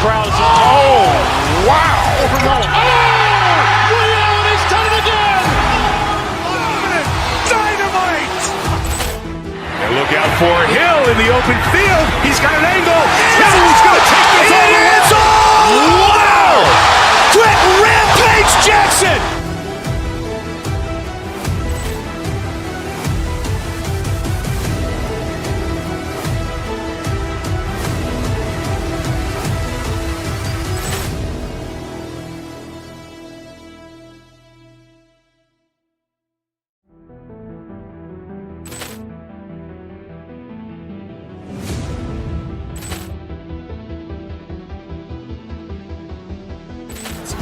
crowd is, oh, wow! Over Nolan. Oh! Ray Allen has done it again! Dynamite! And look out for Hill in the open field. He's got an angle. Hill's going to take this all the way. It's all! Wow! Quick Rampage Jackson!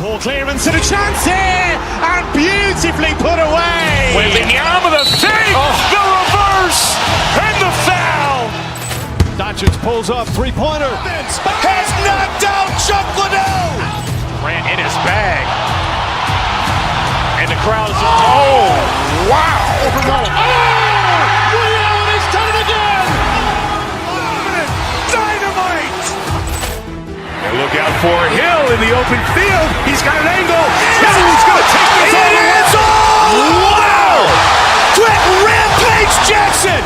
Ball clearance and a chance here, and beautifully put away. Waving the arm of the thing, the reverse, and the foul. Doncic pulls up, three-pointer. Has knocked out Chuck Liddell. Ran in his bag. And the crowd is, oh, wow. Over Nolan. Oh! Ray Allen has done it again. Dynamite! And look out for Hill in the open field. He's got an angle. Hill's going to take this all the way. It's all! Wow! Quick Rampage Jackson!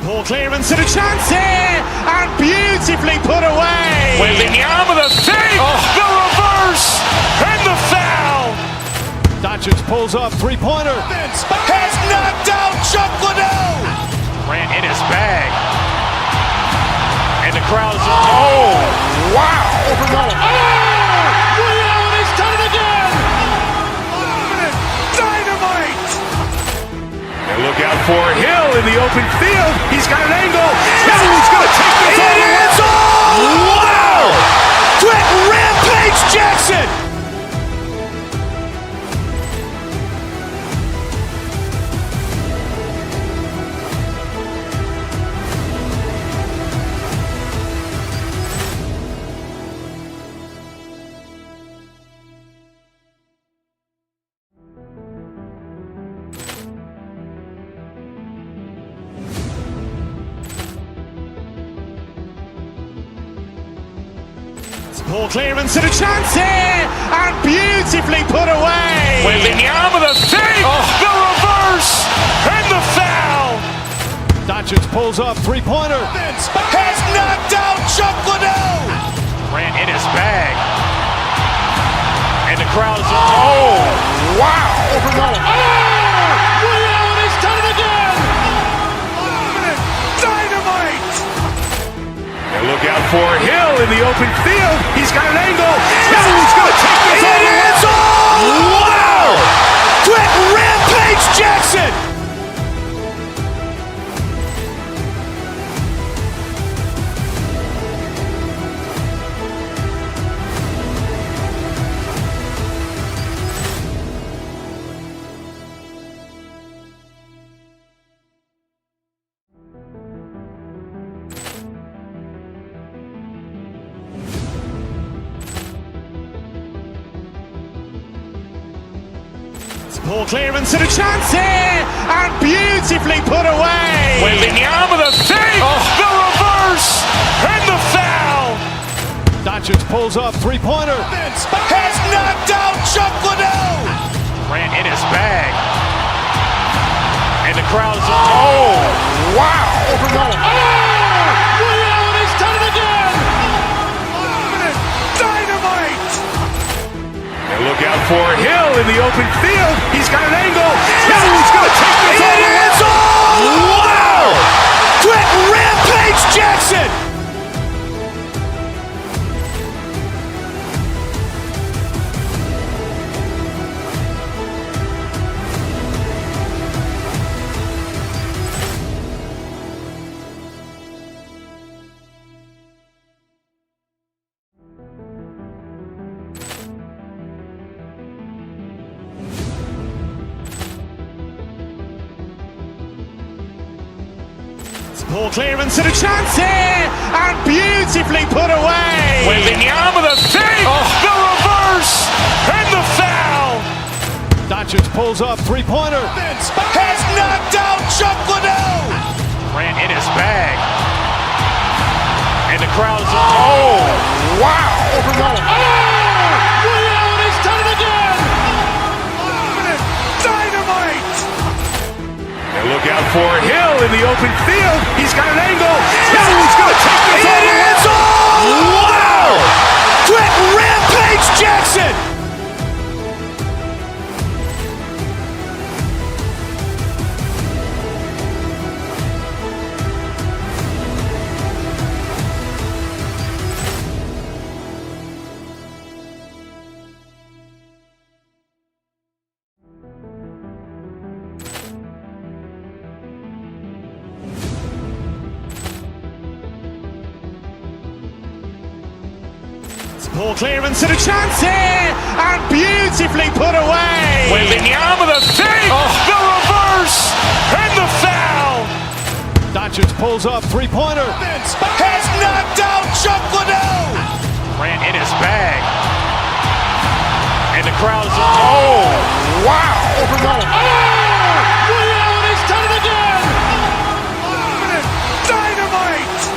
Ball clearance and a chance here, and beautifully put away. Waving the arm of the thing, the reverse, and the foul. Doncic pulls up, three-pointer. Has knocked out Chuck Liddell. Ran in his bag. And the crowd is, oh, wow. Over Nolan. Oh! Ray Allen has done it again. Dynamite! And look out for Hill in the open field. He's got an angle. Hill's going to take this all the way. It's all! Wow! Quick Rampage Jackson! Ball clearance and a chance here, and beautifully put away. Waving the arm of the thing, the reverse, and the foul. Doncic pulls up, three-pointer. Has knocked out Chuck Liddell. Ran in his bag. And the crowd is, oh, wow. Over Nolan. Oh! Ray Allen has done it again. Dynamite! And look out for Hill in the open field. He's got an angle. Hill's going to take this all the way. It's all! Wow! Quick Rampage Jackson! Ball clearance and a chance here, and beautifully put away. Waving the arm of the thing, the reverse, and the foul. Doncic pulls up, three-pointer. Has knocked out Chuck Liddell. Ran in his bag. And the crowd is, oh, wow. Over Nolan. Oh! Ray Allen has done it again. Dynamite! And look out for Hill in the open field. He's got an angle. Hill's going to take this all the way. It's all! Wow! Quick Rampage Jackson! Poor clearance and a chance here, and beautifully put away. Wembanyama with a save, the reverse, and the foul. Doncic pulls up, three-pointer. Has knocked out Chuck Liddell. Grant in his bag. And the crowd is, oh, wow. Liddell, he's done it again. Dynamite. And look out for Hill in the open field. He's got an angle. He's going to take this all the way. It is all. Wow. Quick Rampage Jackson. Poor clearance and a chance here, and beautifully put away. Wembanyama with a save, the reverse, and the foul. Doncic pulls up, three-pointer. Has knocked out Chuck Liddell. Grant in his bag. And the crowd is, oh, wow. Liddell, he's done it again. Dynamite.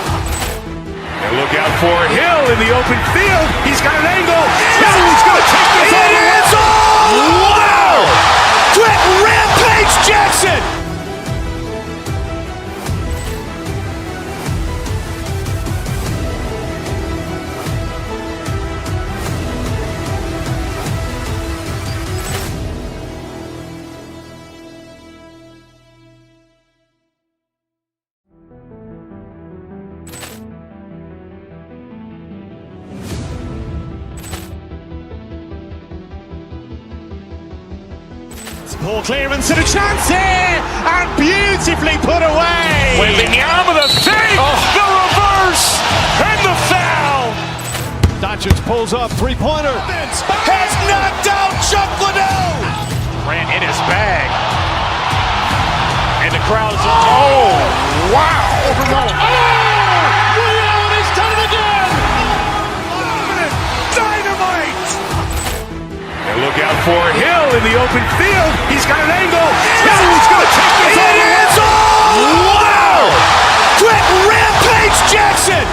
And look out for Hill in the open field. He's got an angle. He's going to take this all the way. It is all. Wow. Quick Rampage Jackson. Poor clearance and a chance here, and beautifully put away. Wembanyama with a save, the reverse, and the foul. Doncic pulls up, three-pointer. Has knocked out Chuck Liddell. Grant in his bag. And the crowd is, oh, wow. Liddell, he's done it again. Dynamite. And look out for Hill in the open field. He's got an angle. He's going to take this all the way. It is all. Wow. Quick Rampage Jackson.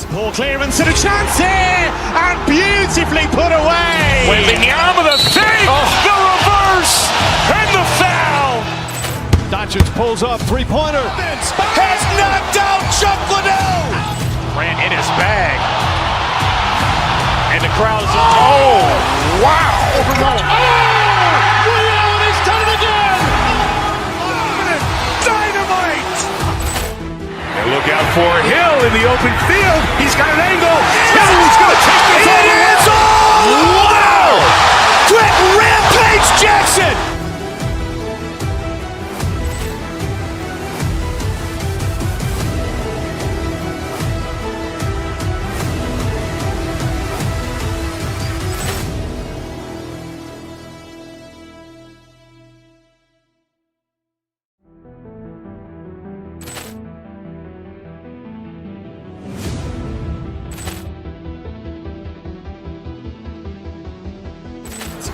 Poor clearance and a chance here, and beautifully put away. Wembanyama with a save, the reverse, and the foul. Doncic pulls up, three-pointer. Has knocked out Chuck Liddell. Grant in his bag. And the crowd is, oh, wow. Liddell, he's done it again. Dynamite. And look out for Hill in the open field. He's got an angle. He's going to take this all the way. It is all. Wow. Quick Rampage Jackson.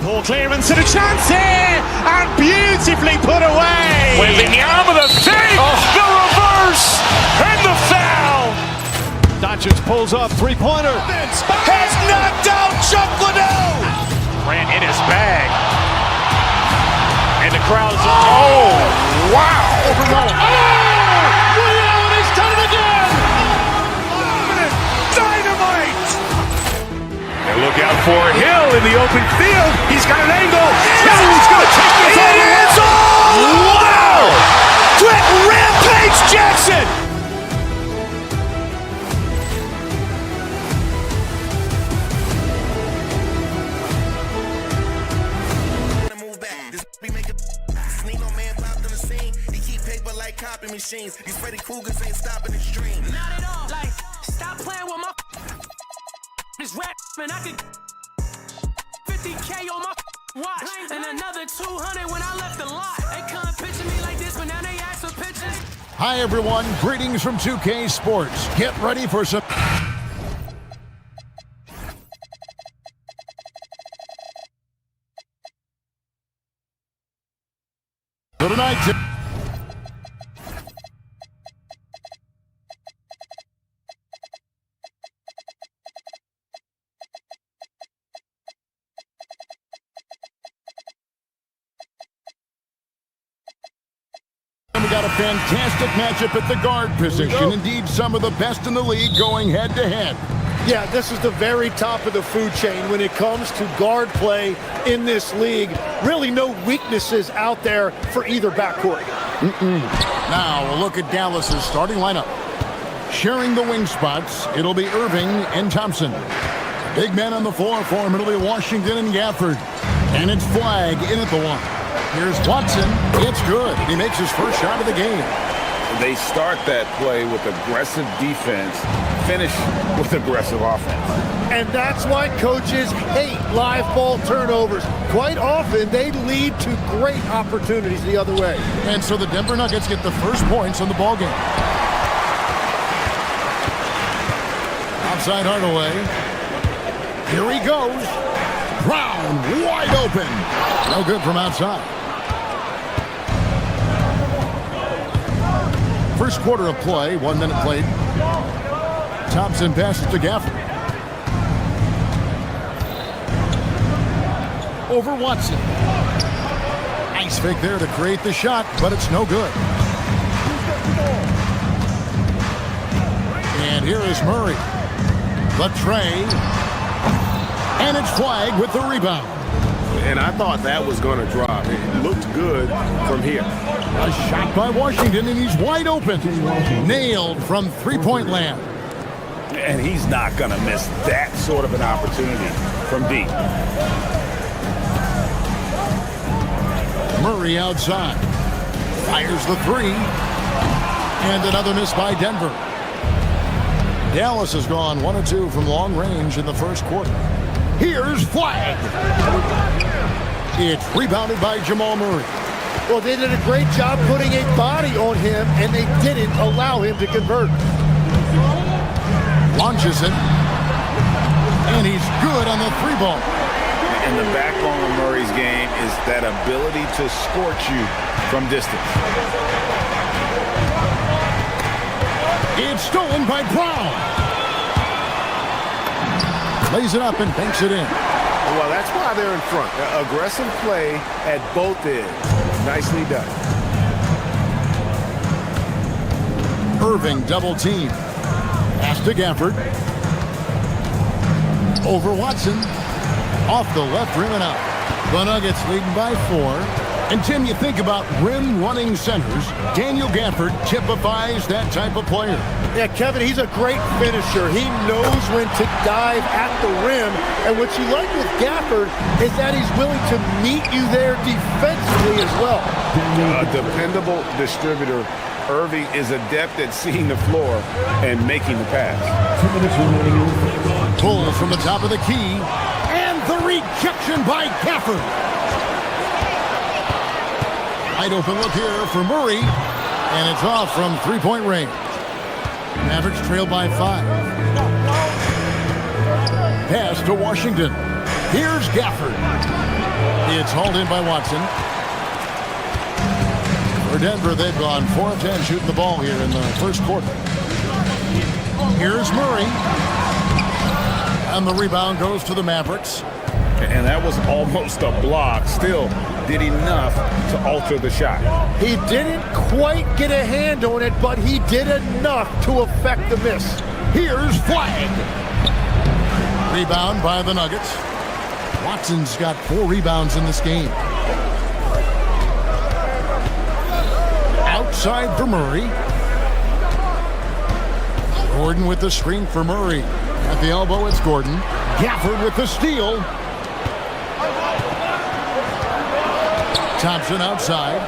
Poor clearance and a chance here, and beautifully put away. Wembanyama with a save, the reverse, and the foul. Doncic pulls up, three-pointer. Has knocked out Chuck Liddell. Grant in his bag. And the crowd is, oh, wow. Liddell, he's done it again. Dynamite. And look out for Hill in the open field. He's got an angle. He's going to take this all the way. It is all. Wow. Quick Rampage Jackson. copy machines. These Freddy Kruegers ain't stopping the stream. Not at all. Like, stop playing with my this rap, man. I could 50K on my watch and another 200 when I left the lot. They couldn't picture me like this, but now they ask for pictures. Hi, everyone. Greetings from 2K Sports. Get ready for some... So tonight... We got a fantastic matchup at the guard position. Indeed, some of the best in the league going head-to-head. Yeah, this is the very top of the food chain when it comes to guard play in this league. Really no weaknesses out there for either backcourt. Now, we'll look at Dallas's starting lineup. Sharing the wing spots, it'll be Irving and Thompson. Big men on the floor for him, it'll be Washington and Gafford. And it's Flagg in at the one. Here's Watson. It's good. He makes his first shot of the game. They start that play with aggressive defense, finish with aggressive offense. And that's why coaches hate live ball turnovers. Quite often, they lead to great opportunities the other way. And so the Denver Nuggets get the first points on the ballgame. Outside Hardaway. Here he goes. Brown wide open. No good from outside. First quarter of play, 1 minute played. Thompson passes to Gafford. Over Watson. Nice fake there to create the shot, but it's no good. And here is Murray. The tray. And it's Flagg with the rebound. And I thought that was going to drop. It looked good from here. A shot by Washington, and he's wide open. Nailed from three-point land. And he's not going to miss that sort of an opportunity from deep. Murray outside. Fires the three. And another miss by Denver. Dallas has gone 1 of 2 from long range in the first quarter. Here's Flagg. It's rebounded by Jamal Murray. Well, they did a great job putting a body on him, and they didn't allow him to convert. Launches it. And he's good on the three ball. And the backbone of Murray's game is that ability to scorch you from distance. It's stolen by Brown. Lays it up and banks it in. Well, that's why they're in front. Aggressive play at both ends. Nicely done. Irving double team. Pass to Gafford. Over Watson. Off the left rim and out. The Nuggets leading by 4. And Tim, you think about rim-running centers. Daniel Gafford typifies that type of player. Yeah, Kevin, he's a great finisher. He knows when to dive at the rim. And what you like with Gafford is that he's willing to meet you there defensively as well. A dependable distributor. Irving is adept at seeing the floor and making the pass. Pull from the top of the key. And the rejection by Gafford. Wide open look here for Murray. And it's off from three-point range. Mavericks trail by 5. Pass to Washington. Here's Gafford. It's hauled in by Watson. For Denver, they've gone 4 of 10 shooting the ball here in the first quarter. Here's Murray. And the rebound goes to the Mavericks. And that was almost a block. Still did enough to alter the shot. He didn't quite get a hand on it, but he did enough to affect the miss. Here's Flagg. Rebound by the Nuggets. Watson's got 4 rebounds in this game. Outside for Murray. Gordon with the screen for Murray. At the elbow, it's Gordon. Gafford with the steal. Thompson outside.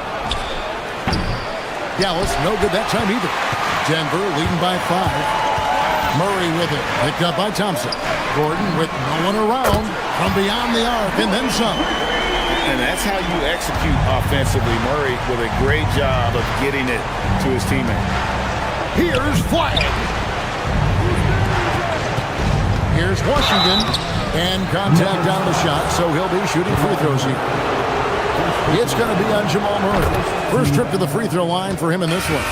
Dallas, no good that time either. Denver leading by 5. Murray with it. Picked up by Thompson. Gordon with no one around from beyond the arc and then some. And that's how you execute offensively. Murray with a great job of getting it to his teammate. Here's Flag. Here's Washington. And contact on the shot, so he'll be shooting free throws here. It's going to be on Jamal Murray. First trip to the free throw line for him in this one.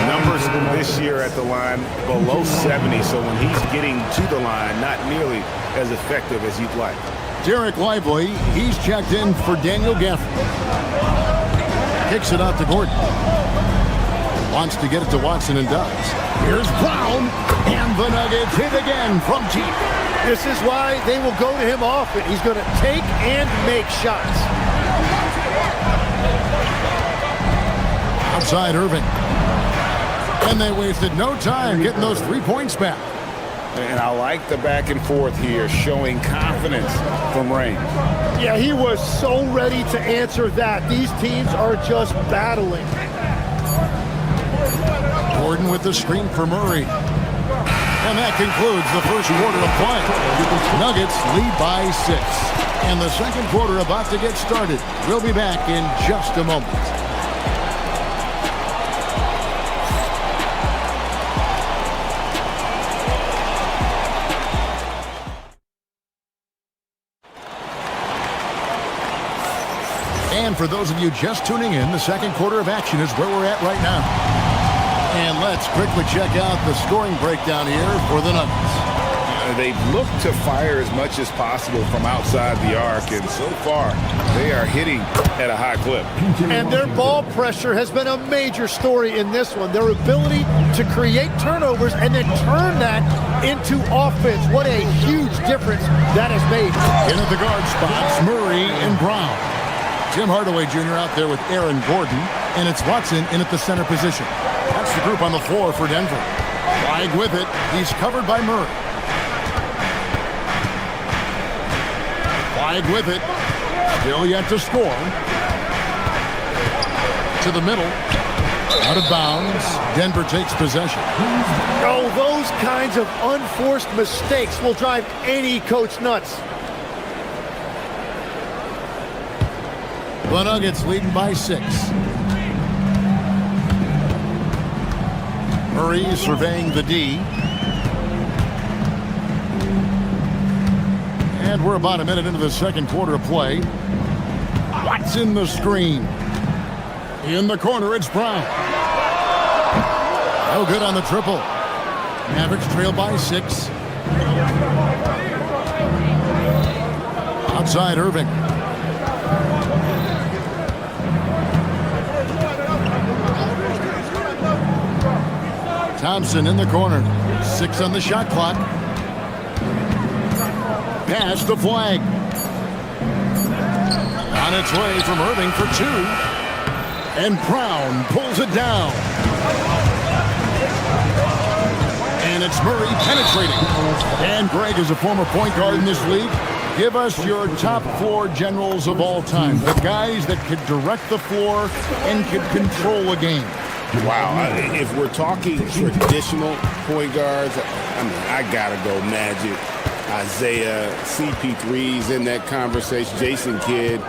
Numbers this year at the line below 70, so when he's getting to the line, not nearly as effective as you'd like. Derek Lively, he's checked in for Daniel Gafford. Kicks it out to Gordon. Wants to get it to Watson and does. Here's Brown, and the Nuggets hit again from deep. This is why they will go to him often. He's going to take and make shots. Outside Irving. And they wasted no time getting those 3 points back. And I like the back and forth here, showing confidence from Rain. Yeah, he was so ready to answer that. These teams are just battling. Gordon with the screen for Murray. And that concludes the first quarter of play. Nuggets lead by 6. And the second quarter about to get started. We'll be back in just a moment. And for those of you just tuning in, the second quarter of action is where we're at right now. And let's quickly check out the scoring breakdown here for the Nuggets. They've looked to fire as much as possible from outside the arc, and so far they are hitting at a high clip. And their ball pressure has been a major story in this one. Their ability to create turnovers and then turn that into offense. What a huge difference that has made. In at the guard spots, Murray and Brown. Tim Hardaway Jr. out there with Aaron Gordon, and it's Watson in at the center position. That's the group on the floor for Denver. Flag with it. He's covered by Murray. Flag with it. Still yet to score. To the middle. Out of bounds. Denver takes possession. Oh, those kinds of unforced mistakes will drive any coach nuts. The Nuggets leading by 6. Murray surveying the D. And we're about a minute into the second quarter of play. Watson the screen. In the corner, it's Brown. No good on the triple. Mavericks trail by 6. Outside Irving. Thompson in the corner. 6 on the shot clock. Pass the Flag. On its way from Irving for 2. And Brown pulls it down. And it's Murray penetrating. And Greg is a former point guard in this league. Give us your top 4 generals of all time. The guys that could direct the floor and could control a game. Wow, if we're talking traditional point guards, I mean, I gotta go Magic, Isaiah, CP3's in that conversation, Jason Kidd,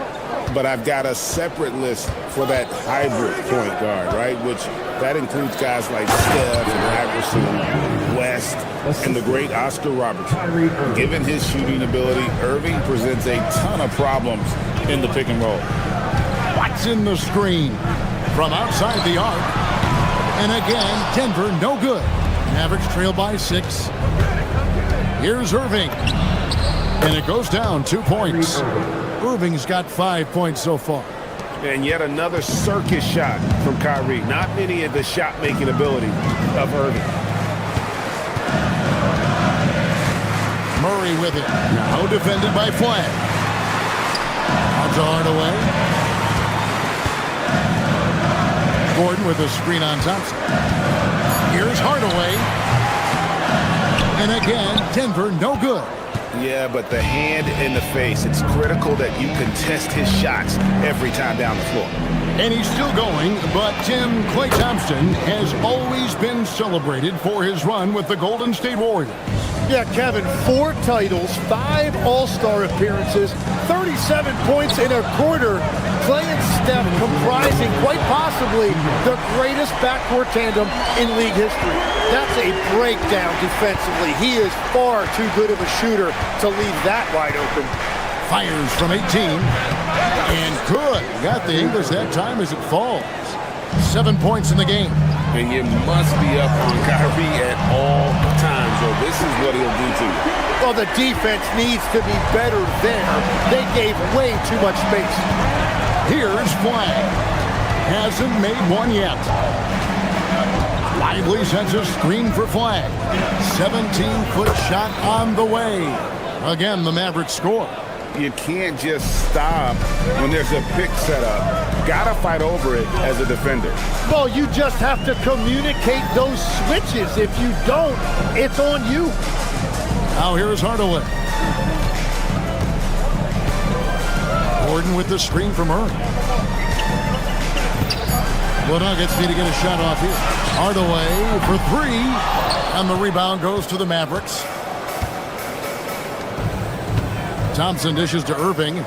but I've got a separate list for that hybrid point guard, right? Which that includes guys like Steph and Iverson, West, and the great Oscar Robertson. Given his shooting ability, Irving presents a ton of problems in the pick and roll. Watson the screen from outside the arc. And again, Denver no good. Mavericks trail by 6. Here's Irving. And it goes down 2 points. Irving's got 5 points so far. And yet another circus shot from Kyrie. Not many of the shot-making ability of Irving. Murray with it. Now defended by Flag. On to Hardaway. Gordon with a screen on Thompson. Here's Hardaway. And again, Denver no good. Yeah, but the hand in the face, it's critical that you contest his shots every time down the floor. And he's still going, but Tim, Klay Thompson has always been celebrated for his run with the Golden State Warriors. Yeah, Kevin, 4 titles, 5 All-Star appearances, 37 points in a quarter. Klay and Steph comprising quite possibly the greatest backcourt tandem in league history. That's a breakdown defensively. He is far too good of a shooter to leave that wide open. Fires from 18. And good. Got the English that time as it falls. 7 points in the game. And you must be up on Kyrie at all times, or this is what he'll do to you. Well, the defense needs to be better there. They gave way too much space. Here's Flag. Hasn't made one yet. Lively sends a screen for Flag. 17-foot shot on the way. Again, the Mavericks score. You can't just stop when there's a pick set up. Gotta fight over it as a defender. Well, you just have to communicate those switches. If you don't, it's on you. Now here's Hardaway. Gordon with the screen from Murray. The Nuggets need to get a shot off here. Hardaway for 3. And the rebound goes to the Mavericks. Thompson dishes to Irving.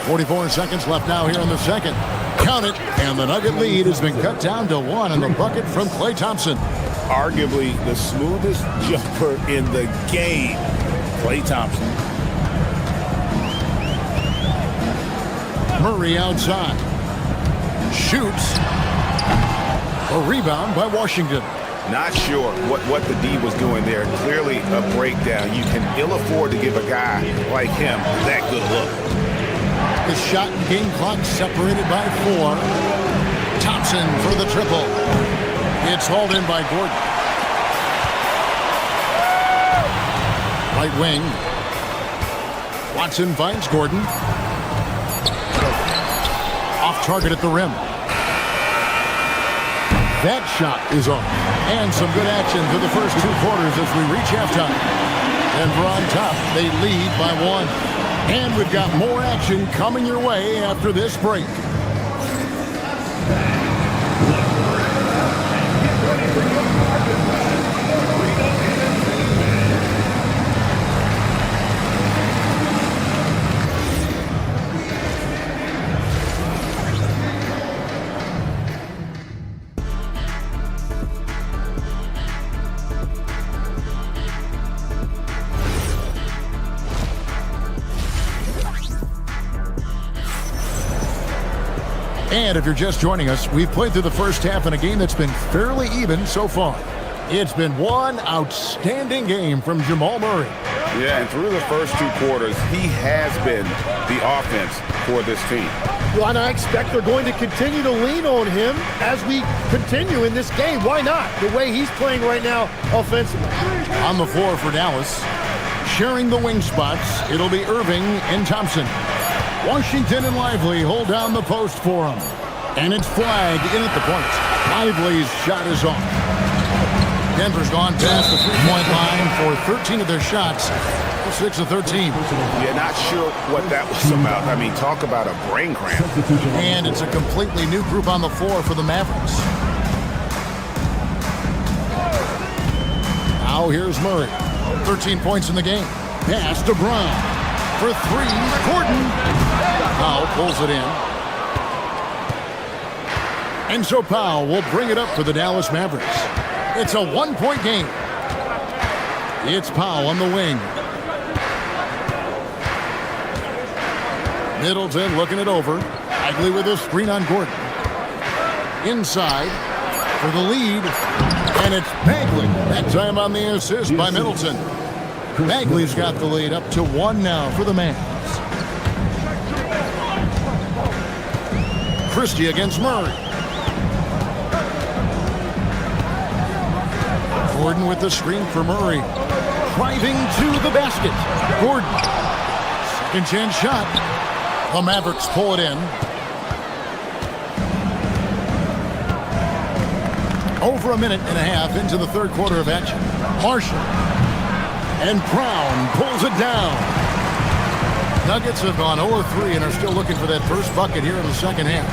44 seconds left now here in the second. Count it, and the Nugget lead has been cut down to 1 in the bucket from Klay Thompson. Arguably the smoothest jumper in the game, Klay Thompson. Murray outside. Shoots. A rebound by Washington. Not sure what the D was doing there. Clearly a breakdown. You can ill afford to give a guy like him that good look. The shot and game clock separated by 4. Thompson for the triple. It's hauled in by Gordon. Right wing. Watson finds Gordon. Off target at the rim. That shot is on. And some good action for the first 2 quarters as we reach halftime. Denver on top. They lead by 1. And we've got more action coming your way after this break. And if you're just joining us, we've played through the first half in a game that's been fairly even so far. It's been one outstanding game from Jamal Murray. Yeah, and through the first 2 quarters, he has been the offense for this team. Well, and I expect they're going to continue to lean on him as we continue in this game. Why not? The way he's playing right now offensively. On the floor for Dallas, sharing the wing spots, it'll be Irving and Thompson. Washington and Lively hold down the post for him. And it's Flag in at the point. Lively's shot is off. Denver's gone past the 3-point line for 13 of their shots. 6 of 13. Yeah, not sure what that was about. I mean, talk about a brain cramp. And it's a completely new group on the floor for the Mavericks. Now here's Murray. 13 points in the game. Pass to Brown. For 3, Gordon. Powell pulls it in. And so Powell will bring it up for the Dallas Mavericks. It's a 1-point game. It's Powell on the wing. Middleton looking it over. Bagley with a screen on Gordon. Inside for the lead. And it's Bagley. That time on the assist by Middleton. Bagley's got the lead up to 1 now for the Mavs. Christie against Murray. Gordon with the screen for Murray. Driving to the basket. Gordon. Second chance shot. The Mavericks pull it in. Over a minute and a half into the third quarter of action. Marshall. And Brown pulls it down. Nuggets have gone 0-3 and are still looking for that first bucket here in the second half.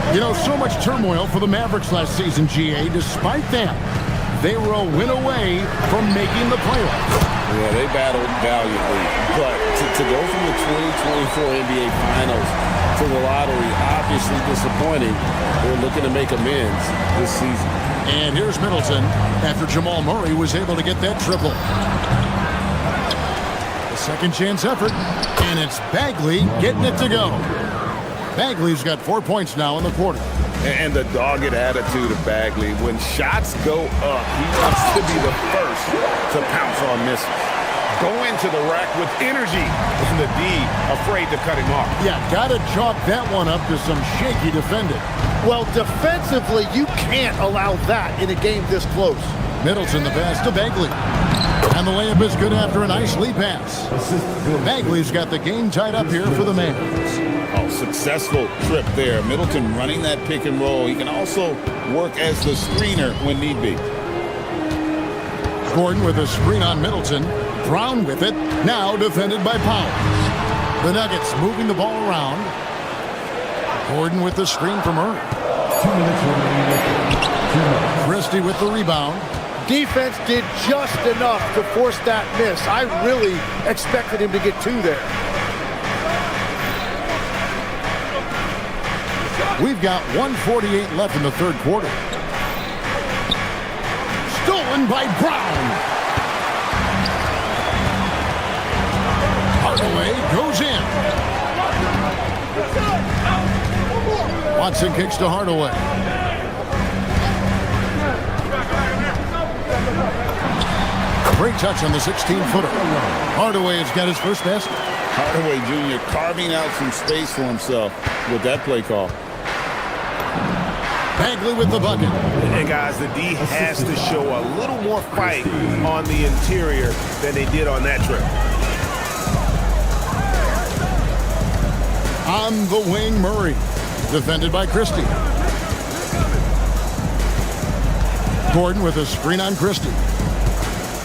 You know, so much turmoil for the Mavericks last season, GA. Despite that, they were a win away from making the playoffs. Yeah, they battled valiantly. But to go from the 2024 NBA Finals to the lottery, obviously disappointing. They're looking to make amends this season. And here's Middleton after Jamal Murray was able to get that triple. A second chance effort, and it's Bagley getting it to go. Bagley's got 4 points now in the quarter. And the dogged attitude of Bagley. When shots go up, he wants to be the first to pounce on misses. Go into the rack with energy, and the D afraid to cut him off. Yeah, gotta chalk that one up to some shaky defending. Well, defensively, you can't allow that in a game this close. Middleton the pass to Bagley. And the layup is good after a nice lead pass. Bagley's got the game tied up here for the Mavs. Oh, successful trip there. Middleton running that pick and roll. He can also work as the screener when need be. Gordon with a screen on Middleton. Brown with it. Now defended by Powell. The Nuggets moving the ball around. Gordon with the screen from Murray. 2 minutes remaining. Christie with the rebound. Defense did just enough to force that miss. I really expected him to get 2 there. We've got 1:48 left in the third quarter. Stolen by Brown. Hardaway goes in. Watson kicks to Hardaway. Great touch on the 16-footer. Hardaway has got his first basket. Hardaway Jr. carving out some space for himself with that play call. Bagley with the bucket. And guys, the D has to show a little more fight on the interior than they did on that trip. On the wing, Murray. Defended by Christie. Gordon with a screen on Christie.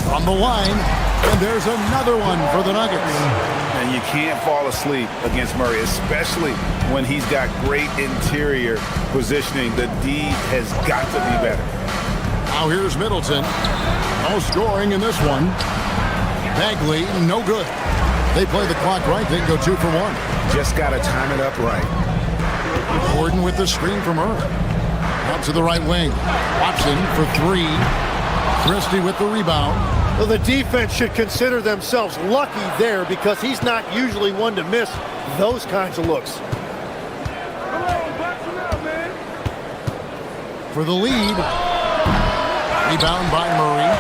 On the line, and there's another one for the Nuggets. And you can't fall asleep against Murray, especially when he's got great interior positioning. The D has got to be better. Now here's Middleton. No scoring in this one. Bagley, no good. They play the clock right, they can go 2 for 1. Just got to time it up right. Gordon with the screen from Murray. Out to the right wing. Watson for 3. Christie with the rebound. Well, the defense should consider themselves lucky there because he's not usually one to miss those kinds of looks. For the lead. Rebound by Murray.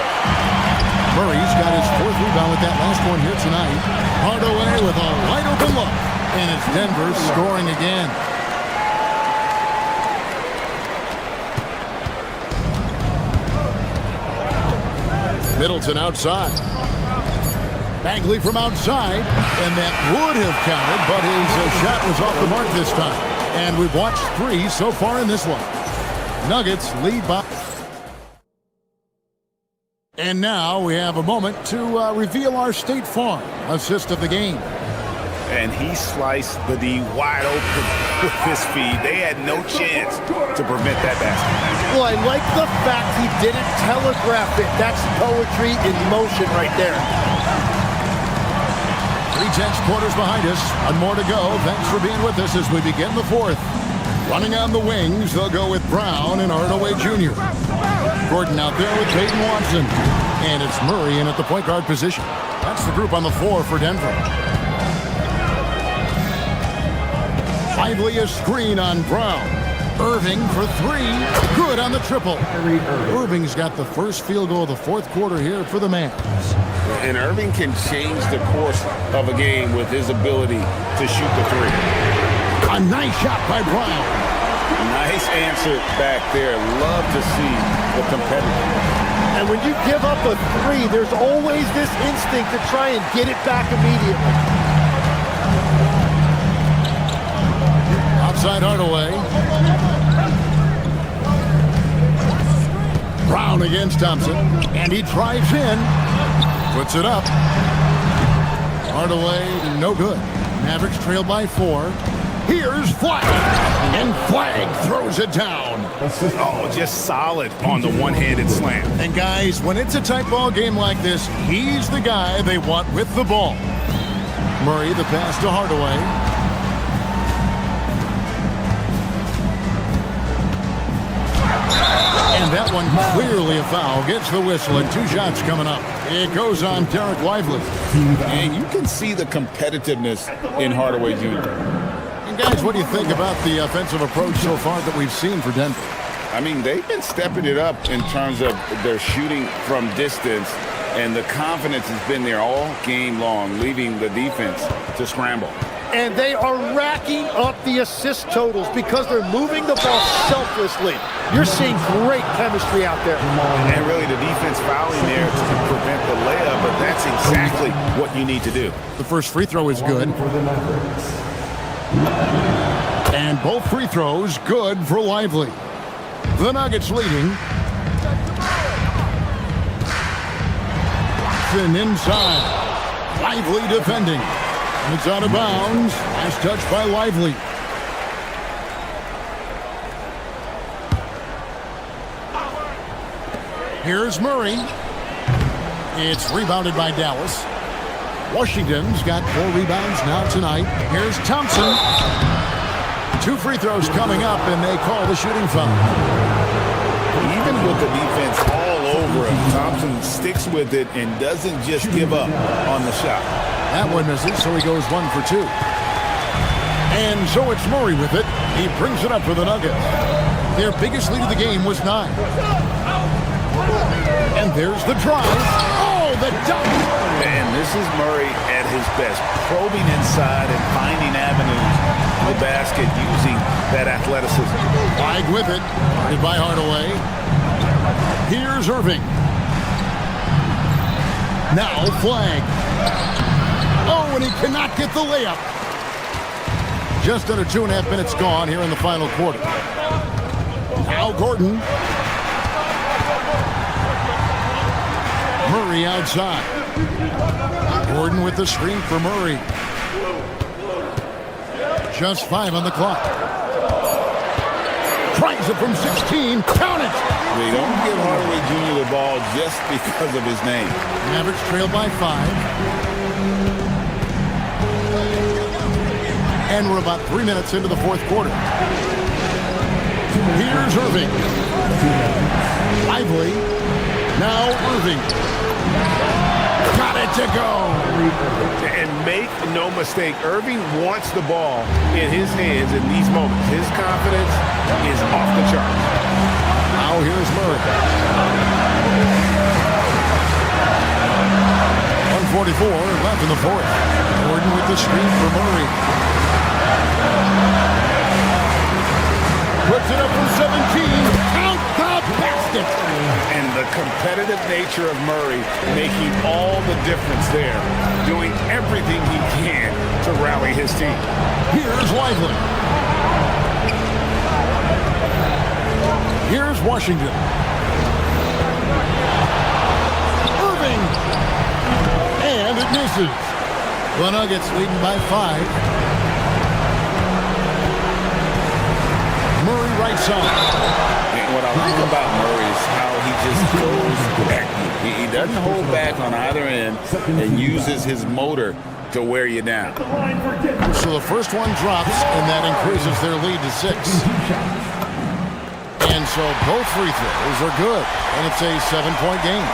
Murray's got his 4th rebound with that last one here tonight. Hardaway with a wide open look. And it's Denver scoring again. Middleton outside. Bagley from outside, and that would have counted, but his shot was off the mark this time. And we've watched 3 so far in this one. Nuggets lead by. And now we have a moment to reveal our State Farm assist of the game. And he sliced the D wide open with his feed. They had no chance to prevent that basket. Well, I like the fact he didn't telegraph it. That's poetry in motion right there. 3/10 quarters behind us. One more to go. Thanks for being with us as we begin the 4th. Running on the wings, they'll go with Brown and Hardaway Jr. Gordon out there with Peyton Watson. And it's Murray in at the point guard position. That's the group on the floor for Denver. Lively a screen on Brown. Irving for 3. Good on the triple. Irving's got the first field goal of the 4th quarter here for the Mavs. And Irving can change the course of a game with his ability to shoot the 3. A nice shot by Brown. Nice answer back there. Love to see the competitor. And when you give up a 3, there's always this instinct to try and get it back immediately. Outside Hardaway. Brown against Thompson, and he drives in, puts it up. Hardaway, no good. Mavericks trail by 4. Here's Flag, and Flag throws it down. Oh, just solid on the one-handed slam. And guys, when it's a tight ball game like this, he's the guy they want with the ball. Murray, the pass to Hardaway. And that one clearly a foul. Gets the whistle and 2 shots coming up. It goes on Derek Lively. And you can see the competitiveness in Hardaway Jr. And guys, what do you think about the offensive approach so far that we've seen for Denver? I mean, they've been stepping it up in terms of their shooting from distance, and the confidence has been there all game long, leaving the defense to scramble. And they are racking up the assist totals because they're moving the ball selflessly. You're seeing great chemistry out there. And really the defense fouling there to prevent the layup, but that's exactly what you need to do. The first free throw is good. And both free throws good for Lively. The Nuggets leading. Thin inside. Lively defending. It's out of bounds. Last touch by Lively. Here's Murray. It's rebounded by Dallas. Washington's got 4 rebounds now tonight. Here's Thompson. 2 free throws coming up, and they call the shooting foul. Even with the defense all over him, Thompson sticks with it and doesn't just give up on the shot. That one misses, so he goes 1 for 2. And so it's Murray with it. He brings it up for the Nuggets. Their biggest lead of the game was 9. And there's the drive. Oh, the dunk! And this is Murray at his best, probing inside and finding avenues to the basket using that athleticism. Flag with it, guarded by Hardaway. Here's Irving. Now Flag. Oh, and he cannot get the layup. Just under 2.5 minutes gone here in the final quarter. Now Gordon. Murray outside. Gordon with the screen for Murray. Just 5 on the clock. Tries it from 16. Count it! They don't give Hardaway Jr. the ball just because of his name. Mavericks trail by 5. And we're about 3 minutes into the 4th quarter. Here's Irving. Lively. Now Irving. Got it to go. And make no mistake, Irving wants the ball in his hands in these moments. His confidence is off the charts. Now here's Murray. 1:44 left in the 4th. Gordon with the screen for Murray. Puts it up from 17. Count the basket. And the competitive nature of Murray making all the difference there, doing everything he can to rally his team. Here's Lively. Here's Washington. Irving. And it misses. The Nuggets leading by 5. Murray right side. And what I like about Murray is how he just goes back. He doesn't hold back on either end and uses his motor to wear you down. So the first one drops, and that increases their lead to 6. And so both free throws are good, and it's a 7-point game.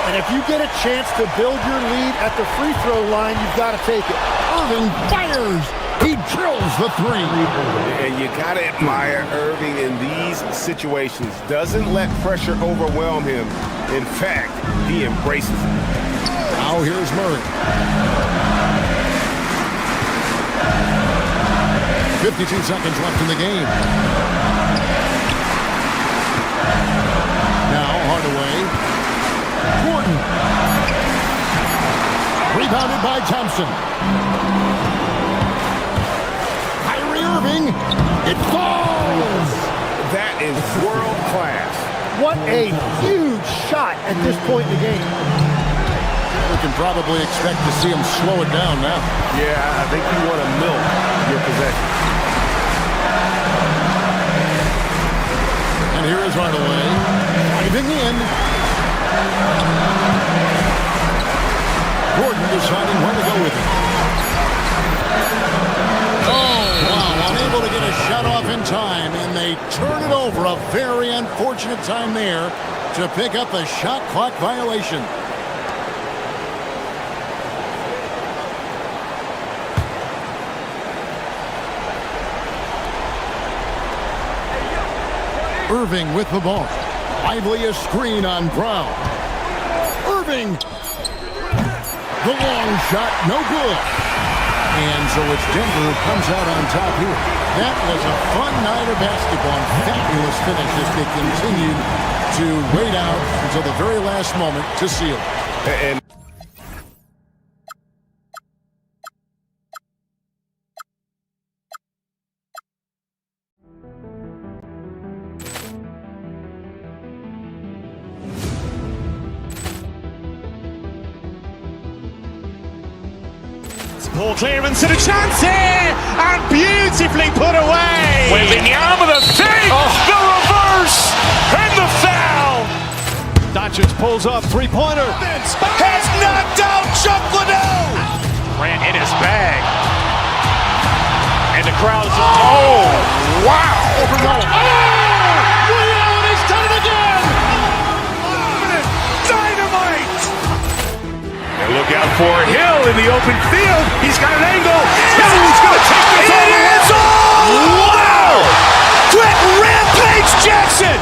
And if you get a chance to build your lead at the free throw line, you've got to take it. Irving fires. He drills the 3. And you got to admire Irving in these situations. Doesn't let pressure overwhelm him. In fact, he embraces it. Now here's Murray. 52 seconds left in the game. Now Hardaway. Gordon. Rebounded by Thompson. Irving, it falls! That is world class. What a huge shot at this point in the game. We can probably expect to see him slow it down now. Yeah, I think you want to milk your possession. And here is Hardaway. Driving in. Gordon deciding where to go with it. Oh, wow. Unable to get a shot off in time, and they turn it over. A very unfortunate time there to pick up a shot clock violation. Irving with the ball. Lively a screen on Brown. Irving. The long shot, no good. And so it's Denver who comes out on top here. That was a fun night of basketball. Fabulous finish as they continued to wait out until the very last moment to seal. And Poor clearance and a chance here, and beautifully put away. Wembanyama the fake, the reverse, and the foul. Doncic pulls up, three-pointer. Has knocked out Chuck Liddell. Ran in his bag. And the crowd is, oh, wow. Liddell, he's done it again. Dynamite. And look out for Hill in the open field. He's got an angle. Hill's going to take this all the way. It is all. Wow. Quick Rampage Jackson.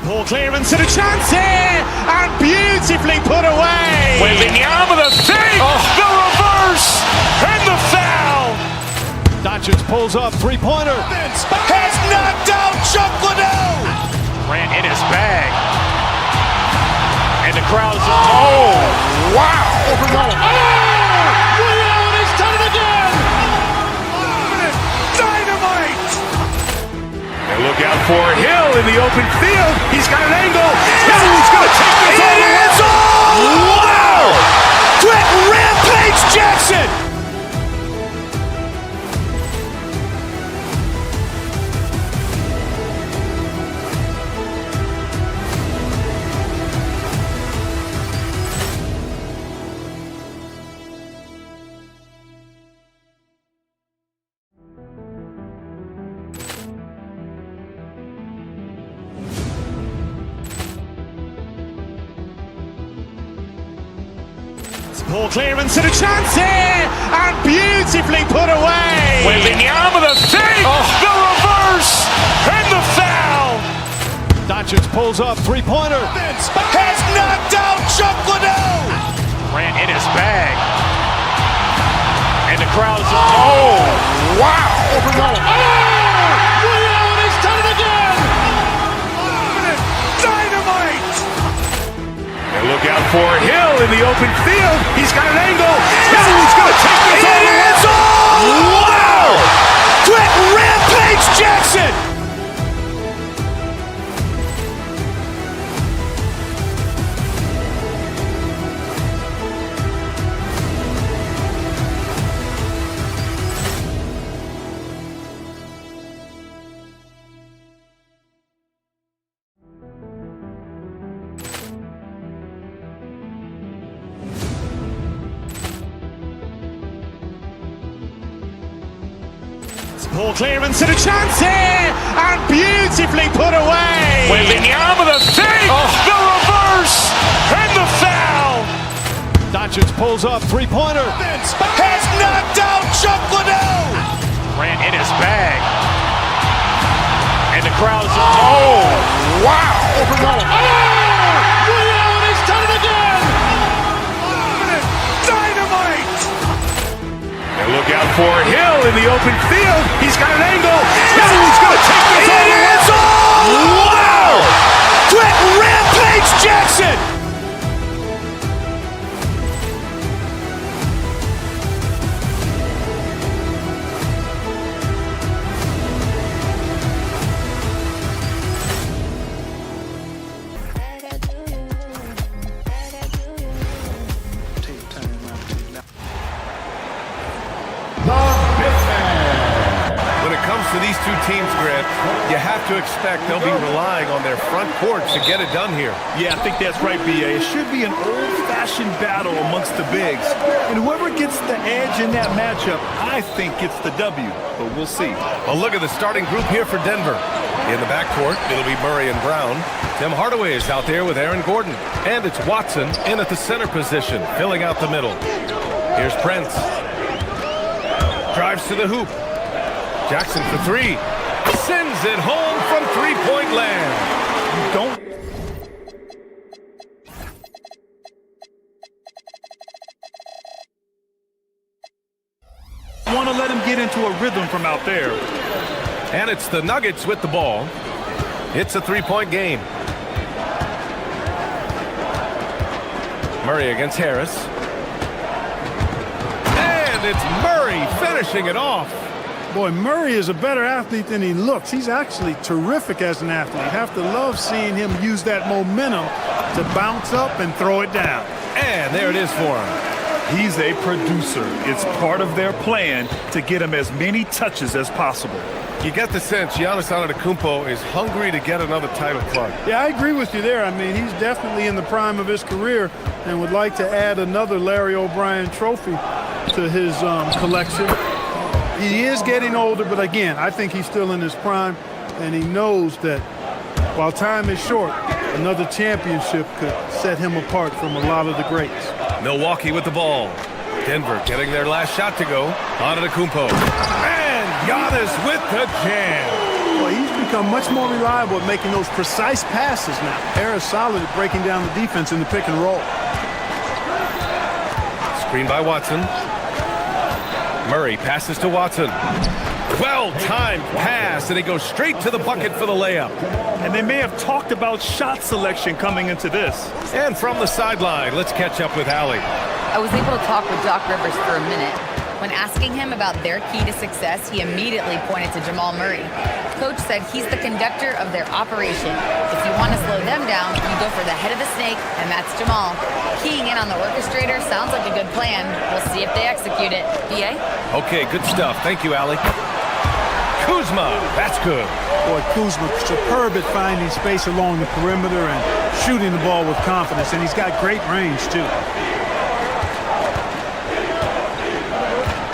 Poor clearance and a chance here, and beautifully put away. Wembanyama the fake, the reverse, and the foul. Doncic pulls up, three-pointer. Has knocked out Chuck Liddell. Ran in his bag. And the crowd is, oh, wow. Liddell, he's done it again. Dynamite. And look out for Hill in the open field. He's got an angle. Hill's going to take this all the way. It is all. Wow. Quick Rampage Jackson. Poor clearance and a chance here, and beautifully put away. Wembanyama the fake, the reverse, and the foul. Doncic pulls up, three-pointer. Has knocked out Chuck Liddell. Ran in his bag. And the crowd is, oh, wow. Liddell, he's done it again. Dynamite. And look out for Hill in the open field. He's got an angle. Hill's going to take this all the way. It is all. Wow. Quick Rampage Jackson. Poor clearance and a chance here, and beautifully put away. Wembanyama the fake, the reverse, and the foul. Doncic pulls up, three-pointer. Has knocked out Chuck Liddell. Ran in his bag. And the crowd is, oh, wow. Liddell, he's done it again. Look out for Hill in the open field. He's got an angle. He's going to take this all the way. Wow! Quick Rampage Jackson! To these two teams, Grant, you have to expect they'll be relying on their front court to get it done here. Yeah, I think that's right, B.A. It should be an old-fashioned battle amongst the bigs. And whoever gets the edge in that matchup, I think gets the W. But we'll see. A look at the starting group here for Denver. In the backcourt, it'll be Murray and Brown. Tim Hardaway is out there with Aaron Gordon. And it's Watson in at the center position, filling out the middle. Here's Prince. Drives to the hoop. Jackson for three. Sends it home from three-point land. Don't want to let him get into a rhythm from out there. And it's the Nuggets with the ball. It's a three-point game. Murray against Harris. And it's Murray finishing it off. Boy, Murray is a better athlete than he looks. He's actually terrific as an athlete. You have to love seeing him use that momentum to bounce up and throw it down. And there it is for him. He's a producer. It's part of their plan to get him as many touches as possible. You get the sense Giannis Antetokounmpo is hungry to get another title plug. Yeah, I agree with you there. I mean, he's definitely in the prime of his career and would like to add another Larry O'Brien trophy to his collection. He is getting older, but again, I think he's still in his prime, and he knows that while time is short, another championship could set him apart from a lot of the greats. Milwaukee with the ball. Denver getting their last shot to go. Antetokounmpo. And Giannis with the jam. Well, he's become much more reliable at making those precise passes now. Harris solid at breaking down the defense in the pick and roll. Screen by Watson. Murray passes to Watson. Well-timed pass, and he goes straight to the bucket for the layup. And they may have talked about shot selection coming into this. And from the sideline, let's catch up with Allie. I was able to talk with Doc Rivers for a minute. When asking him about their key to success, he immediately pointed to Jamal Murray. Coach said he's the conductor of their operation. If you want to slow them down, you go for the head of the snake, and that's Jamal. Keying in on the orchestrator sounds like a good plan. We'll see if they execute it. BA? Okay, good stuff. Thank you, Allie. Kuzma, that's good. Boy, Kuzma, superb at finding space along the perimeter and shooting the ball with confidence, and he's got great range, too.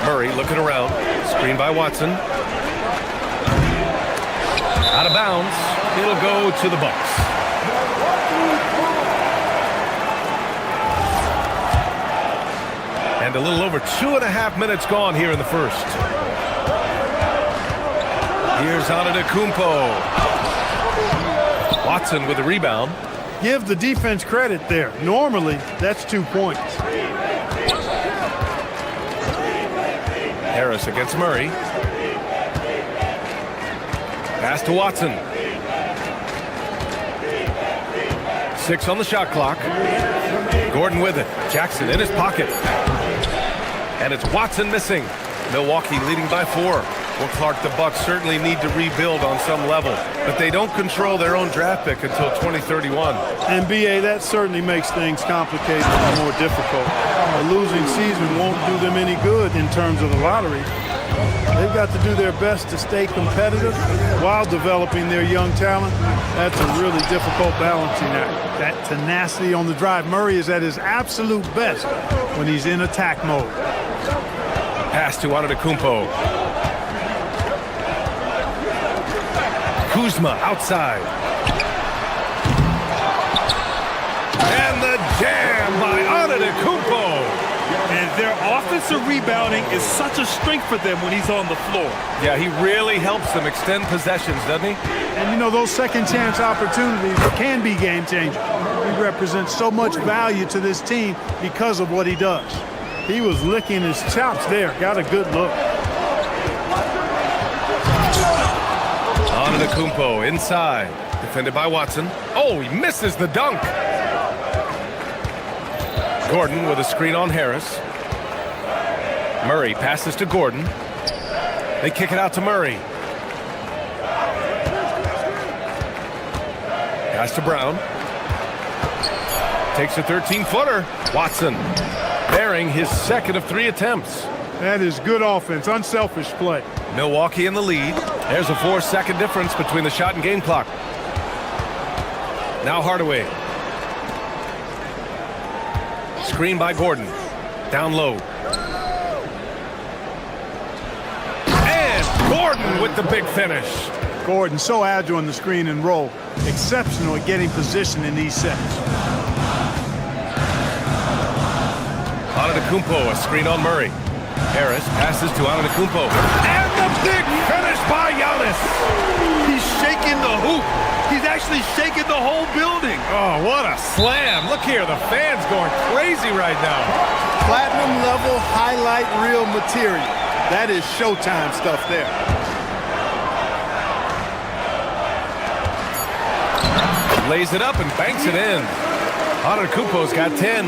Murray looking around. Screen by Watson. Out of bounds. It'll go to the Bucks. And a little over 2.5 minutes gone here in the first. Here's Antetokounmpo. Watson with the rebound. Give the defense credit there. Normally, that's 2 points. Harris against Murray. Pass to Watson. 6 on the shot clock. Gordon with it. Jackson in his pocket. And it's Watson missing. Milwaukee leading by 4. Well, Clark, the Bucks certainly need to rebuild on some level, but they don't control their own draft pick until 2031. And, B.A., that certainly makes things complicated and more difficult. A losing season won't do them any good in terms of the lottery. They've got to do their best to stay competitive while developing their young talent. That's a really difficult balancing act. That tenacity on the drive. Murray is at his absolute best when he's in attack mode. Pass to Antetokounmpo. Kuzma outside. And the jam by Antetokounmpo. And their offensive rebounding is such a strength for them when he's on the floor. Yeah, he really helps them extend possessions, doesn't he? And, you know, those second-chance opportunities can be game-changers. He represents so much value to this team because of what he does. He was licking his chops there. Got a good look. Antetokounmpo inside. Defended by Watson. Oh, he misses the dunk. Gordon with a screen on Harris. Murray passes to Gordon. They kick it out to Murray. Pass to Brown. Takes a 13-footer. Watson bearing his second of 3 attempts. That is good offense, unselfish play. Milwaukee in the lead. There's a 4-second difference between the shot and game clock. Now Hardaway. Screen by Gordon. Down low. And Gordon with the big finish. Gordon so agile on the screen and roll. Exceptional at getting position in these sets. Antetokounmpo, a screen on Murray. Harris passes to Antetokounmpo. And the big finish by Giannis. He's shaking the hoop. He's actually shaking the whole building. Oh, what a slam. Look here, the fans going crazy right now. Platinum level highlight reel material. That is Showtime stuff there. Lays it up and banks it in. Antetokounmpo's got 10.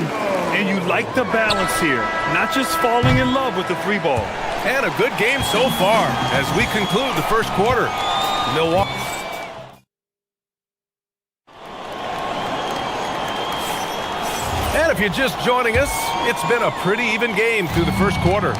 And you like the balance here. Not just falling in love with the 3-ball. And a good game so far as we conclude the first quarter. Milwaukee. And if you're just joining us, it's been a pretty even game through the first quarter.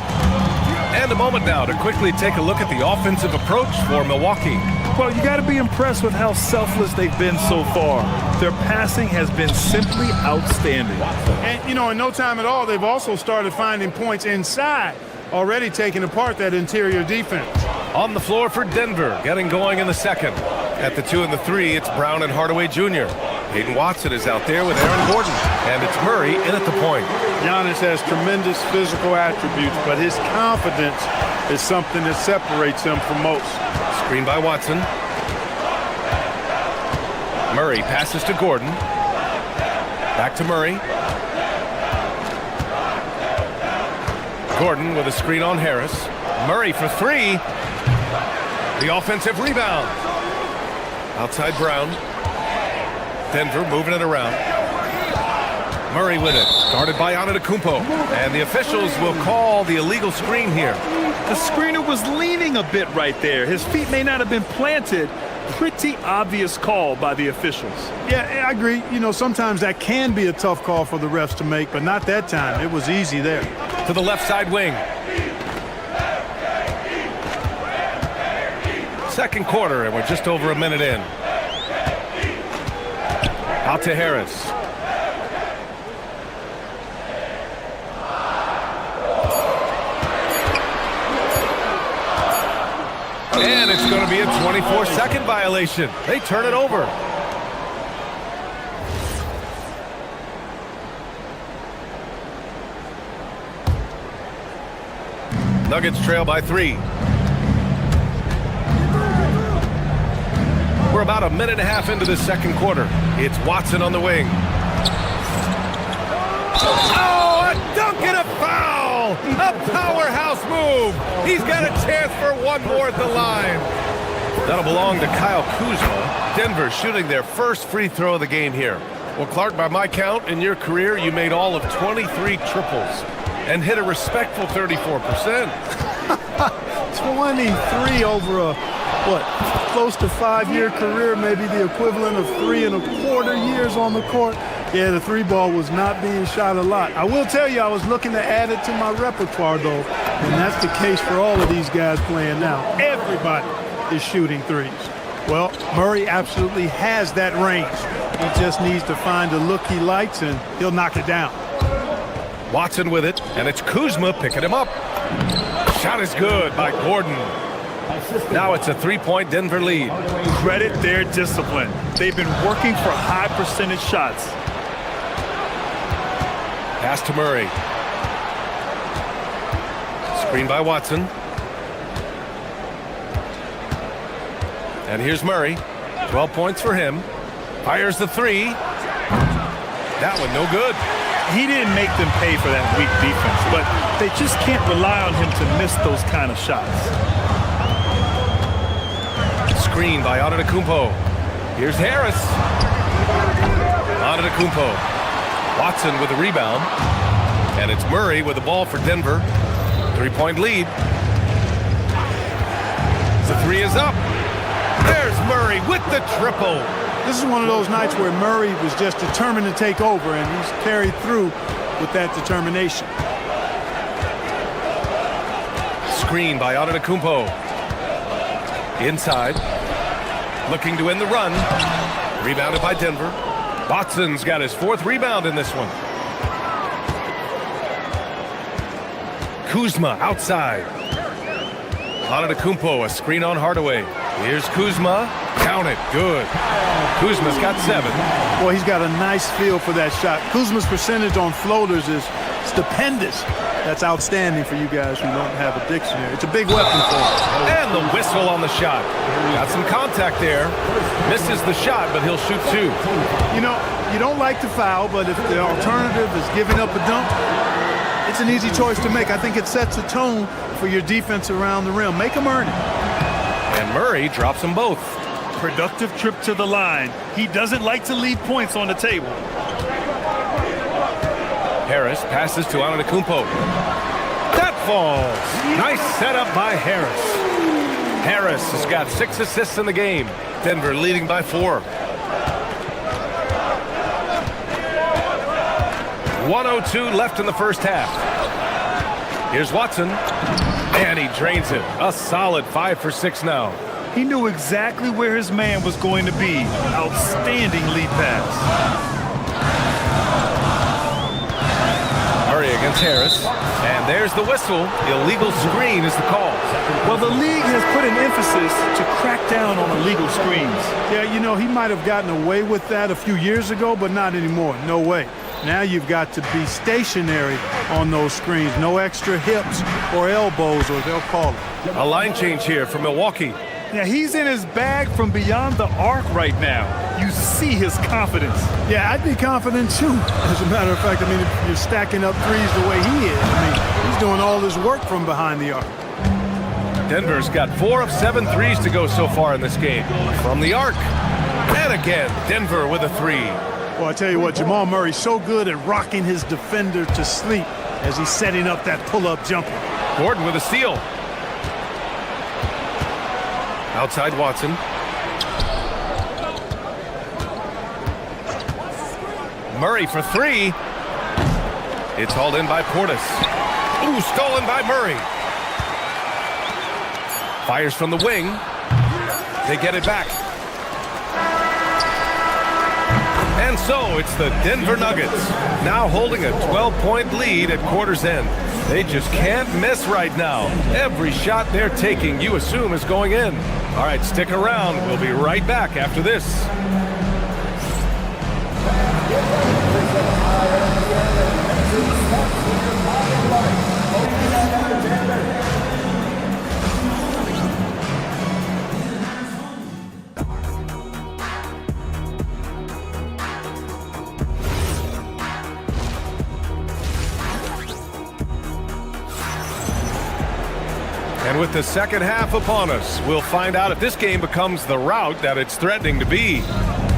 And a moment now to quickly take a look at the offensive approach for Milwaukee. Well, you got to be impressed with how selfless they've been so far. Their passing has been simply outstanding. And, you know, in no time at all, they've also started finding points inside, already taking apart that interior defense. On the floor for Denver, getting going in the second. At the 2 and the 3, it's Brown and Hardaway Jr. Hayden Watson is out there with Aaron Gordon. And it's Murray in at the point. Giannis has tremendous physical attributes, but his confidence is something that separates him from most. Screen by Watson. Murray passes to Gordon. Back to Murray. Gordon with a screen on Harris. Murray for 3. The offensive rebound. Outside Brown. Denver moving it around. Murray with it. Guarded by Antetokounmpo. And the officials will call the illegal screen here. The screener was leaning a bit right there. His feet may not have been planted. Pretty obvious call by the officials. Yeah, I agree. You know, sometimes that can be a tough call for the refs to make, but not that time. It was easy there. To the left side wing. Second quarter, and we're just over a minute in. Out to Harris. And it's going to be a 24-second violation. They turn it over. Nuggets trail by 3. We're about a minute and a half into the second quarter. It's Watson on the wing. Oh, a dunk and a foul! A powerhouse move! He's got a chance for one more at the line. That'll belong to Kyle Kuzma. Denver shooting their first free throw of the game here. Well, Clark, by my count, in your career, you made all of 23 triples and hit a respectful 34%. 23 over a, close to 5-year career, maybe the equivalent of 3 1/4 years on the court. Yeah, the 3-ball was not being shot a lot. I will tell you, I was looking to add it to my repertoire, though, and that's the case for all of these guys playing now. Everybody is shooting threes. Well, Murray absolutely has that range. He just needs to find a look he likes, and he'll knock it down. Watson with it, and it's Kuzma picking him up. Shot is good by Gordon. Now it's a 3-point Denver lead. Credit their discipline. They've been working for high percentage shots. Pass to Murray. Screen by Watson. And here's Murray. 12 points for him. Fires the 3. That one no good. he didn't make them pay for that weak defense, but they just can't rely on him to miss those kind of shots. Screen by Antetokounmpo. Here's Harris. Antetokounmpo. Watson with the rebound. And it's Murray with the ball for Denver. 3-point lead. The three is up. There's Murray with the triple. This is one of those nights where Murray was just determined to take over, and he's carried through with that determination. Screen by Antetokounmpo. Inside. Looking to end the run. Rebounded by Denver. Watson's got his 4th rebound in this one. Kuzma outside. Antetokounmpo, a screen on Hardaway. Here's Kuzma. Count it. Good. Kuzma's got 7. Boy, he's got a nice feel for that shot. Kuzma's percentage on floaters is stupendous. That's outstanding for you guys who don't have a dictionary. It's a big weapon for him. And the whistle on the shot. Got some contact there. Misses the shot, but he'll shoot 2. You know, you don't like to foul, but if the alternative is giving up a dunk, it's an easy choice to make. I think it sets a tone for your defense around the rim. Make them earn it. And Murray drops them both. Productive trip to the line. He doesn't like to leave points on the table. Harris passes to Antetokounmpo. That falls. Nice setup by Harris. Harris has got 6 assists in the game. Denver leading by 4. 1:02 left in the first half. Here's Watson. And he drains it. A solid 5 for 6 now. He knew exactly where his man was going to be. Outstanding lead pass. Murray against Harris. And there's the whistle. Illegal screen is the call. Well, the league has put an emphasis to crack down on illegal screens. Yeah, you know, he might have gotten away with that a few years ago, but not anymore. No way. Now you've got to be stationary on those screens. No extra hips or elbows, or they'll call it. A line change here for Milwaukee. Yeah, he's in his bag from beyond the arc right now. You see his confidence. Yeah, I'd be confident too. As a matter of fact, I mean, if you're stacking up threes the way he is, I mean, he's doing all his work from behind the arc. Denver's got 4 of 7 threes to go so far in this game. From the arc. And again, Denver with a 3. Well, I tell you what, Jamal Murray's so good at rocking his defender to sleep as he's setting up that pull-up jumper. Gordon with a steal. Outside Watson. Murray for 3. It's hauled in by Portis. Ooh, stolen by Murray. Fires from the wing. They get it back. And so it's the Denver Nuggets now holding a 12-point lead at quarter's end. They just can't miss right now. Every shot they're taking, you assume, is going in. All right, stick around. We'll be right back after this. And with the second half upon us, we'll find out if this game becomes the rout that it's threatening to be.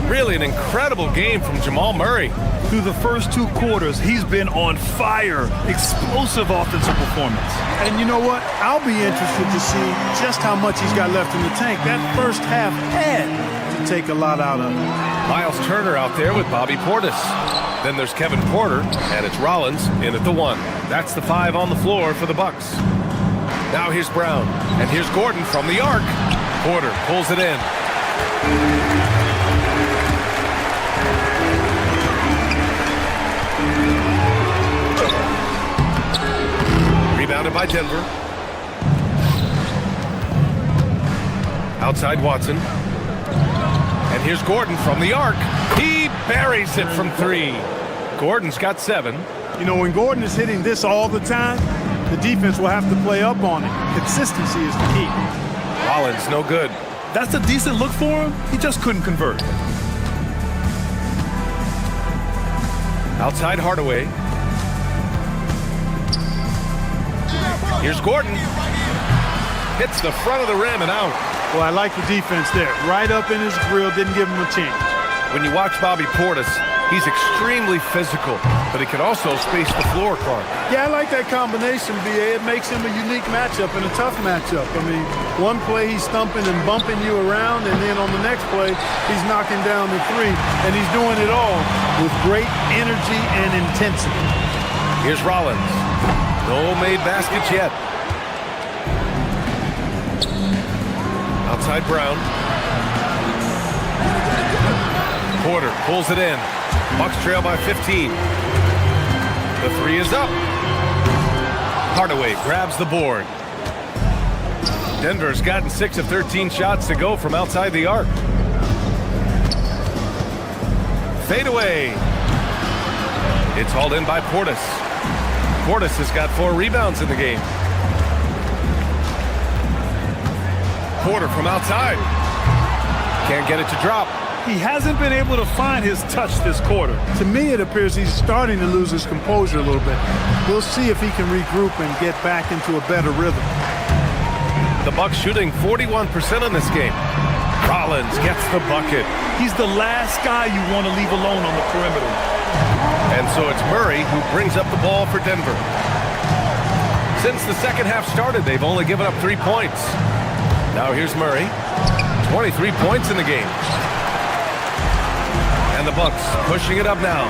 Really an incredible game from Jamal Murray. Through the first 2 quarters, he's been on fire. Explosive offensive performance. And you know what? I'll be interested to see just how much he's got left in the tank. That first half had to take a lot out of him. Miles Turner out there with Bobby Portis. Then there's Kevin Porter, and it's Rollins in at the 1. That's the 5 on the floor for the Bucks. Now here's Brown, and here's Gordon from the arc. Porter pulls it in. Rebounded by Denver. Outside Watson. And here's Gordon from the arc. He buries it from 3. Gordon's got 7. You know, when Gordon is hitting this all the time, the defense will have to play up on it. Consistency is the key. Rollins, no good. That's a decent look for him. He just couldn't convert. Outside Hardaway. Here's Gordon. Hits the front of the rim and out. Well, I like the defense there. Right up in his grill, didn't give him a chance. When you watch Bobby Portis, he's extremely physical, but he can also space the floor, Clark. Yeah, I like that combination, B.A. It makes him a unique matchup and a tough matchup. I mean, one play he's thumping and bumping you around, and then on the next play, he's knocking down the three, and he's doing it all with great energy and intensity. Here's Rollins. No made baskets yet. Outside Brown. Porter pulls it in. Bucks trail by 15. The three is up. Hardaway grabs the board. Denver's gotten 6 of 13 shots to go from outside the arc. Fade away. It's hauled in by Portis. Portis has got 4 rebounds in the game. Porter from outside. Can't get it to drop. He hasn't been able to find his touch this quarter. To me, it appears he's starting to lose his composure a little bit. We'll see if he can regroup and get back into a better rhythm. The Bucks shooting 41% in this game. Rollins gets the bucket. He's the last guy you want to leave alone on the perimeter. And so it's Murray who brings up the ball for Denver. Since the second half started, they've only given up 3 points. Now here's Murray. 23 points in the game. And the Bucks pushing it up now.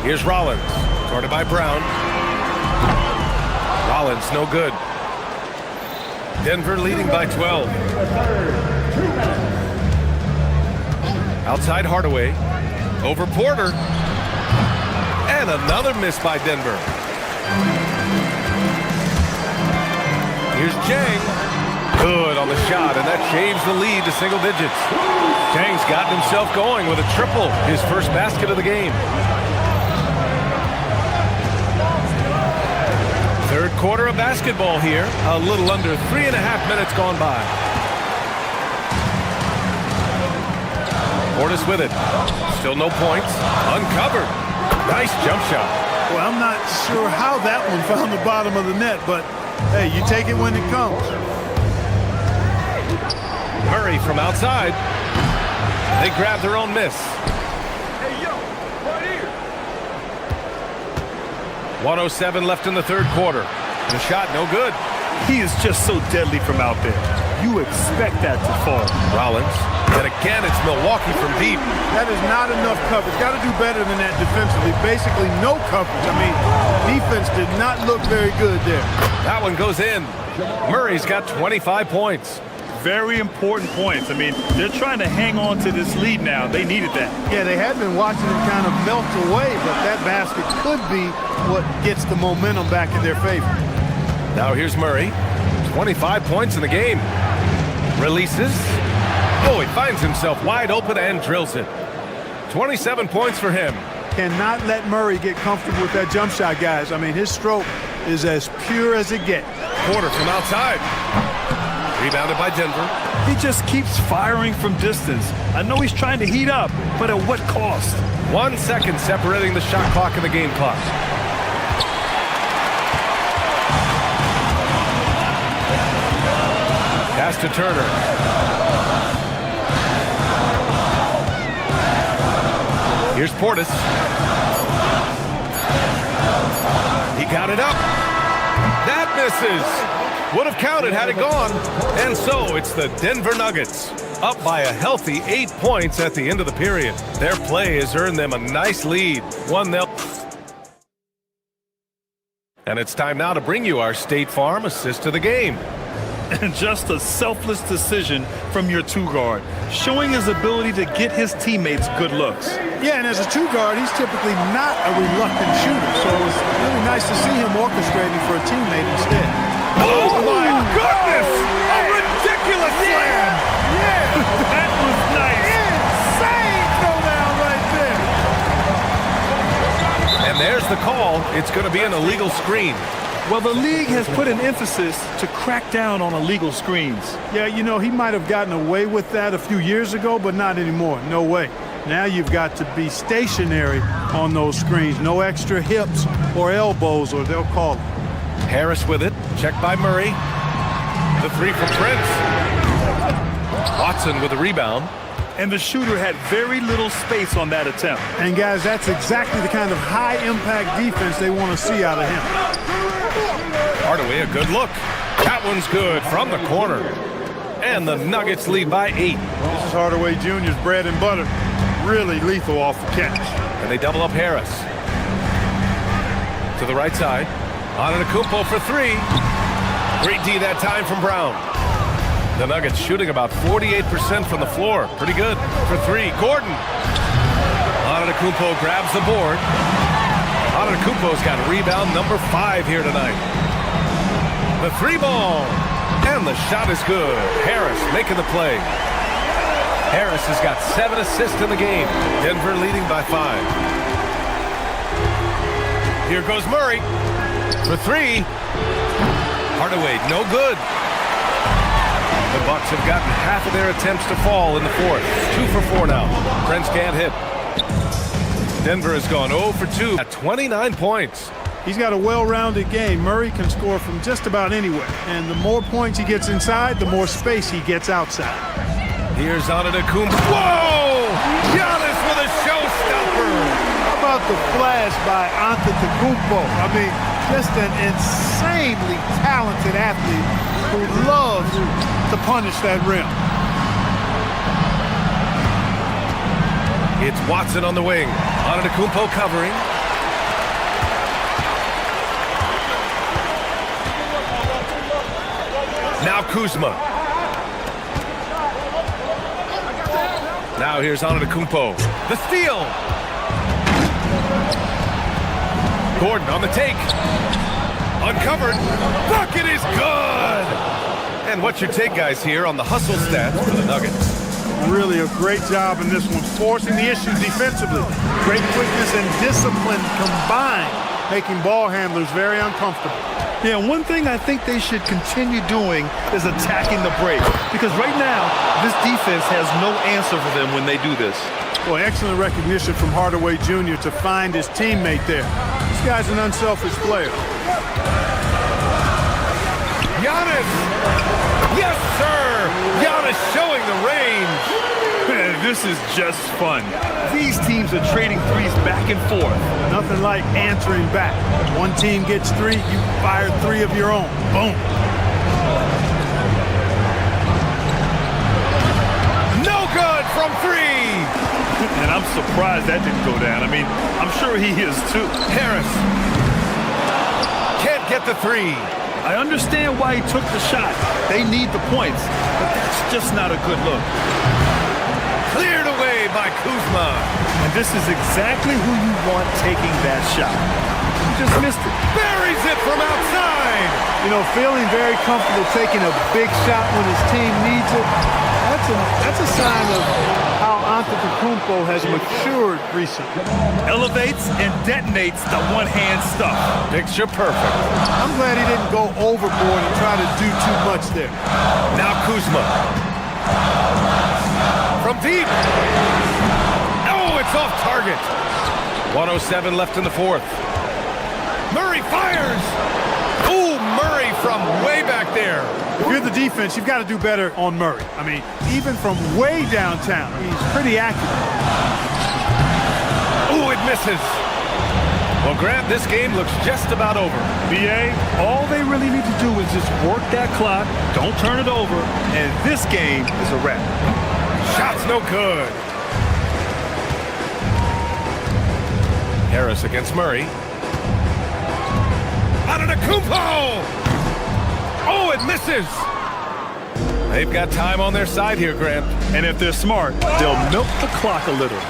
Here's Rollins. Guarded by Brown. Rollins no good. Denver leading by 12. Outside Hardaway. Over Porter. And another miss by Denver. Here's Chang. Good on the shot, and that shaves the lead to single digits. Chang's gotten himself going with a triple, his first basket of the game. Third quarter of basketball here. A little under 3.5 minutes gone by. Portis with it. Still no points. Uncovered. Nice jump shot. Well, I'm not sure how that one found the bottom of the net, but hey, you take it when it comes. Murray from outside. They grab their own miss. Hey, yo, right here. 1:07 left in the third quarter. The shot no good. He is just so deadly from out there. You expect that to fall. Rollins. And again, it's Milwaukee from deep. That is not enough coverage. Got to do better than that defensively. Basically no coverage. I mean, defense did not look very good there. That one goes in. Murray's got 25 points. Very important points. I mean, they're trying to hang on to this lead now. They needed that. Yeah, they had been watching him kind of melt away, but that basket could be what gets the momentum back in their favor. Now here's Murray. 25 points in the game. Releases. Oh, he finds himself wide open and drills it. 27 points for him. Cannot let Murray get comfortable with that jump shot, guys. I mean, his stroke is as pure as it gets. Porter from outside. Rebounded by Denver. He just keeps firing from distance. I know he's trying to heat up, but at what cost? 1 second separating the shot clock and the game clock. Pass to Turner. Here's Portis. He got it up. That misses. Would have counted had it gone. And so it's the Denver Nuggets up by a healthy 8 points at the end of the period. Their play has earned them a nice lead. 1-0. And it's time now to bring you our State Farm assist of the game. And just a selfless decision from your two-guard, showing his ability to get his teammates good looks. Yeah, and as a two-guard, he's typically not a reluctant shooter, so it was really nice to see him orchestrating for a teammate instead. Oh, my goodness! A ridiculous slam! Yeah! That was nice. Insane throwdown right there! And there's the call. It's going to be an illegal screen. Well, the league has put an emphasis to crack down on illegal screens. Yeah, you know, he might have gotten away with that a few years ago, but not anymore. No way. Now you've got to be stationary on those screens. No extra hips or elbows, or they'll call it. Harris with it. Checked by Murray. The three from Prince. Watson with a rebound. And the shooter had very little space on that attempt. And guys, that's exactly the kind of high-impact defense they want to see out of him. Hardaway, a good look. That one's good from the corner. And the Nuggets lead by 8. This is Hardaway Jr.'s bread and butter. Really lethal off the catch. And they double up Harris. To the right side. Antetokounmpo for 3. Great D that time from Brown. The Nuggets shooting about 48% from the floor. Pretty good for 3. Gordon. Antetokounmpo grabs the board. Antetokounmpo's got rebound number 5 here tonight. The 3-ball. And the shot is good. Harris making the play. Harris has got 7 assists in the game. Denver leading by 5. Here goes Murray for 3. Hardaway, no good. The Bucks have gotten half of their attempts to fall in the fourth. 2 for 4 now. Prince can't hit. Denver has gone 0 for 2 at 29 points. He's got a well-rounded game. Murray can score from just about anywhere. And the more points he gets inside, the more space he gets outside. Here's Antetokounmpo. Whoa! Giannis with a showstopper. How about the flash by Antetokounmpo? I mean, just an insanely talented athlete who loves to punish that rim. It's Watson on the wing. Antetokounmpo covering. Now Kuzma. Now here's Antetokounmpo. The steal. Gordon on the take. Uncovered. Bucket is good. And what's your take, guys, here on the hustle stats for the Nuggets? Really a great job in this one, forcing the issue defensively. Great quickness and discipline combined, making ball handlers very uncomfortable. Yeah, one thing I think they should continue doing is attacking the break. Because right now, this defense has no answer for them when they do this. Well, excellent recognition from Hardaway Jr. to find his teammate there. This guy's an unselfish player. Giannis! Yes, sir! Giannis showing the range. This is just fun. These teams are trading threes back and forth. Nothing like answering back. One team gets 3, you fire 3 of your own. Boom. No good from 3. And I'm surprised that didn't go down. I mean, I'm sure he is too. Harris can't get the 3. I understand why he took the shot. They need the points, but that's just not a good look. Cleared away by Kuzma. And this is exactly who you want taking that shot. You just missed it. Buries it from outside. You know, feeling very comfortable taking a big shot when his team needs it, that's a sign of how Antetokounmpo has matured recently. Elevates and detonates the one-hand stuff. Picture perfect. I'm glad he didn't go overboard and try to do too much there. Now Kuzma. From deep. Oh, it's off target. 1:07 left in the fourth. Murray fires. Ooh, Murray from way back there. If you're the defense, you've got to do better on Murray. I mean, even from way downtown, he's pretty accurate. Ooh, it misses. Well, Grant, this game looks just about over. BA, all they really need to do is just work that clock, don't turn it over, and this game is a wrap. Shot's no good. Harris against Murray. Antetokounmpo! Oh, it misses! They've got time on their side here, Grant. And if they're smart, they'll milk the clock a little.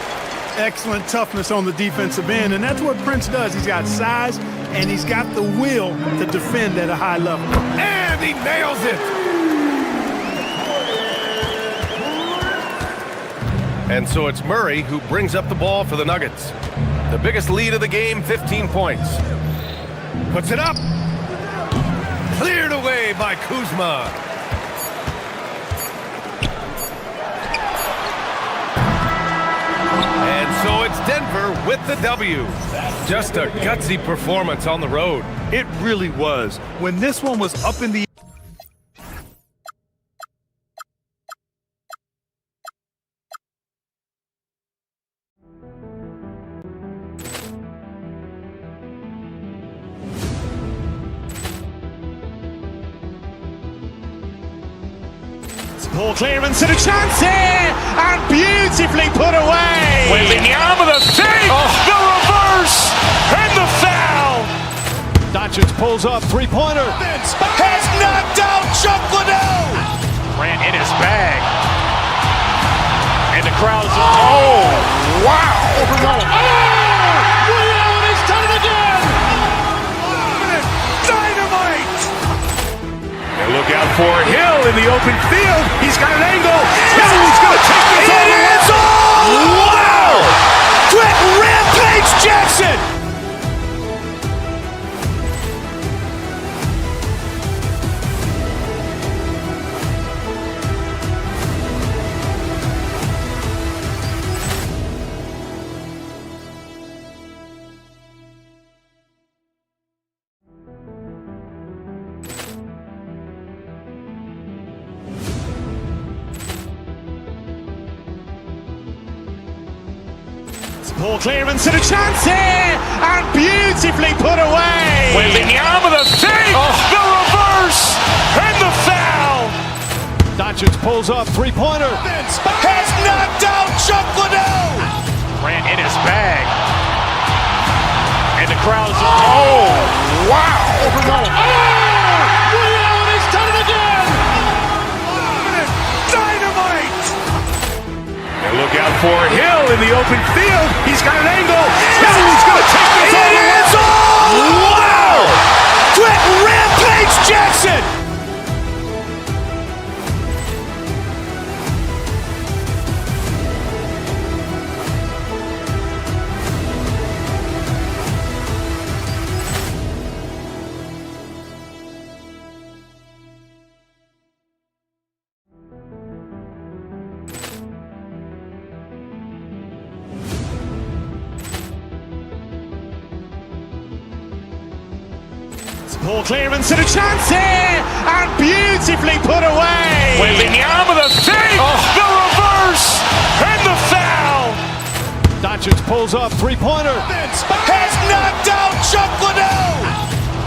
Excellent toughness on the defensive end, and that's what Prince does. He's got size, and he's got the will to defend at a high level. And he nails it! And so it's Murray who brings up the ball for the Nuggets. The biggest lead of the game, 15 points. Puts it up. Cleared away by Kuzma. Denver with the W. Just a gutsy performance on the road. It really was. When this one was up in the Ball clearance and a chance here, and beautifully put away. Waving the arm of the fake, the reverse, and the foul. Doncic pulls up, three-pointer. Has knocked out Chuck Liddell. Ran in his bag. And the crowd's, oh, wow. Liddell has done it again. Dynamite. And look out for Hill in the open field. He's got an angle. Hill's going to take this all the way. Wow! Quick rampage Jackson. Ball clearance and a chance here, and beautifully put away. Waving the arm of the fake, the reverse, and the foul. Doncic pulls up, three-pointer. Has knocked out Chuck Liddell. Ran in his bag. And the crowd's, oh, wow. Liddell has done it again. Dynamite. And look out for Hill in the open field. He's got an angle. Hill's going to take this all the way. Wow! Quick rampage Jackson. Ball clearance and a chance here, and beautifully put away. Waving the arm of the fake, the reverse, and the foul. Doncic pulls up, three-pointer. Has knocked out Chuck Liddell.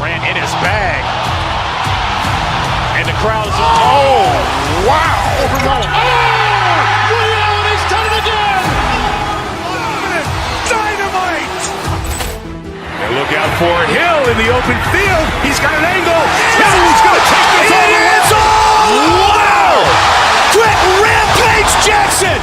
Ran in his bag. And the crowd's, oh, wow. Liddell has done it again. Dynamite. And look out for Hill in the open field. He's got an angle. Hill's going to take this all the way. Wow! Quick rampage Jackson.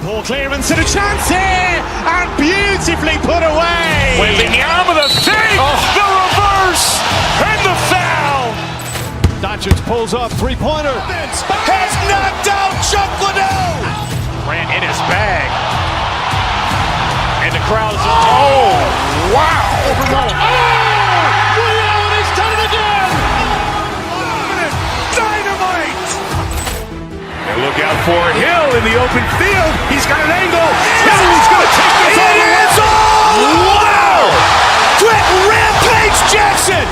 Ball clearance and a chance here, and beautifully put away. Waving the arm of the fake, the reverse, and the foul. Doncic pulls up, three-pointer. Has knocked out Chuck Liddell. Ran in his bag. And the crowd's, oh, wow. Liddell has done it again. Dynamite. And look out for Hill in the open field. He's got an angle. Hill's going to take this all the way. Wow! Quick rampage Jackson.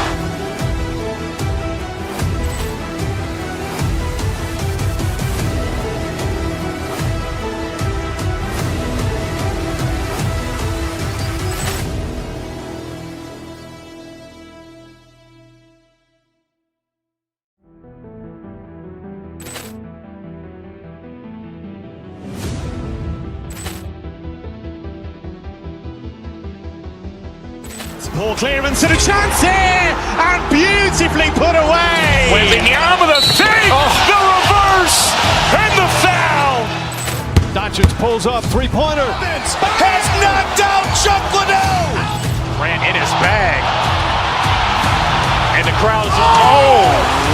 Ball clearance and a chance here, and beautifully put away. Waving the arm of the fake, the reverse, and the foul. Doncic pulls up, three-pointer. Has knocked out Chuck Liddell. Durant in his bag. And the crowd is, oh,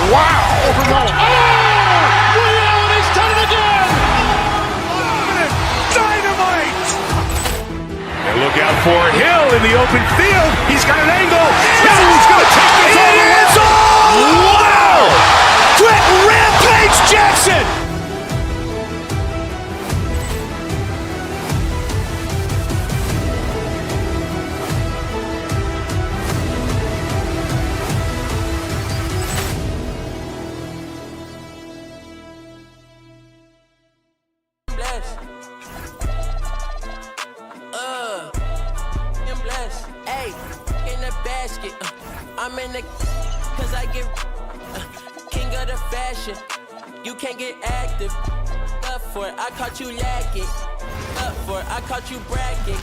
wow. Overrun. Ray Allen has done it again. Dynamite. And look out for Hill in the open field. He's got an angle. Hill's going to take this all the way. Wow. Quick rampage Jackson. Hey, in the basket, I'm in the, cause I get king of the fashion. You can't get active. Up for it, I caught you lacking. Up for it, I caught you bragging.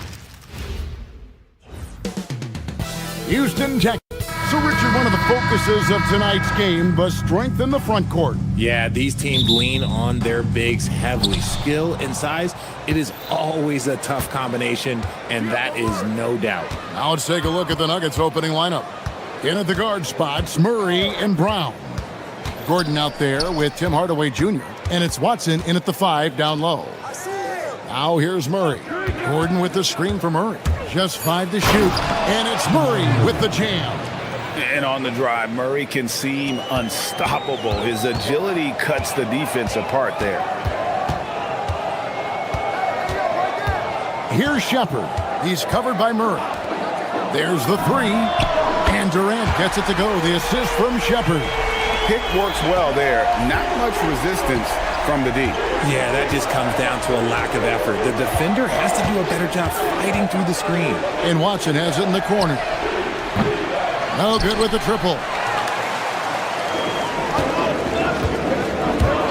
Houston, Texas. So, Richard, one of the focuses of tonight's game was strength in the front court. Yeah, these teams lean on their bigs heavily. Skill and size, it is always a tough combination, and that is no doubt. Now let's take a look at the Nuggets opening lineup. In at the guard spots, Murray and Brown. Gordon out there with Tim Hardaway Jr. And it's Watson in at the 5 down low. Now here's Murray. Gordon with the screen for Murray. Just 5 to shoot. And it's Murray with the jam. And on the drive, Murray can seem unstoppable. His agility cuts the defense apart there. Here's Shepherd. He's covered by Murray. There's the 3. And Durant gets it to go. The assist from Shepherd. Pick works well there. Not much resistance from the D. Yeah, that just comes down to a lack of effort. The defender has to do a better job fighting through the screen. And Watson has it in the corner. No good with the triple.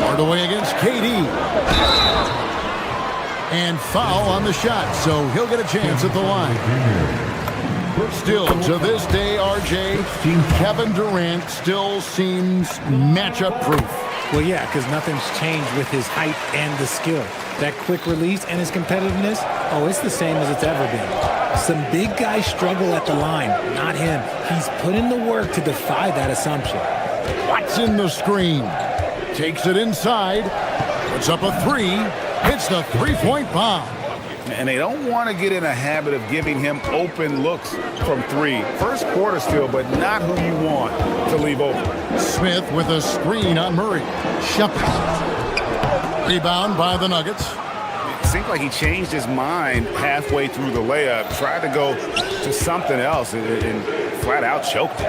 Hardaway against KD. And foul on the shot, so he'll get a chance at the line. Still, to this day, RJ, Kevin Durant still seems matchup proof. Well, yeah, because nothing's changed with his height and the skill. That quick release and his competitiveness, oh, it's the same as it's ever been. Some big guys struggle at the line, not him. He's put in the work to defy that assumption. Watson the screen. Takes it inside. Puts up a 3. Hits the three-point bomb. And they don't want to get in a habit of giving him open looks from 3. First quarter still, but not who you want to leave open. Smith with a screen on Murray. Shepherd. Rebound by the Nuggets. It seemed like he changed his mind halfway through the layup, tried to go to something else, and flat out choked it.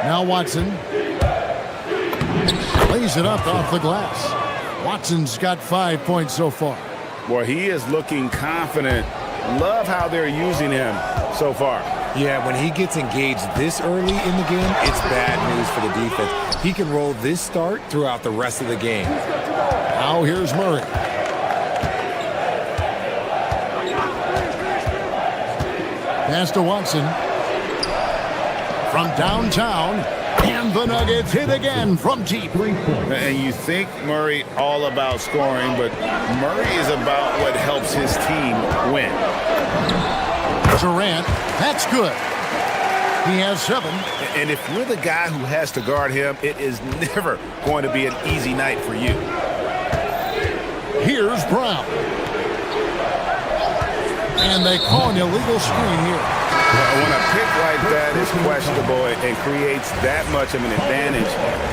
Now Watson lays it up off the glass. Watson's got 5 points so far. Well, he is looking confident. Love how they're using him so far. Yeah, when he gets engaged this early in the game, it's bad news for the defense. He can roll this start throughout the rest of the game. Now here's Murray. Pass to Watson. From downtown. And the Nuggets hit again from deep. And you think Murray all about scoring, but Murray is about what helps his team win. Durant, that's good. He has 7. And if you're the guy who has to guard him, it is never going to be an easy night for you. Here's Brown. And they call an illegal screen here. When a pick like that is questionable and creates that much of an advantage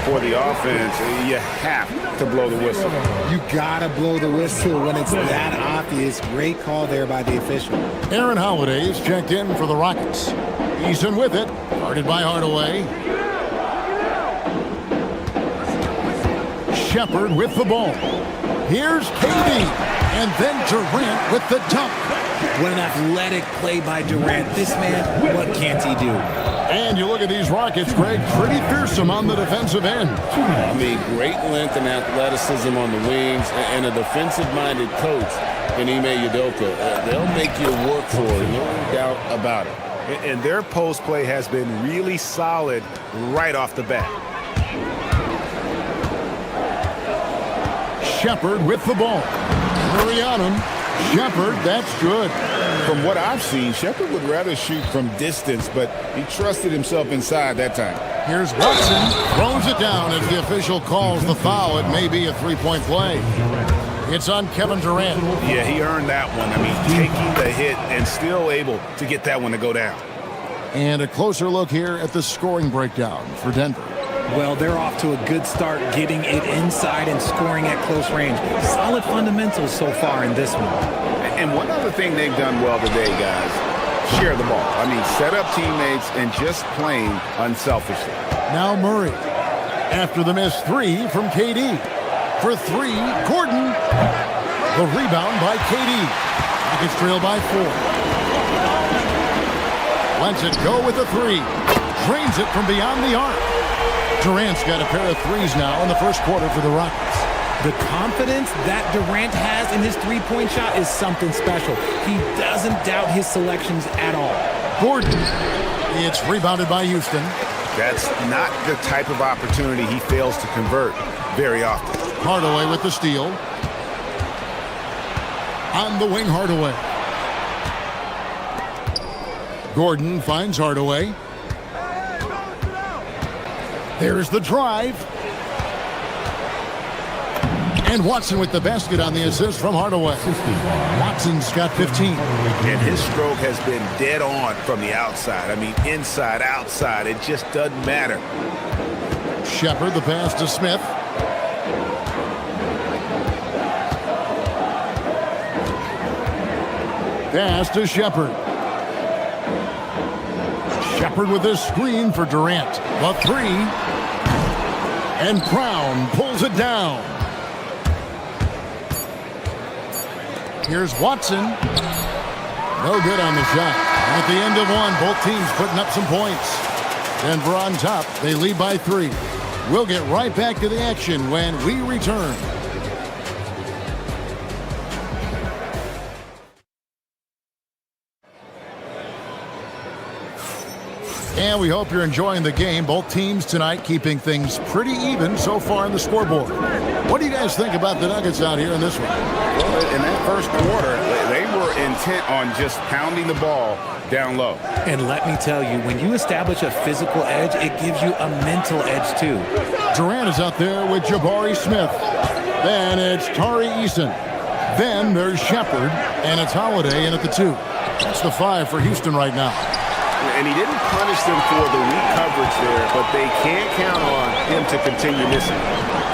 for the offense, you have to blow the whistle. You gotta blow the whistle when it's that obvious. Great call there by the official. Aaron Holiday is checked in for the Rockets. He's in with it, guarded by Hardaway. Shepherd with the ball. Here's KD, and then Durant with the dunk. What an athletic play by Durant. This man, what can't he do? And you look at these Rockets, Greg, pretty fearsome on the defensive end. I mean, great length and athleticism on the wings, and a defensive-minded coach in Ime Udoka. They'll make you work for it, no doubt about it. And their post play has been really solid right off the bat. Shepherd with the ball. Murray on him. Shepard, that's good. From what I've seen, Shepard would rather shoot from distance, but he trusted himself inside that time. Here's Watson, throws it down as the official calls the foul. It may be a three-point play. It's on Kevin Durant. Yeah, he earned that one. I mean, taking the hit and still able to get that one to go down. And a closer look here at the scoring breakdown for Denver. Well, they're off to a good start getting it inside and scoring at close range. Solid fundamentals so far in this one. And one other thing they've done well today, guys, share the ball. I mean, set up teammates and just playing unselfishly. Now Murray. After the missed three from KD. For three, Gordon. The rebound by KD. Rockets trail by 4. Lets it go with a three. Drains it from beyond the arc. Durant's got a pair of threes now in the first quarter for the Rockets. The confidence that Durant has in his three-point shot is something special. He doesn't doubt his selections at all. Gordon. It's rebounded by Houston. That's not the type of opportunity he fails to convert very often. Hardaway with the steal. On the wing, Hardaway. Gordon finds Hardaway. There's the drive. And Watson with the basket on the assist from Hardaway. Watson's got 15. And his stroke has been dead on from the outside. I mean, inside, outside, it just doesn't matter. Shepard, the pass to Smith. Pass to Shepard. Shepard with a screen for Durant. The three. And Brown pulls it down. Here's Watson. No good on the shot. At the end of one, both teams putting up some points. Denver on top. They lead by 3. We'll get right back to the action when we return. And we hope you're enjoying the game. Both teams tonight keeping things pretty even so far on the scoreboard. What do you guys think about the Nuggets out here in this one? Well, in that first quarter, they were intent on just pounding the ball down low. And let me tell you, when you establish a physical edge, it gives you a mental edge too. Durant is out there with Jabari Smith. Then it's Tari Eason. Then there's Shepard, and it's Holiday in at the 2. That's the 5 for Houston right now. And he didn't punish them for the weak coverage there, but they can't count on him to continue missing.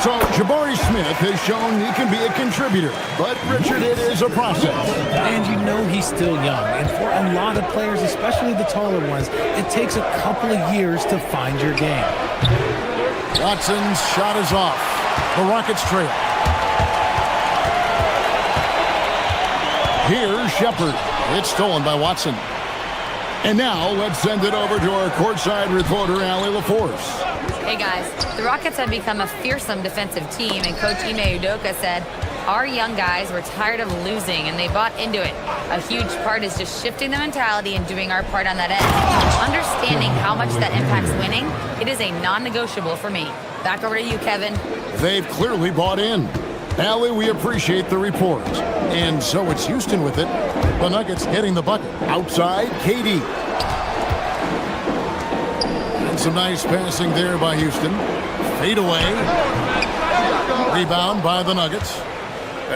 So Jabari Smith has shown he can be a contributor, but Richard, it is a process. And you know he's still young, and for a lot of players, especially the taller ones, it takes a couple of years to find your game. Watson's shot is off. The Rockets trail. Here's Shepard. It's stolen by Watson. And now let's send it over to our courtside reporter, Allie LaForce. Hey guys, the Rockets have become a fearsome defensive team, and Coach Ime Udoka said, our young guys were tired of losing and they bought into it. A huge part is just shifting the mentality and doing our part on that end. Understanding how much that impacts winning, it is a non-negotiable for me. Back over to you, Kevin. They've clearly bought in. Allie, we appreciate the report. And so it's Houston with it. The Nuggets getting the bucket. Outside, KD. And some nice passing there by Houston. Fade away. Rebound by the Nuggets.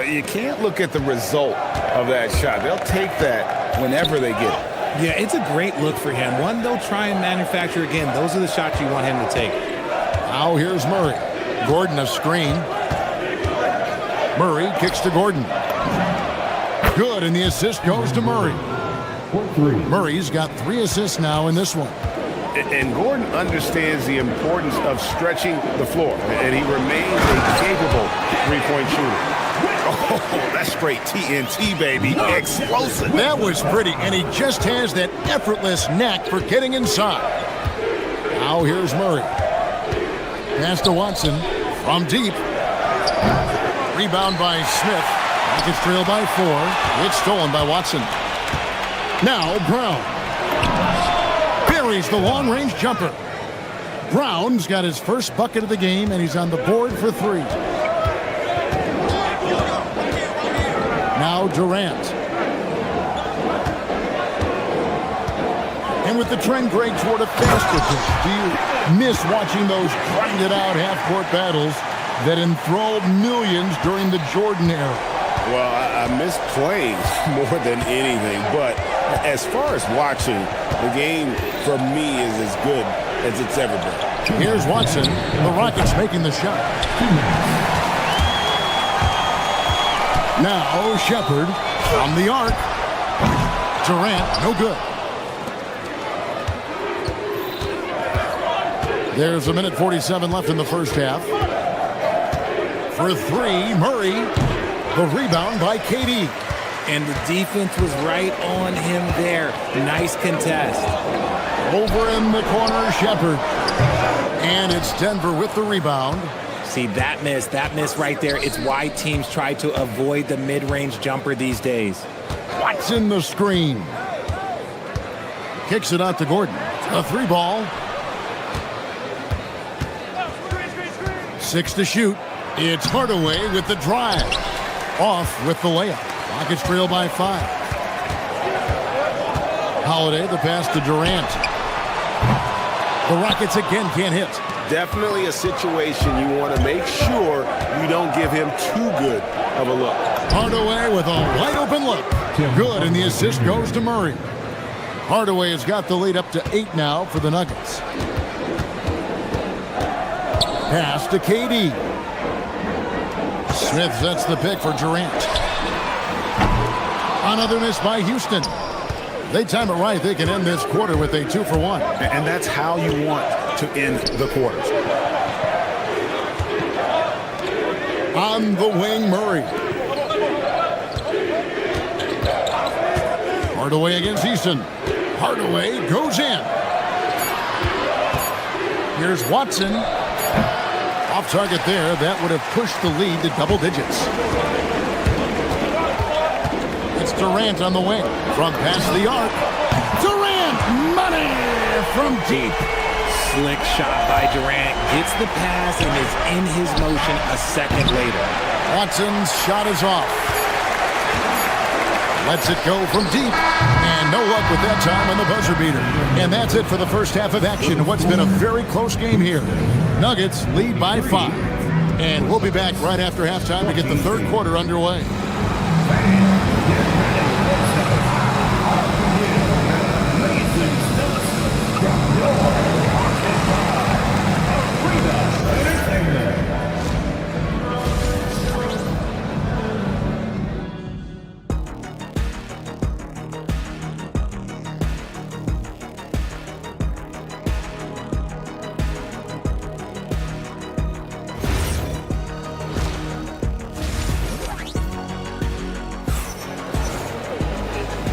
You can't look at the result of that shot. They'll take that whenever they get it. Yeah, it's a great look for him. One they'll try and manufacture again. Those are the shots you want him to take. Now here's Murray. Gordon a screen. Murray kicks to Gordon. Good, and the assist goes to Murray. Murray's got 3 assists now in this one. And Gordon understands the importance of stretching the floor, and he remains a capable three-point shooter. Oh, that's straight TNT, baby. Explosive. That was pretty, and he just has that effortless knack for getting inside. Now here's Murray. Pass to Watson from deep. Rebound by Smith. Rockets trail by 4. It's stolen by Watson. Now Brown. Buries the long-range jumper. Brown's got his first bucket of the game, and he's on the board for 3. Now Durant. And with the trend, Greg, toward a faster pitch, do you miss watching those grinded-out half-court battles that enthralled millions during the Jordan era? Well, I miss playing more than anything, but as far as watching, the game for me is as good as it's ever been. Here's Watson. The Rockets making the shot. Now Shepard from the arc. Durant, no good. There's 1:47 left in the first half. For three, Murray. The rebound by KD. And the defense was right on him there. Nice contest. Over in the corner, Shepard. And it's Denver with the rebound. See, that miss right there. It's why teams try to avoid the mid-range jumper these days. Watson the screen. Kicks it out to Gordon. A three ball. 6 to shoot. It's Hardaway with the drive. Off with the layup. Rockets trail by 5. Holiday, the pass to Durant. The Rockets again can't hit. Definitely a situation you want to make sure you don't give him too good of a look. Hardaway with a wide open look. Good, and the assist goes to Murray. Hardaway has got the lead up to 8 now for the Nuggets. Pass to KD. Smith sets the pick for Durant. Another miss by Houston. They time it right. They can end this quarter with a 2-for-1. And that's how you want to end the quarters. On the wing, Murray. Hardaway against Easton. Hardaway goes in. Here's Watson. Off target there. That would have pushed the lead to double digits. It's Durant on the wing. From past the arc. Durant! Money from deep. Slick shot by Durant. Gets the pass and is in his motion a second later. Watson's shot is off. Lets it go from deep. And no luck with that time on the buzzer beater. And that's it for the first half of action. What's been a very close game here. Nuggets lead by 5. And we'll be back right after halftime to get the third quarter underway.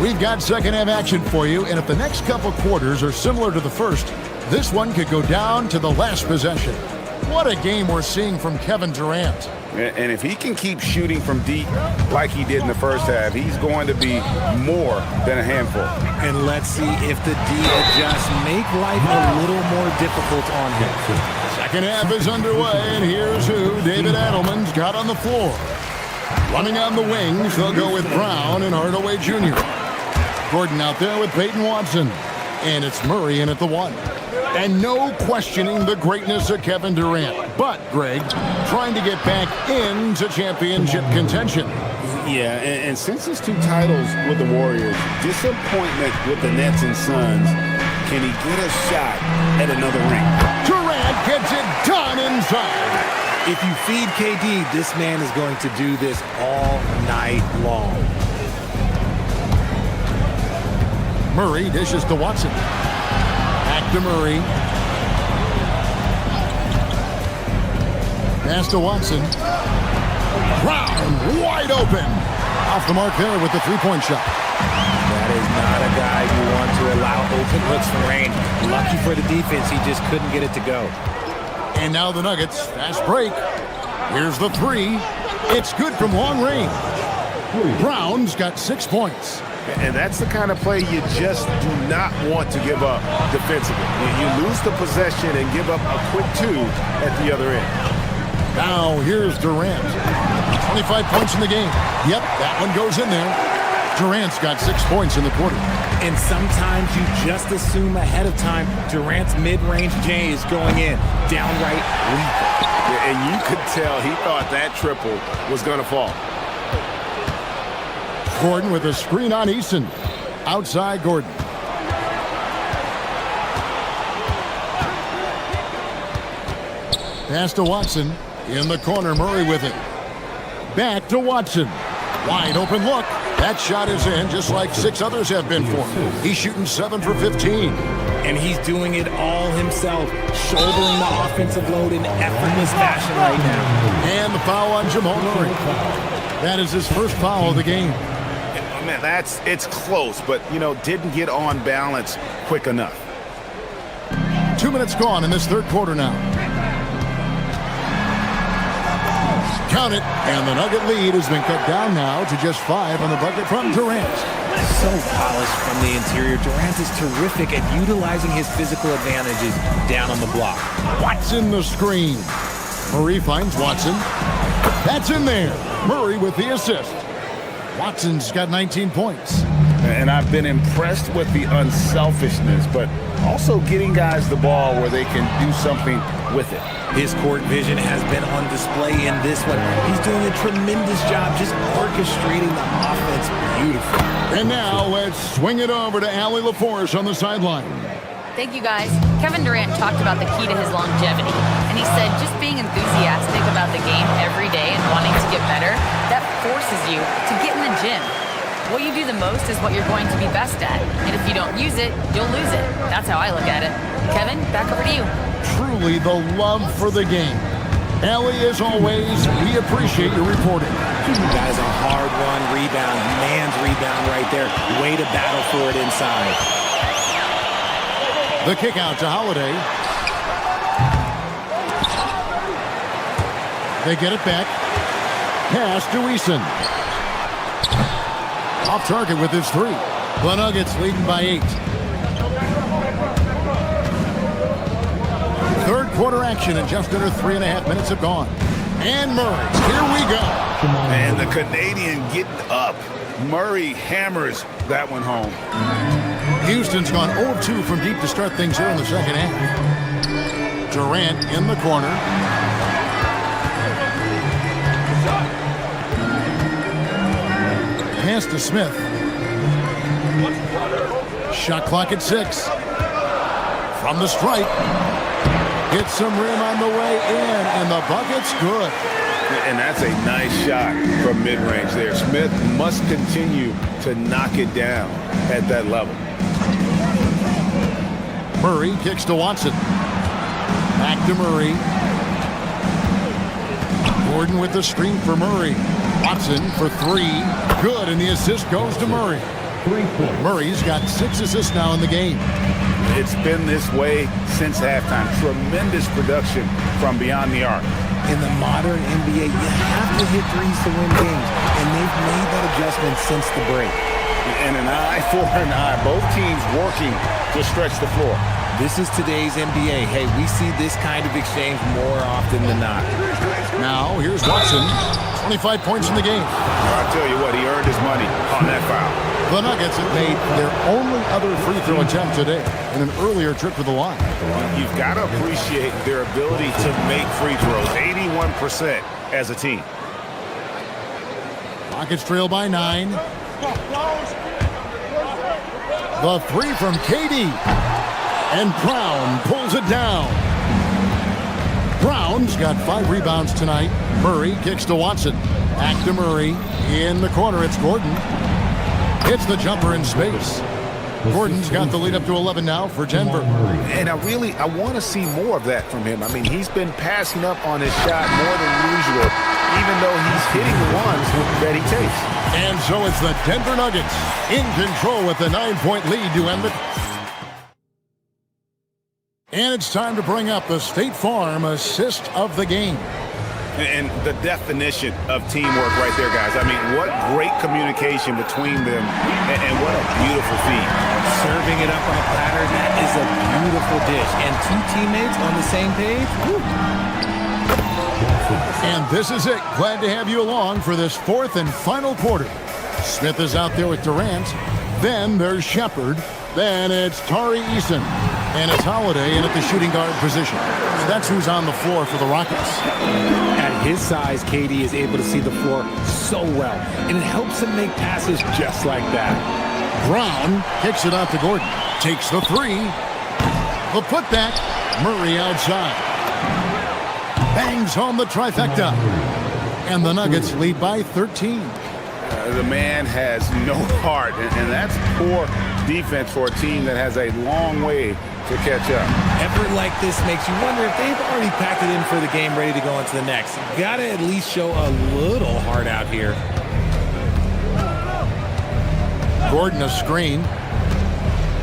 We've got second half action for you, and if the next couple quarters are similar to the first, this one could go down to the last possession. What a game we're seeing from Kevin Durant. And if he can keep shooting from deep like he did in the first half, he's going to be more than a handful. And let's see if the D adjusts, make life a little more difficult on him. Second half is underway, and here's who David Adelman's got on the floor. Running on the wings, they'll go with Brown and Hardaway Jr. Gordon out there with Peyton Watson. And it's Murray in at the 1. And no questioning the greatness of Kevin Durant. But, Greg, trying to get back into championship contention. Yeah, and since his 2 titles with the Warriors, disappointment with the Nets and Suns, can he get a shot at another ring? Durant gets it done inside. If you feed KD, this man is going to do this all night long. Murray dishes to Watson. Back to Murray. Pass to Watson. Brown wide open. Off the mark there with the three-point shot. That is not a guy you want to allow open looks for rain. Lucky for the defense, he just couldn't get it to go. And now the Nuggets, fast break. Here's the 3. It's good from long range. Brown's got 6 points. And that's the kind of play you just do not want to give up defensively. You lose the possession and give up a quick 2 at the other end. Now Now here's Durant. 25 points in the game. Yep, that one goes in there. Durant's got 6 points in the quarter. And sometimes you just assume ahead of time Durant's mid-range J is going in. Downright lethal. Yeah, and you could tell he thought that triple was going to fall. Gordon with a screen on Eason. Outside Gordon. Pass to Watson. In the corner, Murray with it. Back to Watson. Wide open look. That shot is in, just like 6 others have been for him. He's shooting 7 for 15. And he's doing it all himself, shouldering the offensive load in effortless fashion right now. And the foul on Jamal Murray. That is his first foul of the game. Man, it's close, but, didn't get on balance quick enough. 2 minutes gone in this third quarter now. Count it, and the Nugget lead has been cut down now to just 5 on the bucket from Durant. So polished from the interior. Durant is terrific at utilizing his physical advantages down on the block. Watson the screen. Murray finds Watson. That's in there. Murray with the assist. Watson's got 19 points. And I've been impressed with the unselfishness, but also getting guys the ball where they can do something with it. His court vision has been on display in this one. He's doing a tremendous job just orchestrating the offense beautifully. And now let's swing it over to Allie LaForce on the sideline. Thank you, guys. Kevin Durant talked about the key to his longevity, and he said just being enthusiastic about the game every day and wanting to get better, that forces you to get in the gym. What you do the most is what you're going to be best at, and if you don't use it, you'll lose it. That's how I look at it. Kevin, back over to you. Truly the love for the game. Allie, as always, we appreciate your reporting. That is a hard-won rebound, man's rebound right there. Way to battle for it inside. The kick out to Holiday. They get it back. Pass to Eason. Off target with his 3. The Nuggets leading by 8. Third quarter action, and just under 3.5 minutes have gone. And Murray, here we go. And the Canadian getting up. Murray hammers that one home. Houston's gone 0-2 from deep to start things here in the second half. Durant in the corner. Pass to Smith. Shot clock at 6. From the stripe. Hits some rim on the way in, and the bucket's good. And that's a nice shot from mid-range there. Smith must continue to knock it down at that level. Murray kicks to Watson. Back to Murray. Gordon with the screen for Murray. Watson for 3. Good, and the assist goes to Murray. Murray's got 6 assists now in the game. It's been this way since halftime. Tremendous production from beyond the arc. In the modern NBA, you have to hit threes to win games, and they've made that adjustment since the break. And an eye for an eye. Both teams working to stretch the floor. This is today's NBA. Hey, we see this kind of exchange more often than not. Now, here's Watson. 25 points in the game. I'll tell you what, he earned his money on that foul. The Nuggets have made their only other free throw attempt today in an earlier trip to the line. You've got to appreciate their ability to make free throws. 81% as a team. Rockets trail by 9. The 3 from KD. And Brown pulls it down. Brown's got 5 rebounds tonight. Murray kicks to Watson. Back to Murray. In the corner, it's Gordon. Hits the jumper in space. Gordon's got the lead up to 11 now for Denver. And I want to see more of that from him. I mean, he's been passing up on his shot more than usual, even though he's hitting the ones that he takes. And so it's the Denver Nuggets in control with the 9-point lead to end it. And it's time to bring up the State Farm assist of the game. And the definition of teamwork right there, guys. I mean, what great communication between them, and what a beautiful feed. Serving it up on a platter, that is a beautiful dish. And 2 teammates on the same page, woo. And this is it. Glad to have you along for this fourth and final quarter. Smith is out there with Durant. Then there's Shepard. Then it's Tari Eason. And it's Holiday in at the shooting guard position. So that's who's on the floor for the Rockets. At his size, KD is able to see the floor so well. And it helps him make passes just like that. Brown kicks it out to Gordon. Takes the three. The putback. Murray outside. Bangs home the trifecta. And the Nuggets lead by 13. The man has no heart, and that's poor defense for a team that has a long way to catch up. Effort like this makes you wonder if they've already packed it in for the game ready to go into the next. Gotta at least show a little heart out here. Gordon a screen.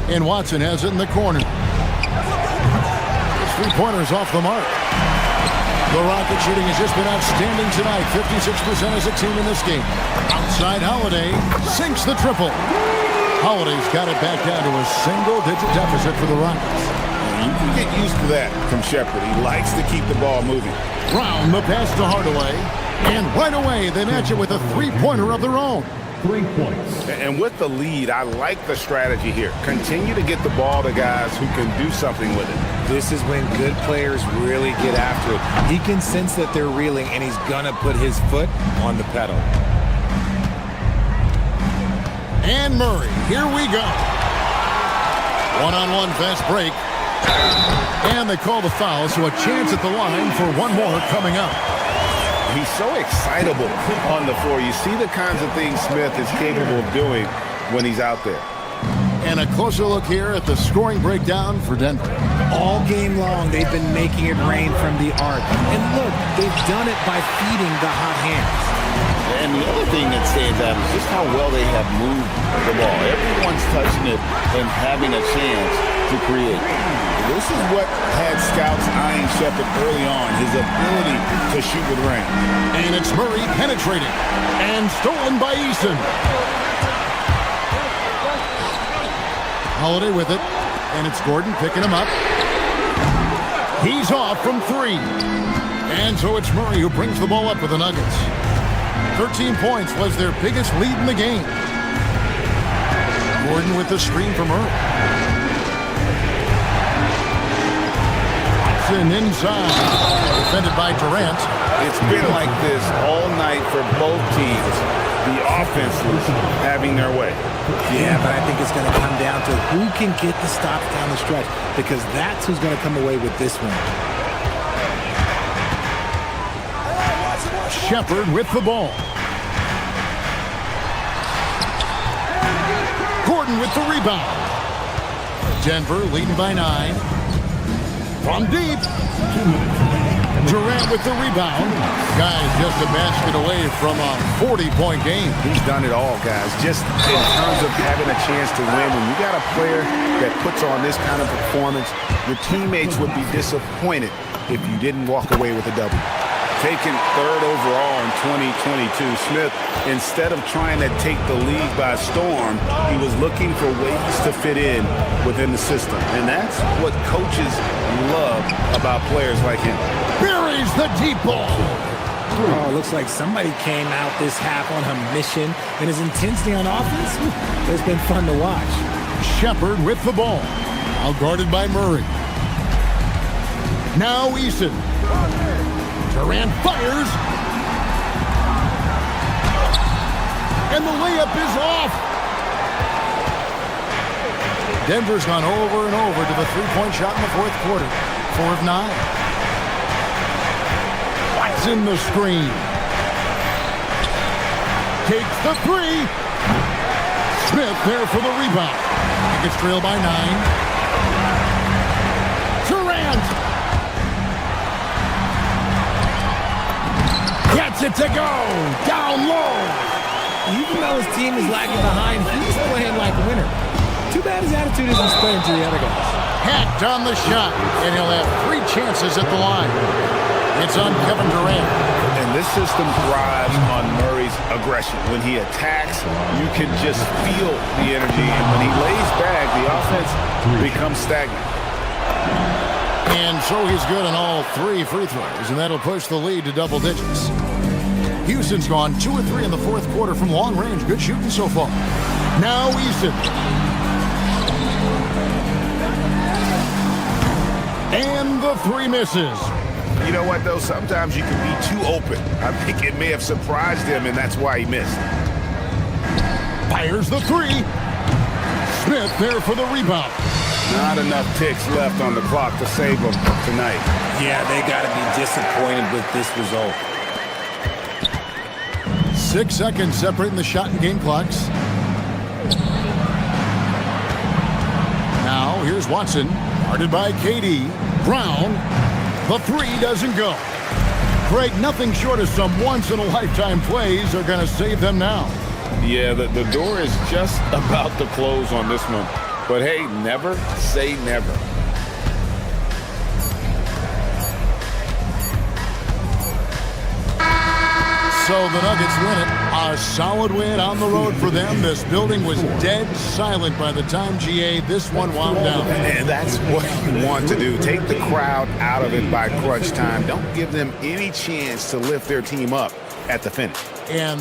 And Watson has it in the corner. His three-pointers off the mark. The Rocket shooting has just been outstanding tonight. 56% as a team in this game. Outside Holiday sinks the triple. Holiday's got it back down to a single-digit deficit for the Rockets. You can get used to that from Shepard. He likes to keep the ball moving. Brown the pass to Hardaway. And right away they match it with a three-pointer of their own. 3 points. And with the lead, I like the strategy here. Continue to get the ball to guys who can do something with it. This is when good players really get after it. He can sense that they're reeling, and he's gonna put his foot on the pedal. And Murray, here we go. One-on-one fast break. And they call the foul, so a chance at the line for one more coming up. He's so excitable on the floor. You see the kinds of things Smith is capable of doing when he's out there. And a closer look here at the scoring breakdown for Denver. All game long, they've been making it rain from the arc. And look, they've done it by feeding the hot hands. And the other thing that stands out is just how well they have moved the ball. Everyone's touching it and having a chance to create. This is what had scouts eyeing Shepard early on, his ability to shoot with range. And it's Murray penetrating. And stolen by Eason. Holiday with it. And it's Gordon picking him up. He's off from three. And so it's Murray who brings the ball up for the Nuggets. 13 points was their biggest lead in the game. Gordon with the screen from Murray. Inside, defended by Durant. It's been like this all night for both teams. The offenses having their way. Yeah, but I think it's going to come down to who can get the stops down the stretch, because that's who's going to come away with this one. Shepard with the ball. Gordon with the rebound. Denver leading by 9. From deep. Durant with the rebound. Guys, just a basket away from a 40-point game. He's done it all, guys. Just in terms of having a chance to win. When you got a player that puts on this kind of performance, your teammates would be disappointed if you didn't walk away with a W. Taken third overall in 2022, Smith, instead of trying to take the league by storm, he was looking for ways to fit in within the system. And that's what coaches love about players like him. Buries the deep ball. Oh, it looks like somebody came out this half on a mission, and his intensity on offense, it's been fun to watch. Shepard with the ball. Out guarded by Murray. Now Eason. Durant fires. And the layup is off. Denver's gone over and over to the three-point shot in the fourth quarter. 4 of 9. Watson the screen. Takes the three. Smith there for the rebound. Gets trailed by 9. Durant. Gets it to go. Down low. Even though his team is lagging behind, he's playing like a winner. Too bad his attitude isn't spreading to the other guys. Hacked on the shot, and he'll have 3 chances at the line. It's on Kevin Durant. And this system thrives on Murray's aggression. When he attacks, you can just feel the energy. And when he lays back, the offense becomes stagnant. And so he's good on all 3 free throws, and that'll push the lead to double digits. Houston's gone 2 of 3 in the fourth quarter from long range. Good shooting so far. Now Easton. And the 3 misses. You know what, though? Sometimes you can be too open. I think it may have surprised him, and that's why he missed. Fires the 3. Smith there for the rebound. Not enough ticks left on the clock to save them tonight. Yeah, they got to be disappointed with this result. 6 seconds separating the shot and game clocks. Now, here's Watson. Guarded by KD. Brown. The 3 doesn't go. Craig, nothing short of some once-in-a-lifetime plays are going to save them now. Yeah, the door is just about to close on this one. But hey, never say never. So the Nuggets win it. A solid win on the road for them. This building was dead silent by the time, GA, this one wound down. And that's what you want to do. Take the crowd out of it by crunch time. Don't give them any chance to lift their team up at the finish. And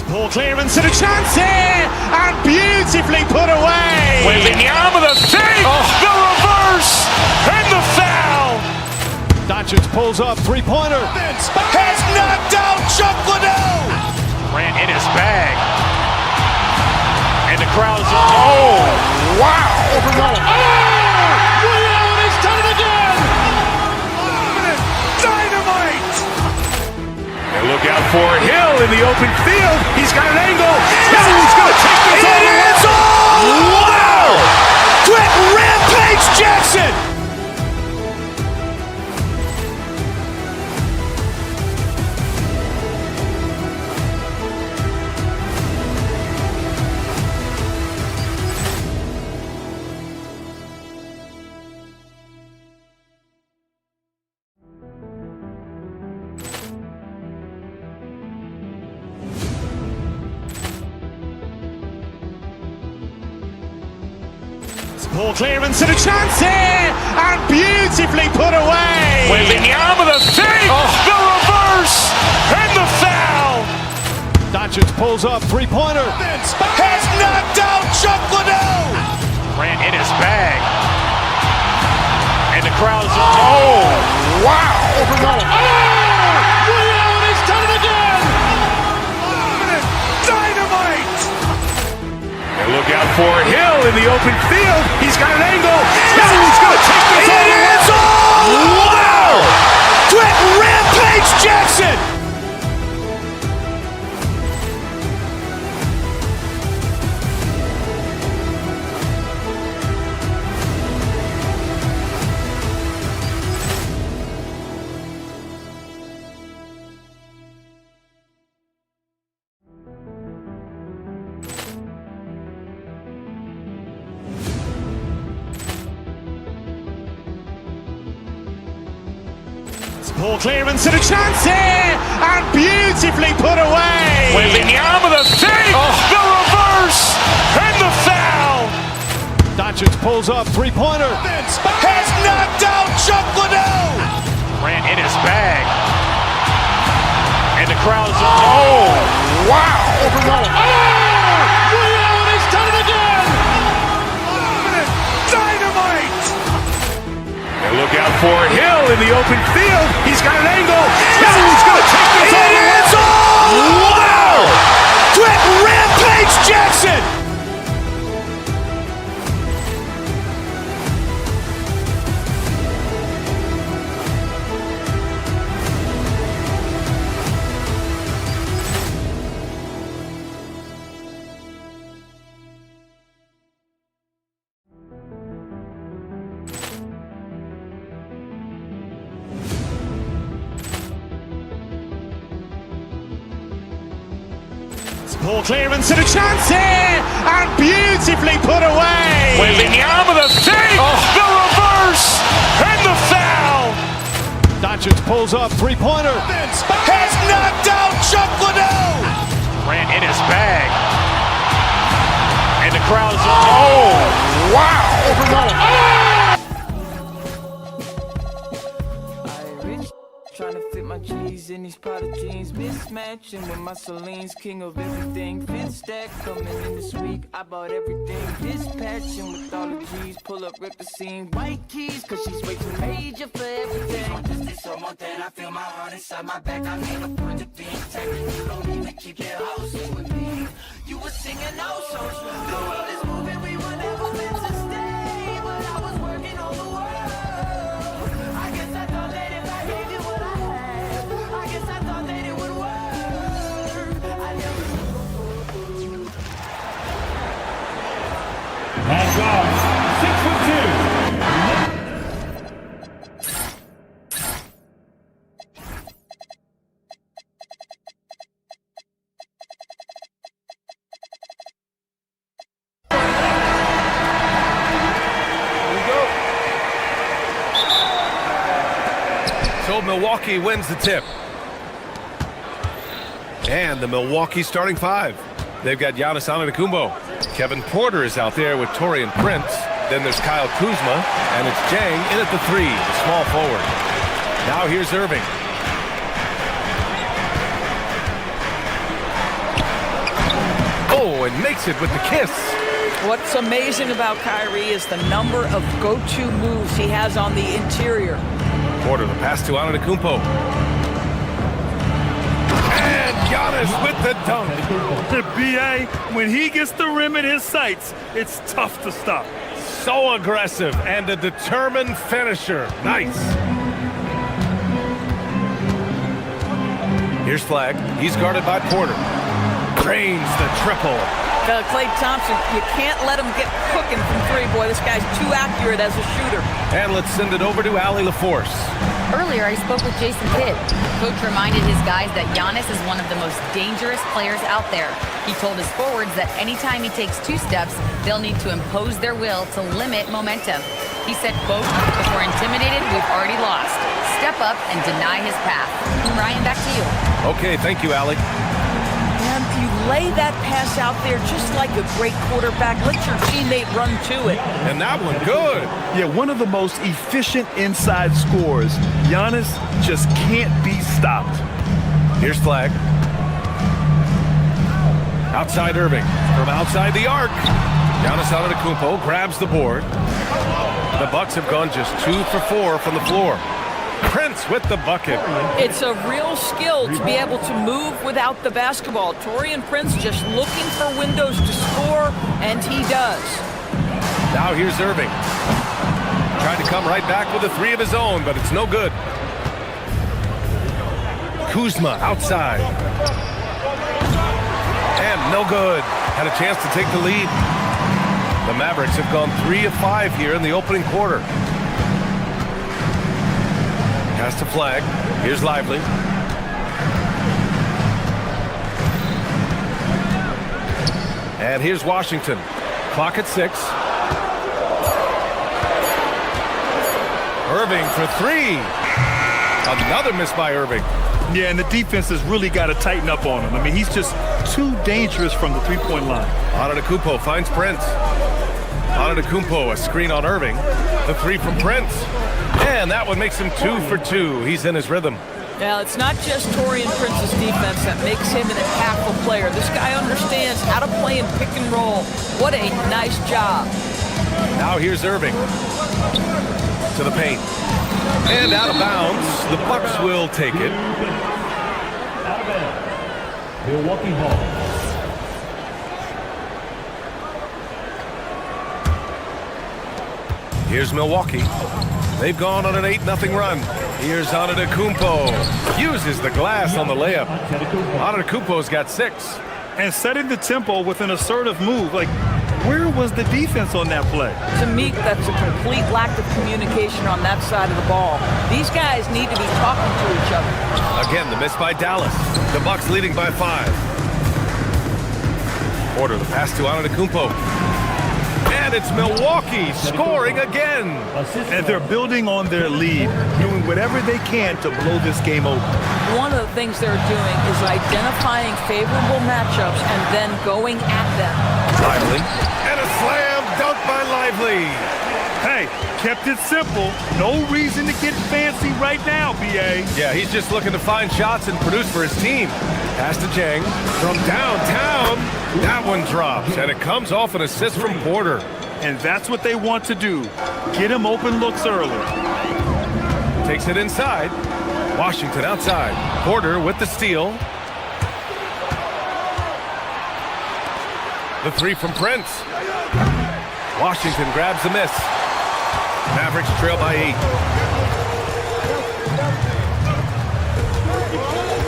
Ball clearance and a chance here, and beautifully put away. Waving the arm of the thing, the reverse, and the foul. Doncic pulls up, 3-pointer. Has knocked out Chuck Liddell. Ran in his bag. And the crowd's, oh, wow. overrun. Liddell has done it again. Dynamite. And look out for Hill in the open field. He's got an angle. Hill's going to take this all the way. Wow! Quick rampage Jackson. Ball clearance and a chance here, and beautifully put away. Waving the arm of the thing, the reverse, and the foul. Doncic pulls up, 3-pointer. Has knocked out Chuck Liddell. Ran in his bag. And the crowd's, oh, wow. Overrun. Liddell has done it again. Dynamite. And look out for Hill in the open field. He's got an angle. Hill's going to take this all the way. Wow! Quick rampage Jackson. Ball clearance and a chance here, and beautifully put away. Waving the arm of the thing, the reverse, and the foul. Doncic pulls up, 3-pointer. Has knocked out Chuck Liddell. Ran in his bag. And the crowd's, oh, wow. Overrun. Liddell has done it again. Dynamite. And look out for Hill in the open field. He's got an angle. Hill's going to take this all the way. Wow! Quick rampage Jackson. Ball clearance and a chance here, and beautifully put away. Waving the arm of the thing, the reverse. Richards pulls up, three-pointer. Has knocked out Chuck Liddell. Ran in his bag. And the crowd's... Oh, wow. Trying to fit my G's in these Prada jeans, mismatching with my Celine's king of everything. Fifth stack coming in this week, I bought everything. Dispatching with all the G's, pull up, rip the scene. White keys, cause she's way too major for everything. This so more that I feel my heart inside my back. I made a point of being technical. You don't even keep your house with me. You were singing oh so true. The world is moving, we were never meant to stay. But I was working on the world. I guess I thought that if I gave you what I had, I guess I thought that it would work. I never. At guard, 6'2". So Milwaukee wins the tip. And the Milwaukee starting five. They've got Giannis Antetokounmpo. Kevin Porter is out there with Taurean Prince. Then there's Kyle Kuzma, and it's Jang in at the three, the small forward. Now here's Irving. Oh, and makes it with the kiss. What's amazing about Kyrie is the number of go-to moves he has on the interior. Porter, the pass to Antetokounmpo. And Giannis with the dunk. The BA, when he gets the rim in his sights, it's tough to stop. So aggressive and a determined finisher. Nice. Here's Flag. He's guarded by Porter. Drains the triple. Klay Thompson, you can't let him get cooking from three. Boy, this guy's too accurate as a shooter. And let's send it over to Allie LaForce. Earlier, I spoke with Jason Kidd. Coach reminded his guys that Giannis is one of the most dangerous players out there. He told his forwards that anytime he takes two steps, they'll need to impose their will to limit momentum. He said, quote, if we're intimidated, we've already lost. Step up and deny his path. Ryan, back to you. Okay, thank you, Allie. And you lay that pass out there just like a great quarterback. Let your teammate run to it. And that one, good. Yeah, one of the most efficient inside scorers. Giannis just can't be stopped. Here's Flag. Outside Irving. From outside the arc. Giannis Antetokounmpo grabs the board. The Bucks have gone just 2 for 4 from the floor. Prince with the bucket. It's a real skill to be able to move without the basketball. Taurean Prince just looking for windows to score, and he does. Now here's Irving. Tried to come right back with a three of his own, but it's no good. Kuzma outside. And no good. Had a chance to take the lead. The Mavericks have gone 3 of 5 here in the opening quarter. Pass to Flag. Here's Lively. And here's Washington. Clock at 6. Irving for 3. Another miss by Irving. Yeah, and the defense has really got to tighten up on him. I mean, he's just too dangerous from the three-point line. Antetokounmpo finds Prince. Antetokounmpo, a screen on Irving. The three from Prince. And that one makes him 2 for 2. He's in his rhythm. Now, it's not just Taurean Prince's defense that makes him an impactful player. This guy understands how to play in pick and roll. What a nice job. Now here's Irving. To the paint. And out of bounds. The Bucks will take it. Out of bounds. Milwaukee ball. Here's Milwaukee. They've gone on an 8-0 run. Here's Antetokounmpo. Uses the glass on the layup. Antetokounmpo's got 6. And setting the tempo with an assertive move. Like, where was the defense on that play? To me, that's a complete lack of communication on that side of the ball. These guys need to be talking to each other. Again, the miss by Dallas. The Bucks leading by 5. Porter, the pass to Antetokounmpo. And And it's Milwaukee scoring again. And they're building on their lead, doing whatever they can to blow this game open. One of the things they're doing is identifying favorable matchups and then going at them. Lively. And a slam dunk by Lively. Hey, kept it simple. No reason to get fancy right now, B.A. Yeah, he's just looking to find shots and produce for his team. Pass to Jang from downtown. That one drops, and it comes off an assist from Porter. And that's what they want to do. Get him open looks early. Takes it inside. Washington outside. Porter with the steal. The three from Prince. Washington grabs the miss. Mavericks trail by 8.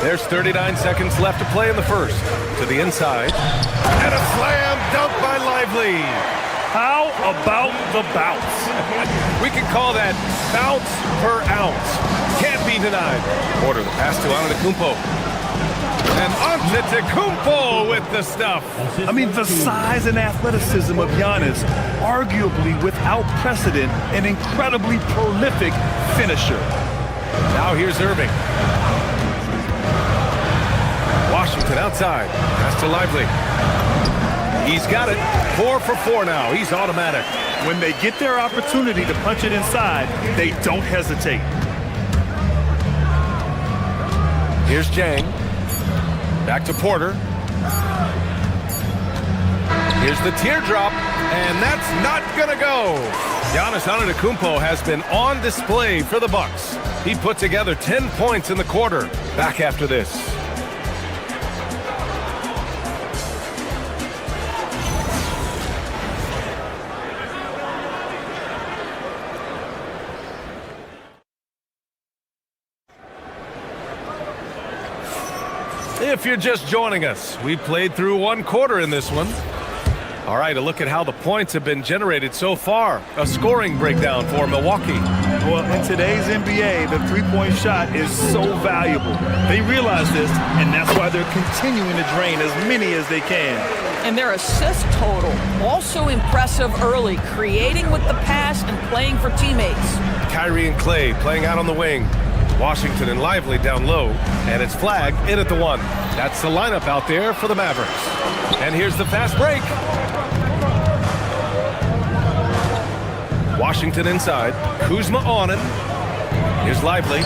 There's 39 seconds left to play in the first. To the inside. And a slam dunk by Lively. How about the bounce? We can call that bounce per ounce. Can't be denied. Porter, the pass to Antetokounmpo. And Antetokounmpo with the stuff. I mean, the size and athleticism of Giannis, arguably without precedent, an incredibly prolific finisher. Now here's Irving. Washington outside. Pass to Lively. He's got it. 4 for 4 now. He's automatic. When they get their opportunity to punch it inside, they don't hesitate. Here's Jang. Back to Porter. Here's the teardrop, and that's not gonna go. Giannis Antetokounmpo has been on display for the Bucks. He put together 10 points in the quarter. Back after this. If you're just joining us, we played through one quarter in this one. All right, a look at how the points have been generated so far. A scoring breakdown for Milwaukee. Well, in today's NBA, the three-point shot is so valuable. They realize this, and that's why they're continuing to drain as many as they can. And their assist total, also impressive early, creating with the pass and playing for teammates. Kyrie and Clay playing out on the wing. Washington and Lively down low, and it's flagged in at the 1. That's the lineup out there for the Mavericks. And here's the fast break. Washington inside. Kuzma on it. Here's Lively.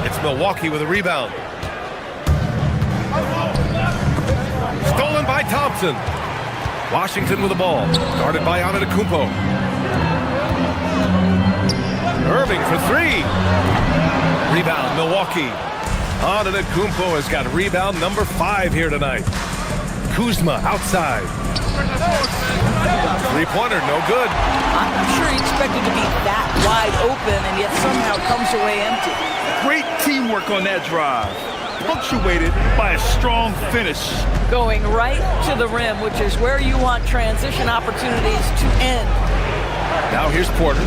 It's Milwaukee with a rebound. Stolen by Thompson. Washington with the ball. Guarded by Antetokounmpo. Irving for 3. Rebound, Milwaukee. Antetokounmpo has got rebound number 5 here tonight. Kuzma outside. Three-pointer, no good. I'm sure he expected to be that wide open and yet somehow comes away empty. Great teamwork on that drive, punctuated by a strong finish. Going right to the rim, which is where you want transition opportunities to end. Now here's Porter.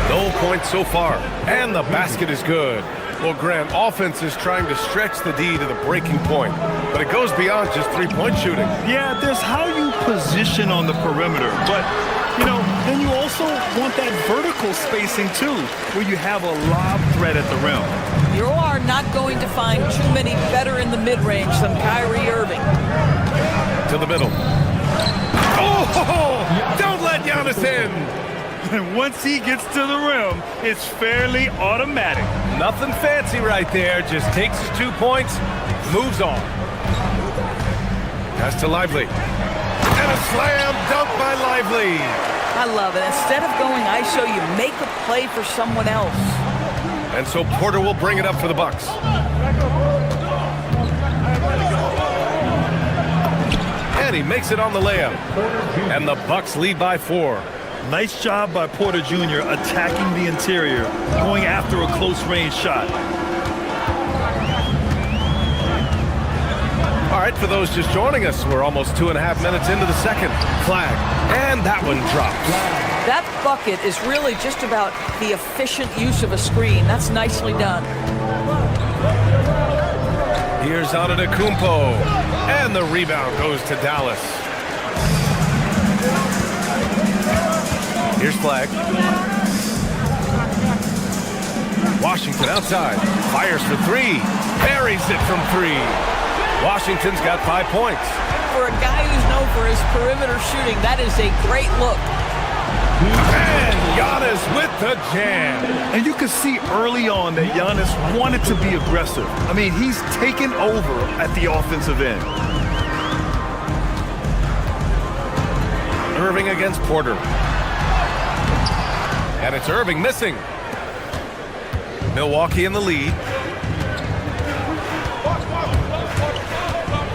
No points so far, and the basket is good. Well, Grant, offense is trying to stretch the D to the breaking point, but it goes beyond just three-point shooting. Yeah, there's how you position on the perimeter, but, you know, then you also want that vertical spacing, too, where you have a lob threat at the rim. You are not going to find too many better in the mid-range than Kyrie Irving. To the middle. Oh, don't let Giannis in. And once he gets to the rim, it's fairly automatic. Nothing fancy right there. Just takes his 2 points, moves on. Pass to Lively. And a slam dunk by Lively. I love it. Instead of going ISO, you make a play for someone else. And so Porter will bring it up for the Bucks. And he makes it on the layup. And the Bucks lead by 4. Nice job by Porter Jr. attacking the interior, going after a close-range shot. All right, for those just joining us, we're almost 2.5 minutes into the second. Flag, and that one drops. That bucket is really just about the efficient use of a screen. That's nicely done. Here's Antetokounmpo, and the rebound goes to Dallas. Here's Flag. Washington outside. Fires for three. Parries it from three. Washington's got 5 points. For a guy who's known for his perimeter shooting, that is a great look. And Giannis with the jam. And you could see early on that Giannis wanted to be aggressive. I mean, he's taken over at the offensive end. Irving against Porter. And it's Irving missing. Milwaukee in the lead.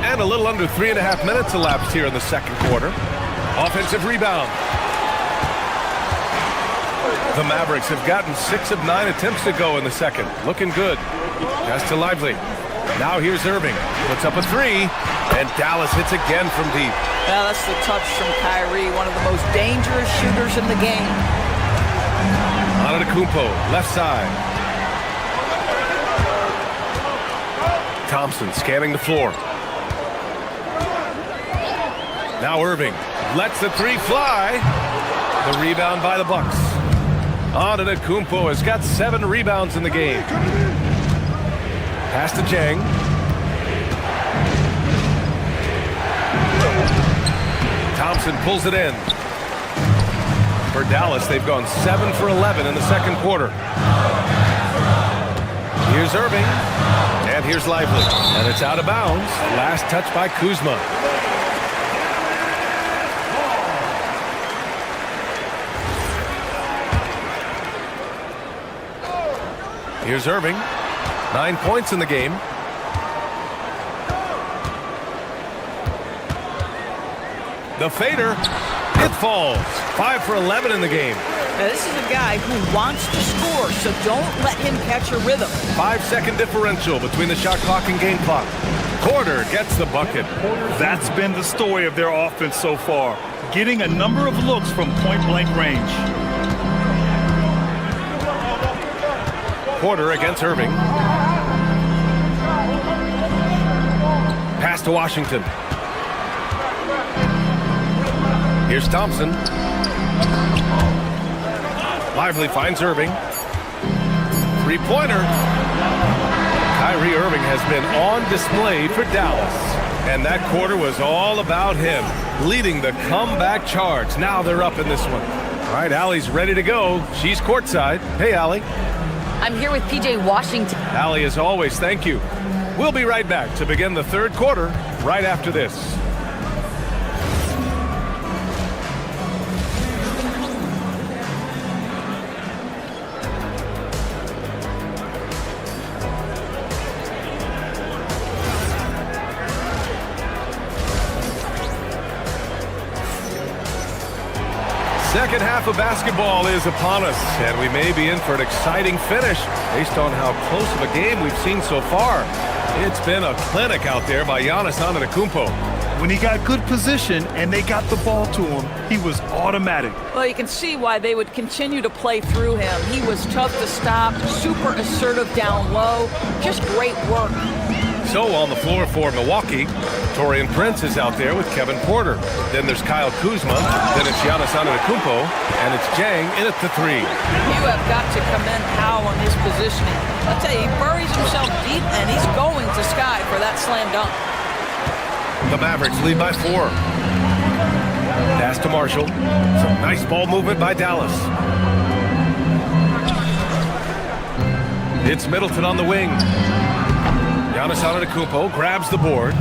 And a little under 3.5 minutes elapsed here in the second quarter. Offensive rebound. The Mavericks have gotten 6 of 9 attempts to go in the second. Looking good. Pass to Lively. Now here's Irving. Puts up a three. And Dallas hits again from deep. Now that's the touch from Kyrie, one of the most dangerous shooters in the game. Antetokounmpo, left side. Thompson scanning the floor. Now Irving lets the three fly. The rebound by the Bucks. Antetokounmpo has got 7 rebounds in the game. Pass to Jang. Thompson pulls it in. For Dallas, they've gone 7 for 11 in the second quarter. Here's Irving. And here's Lively. And it's out of bounds. Last touch by Kuzma. Here's Irving. 9 points in the game. The fader. It falls. 5 for 11 in the game. Now, this is a guy who wants to score, so don't let him catch a rhythm. 5-second differential between the shot clock and game clock. Porter gets the bucket. That's been the story of their offense so far, getting a number of looks from point-blank range. Porter against Irving. Pass to Washington. Here's Thompson. Lively finds Irving. Three-pointer. Kyrie Irving has been on display for Dallas. And that quarter was all about him, leading the comeback charge. Now they're up in this one. All right, Allie's ready to go. She's courtside. Hey, Allie. I'm here with PJ Washington. Allie, as always, thank you. We'll be right back to begin the third quarter right after this. Second half of basketball is upon us, and we may be in for an exciting finish based on how close of a game we've seen so far. It's been a clinic out there by Giannis Antetokounmpo. When he got good position and they got the ball to him, he was automatic. Well, you can see why they would continue to play through him. He was tough to stop, super assertive down low, just great work. So on the floor for Milwaukee, Taurean Prince is out there with Kevin Porter. Then there's Kyle Kuzma. Then it's Giannis Antetokounmpo. And it's Jang in at the three. You have got to commend Powell on his positioning. I'll tell you, he buries himself deep, and he's going to Sky for that slam dunk. The Mavericks lead by 4. Pass to Marshall. Some nice ball movement by Dallas. It's Middleton on the wing. Giannis Antetokounmpo grabs the board.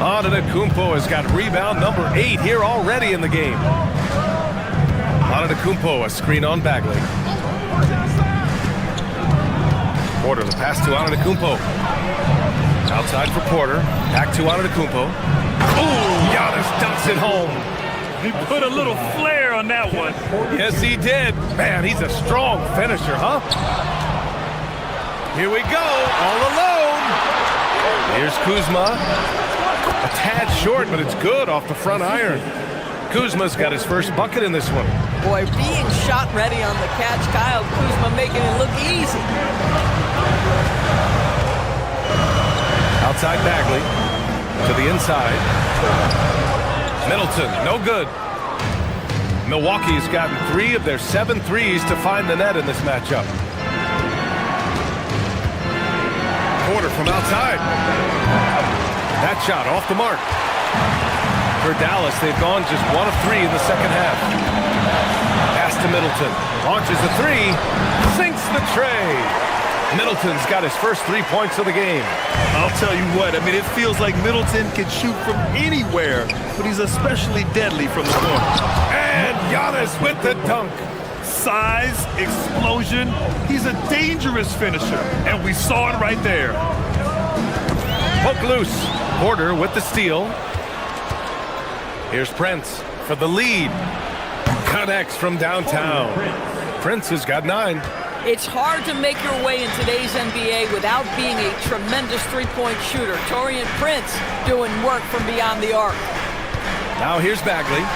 Antetokounmpo has got rebound number 8 here already in the game. Antetokounmpo, a screen on Bagley. Porter, the pass to Antetokounmpo. Outside for Porter. Back to Antetokounmpo. Ooh, Giannis dunks it home. He put a little flair on that one. Yes, he did. Man, he's a strong finisher, huh? Here we go, all alone. Here's Kuzma. A tad short, but it's good off the front iron. Kuzma's got his first bucket in this one. Boy, being shot ready on the catch, Kyle Kuzma making it look easy. Outside Bagley. To the inside. Middleton, no good. Milwaukee's gotten 3 of their 7 threes to find the net in this matchup. Porter from outside. That shot off the mark. For Dallas, they've gone just 1 of 3 in the second half. Pass to Middleton. Launches a 3. Sinks the tray. Middleton's got his first 3 points of the game. I'll tell you what, I mean, it feels like Middleton can shoot from anywhere, but he's especially deadly from the corner. And Giannis with the dunk. Size, explosion, he's a dangerous finisher, and we saw it right there. Poke loose. Porter with the steal. Here's Prince for the lead. Connects from downtown. Prince has got 9. It's hard to make your way in today's NBA without being a tremendous three-point shooter. Taurean Prince doing work from beyond the arc. Now here's Bagley,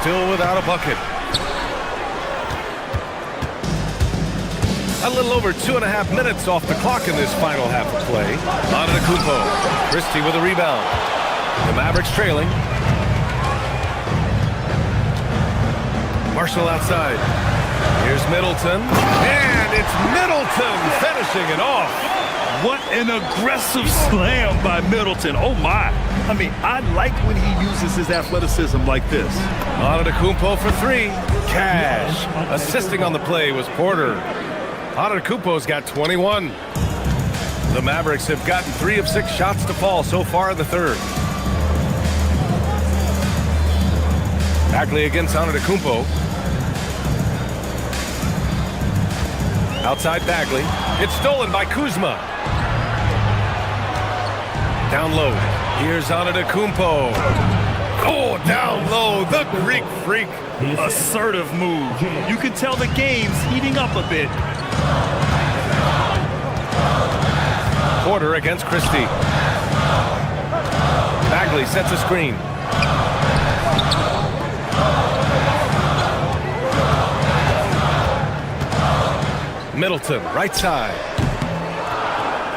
still without a bucket. A little over 2.5 minutes off the clock in this final half of play. Antetokounmpo, Christie with a rebound. The Mavericks trailing. Marshall outside. Here's Middleton, and it's Middleton finishing it off. What an aggressive slam by Middleton. Oh, my. I mean, I like when he uses his athleticism like this. Antetokounmpo for 3. Cash. Assisting on the play was Porter. Antetokounmpo's got 21. The Mavericks have gotten 3 of 6 shots to fall so far in the third. Bagley against Antetokounmpo. Outside Bagley. It's stolen by Kuzma. Down low. Here's Antetokounmpo. Oh, down low. The Greek freak. Assertive move. You can tell the game's heating up a bit. Porter against Christie. Bagley sets a screen. Middleton, right side.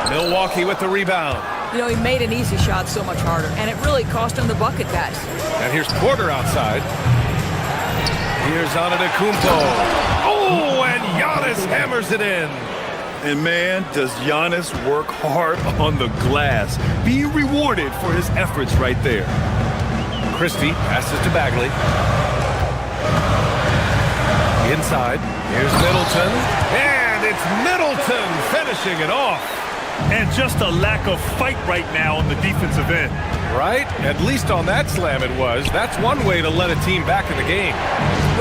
Milwaukee with the rebound. You know, he made an easy shot so much harder, and it really cost him the bucket, guys. And here's Porter outside. Here's Antetokounmpo. Oh, and Giannis hammers it in. And man, does Giannis work hard on the glass. Being rewarded for his efforts right there. Christie passes to Bagley. Inside. Here's Middleton. And it's Middleton finishing it off. And just a lack of fight right now on the defensive end. Right? At least on that slam it was. That's one way to let a team back in the game.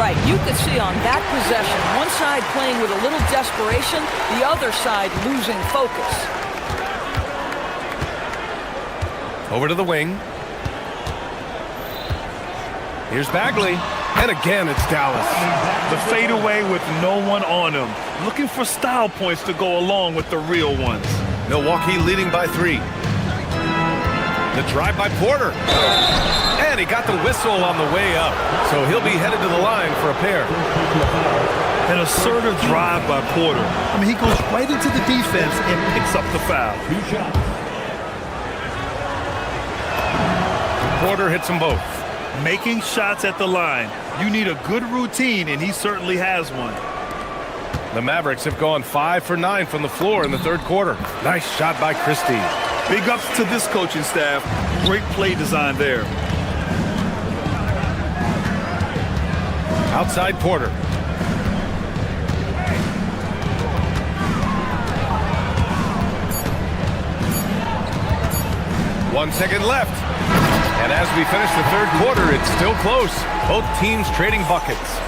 Right. You could see on that possession, one side playing with a little desperation, the other side losing focus. Over to the wing. Here's Bagley. And again, it's Dallas. The fadeaway with no one on him. Looking for style points to go along with the real ones. Milwaukee leading by 3. The drive by Porter. And he got the whistle on the way up. So he'll be headed to the line for a pair. An assertive drive by Porter. I mean, he goes right into the defense and picks up the foul. Porter hits them both. Making shots at the line. You need a good routine, and he certainly has one. The Mavericks have gone 5 for 9 from the floor in the third quarter. Nice shot by Christie. Big ups to this coaching staff. Great play design there. Outside Porter. One second left. And as we finish the third quarter, it's still close. Both teams trading buckets.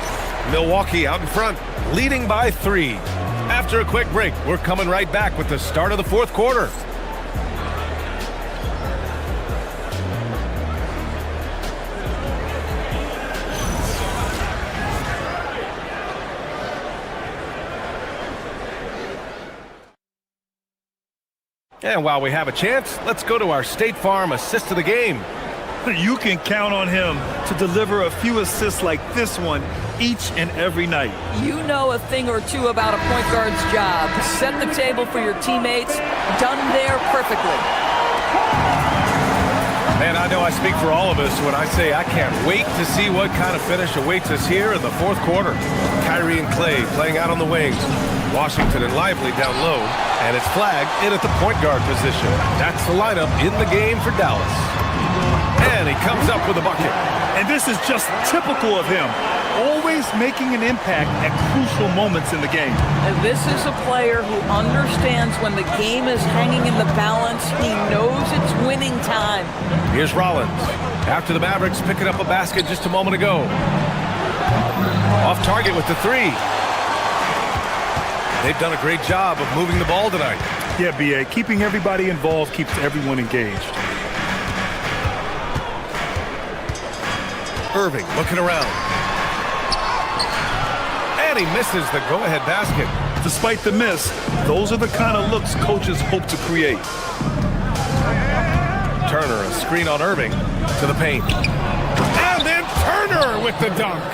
Milwaukee out in front, leading by 3. After a quick break, we're coming right back with the start of the fourth quarter. And while we have a chance, let's go to our State Farm assist of the game. You can count on him to deliver a few assists like this one each and every night. You know a thing or two about a point guard's job. Set the table for your teammates. Done there perfectly. Man, I know I speak for all of us when I say I can't wait to see what kind of finish awaits us here in the fourth quarter. Kyrie and Clay playing out on the wings. Washington and Lively down low. And it's flagged in at the point guard position. That's the lineup in the game for Dallas. And he comes up with a bucket. And this is just typical of him. Always making an impact at crucial moments in the game. And this is a player who understands when the game is hanging in the balance. He knows it's winning time. Here's Rollins. After the Mavericks picking up a basket just a moment ago. Off target with the three. They've done a great job of moving the ball tonight. Yeah, B.A. Keeping everybody involved keeps everyone engaged. Irving looking around. And he misses the go-ahead basket. Despite the miss, those are the kind of looks coaches hope to create. Turner, a screen on Irving to the paint. And then Turner with the dunk.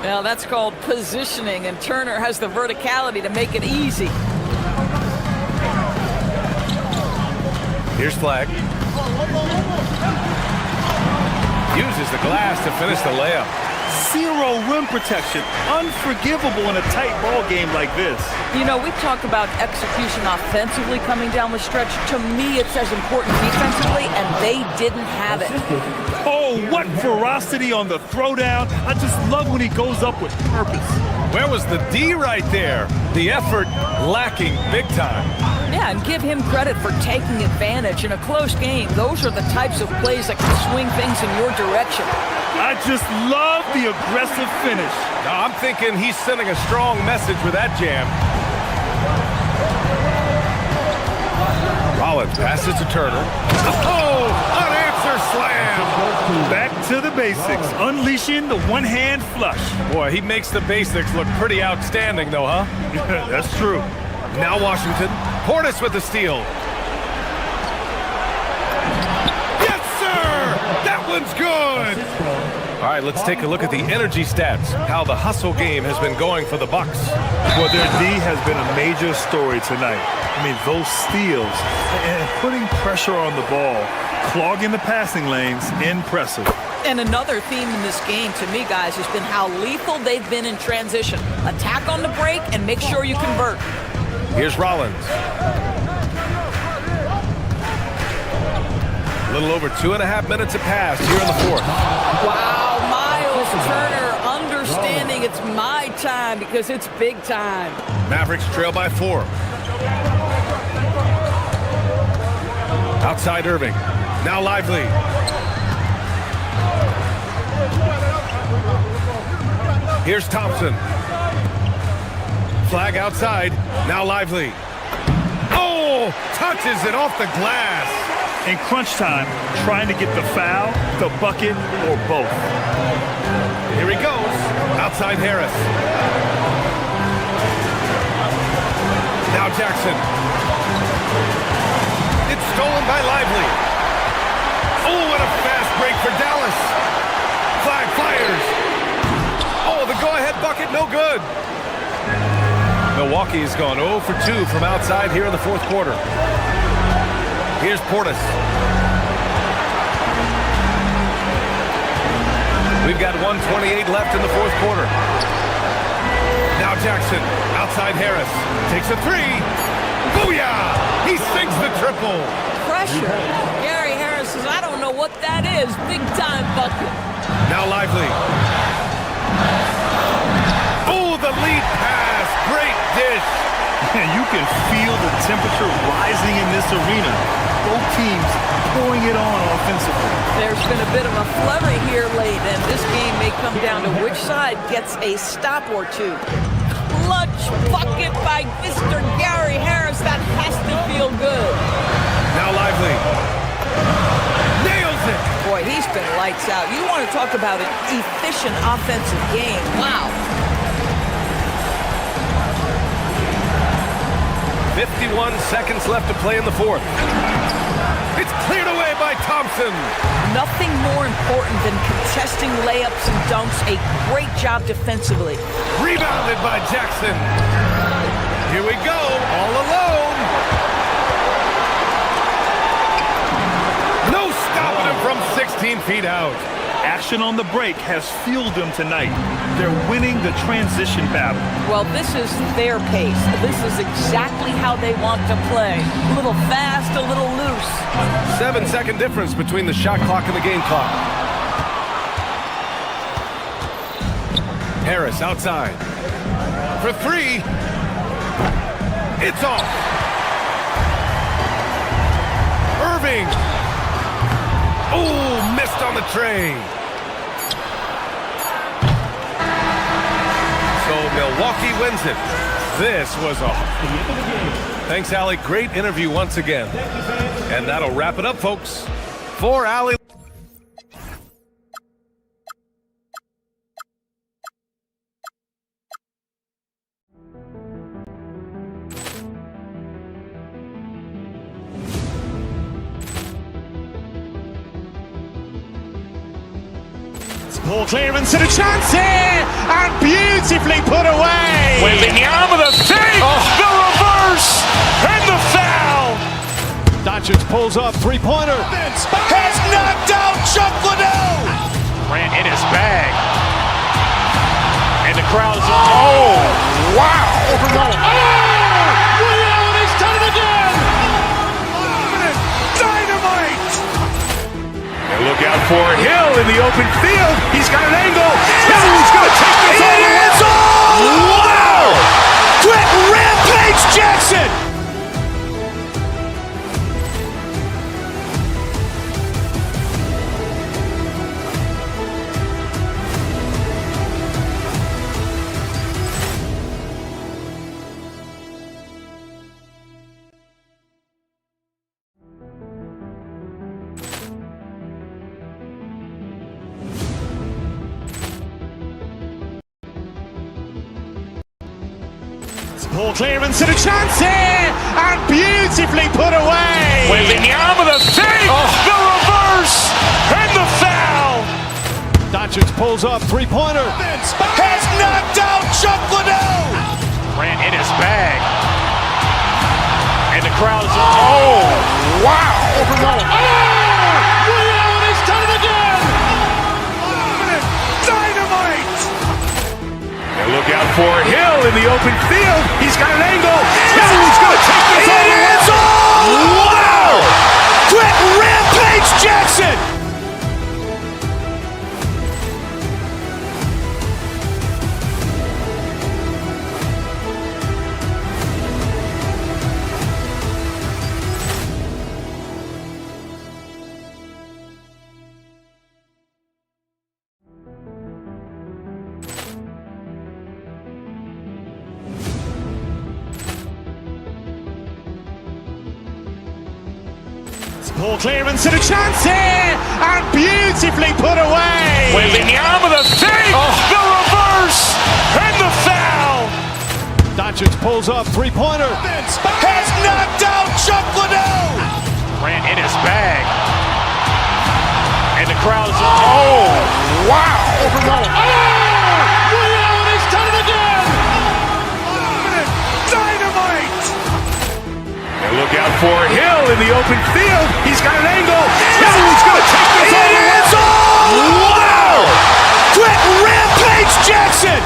Now that's called positioning, and Turner has the verticality to make it easy. Here's Flag. Uses the glass to finish the layup. Zero rim protection. Unforgivable in a tight ball game like this. You know, we talk about execution offensively coming down the stretch. To me, it's as important defensively, and they didn't have it. Oh, what ferocity on the throwdown. I just love when he goes up with purpose. Where was the D right there? The effort lacking big time. Yeah, and give him credit for taking advantage in a close game. Those are the types of plays that can swing things in your direction. I just love the aggressive finish. Now, I'm thinking he's sending a strong message with that jam. Rollins passes to Turner. Oh, unanswered slam. Back to the basics, unleashing the one-hand flush. Boy, he makes the basics look pretty outstanding, though, huh? That's true. Now Washington. Portis with the steal. Yes, sir! That one's good! All right, let's take a look at the energy stats, how the hustle game has been going for the Bucks. Well, their D has been a major story tonight. I mean, those steals and putting pressure on the ball, clogging the passing lanes, impressive. And another theme in this game, to me, guys, has been how lethal they've been in transition. Attack on the break and make sure you convert. Here's Rollins. A little over 2.5 minutes have passed here in the fourth. Wow, Miles Turner understanding it's my time because it's big time. Mavericks trail by 4. Outside Irving. Now Lively. Here's Thompson. Flag outside. Now Lively. Oh! Touches it off the glass. In crunch time, trying to get the foul, the bucket, or both. Here he goes. Outside Harris. Now Jackson. It's stolen by Lively. Oh, what a fast break for Dallas. Flag fires. Oh, the go-ahead bucket, no good. Milwaukee's gone 0 for 2 from outside here in the fourth quarter. Here's Portis. We've got 1:28 left in the fourth quarter. Now Jackson, outside Harris, takes a three. Booyah! He sinks the triple. Pressure. Gary Harris says, I don't know what that is. Big time bucket. Now Lively. Oh, the lead pass. Great dish. And you can feel the temperature rising in this arena. Both teams pouring it on offensively. There's been a bit of a flurry here late, and this game may come down to which side gets a stop or two. Clutch bucket by Mr. Gary Harris. That has to feel good. Now Lively. Nails it. Boy, he's been lights out. You want to talk about an efficient offensive game. Wow. 51 seconds left to play in the fourth. It's cleared away by Thompson. Nothing more important than contesting layups and dunks. A great job defensively. Rebounded by Jackson. Here we go, all alone. No stopping him from 15 feet out. Action on the break has fueled them tonight. They're winning the transition battle. Well, this is their pace. This is exactly how they want to play. A little fast, a little loose. 7-second difference between the shot clock and the game clock. Harris outside. For three. It's off. Irving. Oh, missed on the tray. So Milwaukee wins it. This was off. Thanks, Allie. Great interview once again. And that'll wrap it up, folks. For Allie. Ball clearance and a chance here, and beautifully put away. Wembanyama with a save, the reverse, and the foul. Doncic pulls up, three-pointer. Has knocked out Chuck Liddell. Ran in his bag. And the crowd's, oh, wow. He's done it again. Dynamite. And look out for Hill in the open field. He's got an angle. He's going to take this all the way. Wow! Quick rampage Jackson. Ball clearance and a chance here, and beautifully put away. Wembanyama with a save, the reverse, and the foul. Doncic pulls up, three-pointer. Has knocked out Chuck Liddell. Ran in his bag. And the crowd's, oh, wow. He's done it again. Dynamite. And look out for Hill in the open field. He's got an angle. He's going to take this all the way. Wow! Quick rampage Jackson. Ball clearance and a chance here, and beautifully put away. Wembanyama with a save, the reverse, and the foul. Doncic pulls up, three-pointer. Has knocked out Chuck Liddell. Ran in his bag. And the crowd's, oh, wow. He's done it again. Dynamite. And look out for Hill in the open field. He's got an angle. He's going to take this all the way. Wow! Quick rampage Jackson.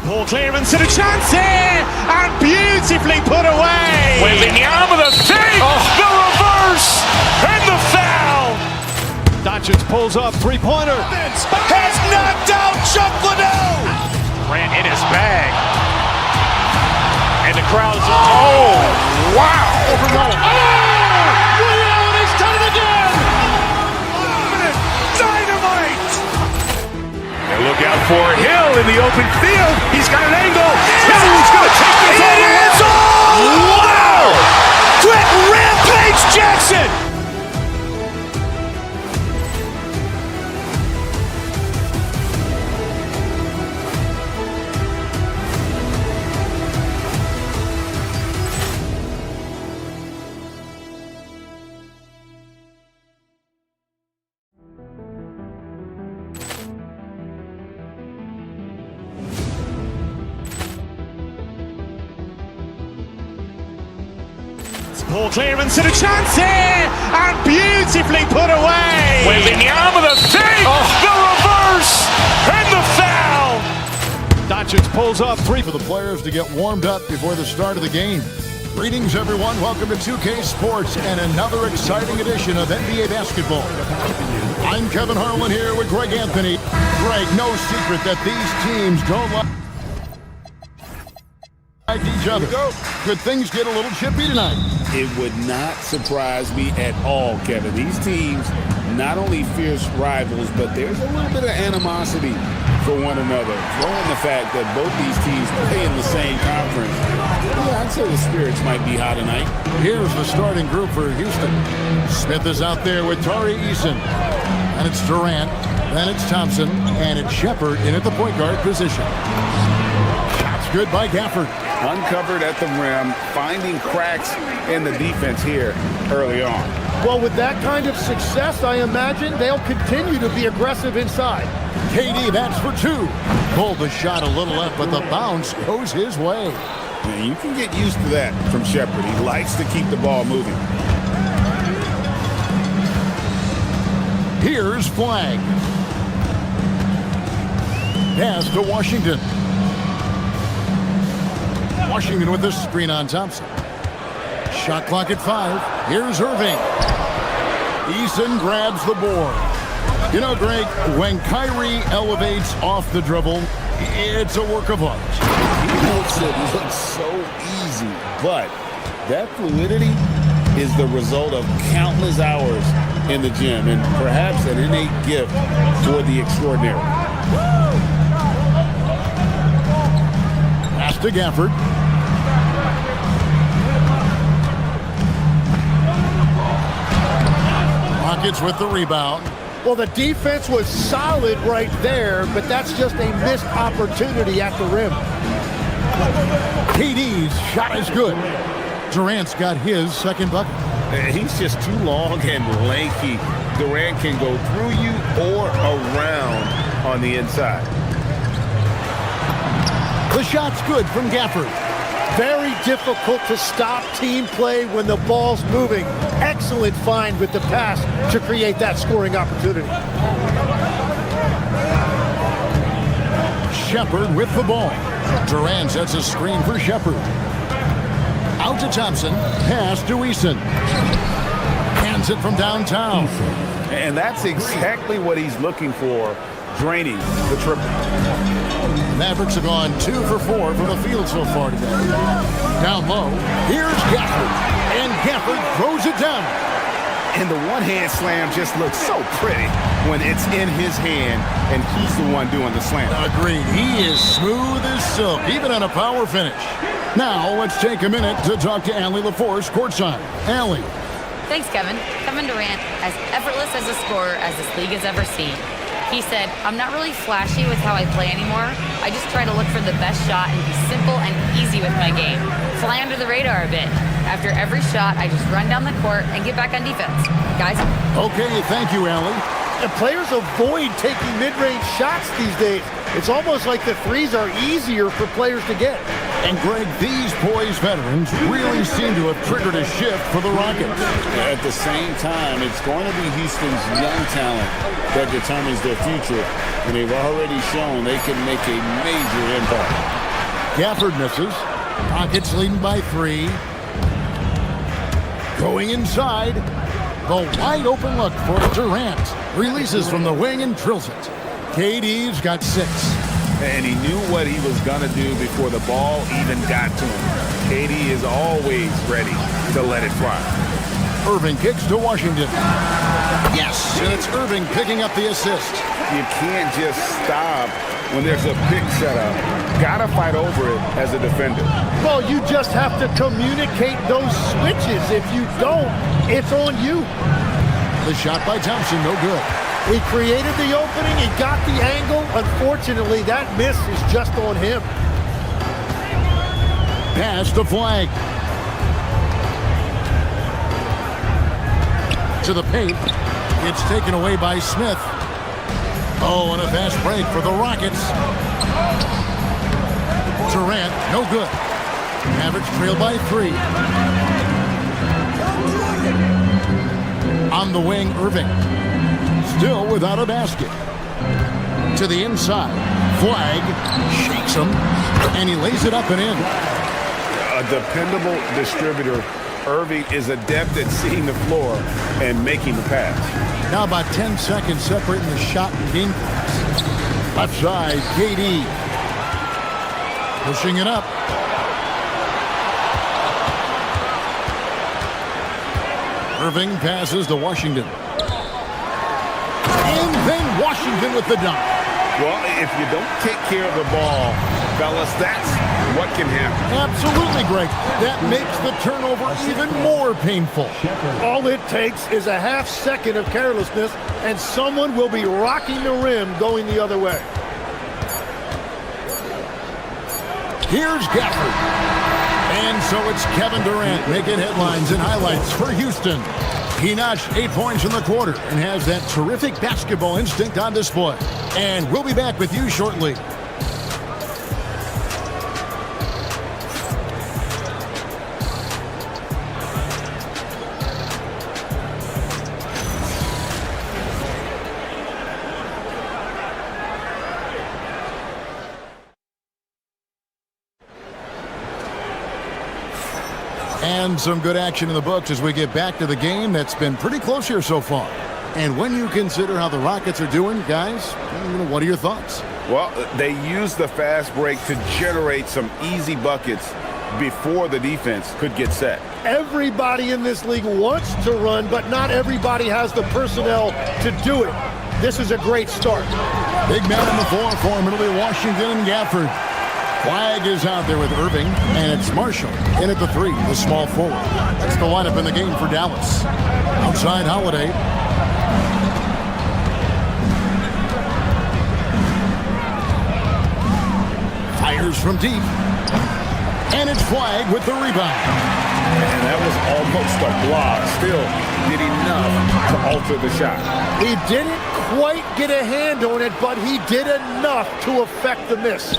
Ball clearance and a chance here, and beautifully put away. Wembanyama with a save, the reverse, and the foul. Doncic pulls up, three-pointer. Has knocked out Chuck Liddell. Ran in his bag. And the crowd's, oh, wow. He's done it again. Dynamite. And look out for Hill in the open field. He's got an angle. He's going to take this all the way. Wow! Quick rampage Jackson. Poor clearance and a chance here, and beautifully put away. Waving the arm of the thing, the reverse, and the foul. Doncic pulls off 3 for the players to get warmed up before the start of the game. Greetings, everyone. Welcome to 2K Sports and another exciting edition of NBA basketball. I'm Kevin Harlan here with Greg Anthony. Greg, no secret that these teams don't like each other. Could things get a little chippy tonight? It would not surprise me at all, Kevin. These teams, not only fierce rivals, but there's a little bit of animosity for one another. Throw in the fact that both these teams play in the same conference. Yeah, I'd say the spirits might be high tonight. Here's the starting group for Houston. Smith is out there with Tari Eason. And it's Durant. Then it's Thompson. And it's Shepard in at the point guard position. Shots good by Gafford. Uncovered at the rim, finding cracks in the defense here early on. Well, with that kind of success, I imagine they'll continue to be aggressive inside. KD, that's for 2. Pulled the shot a little left, but the bounce goes his way. Yeah, you can get used to that from Shepard. He likes to keep the ball moving. Here's Flagg. Pass to Washington. Washington with the screen on Thompson. Shot clock at 5. Here's Irving. Eason grabs the board. You know, Greg, when Kyrie elevates off the dribble, it's a work of art. He makes it look so easy, but that fluidity is the result of countless hours in the gym and perhaps an innate gift for the extraordinary. Pass to Gafford. Rockets with the rebound. Well, the defense was solid right there, but that's just a missed opportunity at the rim. KD's shot is good. Durant's got his second bucket. He's just too long and lanky. Durant can go through you or around on the inside. The shot's good from Gafford. Very difficult to stop team play when the ball's moving. Excellent find with the pass to create that scoring opportunity. Shepard with the ball. Durant sets a screen for Shepard. Out to Thompson. Pass to Eason. Hands it from downtown. And that's exactly what he's looking for, draining the triple. Mavericks have gone 2 for 4 from the field so far today. Down low, here's Gafford. And Gafford throws it down. And the one-hand slam just looks so pretty when it's in his hand and he's the one doing the slam. Agreed. He is smooth as silk, even on a power finish. Now, let's take a minute to talk to Allie LaForce courtside. Allie. Thanks, Kevin. Kevin Durant, as effortless as a scorer as this league has ever seen. He said, I'm not really flashy with how I play anymore. I just try to look for the best shot and be simple and easy with my game. Fly under the radar a bit. After every shot, I just run down the court and get back on defense. Guys? Okay, thank you, Allie. And players avoid taking mid-range shots these days. It's almost like the threes are easier for players to get. And Greg, these poised veterans really seem to have triggered a shift for the Rockets. At the same time, it's going to be Houston's young talent that determines their future, and they've already shown they can make a major impact. Gafford misses. Rockets leading by 3. Going inside. The wide open look for Durant. Releases from the wing and drills it. KD's got 6. And he knew what he was going to do before the ball even got to him. KD is always ready to let it fly. Irving kicks to Washington. Yes, and it's Irving picking up the assist. You can't just stop when there's a pick set up. Gotta fight over it as a defender. Well, you just have to communicate those switches. If you don't, it's on you. The shot by Thompson, no good. He created the opening, he got the angle. Unfortunately, that miss is just on him. Pass to Flagg. To the paint. It's taken away by Smith. Oh, and a fast break for the Rockets. Durant, no good. Mavericks trail by 3. On the wing, Irving. Still without a basket. To the inside. Flag. Shakes him. And he lays it up and in. A dependable distributor. Irving is adept at seeing the floor and making the pass. Now about 10 seconds separating the shot and game clocks. Left side, KD. Pushing it up. Irving passes to Washington. And then Washington with the dunk. Well, if you don't take care of the ball, fellas, that's what can happen. Absolutely, Greg. That makes the turnover even more painful. All it takes is a half second of carelessness, and someone will be rocking the rim going the other way. Here's Gafford. And so it's Kevin Durant making headlines and highlights for Houston. He notched 8 points in the quarter and has that terrific basketball instinct on display. And we'll be back with you shortly. And some good action in the books as we get back to the game that's been pretty close here so far. And when you consider how the Rockets are doing, guys, what are your thoughts? Well, they used the fast break to generate some easy buckets before the defense could get set. Everybody in this league wants to run, but not everybody has the personnel to do it. This is a great start. Big man on the floor for Middle Washington and Gafford. Flag is out there with Irving, and it's Marshall in at the three, the small forward. That's the lineup in the game for Dallas. Outside Holiday. Fires from deep. And it's Flag with the rebound. And that was almost a block. Still did enough to alter the shot. He didn't quite get a hand on it, but he did enough to affect the miss.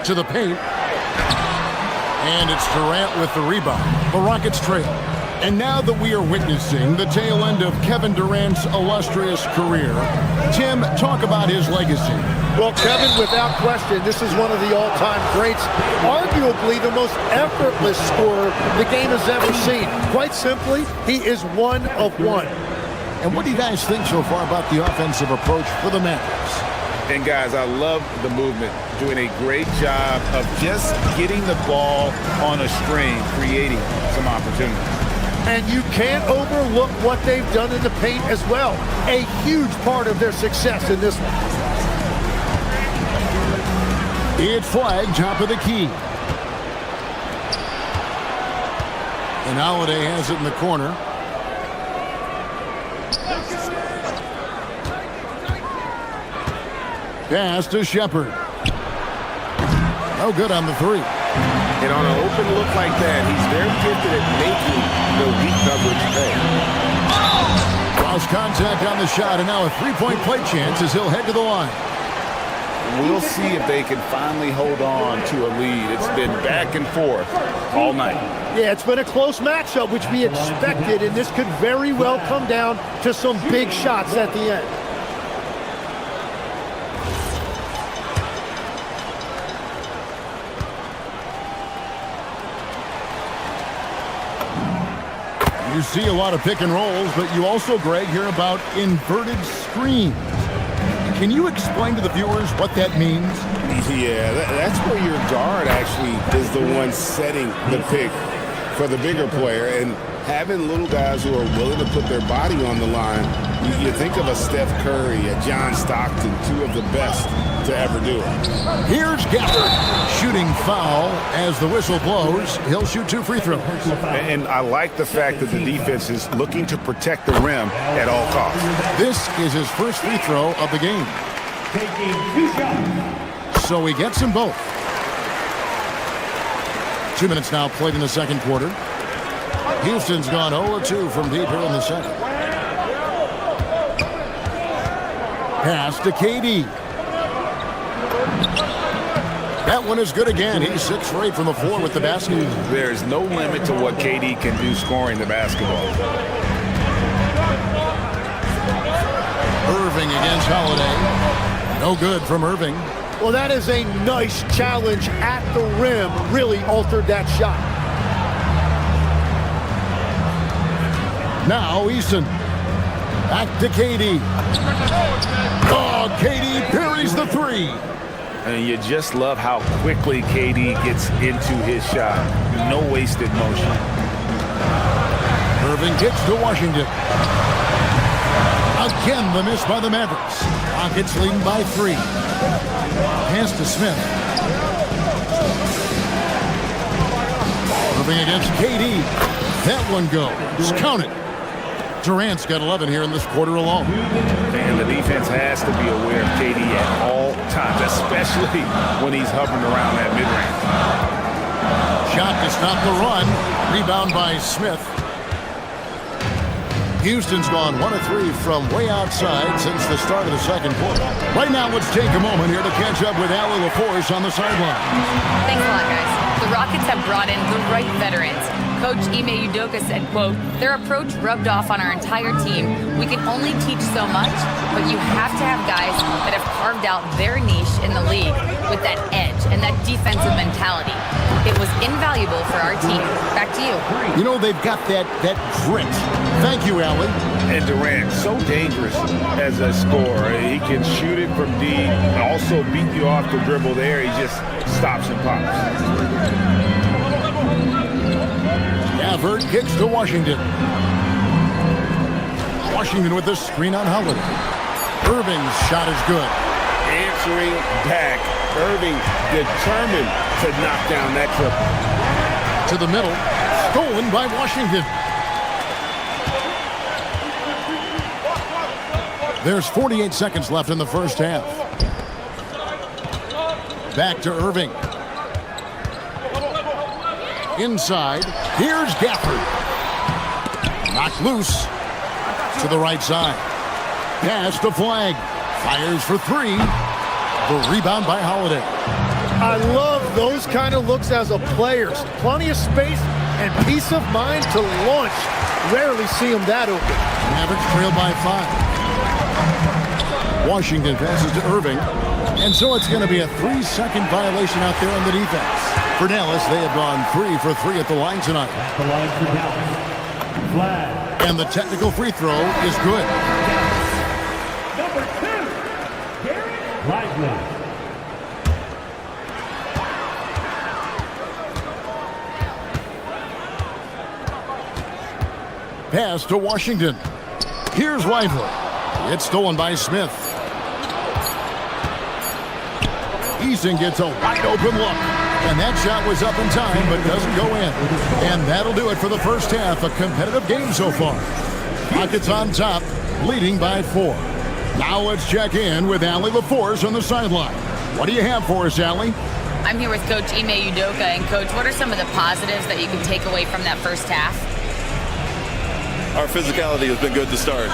To the paint. And it's Durant with the rebound. The Rockets trail. And now that we are witnessing the tail end of Kevin Durant's illustrious career, Tim, talk about his legacy. Well, Kevin, without question, this is one of the all-time greats. Arguably the most effortless scorer the game has ever seen. Quite simply, he is one of one. And what do you guys think so far about the offensive approach for the Mavericks? And guys, I love the movement, doing a great job of just getting the ball on a string, creating some opportunities. And you can't overlook what they've done in the paint as well. A huge part of their success in this one. It's Flag, top of the key. And Holiday has it in the corner. Pass to Shepard. No good on the three. And on an open look like that, he's very gifted at making the weak coverage pay. Cross contact on the shot, and now a three-point play chance as he'll head to the line. We'll see if they can finally hold on to a lead. It's been back and forth all night. Yeah, it's been a close matchup, which we expected, and this could very well come down to some big shots at the end. You see a lot of pick and rolls, but you also, Greg, hear about inverted screens. Can you explain to the viewers what that means? Yeah, that's where your guard actually is the one setting the pick for the bigger player. And having little guys who are willing to put their body on the line, you think of a Steph Curry, a John Stockton, two of the best to ever do it. Here's Gafford shooting foul as the whistle blows. He'll shoot 2 free throws. And I like the fact that the defense is looking to protect the rim at all costs. This is his first free throw of the game. Taking 2 shots. So he gets them both. 2 minutes now played in the second quarter. Houston's gone 0-2 from deep here in the second. Pass to KD. That one is good again. He's 6 for 8 from the floor with the basket. There's no limit to what KD can do scoring the basketball. Irving against Holiday. No good from Irving. Well, that is a nice challenge at the rim. Really altered that shot. Now Easton. Back to KD. Oh, KD parries the three. And you just love how quickly KD gets into his shot. No wasted motion. Irving kicks to Washington. Again, the miss by the Mavericks. Rockets leading by 3. Pass to Smith. Irving against KD. That one goes. Count it. Durant's got 11 here in this quarter alone. And the defense has to be aware of KD at all times, especially when he's hovering around that mid-range. Shot to stop the run. Rebound by Smith. Houston's gone 1 of 3 from way outside since the start of the second quarter. Right now, let's take a moment here to catch up with Allie LaForce on the sideline. Thanks a lot, guys. The Rockets have brought in the right veterans. Coach Ime Udoka said, quote, their approach rubbed off on our entire team. We can only teach so much, but you have to have guys that have carved out their niche in the league with that edge and that defensive mentality. It was invaluable for our team. Back to you. You know, they've got that grit. Thank you, Allie. And Durant, so dangerous as a scorer. He can shoot it from deep and also beat you off the dribble there. He just stops and pops. Gafford kicks to Washington. Washington with the screen on Holiday. Irving's shot is good. Answering back. Irving determined to knock down that triple. To the middle. Stolen by Washington. There's 48 seconds left in the first half. Back to Irving. Inside. Here's Gafford. Knocked loose. To the right side. Pass to Flag. Fires for 3. The rebound by Holiday. I love those kind of looks as a player. Plenty of space and peace of mind to launch. Rarely see him that open. Mavericks trail by 5. Washington passes to Irving. And so it's going to be a 3-second violation out there on the defense. For Dallas, they have gone 3 for 3 at the line tonight. The line for Dallas. Flag. And the technical free throw is good. Number 2, Derek Lively. Pass to Washington. Here's Lively. It's stolen by Smith. Easton gets a wide open look. And that shot was up in time, but doesn't go in. And that'll do it for the first half. A competitive game so far. Rockets on top, leading by 4. Now let's check in with Allie LaForce on the sideline. What do you have for us, Allie? I'm here with Coach Ime Udoka. And, Coach, what are some of the positives that you can take away from that first half? Our physicality has been good to start.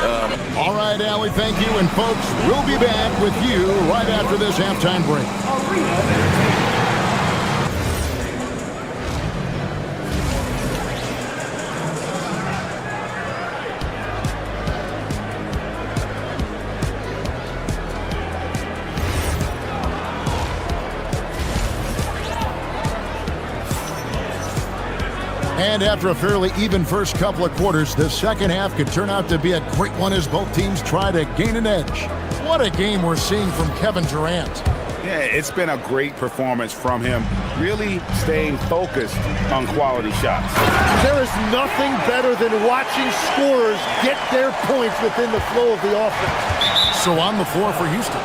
All right, Allie, thank you. And, folks, we'll be back with you right after this halftime break. And after a fairly even first couple of quarters, the second half could turn out to be a great one as both teams try to gain an edge. What a game we're seeing from Kevin Durant. Yeah, it's been a great performance from him, really staying focused on quality shots. There is nothing better than watching scorers get their points within the flow of the offense. So on the floor for Houston,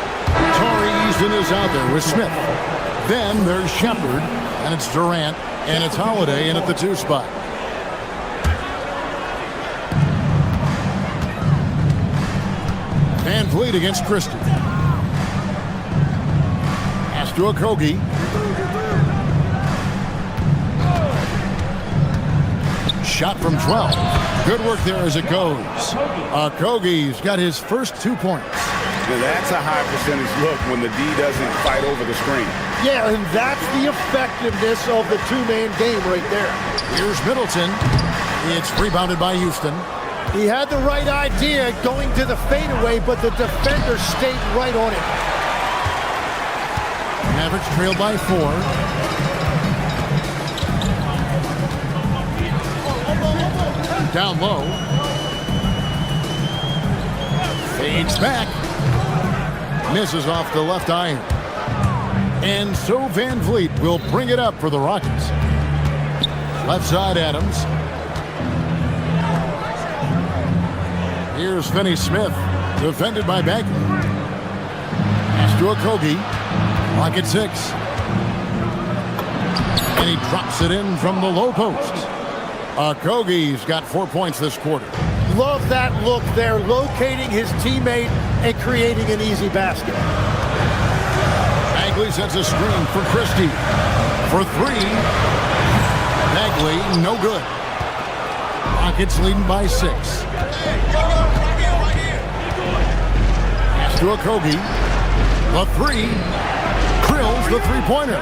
Tari Easton is out there with Smith. Then there's Shepard, and it's Durant, and it's Holiday in at the 2 spot. Van Vliet against Christie. Pass to Okogie. Shot from 12. Good work there as it goes. Okogie's got his first 2 points. Now that's a high percentage look when the D doesn't fight over the screen. Yeah, and that's the effectiveness of the 2-man game right there. Here's Middleton. It's rebounded by Houston. He had the right idea going to the fadeaway, but the defender stayed right on it. Mavericks trailed by 4. Down low. Fades back. Misses off the left iron. And so Van Vliet will bring it up for the Rockets. Left side, Adams. Here's Finney-Smith, defended by Bagley. Pass to Okogie. Rocket 6. And he drops it in from the low post. Okogie's got 4 points this quarter. Love that look there, locating his teammate and creating an easy basket. Bagley sets a screen for Christie. For 3. Bagley, no good. Rockets leading by 6. Pass to Okogie. The 3. Drills the three-pointer.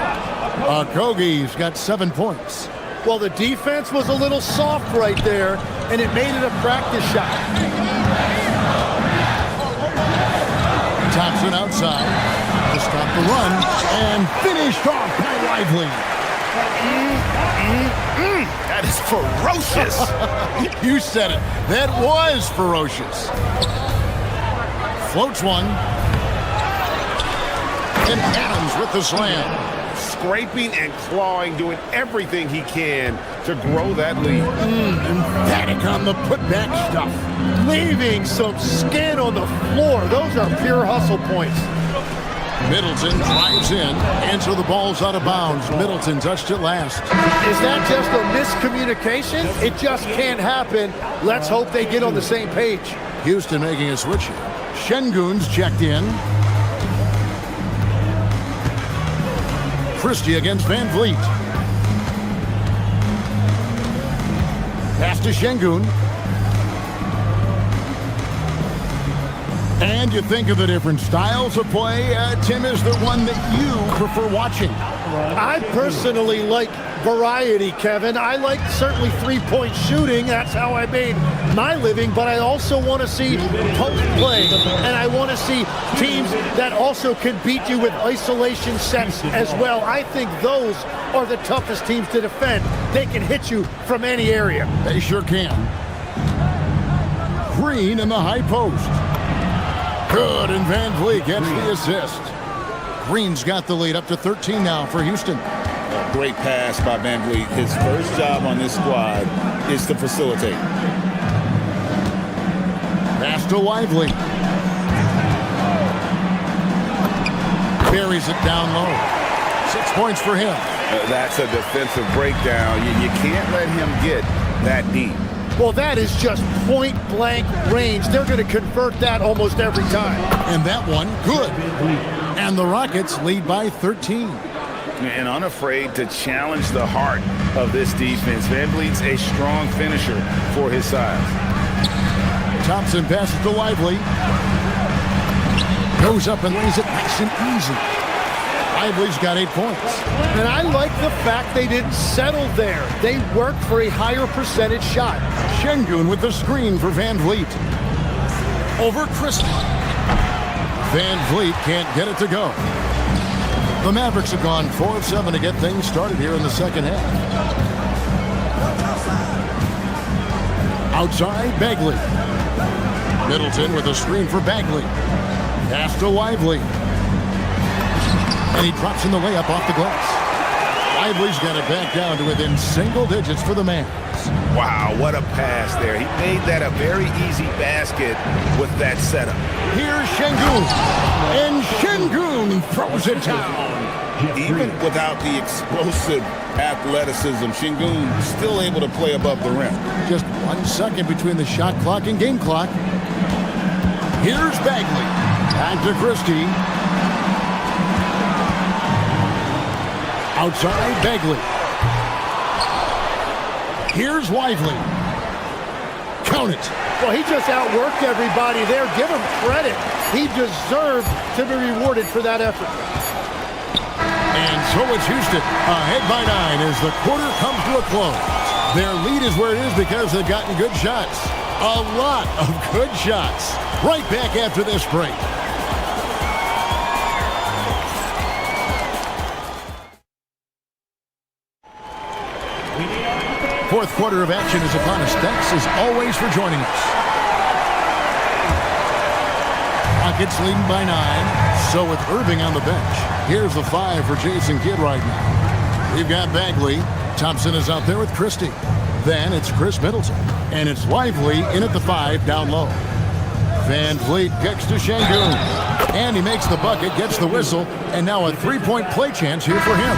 Okogie's got 7 points. Well, the defense was a little soft right there, and it made it a practice shot. Thompson outside to stop the run, and finished off by Lively. That is ferocious. You said it. That was ferocious. Floats one. And Adams with the slam. Scraping and clawing, doing everything he can to grow that lead. Emphatic on the putback stuff. Leaving some skin on the floor. Those are pure hustle points. Middleton drives in, and so the ball's out of bounds. Middleton touched it last. Is that just a miscommunication? It just can't happen. Let's hope they get on the same page. Houston making a switch here. Şengün's checked in. Christie against Van Vliet. Pass to Şengün. And you think of the different styles of play. Tim, is there one that you prefer watching? I personally like variety, Kevin. I like certainly three-point shooting. That's how I made my living. But I also want to see post play. And I want to see teams that also can beat you with isolation sets as well. I think those are the toughest teams to defend. They can hit you from any area. They sure can. Green in the high post. Good, and Van Vliet gets the assist. Green's got the lead up to 13 now for Houston. A great pass by Van Vliet. His first job on this squad is to facilitate. Pass to Lively. Buries it down low. 6 points for him. That's a defensive breakdown. You can't let him get that deep. Well, that is just point-blank range. They're going to convert that almost every time. And that one, good. And the Rockets lead by 13. And unafraid to challenge the heart of this defense. Van Vliet's a strong finisher for his size. Thompson passes to Lively. Goes up and lays it nice and easy. Lively's got 8 points. And I like the fact they didn't settle there. They worked for a higher percentage shot. Şengün with the screen for Van Vliet. Over Christie. Van Vliet can't get it to go. The Mavericks have gone 4 of 7 to get things started here in the second half. Outside, Bagley. Middleton with a screen for Bagley. Pass to Lively. And he drops in the layup off the glass. Lively's got it back down to within single digits for the Mavs. Wow, what a pass there. He made that a very easy basket with that setup. Here's Şengün. And Şengün throws it down. Even without the explosive athleticism, Şengün still able to play above the rim. Just 1 second between the shot clock and game clock. Here's Bagley. Back to Christie. Outside, Bagley. Here's Lively. Count it. Well, he just outworked everybody there. Give him credit. He deserved to be rewarded for that effort. And so it's Houston ahead by 9 as the quarter comes to a close. Their lead is where it is because they've gotten good shots. A lot of good shots. Right back after this break. Fourth quarter of action is upon us. Thanks as always for joining us. Rockets leading by 9. So with Irving on the bench. Here's the 5 for Jason Kidd right now. We've got Bagley. Thompson is out there with Christie. Then it's Chris Middleton. And it's Lively in at the 5 down low. Van Vliet kicks to Şengün. And he makes the bucket, gets the whistle, and now a three-point play chance here for him.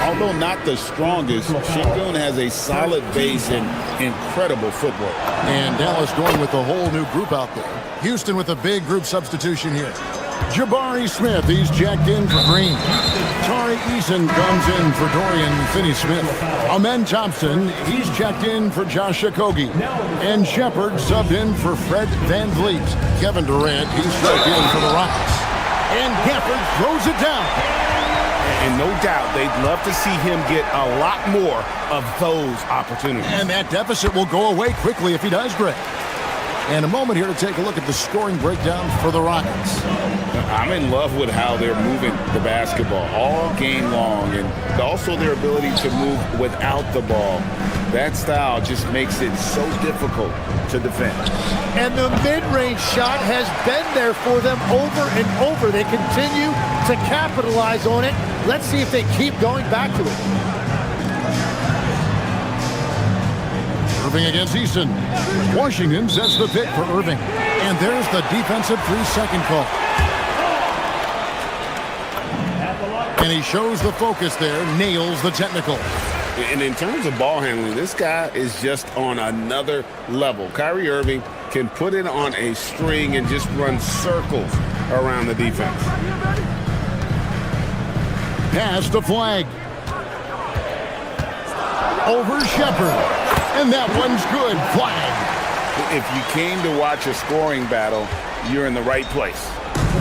Although not the strongest, Şengün has a solid base and incredible footwork. And Dallas going with a whole new group out there. Houston with a big group substitution here. Jabari Smith, he's jacked in for Green. Tari Eason comes in for Dorian Finney-Smith. Amen Thompson, he's checked in for Josh Okogie. And Shepard subbed in for Fred Van Vliet. Kevin Durant, he's checked in for the Rockets. And Gafford throws it down. And no doubt, they'd love to see him get a lot more of those opportunities. And that deficit will go away quickly if he does, Greg. And a moment here to take a look at the scoring breakdown for the Rockets. I'm in love with how they're moving the basketball all game long, and also their ability to move without the ball. That style just makes it so difficult to defend. And the mid-range shot has been there for them over and over. They continue to capitalize on it. Let's see if they keep going back to it. Irving against Easton. Washington sets the pick for Irving. And there's the defensive 3-second call. And he shows the focus there, nails the technical. And in terms of ball handling, this guy is just on another level. Kyrie Irving can put it on a string and just run circles around the defense. Pass to Flag. Over Shepard. And that one's good. Flag. If you came to watch a scoring battle, you're in the right place.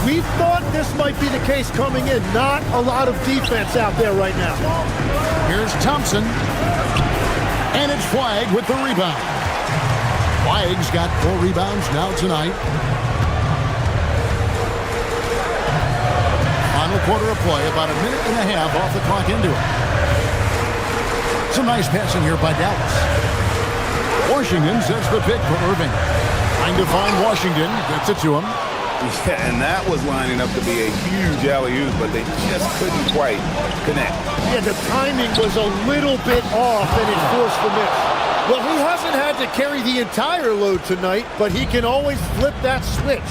We thought this might be the case coming in. Not a lot of defense out there right now. Here's Thompson. And it's Flag with the rebound. Flag's got 4 rebounds now tonight. Final quarter of play, about a minute and a half off the clock into it. Some nice passing here by Dallas. Washington sets the pick for Irving. Trying to find Washington. Gets it to him. Yeah, and that was lining up to be a huge alley-oop, but they just couldn't quite connect. Yeah, the timing was a little bit off, and it forced the miss. Well, he hasn't had to carry the entire load tonight, but he can always flip that switch.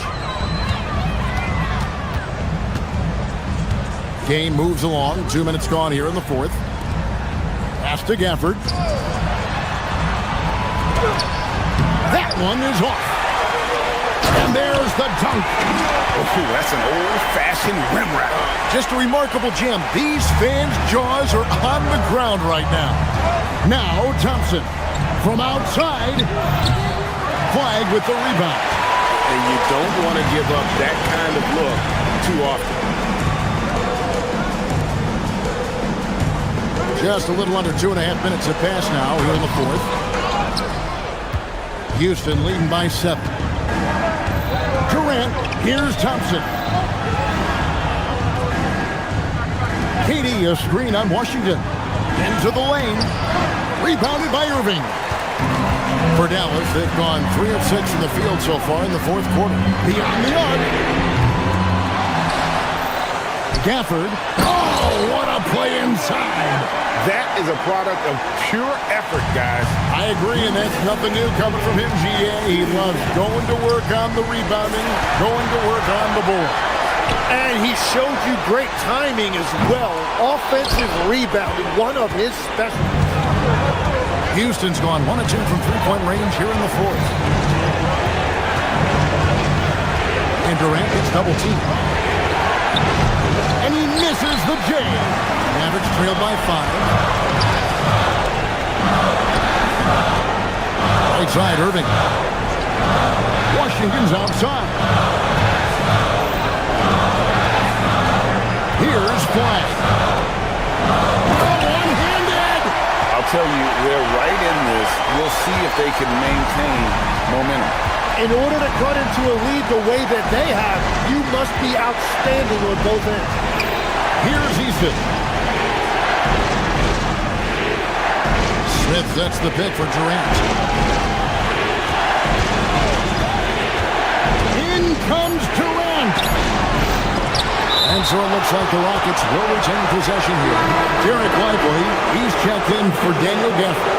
Game moves along. 2 minutes gone here in the fourth. Pass to Gafford. That one is off. And there's the dunk. Oh, that's an old-fashioned rim wrap. Just a remarkable jam. These fans' jaws are on the ground right now. Now Thompson from outside. Flag with the rebound. And you don't want to give up that kind of look too often. Just a little under 2.5 minutes have passed now here in the fourth. Houston leading by 7. Durant, here's Thompson. Katie, a screen on Washington. Into the lane. Rebounded by Irving. For Dallas, they've gone 3 of 6 in the field so far in the fourth quarter. Beyond the arc. Gafford. Oh, what a play inside. That is a product of pure effort, guys. I agree, and that's nothing new coming from him, GA. He loves going to work on the rebounding, going to work on the board. And he showed you great timing as well. Offensive rebounding, one of his specialties. Houston's gone 1 of 2 from three-point range here in the fourth. And Durant gets double-teamed. And he misses the jam. Mavericks trailed by 5. Right side, Irving. Washington's outside. Here's Flag. One-handed. I'll tell you, they're right in this. We'll see if they can maintain momentum. In order to cut into a lead the way that they have, you must be outstanding on both ends. Here's Easton. Smith sets the pick for Durant. In comes Durant. And so it looks like the Rockets will retain possession here. Derek Lively, he's checked in for Daniel Gafford.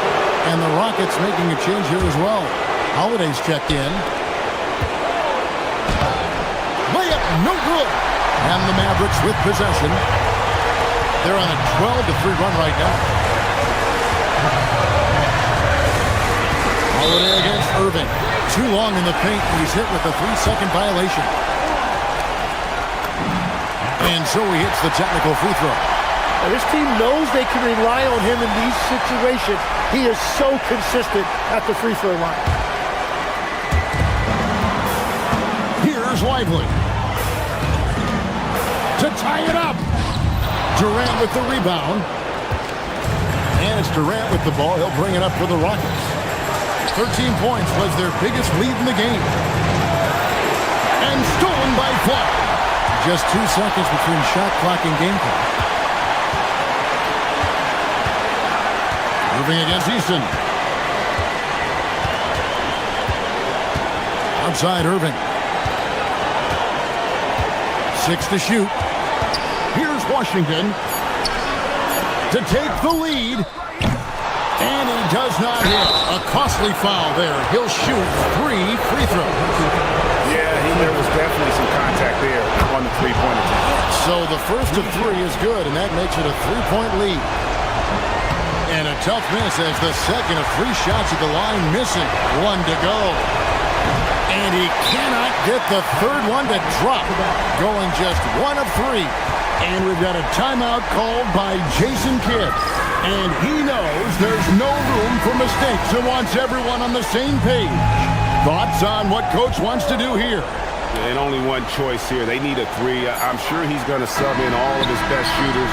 And the Rockets making a change here as well. Holiday's checked in. Layup, no good. And the Mavericks with possession. They're on a 12-3 run right now. Holiday against Irving. Too long in the paint. He's hit with a 3-second violation. And so he hits the technical free throw. And this team knows they can rely on him in these situations. He is so consistent at the free throw line. Here's Lively. To tie it up. Durant with the rebound. And it's Durant with the ball. He'll bring it up for the Rockets. 13 points was their biggest lead in the game. And stolen by Clark. Just 2 seconds between shot clock and game clock. Moving against Easton. Outside Irving. 6 to shoot. Here's Washington to take the lead. And he does not hit. A costly foul there. He'll shoot 3 free throws. Yeah, there was definitely some contact there on the three-pointer. So the first of 3 is good, and that makes it a 3-point lead. And a tough miss as the second of 3 shots at the line missing. 1 to go. And he cannot get the third one to drop. Going just 1 of 3. And we've got a timeout called by Jason Kidd. And he knows there's no room for mistakes and wants everyone on the same page. Thoughts on what Coach wants to do here? And only one choice here. They need a 3. I'm sure he's going to sub in all of his best shooters.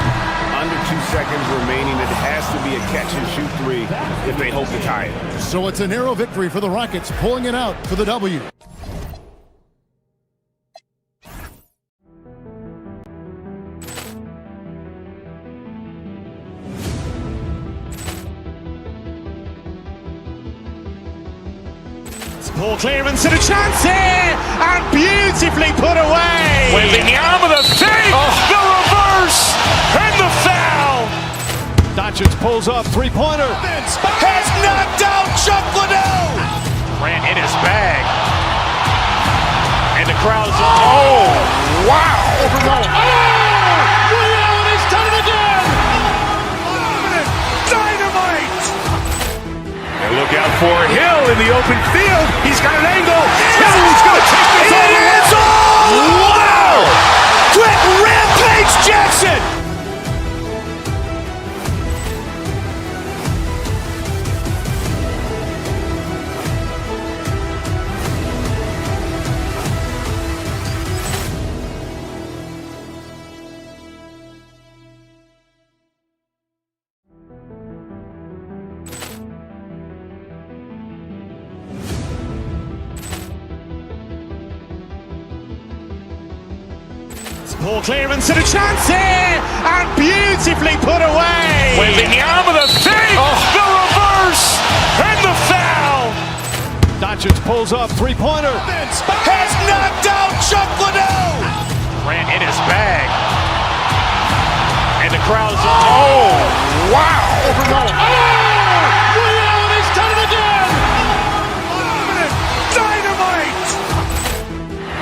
Under 2 seconds remaining. It has to be a catch-and-shoot 3 if they hope to tie it. So it's a narrow victory for the Rockets, pulling it out for the W. Ball clearance and a chance here, and beautifully put away. Wembanyama the fake, the reverse, and the foul. Doncic pulls up, three-pointer. Has knocked out Chuck Liddell. Ran in his bag, and the crowd's oh wow! Liddell, and he's done it again. Dynamite! And look out for Hill in the open field. He's got an angle. Hill's going to take this all the way. Wow! Quick rampage Jackson! Ball clearance and a chance here, and beautifully put away. Wembanyama the fake, the reverse, and the foul. Doncic pulls up, three-pointer. Has knocked out Chuck Liddell. Ran in his bag, and the crowd's oh wow! Liddell, and he's done it again. Dynamite!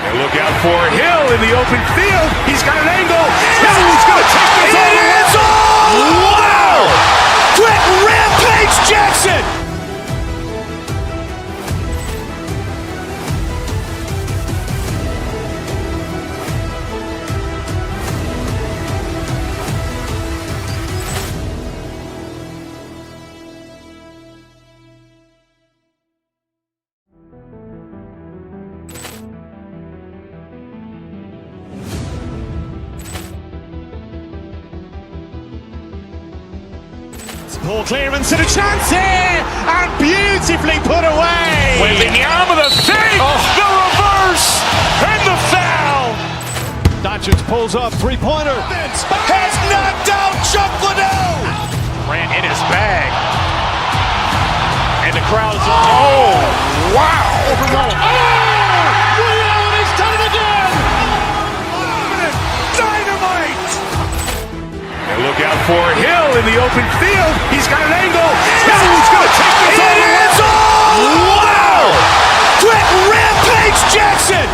And look out for Hill in the open field. He's got an angle. Hill's going to take this all the way. Wow! Quick rampage Jackson! Poor clearance and a chance here, and beautifully put away. Wembanyama with a save, the reverse, and the foul. Doncic pulls up, three-pointer. Has knocked out Chuck Liddell. Ran in his bag. And the crowd is... Oh, wow. He's done it again. Dynamite. And look out for Hill in the open field. He's got an angle. Hill's going to take this all the way. Wow. Quick rampage Jackson.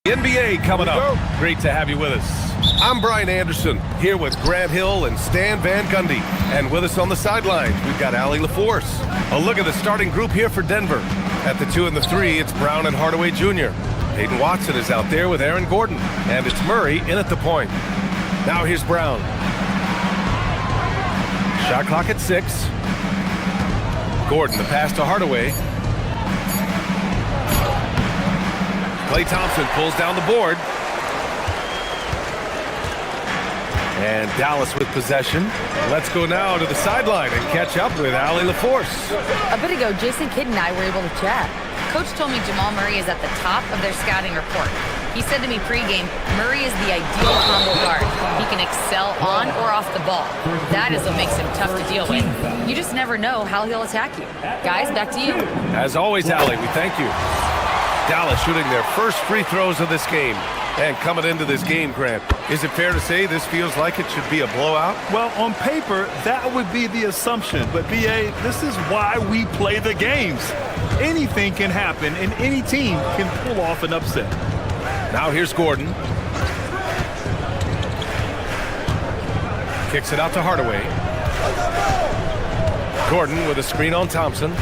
NBA coming up. Great to have you with us. I'm Brian Anderson, here with Graham Hill and Stan Van Gundy. And with us on the sidelines, we've got Allie LaForce. A look at the starting group here for Denver. At the 2 and the 3, it's Brown and Hardaway Jr. Peyton Watson is out there with Aaron Gordon. And it's Murray in at the point. Now here's Brown. Shot clock at 6. Gordon, the pass to Hardaway. Klay Thompson pulls down the board. And Dallas with possession. Let's go now to the sideline and catch up with Allie LaForce. A bit ago, Jason Kidd and I were able to chat. Coach told me Jamal Murray is at the top of their scouting report. He said to me pregame, Murray is the ideal combo guard. He can excel on or off the ball. That is what makes him tough to deal with. You just never know how he'll attack you. Guys, back to you. As always, Allie, we thank you. Dallas shooting their first free throws of this game. And coming into this game, Grant, is it fair to say this feels like it should be a blowout? Well, on paper, that would be the assumption. But, B.A., this is why we play the games. Anything can happen, and any team can pull off an upset. Now here's Gordon. Kicks it out to Hardaway. Gordon with a screen on Thompson.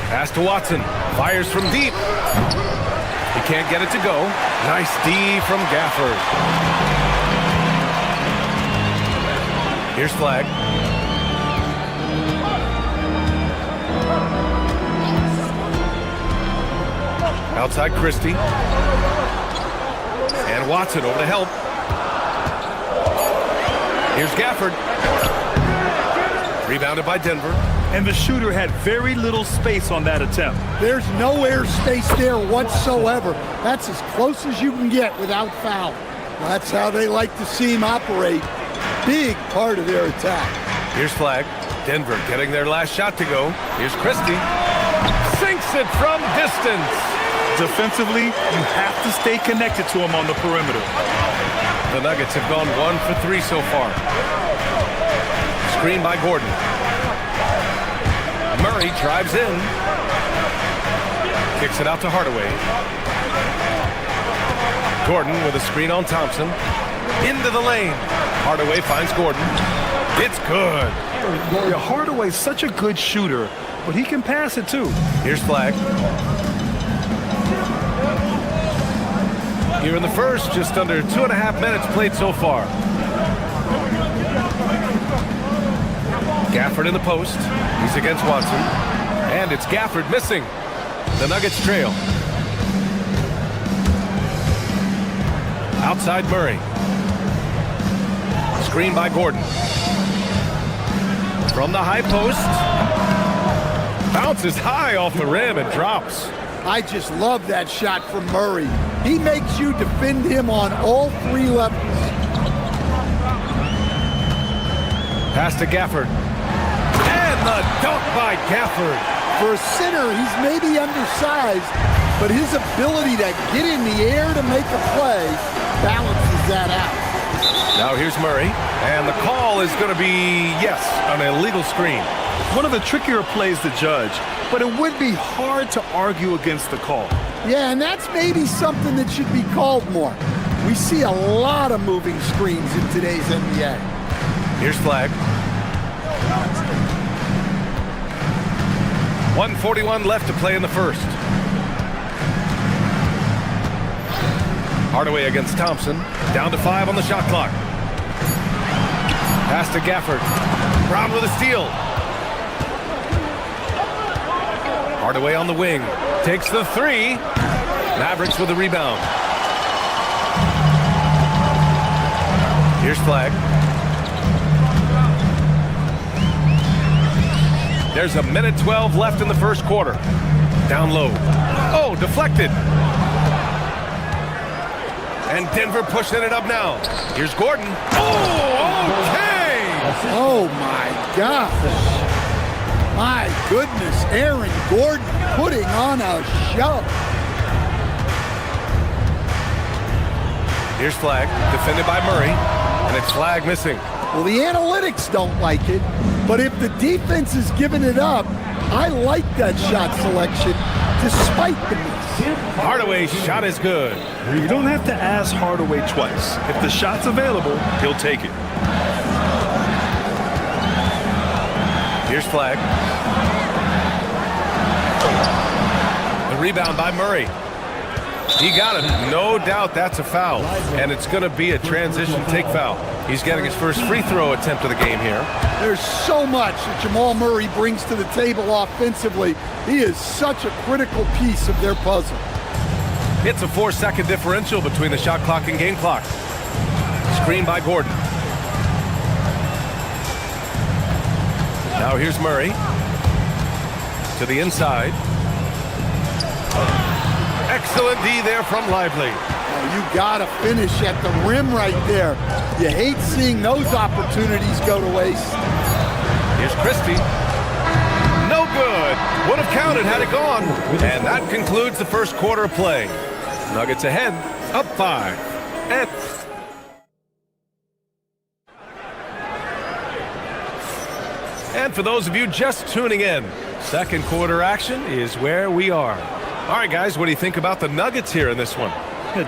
Pass to Watson. Fires from deep. He can't get it to go. Nice D from Gafford. Here's Flag. Outside Christie. And Watson over to help. Here's Gafford. Rebounded by Denver. And the shooter had very little space on that attempt. There's no air space there whatsoever. That's as close as you can get without foul. That's how they like to see him operate. Big part of their attack. Here's Flag. Denver getting their last shot to go. Here's Christie. Sinks it from distance. Defensively, you have to stay connected to him on the perimeter. The Nuggets have gone 1 for 3 so far. Screen by Gordon. Murray drives in. Kicks it out to Hardaway. Gordon with a screen on Thompson. Into the lane. Hardaway finds Gordon. It's good. Yeah, Hardaway's such a good shooter, but he can pass it too. Here's Flag. Here in the first, just under 2.5 minutes played so far. Gafford in the post. He's against Watson. And it's Gafford missing. The Nuggets trail. Outside Murray. Screen by Gordon. From the high post. Bounces high off the rim and drops. I just love that shot from Murray. He makes you defend him on all 3 levels. Pass to Gafford. And the dunk by Gafford. For a center, he's maybe undersized, but his ability to get in the air to make a play balances that out. Now here's Murray, and the call is going to be, yes, an illegal screen. One of the trickier plays to judge, but it would be hard to argue against the call. Yeah, and that's maybe something that should be called more. We see a lot of moving screens in today's NBA. Here's Flag. 1:41 left to play in the first. Hardaway against Thompson. Down to 5 on the shot clock. Pass to Gafford. Brown with a steal. Hardaway on the wing. Takes the 3. Mavericks with the rebound. Here's Flag. There's a minute 12 left in the first quarter. Down low. Oh, deflected. And Denver pushing it up now. Here's Gordon. Oh, okay. Oh, my gosh. My goodness, Aaron Gordon putting on a show. Here's Flag, defended by Murray, and it's Flag missing. Well, the analytics don't like it, but if the defense is giving it up, I like that shot selection despite the miss. Hardaway's shot is good. You don't have to ask Hardaway twice. If the shot's available, he'll take it. Here's Flag. The rebound by Murray. He got it. No doubt that's a foul. And it's going to be a transition take foul. He's getting his first free throw attempt of the game here. There's so much that Jamal Murray brings to the table offensively. He is such a critical piece of their puzzle. It's a 4-second differential between the shot clock and game clock. Screen by Gordon. Now here's Murray. To the inside. Excellent D there from Lively. Oh, you gotta finish at the rim right there. You hate seeing those opportunities go to waste. Here's Christie. No good. Would have counted had it gone. And that concludes the first quarter of play. Nuggets ahead, up 5. And for those of you just tuning in, second quarter action is where we are. All right, guys, what do you think about the Nuggets here in this one?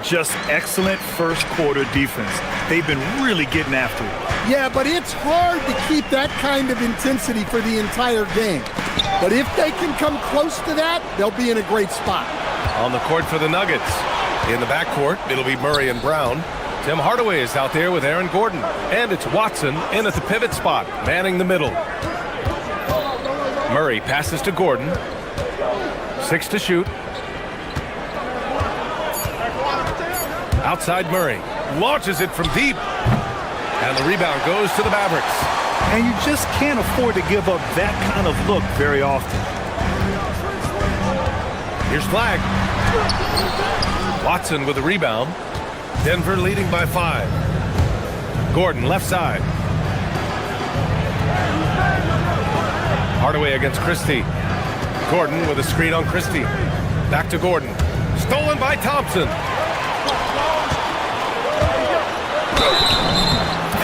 Just excellent first quarter defense. They've been really getting after it. Yeah, but it's hard to keep that kind of intensity for the entire game. But if they can come close to that, they'll be in a great spot. On the court for the Nuggets. In the backcourt, it'll be Murray and Brown. Tim Hardaway is out there with Aaron Gordon. And it's Watson in at the pivot spot, manning the middle. Murray passes to Gordon. 6 to shoot. Outside Murray. Launches it from deep. And the rebound goes to the Mavericks. And you just can't afford to give up that kind of look very often. Here's Flag. Watson with the rebound. Denver leading by 5. Gordon left side. Hardaway against Christie. Gordon with a screen on Christie. Back to Gordon. Stolen by Thompson.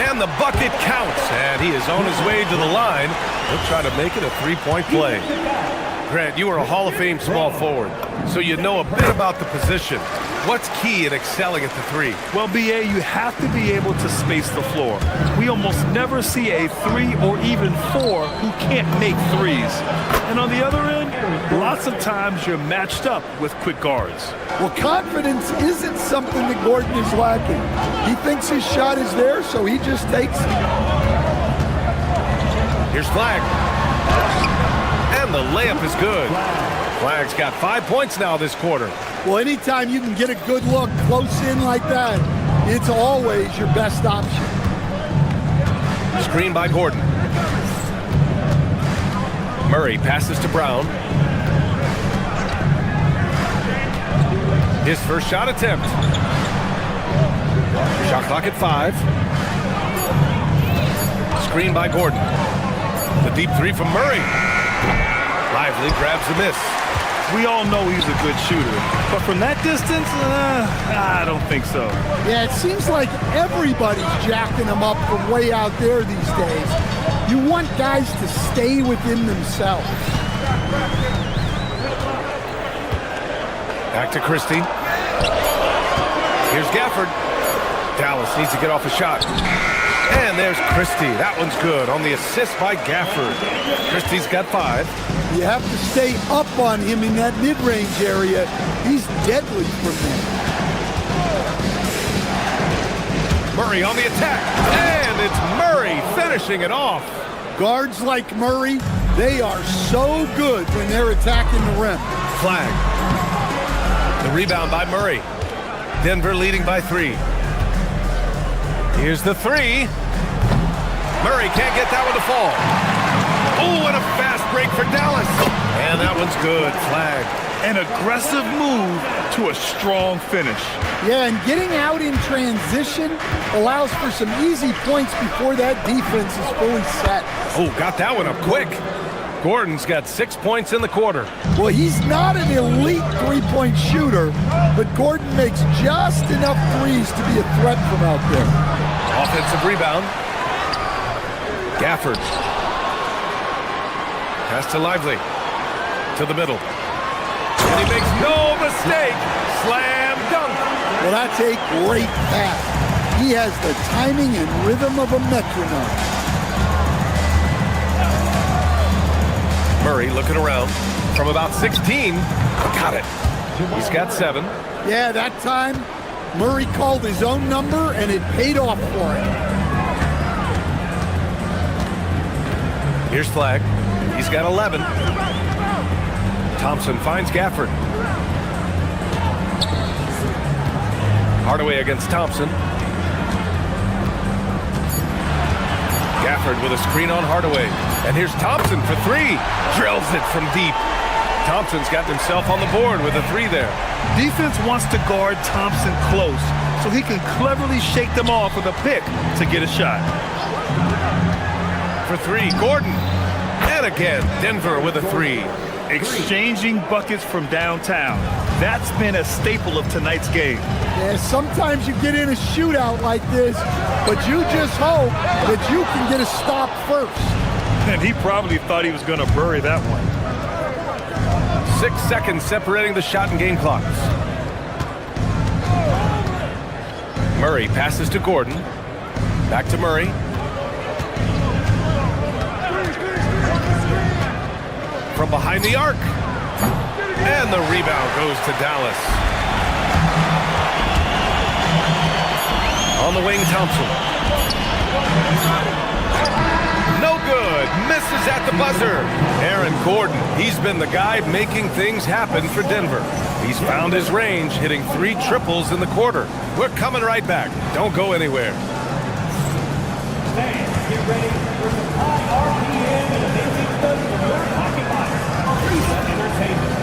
And the bucket counts. And he is on his way to the line. He'll try to make it a 3-point play. Grant, you are a Hall of Fame small forward, so you know a bit about the position. What's key in excelling at the 3? Well, B.A., you have to be able to space the floor. We almost never see a 3 or even 4 who can't make 3s. And on the other end, lots of times you're matched up with quick guards. Well, confidence isn't something that Gordon is lacking. He thinks his shot is there, so he just takes it. Here's Flag. And the layup is good. Flag's got 5 points now this quarter. Well, anytime you can get a good look close in like that, it's always your best option. Screen by Gordon. Murray passes to Brown. His first shot attempt. Shot clock at 5. Screen by Gordon. The deep 3 from Murray. Lively grabs the miss. We all know he's a good shooter, but from that distance, I don't think so. Yeah, it seems like everybody's jacking him up from way out there these days. You want guys to stay within themselves. Back to Christie. Here's Gafford. Dallas needs to get off a shot. And there's Christie. That one's good on the assist by Gafford. Christie's got 5. You have to stay up on him in that mid-range area. He's deadly from there. Murray on the attack. And it's Murray finishing it off. Guards like Murray, they are so good when they're attacking the rim. Flag. The rebound by Murray. Denver leading by 3. Here's the 3. Murray can't get that one to fall. Oh, and a fast break for Dallas. And that one's good. Flag. An aggressive move to a strong finish. Yeah, and getting out in transition allows for some easy points before that defense is fully set. Oh, got that one up quick. Gordon's got 6 points in the quarter. Well, he's not an elite three-point shooter, but Gordon makes just enough threes to be a threat from out there. Offensive rebound. Gafford. Pass to Lively. To the middle. And he makes no mistake. Slam dunk. Well, that's a great pass. He has the timing and rhythm of a metronome. Murray looking around from about 16. Got it. He's got 7. Yeah, that time Murray called his own number and it paid off for him. Here's Flag. He's got 11. Thompson finds Gafford. Hardaway against Thompson. Gafford with a screen on Hardaway. And here's Thompson for 3. Drills it from deep. Thompson's got himself on the board with a 3 there. Defense wants to guard Thompson close so he can cleverly shake them off with a pick to get a shot. For 3, Gordon. And again, Denver with a 3. Exchanging buckets from downtown. That's been a staple of tonight's game. Yeah, sometimes you get in a shootout like this, but you just hope that you can get a stop first. And he probably thought he was going to bury that one. 6 seconds separating the shot and game clocks. Murray passes to Gordon. Back to Murray. From behind the arc. And the rebound goes to Dallas. On the wing, Thompson. No good. Misses at the buzzer. Aaron Gordon, he's been the guy making things happen for Denver. He's found his range, hitting 3 triples in the quarter. We're coming right back. Don't go anywhere. Fans, get ready for some high RPM and amazing stuff from your pocket watch. Pizza Entertainment.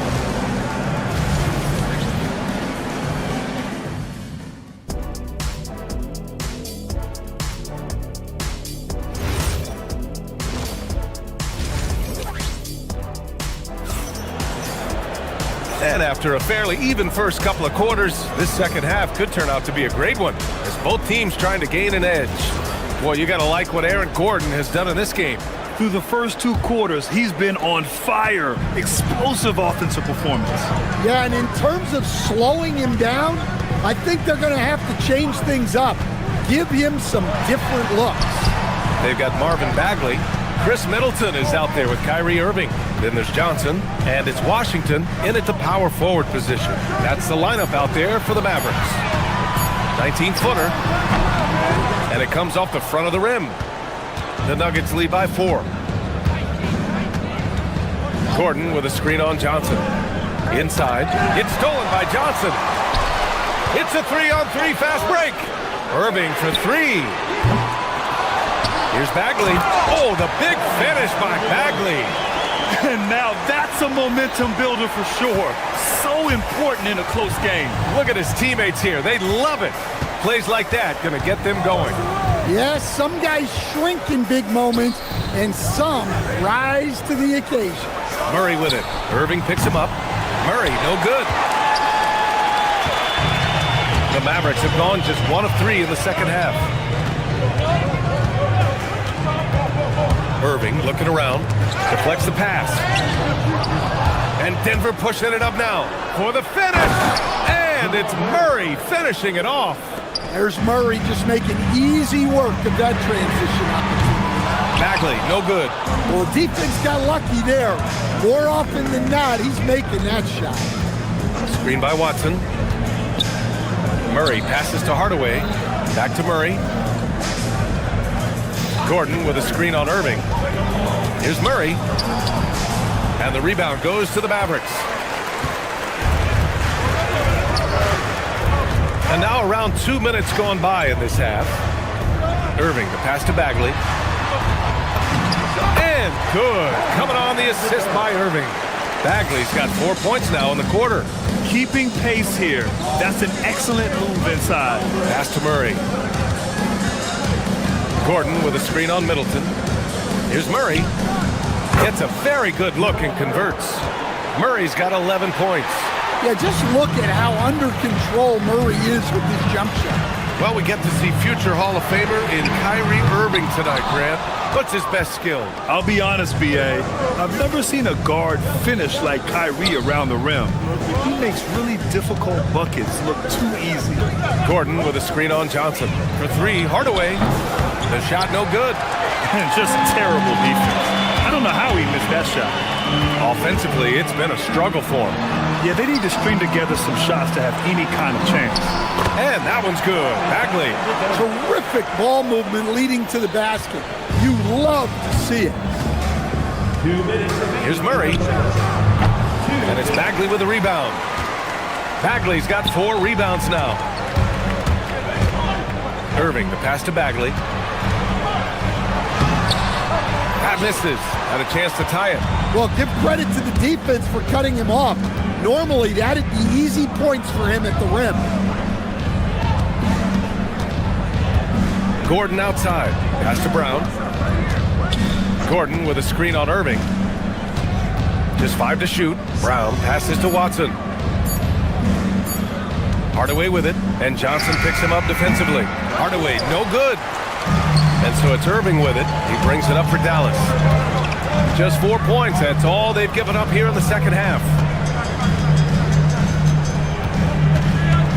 And after a fairly even first couple of quarters, this second half could turn out to be a great one, as both teams trying to gain an edge. Well, you got to like what Aaron Gordon has done in this game. Through the first 2 quarters, he's been on fire. Explosive offensive performance. Yeah, and in terms of slowing him down, I think they're going to have to change things up. Give him some different looks. They've got Marvin Bagley. Chris Middleton is out there with Kyrie Irving. Then there's Johnson, and it's Washington in at the power forward position. That's the lineup out there for the Mavericks. 19-footer, and it comes off the front of the rim. The Nuggets lead by 4. Gordon with a screen on Johnson. Inside, it's stolen by Johnson. It's a 3-on-3 fast break. Irving for 3. Here's Bagley. Oh, the big finish by Bagley. And now that's a momentum builder for sure. So important in a close game. Look at his teammates here. They love it. Plays like that going to get them going. Yes, some guys shrink in big moments, and some rise to the occasion. Murray with it. Irving picks him up. Murray, no good. The Mavericks have gone just 1 of 3 in the second half. Irving looking around, deflects the pass. And Denver pushing it up now for the finish. And And it's Murray finishing it off. There's Murray just making easy work of that transition opportunity. Bagley, no good. Well, defense got lucky there. More often than not, he's making that shot. Screen by Watson. Murray passes to Hardaway. Back to Murray. Gordon with a screen on Irving. Here's Murray. And the rebound goes to the Mavericks. And now around 2 minutes gone by in this half. Irving, the pass to Bagley. And good. Coming on the assist by Irving. Bagley's got 4 points now in the quarter. Keeping pace here. That's an excellent move inside. Pass to Murray. Gordon with a screen on Middleton. Here's Murray. Gets a very good look and converts. Murray's got 11 points. Yeah, just look at how under control Murray is with his jump shot. Well, we get to see future Hall of Famer in Kyrie Irving tonight, Grant. What's his best skill? I'll be honest, B.A. I've never seen a guard finish like Kyrie around the rim. He makes really difficult buckets look too easy. Gordon with a screen on Johnson. For three, Hardaway. The shot no good. Just terrible defense. I don't know how he missed that shot. Offensively, it's been a struggle for him. Yeah, they need to string together some shots to have any kind of chance. And that one's good. Bagley. Terrific ball movement leading to the basket. You love to see it. Here's Murray. And it's Bagley with the rebound. Bagley's got 4 rebounds now. Irving, the pass to Bagley. That misses. Had a chance to tie it. Well, give credit to the defense for cutting him off. Normally, that'd be easy points for him at the rim. Gordon outside. Pass to Brown. Gordon with a screen on Irving. Just 5 to shoot. Brown passes to Watson. Hardaway with it, and Johnson picks him up defensively. Hardaway, no good. And so it's Irving with it. He brings it up for Dallas. Just 4 points. That's all they've given up here in the second half.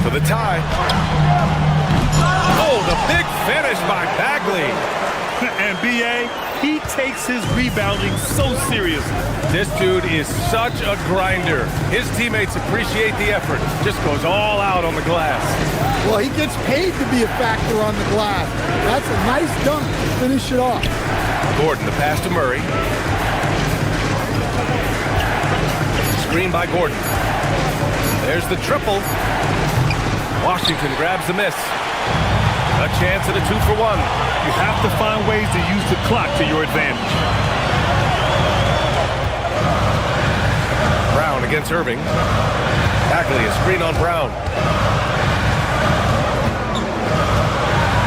For the tie. Oh, the big finish by Bagley. And B.A., he takes his rebounding so seriously. This dude is such a grinder. His teammates appreciate the effort. Just goes all out on the glass. Well, he gets paid to be a factor on the glass. That's a nice dunk to finish it off. Gordon, the pass to Murray. Screen by Gordon. There's the triple. Washington grabs the miss. A chance at a 2-for-1. You have to find ways to use the clock to your advantage. Brown against Irving. Bagley, a screen on Brown.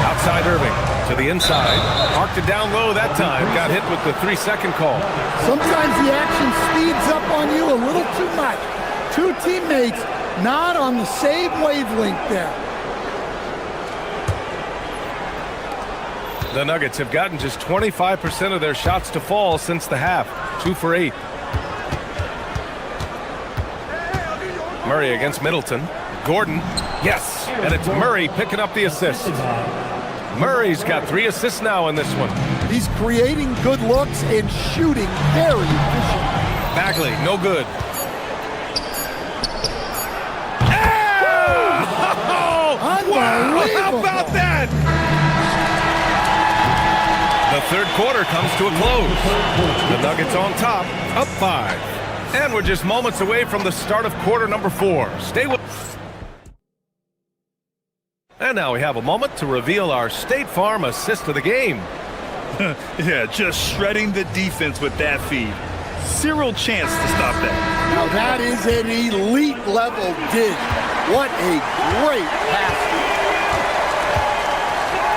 Outside Irving to the inside. Marked it down low that time. Got hit with the 3-second call. Sometimes the action speeds up on you a little too much. 2 teammates not on the same wavelength there. The Nuggets have gotten just 25% of their shots to fall since the half. 2 for 8. Murray against Middleton. Gordon, yes, and it's Murray picking up the assist. Murray's got 3 assists now in this one. He's creating good looks and shooting very efficient. Bagley, no good. Unbelievable. How about that? The third quarter comes to a close. The Nuggets on top, up 5. And we're just moments away from the start of quarter number 4. Stay with us. And now we have a moment to reveal our State Farm assist of the game. Yeah, just shredding the defense with that feed. Zero chance to stop that. Now that is an elite level dish. What a great pass.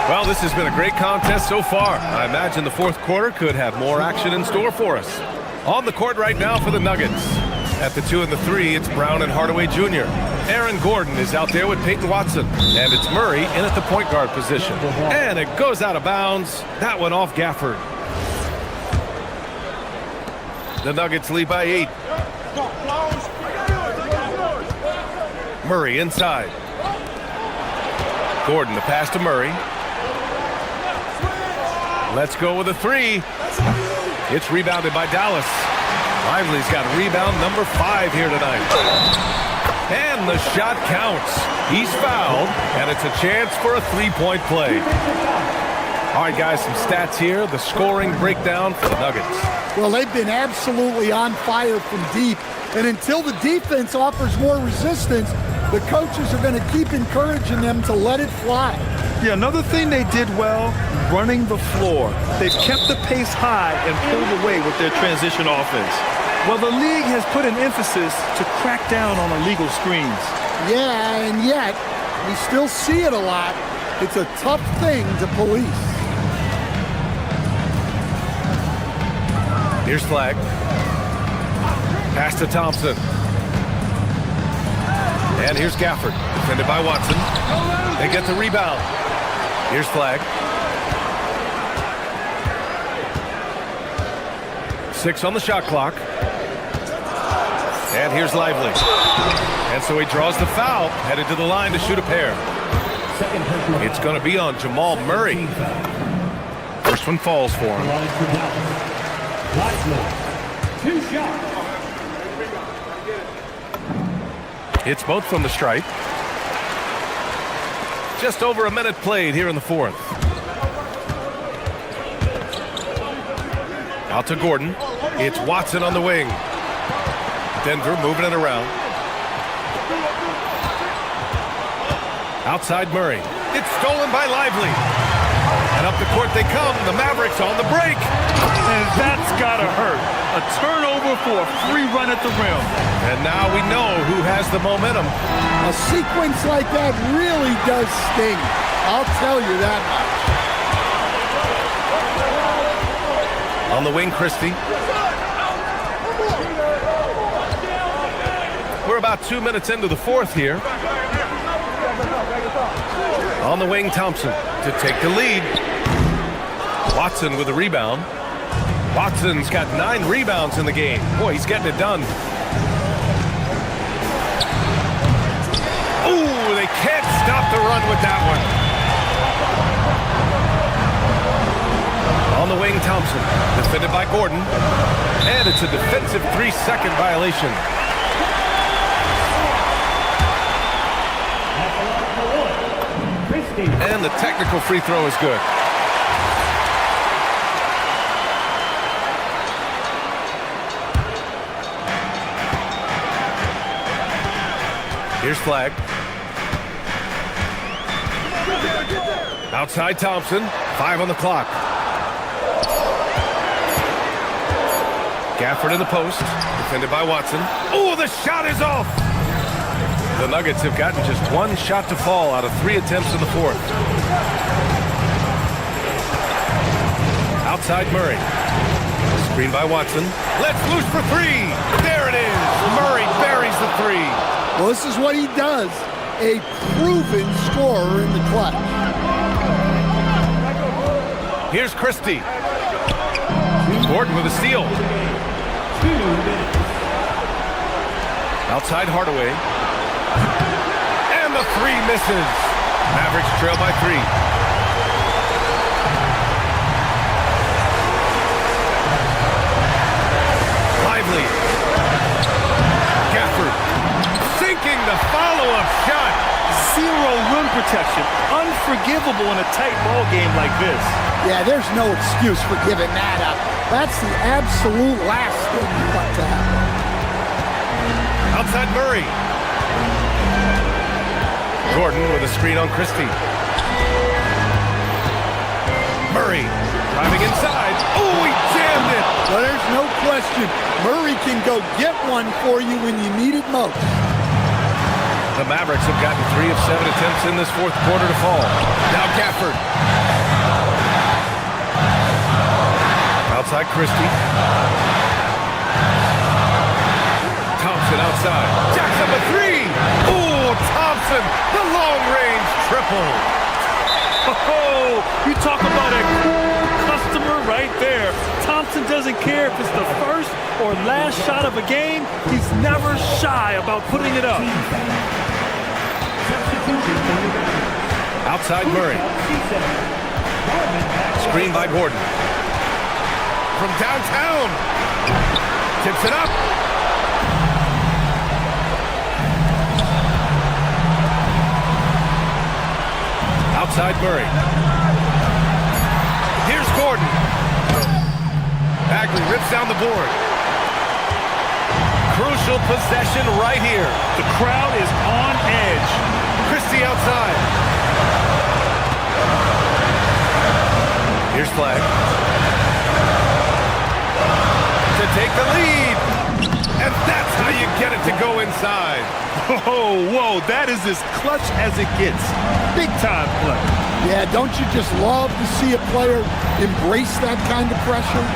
Well, this has been a great contest so far. I imagine the fourth quarter could have more action in store for us. On the court right now for the Nuggets. At the 2 and the 3, it's Brown and Hardaway Jr. Aaron Gordon is out there with Peyton Watson. And it's Murray in at the point guard position. And it goes out of bounds. That one off Gafford. The Nuggets lead by 8. Murray inside. Gordon, the pass to Murray. Let's go with a three. It's rebounded by Dallas. Lively's got rebound number 5 here tonight. And the shot counts. He's fouled, and it's a chance for a three-point play. All right, guys, some stats here. The scoring breakdown for the Nuggets. Well, they've been absolutely on fire from deep. And until the defense offers more resistance, the coaches are going to keep encouraging them to let it fly. Yeah, another thing they did well, running the floor. They've kept the pace high and pulled away with their transition offense. Well, the league has put an emphasis to crack down on illegal screens. Yeah, and yet, we still see it a lot. It's a tough thing to police. Here's Flag. Pass to Thompson. And here's Gafford, defended by Watson. They get the rebound. Here's Flag. 6 on the shot clock. And here's Lively. And so he draws the foul, headed to the line to shoot a pair. It's going to be on Jamal Murray. First one falls for him. Two shots. Hits both from the stripe. Just over a minute played here in the fourth. Out to Gordon. It's Watson on the wing. Denver moving it around. Outside Murray. It's stolen by Lively. And up the court they come. The Mavericks on the break. And that's gotta hurt. A turnover for a free run at the rim. And now we know who has the momentum. A sequence like that really does sting. I'll tell you that much. On the wing, Christie. We're about 2 minutes into the fourth here. On the wing, Thompson to take the lead. Watson with a rebound. Watson's got 9 rebounds in the game. Boy, he's getting it done. Ooh, they can't stop the run with that one. On the wing, Thompson, defended by Gordon. And it's a defensive 3-second violation. And the technical free throw is good. Here's Flag. Outside Thompson. 5 on the clock. Gafford in the post. Defended by Watson. Oh, the shot is off! The Nuggets have gotten just 1 shot to fall out of 3 attempts in the fourth. Outside Murray. Screen by Watson. Let's loose for 3. There it is. Murray buries the 3. Well, this is what he does. A proven scorer in the clutch. Here's Christie. Gordon with a steal. Outside Hardaway. And the 3 misses. Mavericks trail by 3. Lively. Gafford. Sinking the follow-up shot. 0 rim protection. Unforgivable in a tight ball game like this. Yeah, there's no excuse for giving that up. That's the absolute last thing you want to happen. Outside Murray. Gordon with a screen on Christie. Murray driving inside. Oh, he jammed it. Well, there's no question. Murray can go get one for you when you need it most. The Mavericks have gotten 3 of 7 attempts in this fourth quarter to fall. Now Gafford. Outside Christie. Thompson outside. Jackson with 3. Ooh, Thompson, the long-range triple. Oh, you talk about a cool customer right there. Thompson doesn't care if it's the first or last shot of a game. He's never shy about putting it up. Outside Murray. Screen by Gordon. From downtown. Tips it up. Outside Murray. Here's Gordon. Bagley rips down the board. Crucial possession right here. The crowd is on edge. Christie outside. Here's Flag. To take the lead. And that's how you get it to go inside. Whoa, that is as clutch as it gets. Big time play. Yeah, don't you just love to see a player embrace that kind of pressure?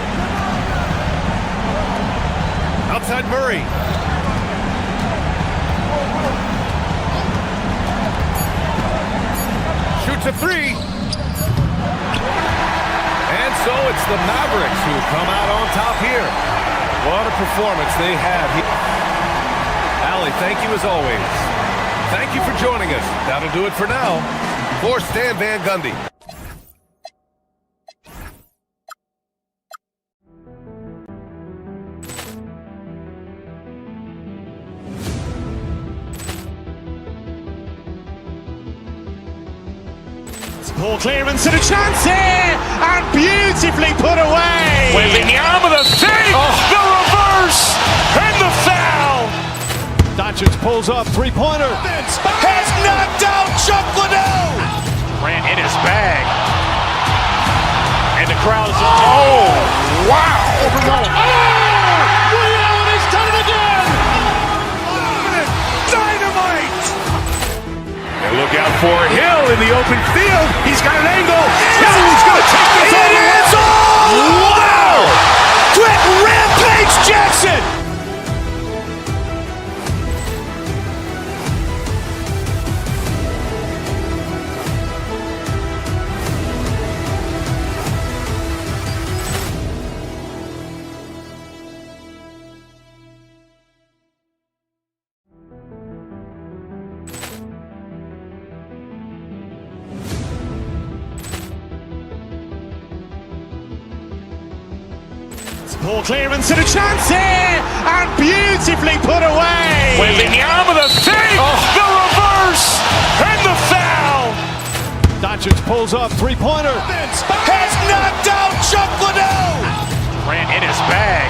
Outside Murray. Shoots a three. And so it's the Mavericks who come out on top here. What a performance they have here. Allie, thank you as always. Thank you for joining us. That'll do it for now. For Stan Van Gundy. Ball clearance and a chance here, and beautifully put away. Waving the arm of the save, the reverse, and the foul. Doncic pulls up, three-pointer. Has knocked out Chuck Liddell. Ran in his bag. And the crowd is, oh, wow. Allen has done it again. Dynamite. And look out for Hill in the open field. He's got an angle. Hill's going to take this all the way. Wow. Quick rampage Jackson. Ball clearance and a chance here, and beautifully put away. Waving the arm of the save, the reverse, and the foul. Doncic pulls up, three-pointer. Has knocked out Chuck Liddell. Ran in his bag.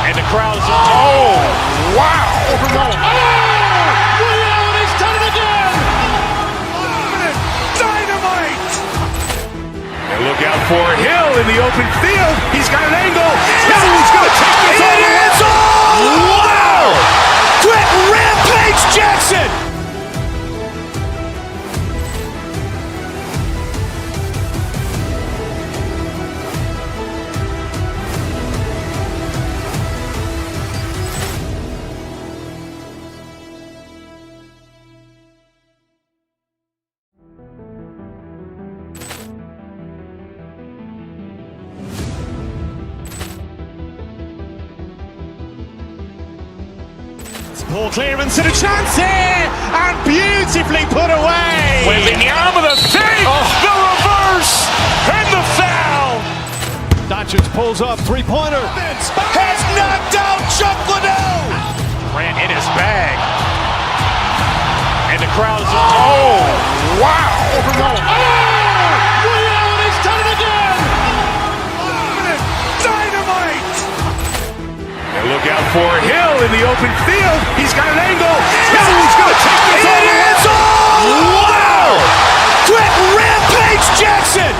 And the crowd is, oh, wow. Allen has done it again. Dynamite. And look out for Hill in the open field. He's got an angle. Hill's going to take this all the way. Wow! Quick rampage Jackson. Ball clearance and a chance here, and beautifully put away. Waving the arm of the save, the reverse, and the foul. Doncic pulls up, three-pointer. Has knocked out Chuck Liddell. Ran in his bag. And the crowd is, oh, wow. Allen has done it again. Dynamite. And look out for Hill in the open field. He's got an angle. Hill's going to take this all the way. Wow! Quick rampage Jackson.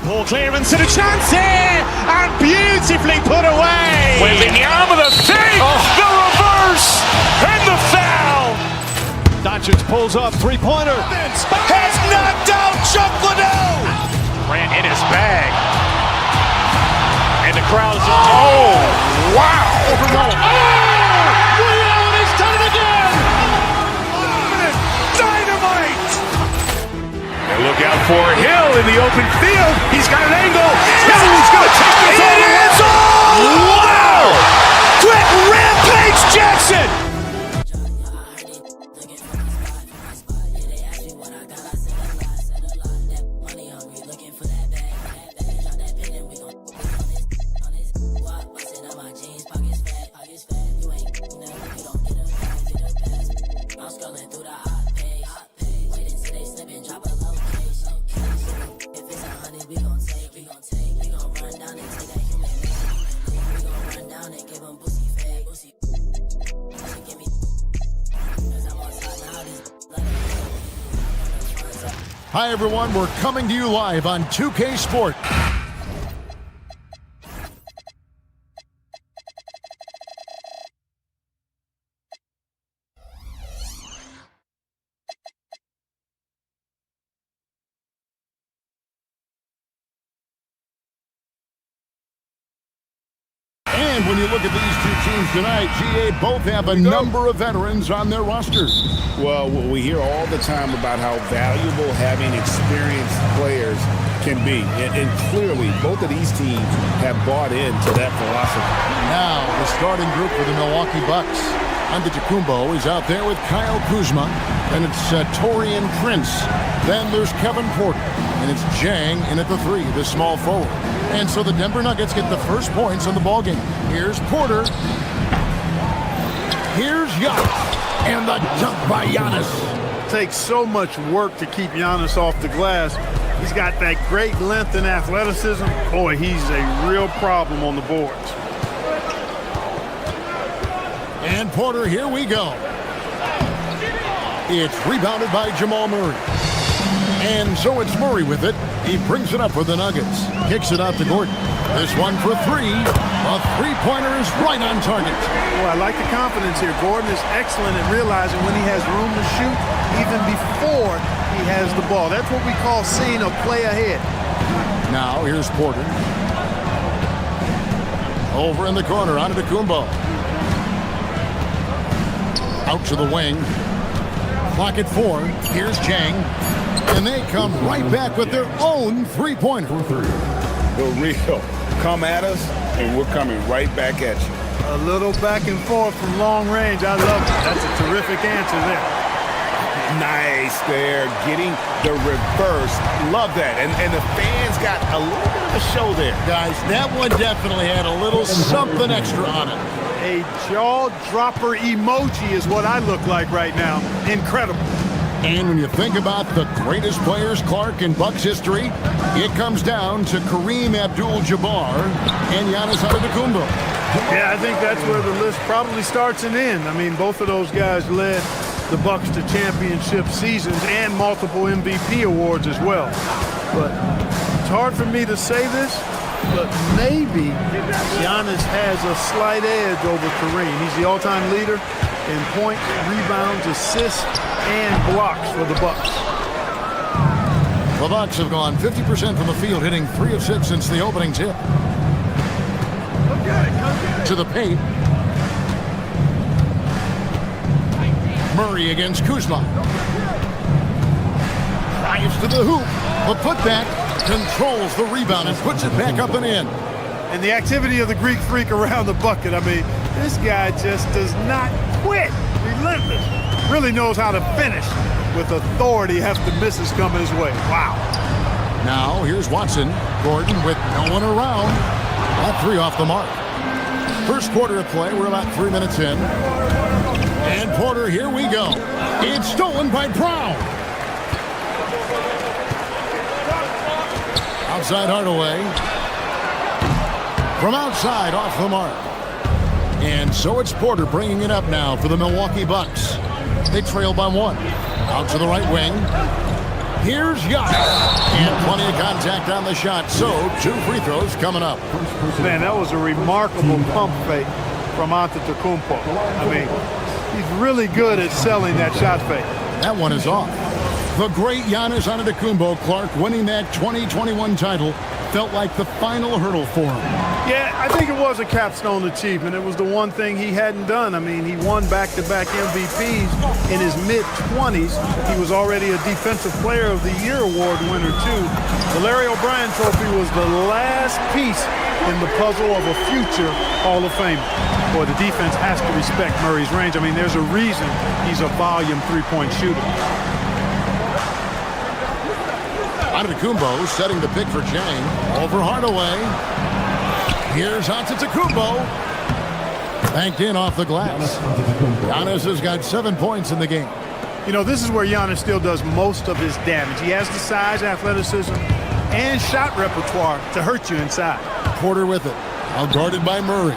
Ball clearance and a chance here, and beautifully put away. Waving the arm of the save, the reverse, and the foul. Doncic pulls up, three-pointer. Has knocked out Chuck Liddell. Durant in his bag. And the crowd's oh, wow! Ray Allen has done it again! Dynamite! And look out for Hill in the open field. He's got an angle. Hill's going to take this all the way. Wow! Quick rampage Jackson! Hi, everyone. We're coming to you live on 2K Sport. And when you look at these two teams tonight, GA both have a number of veterans on their rosters. Well, we hear all the time about how valuable having experienced players can be. And clearly, both of these teams have bought into that philosophy. Now, the starting group for the Milwaukee Bucks. Antetokounmpo is out there with Kyle Kuzma, and it's Taurean Prince. Then there's Kevin Porter, and it's Jang in at the 3, the small forward. And so the Denver Nuggets get the first points on the ballgame. Here's Porter. Here's Giannis. And the dunk by Giannis. Takes so much work to keep Giannis off the glass. He's got that great length and athleticism. Boy, he's a real problem on the boards. And Porter, here we go. It's rebounded by Jamal Murray. And so it's Murray with it. He brings it up for the Nuggets. Kicks it out to Gordon. This one for 3. A three-pointer is right on target. Well, I like the confidence here. Gordon is excellent at realizing when he has room to shoot, even before he has the ball. That's what we call seeing a play ahead. Now, here's Porter. Over in the corner, Antetokounmpo. Out to the wing. Clock at 4. Here's Jang. And they come right back with their own three-pointer. The real. Come at us, and we're coming right back at you. A little back and forth from long range. I love it. That's a terrific answer there. Nice there, getting the reverse. Love that. And the fans got a little bit of a show there. Guys, that one definitely had a little something extra on it. A jaw-dropper emoji is what I look like right now. Incredible. And when you think about the greatest players, Clark, in Bucks history, it comes down to Kareem Abdul-Jabbar and Giannis Antetokounmpo. Yeah, I think that's where the list probably starts and ends. I mean, both of those guys led the Bucks to championship seasons and multiple MVP awards as well. But it's hard for me to say this, but maybe Giannis has a slight edge over Kareem. He's the all-time leader in points, rebounds, assists, and blocks for the Bucks. The Bucks have gone 50% from the field, hitting 3 of 6 since the opening tip. To the paint. Murray against Kuzma. Drives to the hoop. The putback controls the rebound and puts it back up and in. And the activity of the Greek freak around the bucket. I mean, this guy just does not quit. Relentless. Really knows how to finish with authority after misses coming his way. Wow. Now, here's Watson. Gordon with no one around. That 3 off the mark. First quarter of play. We're about 3 minutes in. And Porter, here we go. It's stolen by Brown. Outside Hardaway. From outside, off the mark. And so it's Porter bringing it up now for the Milwaukee Bucks. They trail by 1. Out to the right wing. Here's Giannis. And plenty of contact on the shot. So 2 free throws coming up. Man, that was a remarkable pump fake from Antetokounmpo. I mean, he's really good at selling that shot fake. That one is off. The great Giannis Antetokounmpo, Clark, winning that 2021 title felt like the final hurdle for him. Yeah, I think it was a capstone achievement. It was the one thing he hadn't done. I mean, he won back-to-back MVPs in his mid-20s. He was already a Defensive Player of the Year award winner, too. The Larry O'Brien Trophy was the last piece in the puzzle of a future Hall of Famer. Boy, the defense has to respect Murray's range. I mean, there's a reason he's a volume three-point shooter. Antetokounmpo setting the pick for Chang. Over Hardaway. Here's Antetokounmpo. Banked in off the glass. Giannis has got 7 points in the game. You know, this is where Giannis still does most of his damage. He has the size, athleticism, and shot repertoire to hurt you inside. Porter with it. Outguarded by Murray.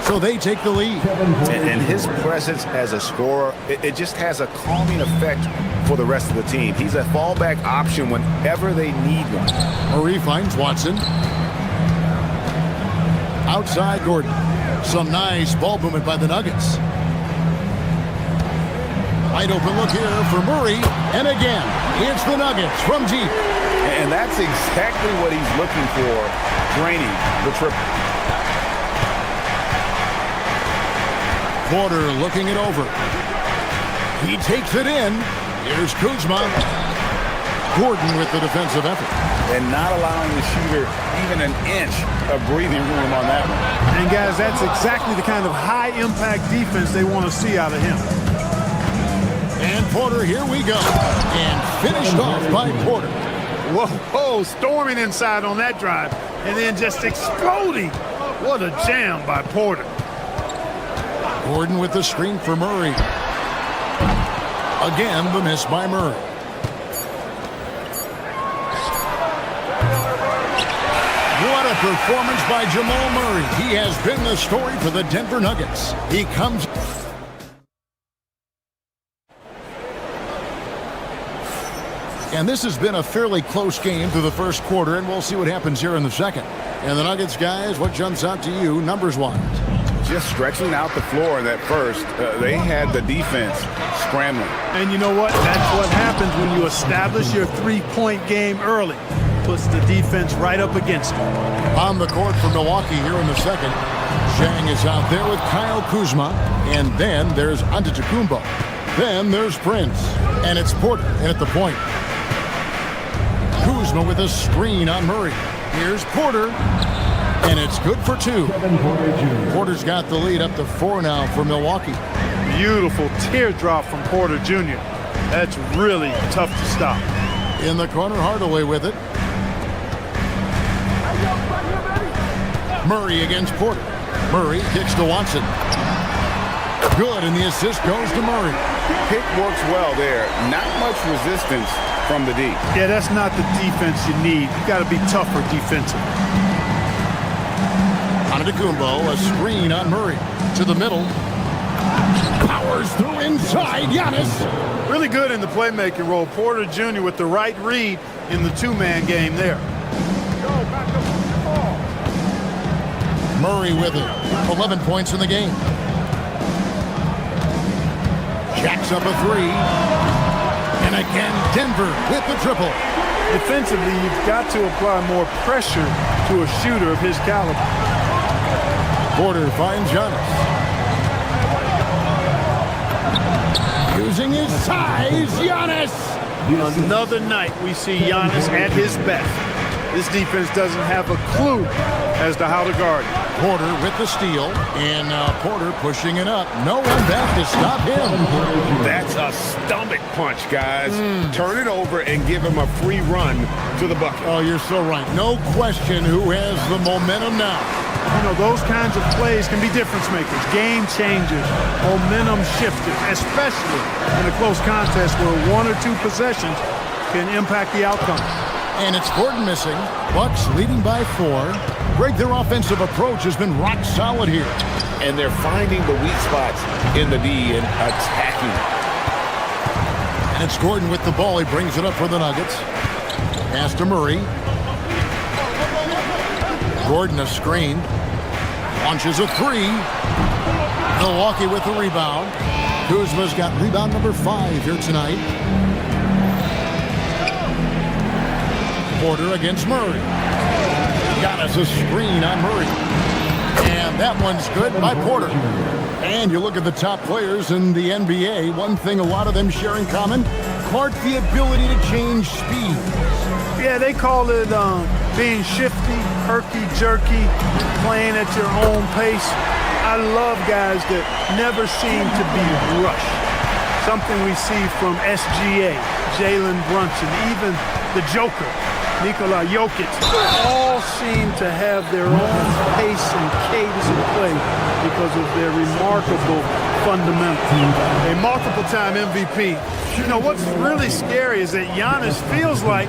So they take the lead. And his presence as a scorer, it just has a calming effect for the rest of the team. He's a fallback option whenever they need one. Murray finds Watson. Outside Gordon. Some nice ball movement by the Nuggets. Wide open look here for Murray. And again, it's the Nuggets from deep. And that's exactly what he's looking for, draining the triple. Porter looking it over. He takes it in. Here's Kuzma. Gordon with the defensive effort. And not allowing the shooter even an inch of breathing room on that one. And guys, that's exactly the kind of high-impact defense they want to see out of him. And Porter, here we go. And finished off by Porter. Whoa, storming inside on that drive. And then just exploding. What a jam by Porter. Gordon with the screen for Murray. Again, the miss by Murray. What a performance by Jamal Murray. He has been the story for the Denver Nuggets. He comes... And this has been a fairly close game through the first quarter, and we'll see what happens here in the second. And the Nuggets, guys, what jumps out to you numbers-wise? Just stretching out the floor in that first. They had the defense scrambling. And you know what? That's what happens when you establish your three-point game early. Puts the defense right up against it. On the court for Milwaukee here in the second. Chang is out there with Kyle Kuzma. And then there's Antetokounmpo. Then there's Prince. And it's Porter in at the point. Kuzma with a screen on Murray. Here's Porter. And it's good for two. Porter's got the lead up to 4 now for Milwaukee. Beautiful teardrop from Porter Jr. That's really tough to stop. In the corner, Hardaway with it. Murray against Porter. Murray kicks to Watson. Good, and the assist goes to Murray. Pick works well there. Not much resistance from the D. Yeah, that's not the defense you need. You got to be tougher defensively. Antetokounmpo, a screen on Murray. To the middle. Powers through inside. Giannis. Really good in the playmaking role. Porter Jr. with the right read in the two-man game there. Murray with it. 11 points in the game. Jacks up a three. And again, Denver with the triple. Defensively, you've got to apply more pressure to a shooter of his caliber. Porter finds Giannis. Using his size, Giannis. Another night we see Giannis at his best. This defense doesn't have a clue as to how to guard him. Porter with the steal, and now Porter pushing it up. No one back to stop him. That's a stomach punch, guys. Turn it over and give him a free run to the bucket. Oh, you're so right. No question who has the momentum now. You know, those kinds of plays can be difference makers, game changers, momentum shifters, especially in a close contest where 1 or 2 possessions can impact the outcome. And it's Gordon missing. Bucks leading by 4. Greg, their offensive approach has been rock solid here. And they're finding the weak spots in the D and attacking. And it's Gordon with the ball. He brings it up for the Nuggets. Pass to Murray. Gordon a screen. Launches a 3. Milwaukee with the rebound. Kuzma's got rebound number 5 here tonight. Porter against Murray. Giannis a screen on Murray. And that one's good by Porter. And you look at the top players in the NBA, one thing a lot of them share in common, Clark, the ability to change speed. Yeah, they call it being shifty, herky-jerky, playing at your own pace. I love guys that never seem to be rushed. Something we see from SGA, Jalen Brunson, even the Joker, Nikola Jokic, all seem to have their own pace and cadence of play because of their remarkable fundamentals. A multiple-time MVP. You know, what's really scary is that Giannis feels like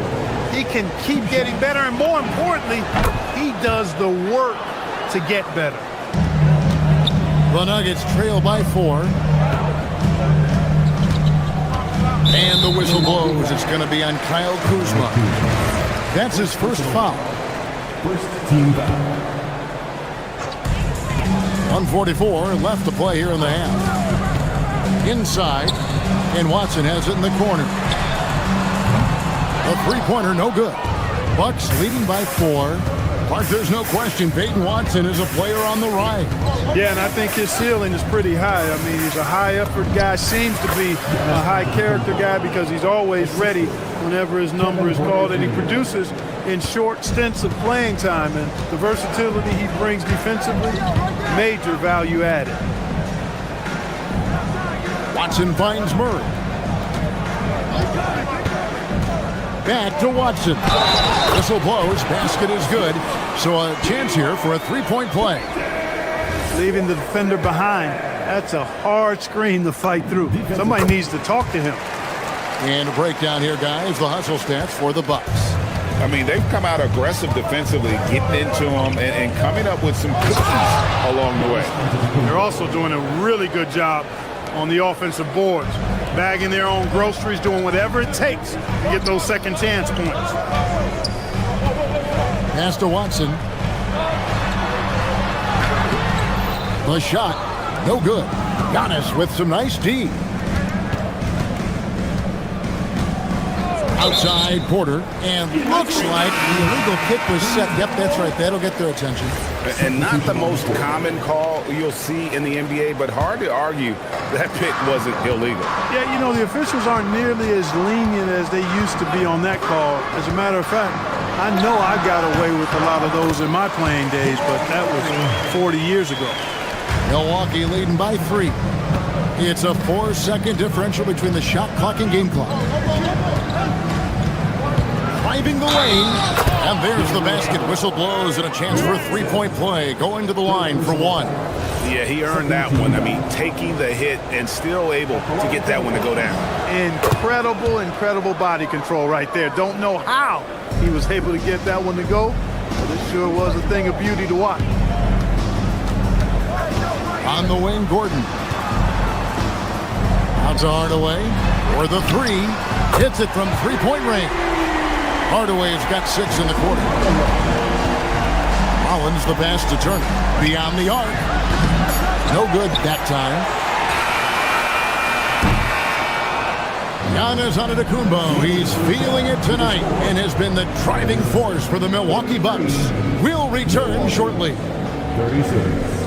he can keep getting better, and more importantly, he does the work to get better. The Nuggets trail by 4. And the whistle blows. It's going to be on Kyle Kuzma. That's his first foul. First team foul. 1:44 left to play here in the half. Inside, and Watson has it in the corner. A three-pointer, no good. Bucks leading by 4. Mark, there's no question Peyton Watson is a player on the rise. Yeah, and I think his ceiling is pretty high. I mean, he's a high-effort guy, seems to be a high-character guy because he's always ready whenever his number is called, and he produces in short stints of playing time, and the versatility he brings defensively, major value added. Watson finds Murray. Back to Watson. Whistle blows. Basket is good. So a chance here for a three-point play. Leaving the defender behind. That's a hard screen to fight through. Somebody needs to talk to him. And a breakdown here, guys. The hustle stats for the Bucks. I mean, they've come out aggressive defensively, getting into them and coming up with some cookies along the way. They're also doing a really good job on the offensive boards, bagging their own groceries, doing whatever it takes to get those second chance points. Pass to Watson. The shot, no good. Giannis with some nice D. Outside Porter, and looks like the illegal kick was set. Yep, that's right. That'll get their attention. And not the most common call you'll see in the NBA, but hard to argue that pick wasn't illegal. Yeah, you know, the officials aren't nearly as lenient as they used to be on that call. As a matter of fact, I know I got away with a lot of those in my playing days, but that was 40 years ago. Milwaukee leading by 3. It's a 4-second differential between the shot clock and game clock. Driving the lane, and there's the basket. Whistle blows and a chance for a three-point play. Going to the line for 1. Yeah, he earned that one. I mean, taking the hit and still able to get that one to go down. Incredible body control right there. Don't know how he was able to get that one to go, but it sure was a thing of beauty to watch. On the wing, Gordon. Out to Hardaway for the 3. Hits it from three-point range. Hardaway's got 6 in the quarter. Collins the pass to Turner. Beyond the arc. No good that time. Giannis Antetokounmpo. He's feeling it tonight and has been the driving force for the Milwaukee Bucks. We'll return shortly. 36.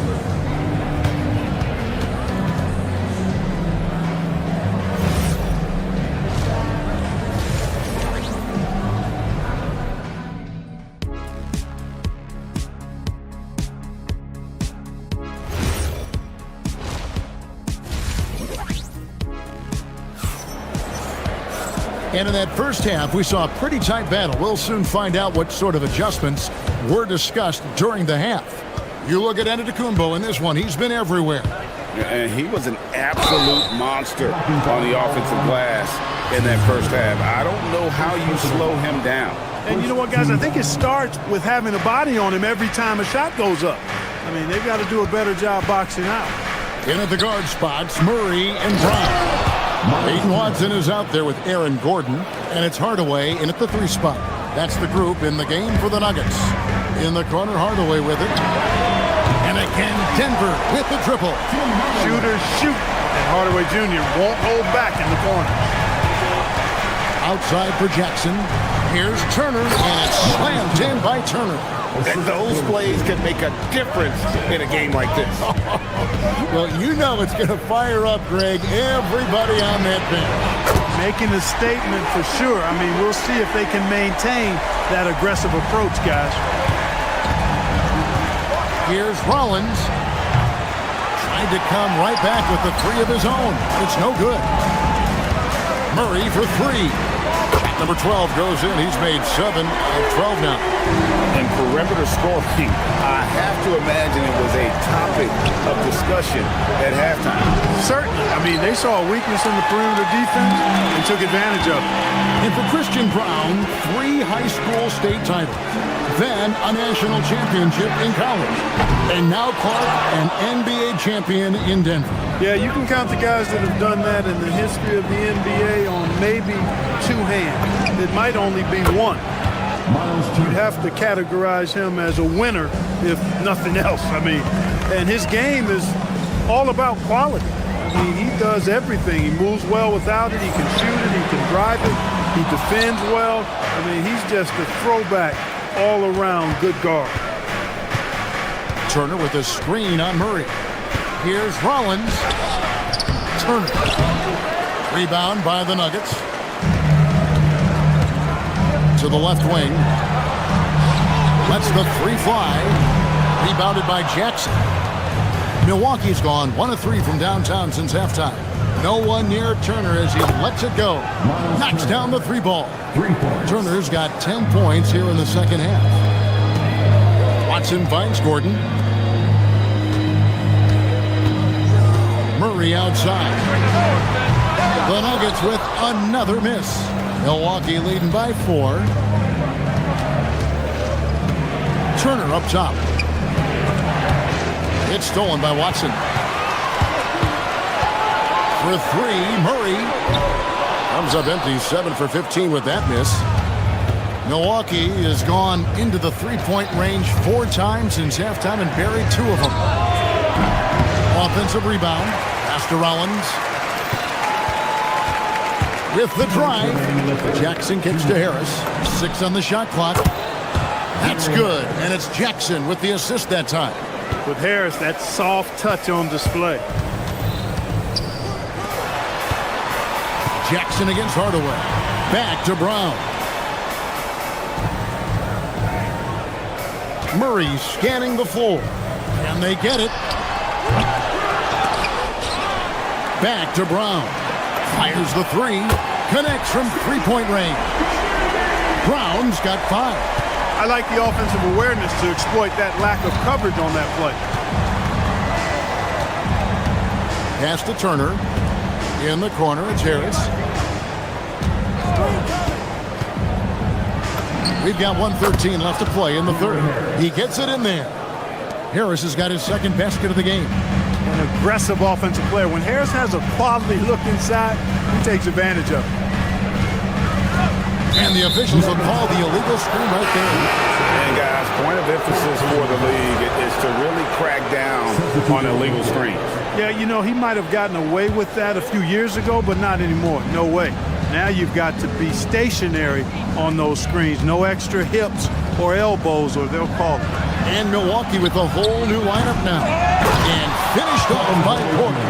And in that first half, we saw a pretty tight battle. We'll soon find out what sort of adjustments were discussed during the half. You look at Antetokounmpo in this one. He's been everywhere. And he was an absolute monster on the offensive glass in that first half. I don't know how you slow him down. And you know what, guys? I think it starts with having a body on him every time a shot goes up. I mean, they've got to do a better job boxing out. In at the guard spots, Murray and Brown. Peyton Watson is out there with Aaron Gordon, and it's Hardaway in at the 3 spot. That's the group in the game for the Nuggets. In the corner, Hardaway with it. And again, Denver with the triple. Shooters shoot, and Hardaway Jr. won't hold back in the corner. Outside for Jackson. Here's Turner, and it's slammed in by Turner. And those plays can make a difference in a game like this. Well, you know it's going to fire up, Greg, everybody on that bench. Making a statement for sure. I mean, we'll see if they can maintain that aggressive approach, guys. Here's Rollins. Tried to come right back with the three of his own. It's no good. Murray for three. Shot number 12 goes in. He's made 7 of 12 now. And perimeter scoring, I have to imagine it was a topic of discussion at halftime. Certainly. I mean, they saw a weakness in the perimeter defense and took advantage of it. And for Christian Brown, 3 high school state titles, then a national championship in college, and now Clark, an NBA champion in Denver. Yeah, you can count the guys that have done that in the history of the NBA on maybe 2 hands. It might only be 1. You'd have to categorize him as a winner, if nothing else. I mean, and his game is all about quality. I mean, he does everything. He moves well without it. He can shoot it. He can drive it. He defends well. I mean, he's just a throwback all-around good guard. Turner with a screen on Murray. Here's Rollins. Turner. Rebound by the Nuggets. To the left wing. Lets the 3 fly. Rebounded by Jackson. Milwaukee's gone 1 of 3 from downtown since halftime. No one near Turner as he lets it go. Knocks down the 3 ball. Turner's got 10 points here in the second half. Watson finds Gordon. Murray outside. The Nuggets with another miss. Milwaukee leading by 4. Turner up top. It's stolen by Watson. For 3, Murray comes up empty, 7 for 15 with that miss. Milwaukee has gone into the 3-point range 4 times since halftime and buried 2 of them. Offensive rebound. Pass to Rollins. With the drive, Jackson kicks to Harris. 6 on the shot clock. That's good, and it's Jackson with the assist that time. With Harris, that soft touch on display. Jackson against Hardaway. Back to Brown. Murray scanning the floor. And they get it. Back to Brown. Fires the 3. Connects from 3-point range. Brown's got 5. I like the offensive awareness to exploit that lack of coverage on that play. Pass to Turner. In the corner, it's Harris. We've got 1:13 left to play in the third. He gets it in there. Harris has got his second basket of the game. An aggressive offensive player. When Harris has a quality look inside, he takes advantage of it. And the officials will call the illegal screen right there. And guys, point of emphasis for the league is to really crack down on illegal screens. Yeah, you know, he might have gotten away with that a few years ago, but not anymore. No way. Now you've got to be stationary on those screens. No extra hips or elbows, or they'll call it. And Milwaukee with a whole new lineup now. And finished off by Porter.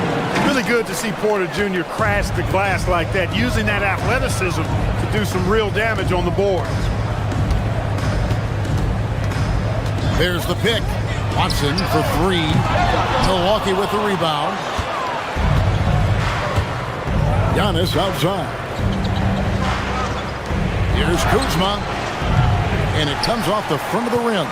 Really good to see Porter Jr. crash the glass like that, using that athleticism to do some real damage on the board. There's the pick. Watson for 3. Milwaukee with the rebound. Giannis outside. Here's Kuzma. And it comes off the front of the rim.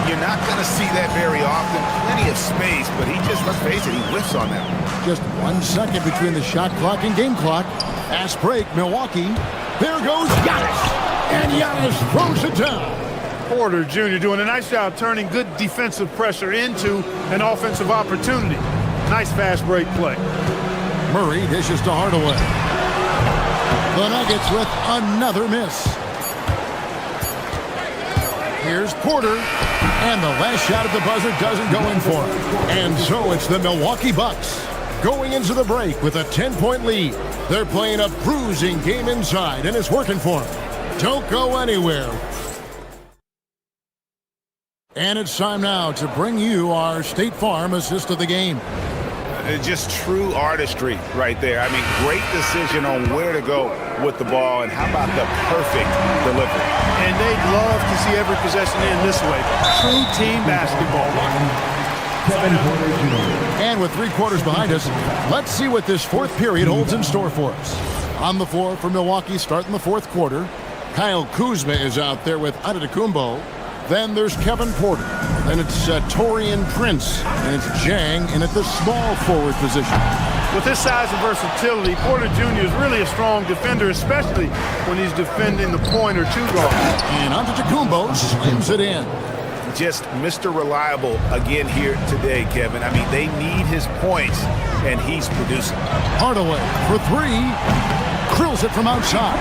You're not going to see that very often. Plenty of space, but he just, let's face it, he whiffs on that. Just 1 second between the shot clock and game clock. Fast break, Milwaukee. There goes Giannis. And Giannis throws it down. Porter Jr. doing a nice job turning good defensive pressure into an offensive opportunity. Nice fast break play. Murray dishes to Hardaway. The Nuggets with another miss. Here's Porter. And the last shot at the buzzer doesn't go in for it. And so it's the Milwaukee Bucks going into the break with a 10-point lead. They're playing a bruising game inside, and it's working for them. Don't go anywhere. And it's time now to bring you our State Farm assist of the game. Just true artistry right there. I mean, great decision on where to go with the ball, and how about the perfect delivery? And they'd love to see every possession end this way. True team basketball. And with 3 quarters behind us, let's see what this fourth period holds in store for us. On the floor for Milwaukee starting the fourth quarter, Kyle Kuzma is out there with Antetokounmpo. Then there's Kevin Porter. Then it's Taurean Prince. And it's Jang in at the small forward position. With his size and versatility, Porter Jr. is really a strong defender, especially when he's defending the point or two guard. And Antetokounmpo slams it in. Just Mr. Reliable again here today, Kevin. I mean, they need his points, and he's producing. Hardaway for 3. Drills it from outside.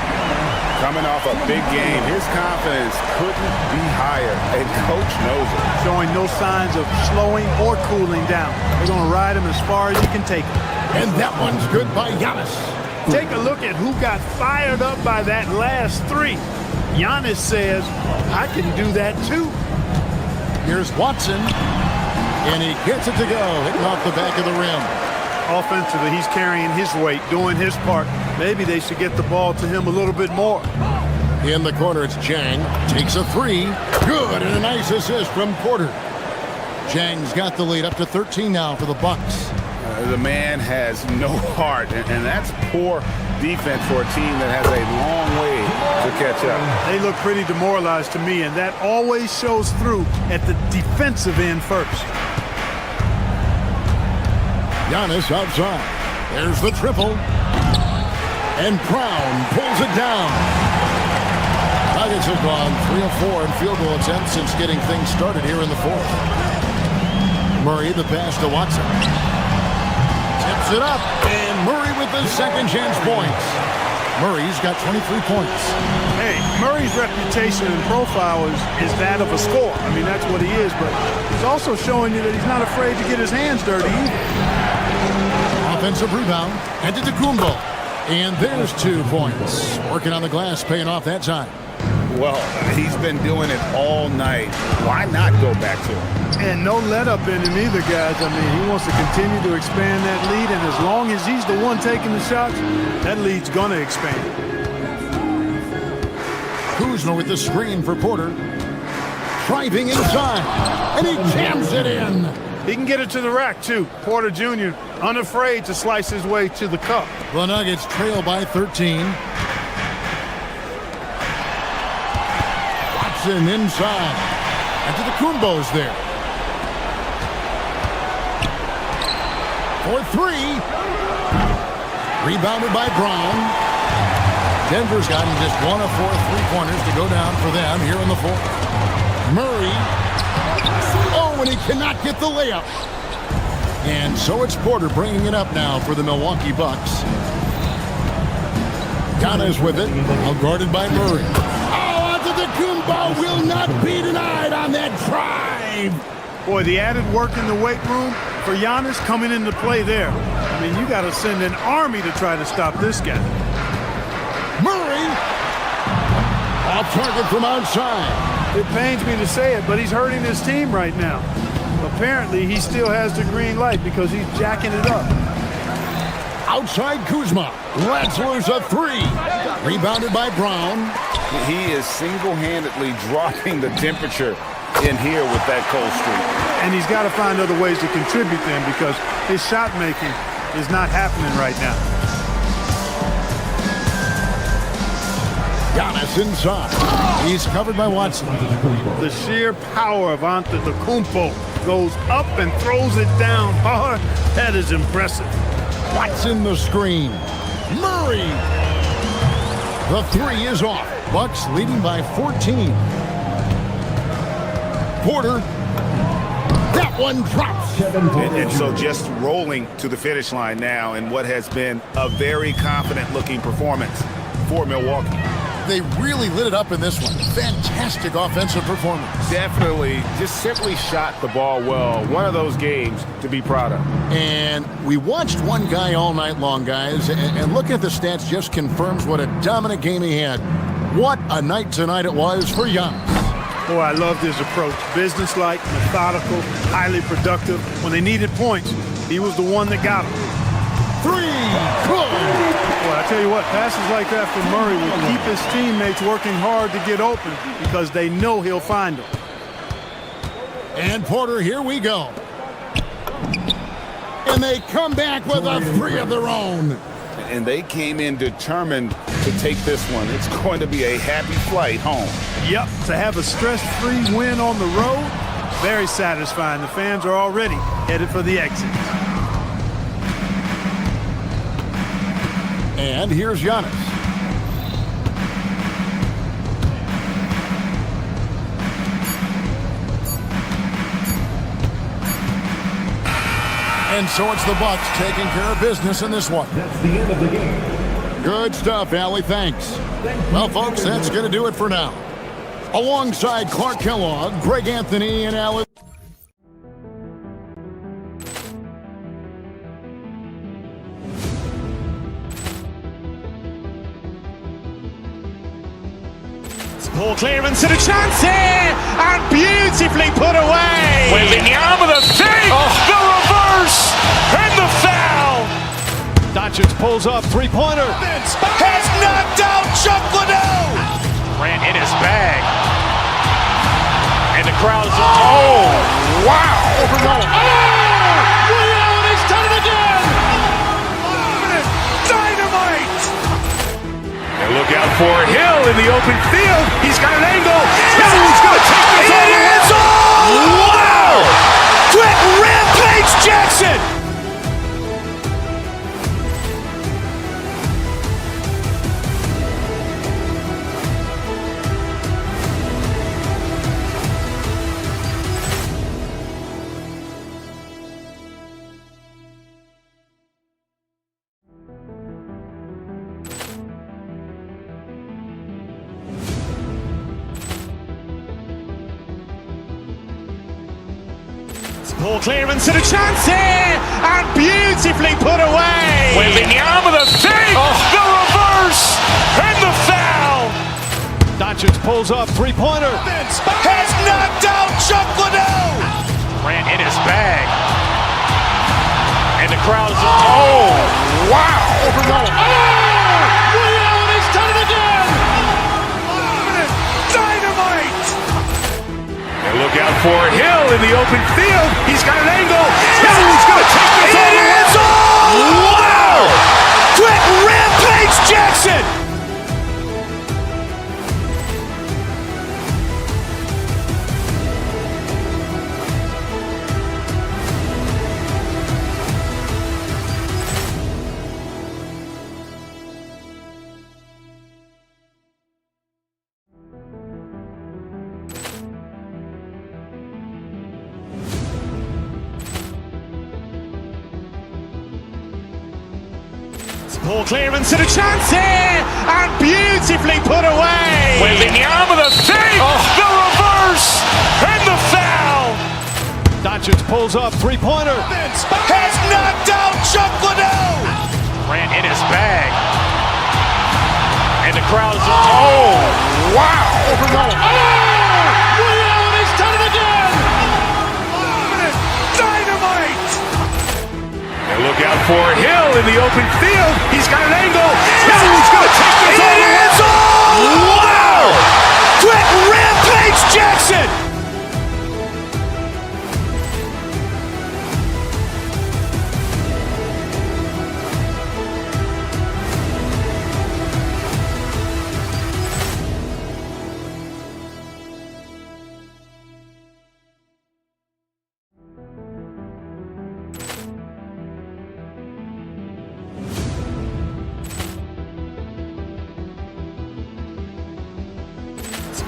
Coming off a big game, his confidence couldn't be higher, and Coach knows it. Showing no signs of slowing or cooling down. They're going to ride him as far as he can take him. And that one's good by Giannis. Take a look at who got fired up by that last 3. Giannis says, I can do that too. Here's Watson, and he gets it to go, hitting off the back of the rim. Offensively, he's carrying his weight, doing his part. Maybe they should get the ball to him a little bit more. In the corner, it's Jang. Takes a 3. Good, and a nice assist from Porter. Jang's got the lead up to 13 now for the Bucks. The man has no heart, and that's poor defense for a team that has a long way to catch up. They look pretty demoralized to me, and that always shows through at the defensive end first. Giannis outside. There's the triple. And Brown pulls it down. Nuggets have gone 3 of 4 in field goal attempts since getting things started here in the fourth. Murray, the pass to Watson. Tips it up, and Murray with the second chance points. Murray's got 23 points. Hey, Murray's reputation and profile is that of a scorer. I mean, that's what he is, but he's also showing you that he's not afraid to get his hands dirty either. Offensive rebound, Antetokounmpo. And there's 2 points. Working on the glass, paying off that time. Well, he's been doing it all night. Why not go back to him? And no let up in him either, guys. I mean, he wants to continue to expand that lead, and as long as he's the one taking the shots, that lead's going to expand. Kuzma with the screen for Porter. Driving inside, and he jams it in. He can get it to the rack, too. Porter Jr. unafraid to slice his way to the cup. The Nuggets trail by 13. Watson inside. Antetokounmpo's there. For 3. Rebounded by Brown. Denver's gotten just 1 of 4 3-pointers to go down for them here in the fourth. Murray. Oh, and he cannot get the layup. And so it's Porter bringing it up now for the Milwaukee Bucks. Giannis with it, now guarded by Murray. Oh, Antetokounmpo will not be denied on that drive. Boy, the added work in the weight room for Giannis coming into play there. I mean, you got to send an army to try to stop this guy. Murray, off target from outside. It pains me to say it, but he's hurting his team right now. Apparently, he still has the green light because he's jacking it up. Outside Kuzma. Lets loose a 3. Rebounded by Brown. He is single-handedly dropping the temperature in here with that cold streak. And he's got to find other ways to contribute then because his shot making is not happening right now. Giannis inside. He's covered by Watson. The sheer power of Antetokounmpo goes up and throws it down hard. That is impressive. Watson the screen. Murray. The 3 is off. Bucks leading by 14. Porter. That one drops. And so just rolling to the finish line now in what has been a very confident-looking performance for Milwaukee. They really lit it up in this one. Fantastic offensive performance. Definitely, just simply shot the ball well. One of those games to be proud of. And we watched one guy all night long, guys, and looking at the stats just confirms what a dominant game he had. What a night tonight it was for Giannis. Boy, I loved his approach. Businesslike, methodical, highly productive. When they needed points, he was the one that got them. Three, good. Boy, I tell you what, passes like that from Murray will keep his teammates working hard to get open because they know he'll find them. And Porter, here we go. And they come back with a three of their own. And they came in determined to take this one. It's going to be a happy flight home. Yep, to have a stress-free win on the road, very satisfying. The fans are already headed for the exit. And here's Giannis. And so it's the Bucks taking care of business in this one. That's the end of the game. Good stuff, Allie. Thanks. Well, folks, that's going to do it for now. Alongside Clark Kellogg, Greg Anthony, and Allie. Ball clearance and a chance here, and beautifully put away. Wembanyama with a three, the reverse, and the foul. Doncic pulls up, three-pointer. Has knocked out Chuck Liddell. Ran in his bag. And the crowd's, oh, wow. He's done it again. Dynamite. And look out for Hill in the open field. He's got an angle. Hill's going to take this all the way. Wow! Quick Rampage Jackson. Ball clearance and a chance here, and beautifully put away. Wembanyama with a three, the reverse, and the foul. Doncic pulls up, three-pointer. Has knocked out Chuck Liddell. Ran in his bag. And the crowd's, oh, wow. He's done it again. Dynamite. And look out for Hill in the open field. He's got an angle. Hill's going to take this all the way. Wow! Quick Rampage Jackson. Ball clearance and a chance here, and beautifully put away. Wembanyama with a three, the reverse, and the foul. Doncic pulls up, three-pointer. Has knocked out Chuck Liddell. Ran in his bag. And the crowd's, oh, wow. He's done it again. Dynamite. And look out for Hill in the open field. He's got an angle. Hill's going to take this all the way. Wow! Quick Rampage Jackson.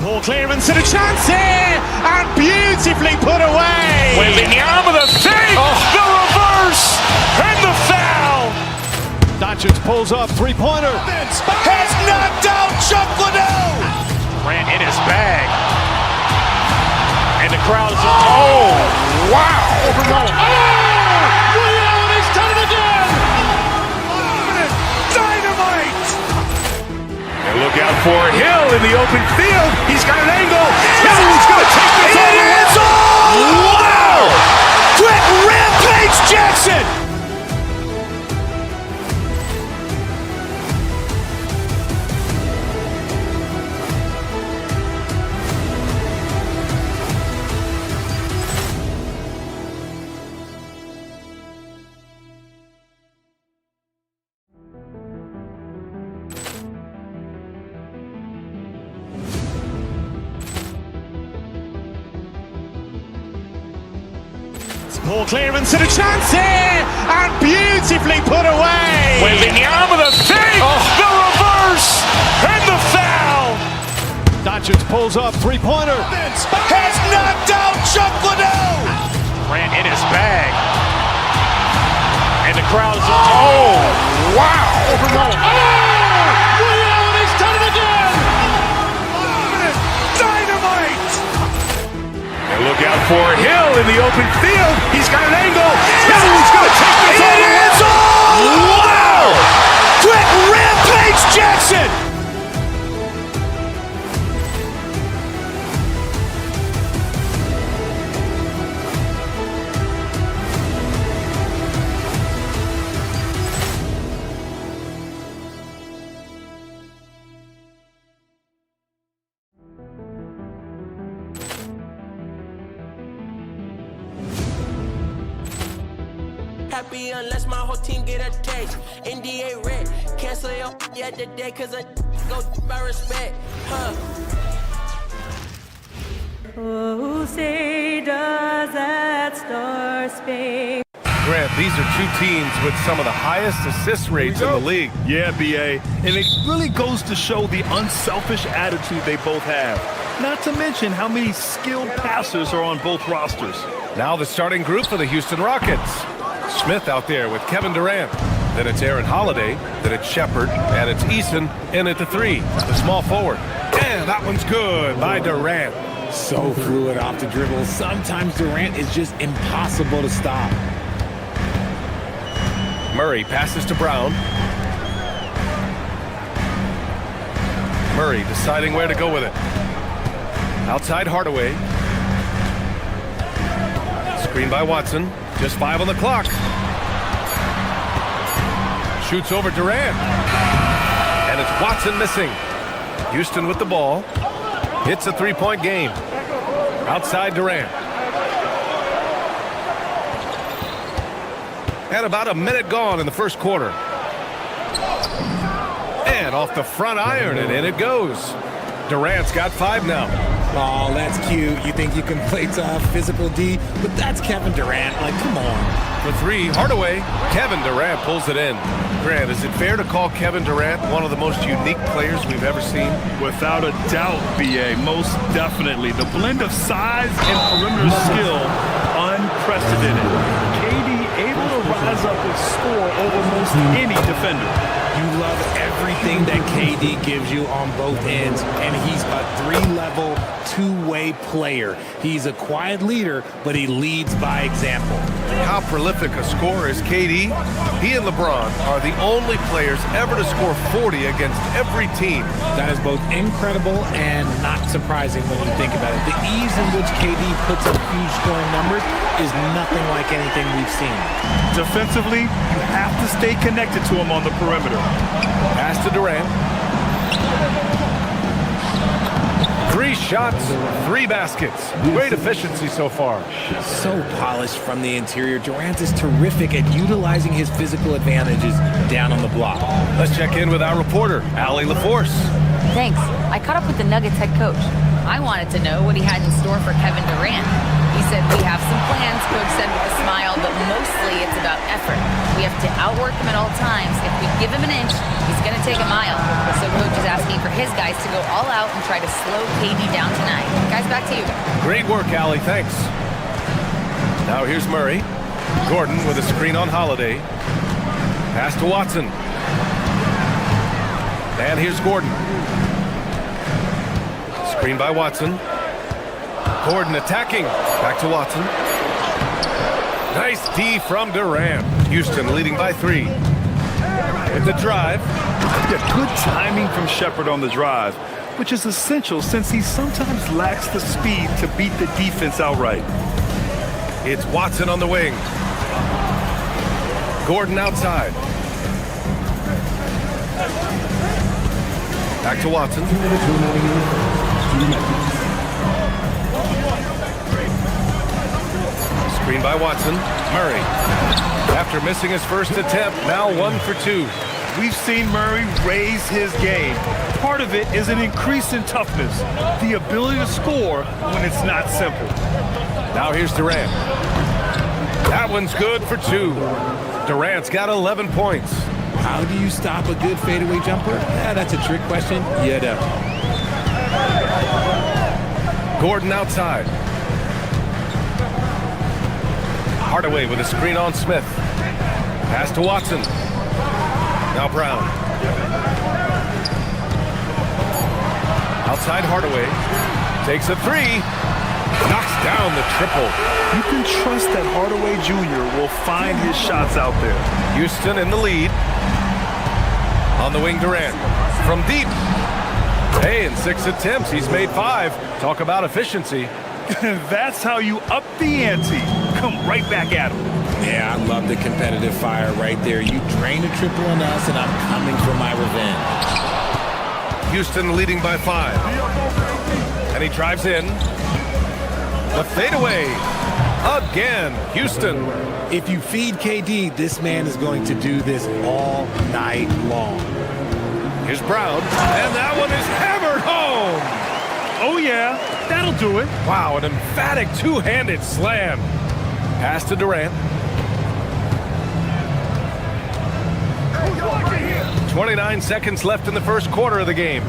Ball clearance and a chance here, and beautifully put away. Wembanyama with a three, the reverse, and the foul. Doncic pulls up, three-pointer. Has knocked out Chuck Liddell. Ran in his bag. And the crowd's, oh, wow. He's done it again. Dynamite. And look out for Hill in the open field. He's got an angle. Hill's going to take this all the way. Wow! Quick rampage Jackson! Poor clearance and a chance here, and beautifully put away. With the arm of the thing, the reverse, and the foul. Doncic pulls up, three-pointer. Has knocked out Chuck Liddell. Grant in his bag. And the crowd is, oh, wow. Will, he's done it again. Dynamite. And look out for Hill in the open field. He's got an angle. Hill's going to take this all the way. Wow! Quick rampage Jackson! Happy unless my whole team get a taste. NDA red, cancel your yeah today, cause I go by respect, huh? Oh, say does that star space. Grant, these are two teams with some of the highest assist rates in the league. Yeah, BA. And it really goes to show the unselfish attitude they both have. Not to mention how many skilled passers are on both rosters. Now the starting group for the Houston Rockets. Smith out there with Kevin Durant. Then it's Aaron Holiday. Then it's Shepard. And it's Eason in at the three. The small forward. And that one's good by Durant. So fluid off the dribble. Sometimes Durant is just impossible to stop. Murray passes to Brown. Murray deciding where to go with it. Outside Hardaway. Screen by Watson. Just 5 on the clock. Shoots over Durant. And it's Watson missing. Houston with the ball. It's a three-point game. Outside Durant. And about a minute gone in the first quarter. And off the front iron, and in it goes. Durant's got 5 now. Oh, that's cute. You think you can play tough, physical D, but that's Kevin Durant. Like, come on. For 3, Hardaway. Kevin Durant pulls it in. Grant, is it fair to call Kevin Durant one of the most unique players we've ever seen? Without a doubt, BA, most definitely. The blend of size and perimeter skill, unprecedented. KD able to rise up and score over most any defender. You love everything that KD gives you on both ends, and he's a 3-level, two-way player. He's a quiet leader, but he leads by example. How prolific a scorer is KD? He and LeBron are the only players ever to score 40 against every team. That is both incredible and not surprising when you think about it. The ease in which KD puts up huge scoring numbers is nothing like anything we've seen. Defensively, you have to stay connected to him on the perimeter. Pass to Durant. 3 shots, 3 baskets. Great efficiency so far. So polished from the interior. Durant is terrific at utilizing his physical advantages down on the block. Let's check in with our reporter, Allie LaForce. Thanks. I caught up with the Nuggets head coach. I wanted to know what he had in store for Kevin Durant. He said, we have some plans, coach said with a smile, but mostly it's about effort. We have to outwork him at all times. If we give him an inch, he's going to take a mile. So coach is asking for his guys to go all out and try to slow KD down tonight. Guys, back to you. Great work, Allie. Thanks. Now here's Murray. Gordon with a screen on Holiday. Pass to Watson. And here's Gordon. Screen by Watson. Gordon attacking. Back to Watson. Nice D from Durant. Houston leading by 3. with the drive. Yeah, good timing from Shepherd on the drive, which is essential since he sometimes lacks the speed to beat the defense outright. It's Watson on the wing. Gordon outside. Back to Watson. Screen by Watson. Murray. After missing his first attempt, now 1 for 2. We've seen Murray raise his game. Part of it is an increase in toughness, the ability to score when it's not simple. Now here's Durant. That one's good for 2. Durant's got 11 points. How do you stop a good fadeaway jumper? That's a trick question. You know. Gordon outside. Hardaway with a screen on Smith. Pass to Watson. Now Brown. Outside Hardaway. Takes a 3. Knocks down the triple. You can trust that Hardaway Jr. will find his shots out there. Houston in the lead. On the wing, Durant. From deep. Hey, in 6 attempts, he's made 5. Talk about efficiency. That's how you up the ante. Come right back at him. Yeah, I love the competitive fire right there. You drain a triple on us, and I'm coming for my revenge. Houston leading by 5. And he drives in. The fadeaway. Again, Houston. If you feed KD, this man is going to do this all night long. Here's Brown. And that one is hammered home. Oh, yeah. That'll do it. Wow, an emphatic two-handed slam. Pass to Durant. 29 seconds left in the first quarter of the game.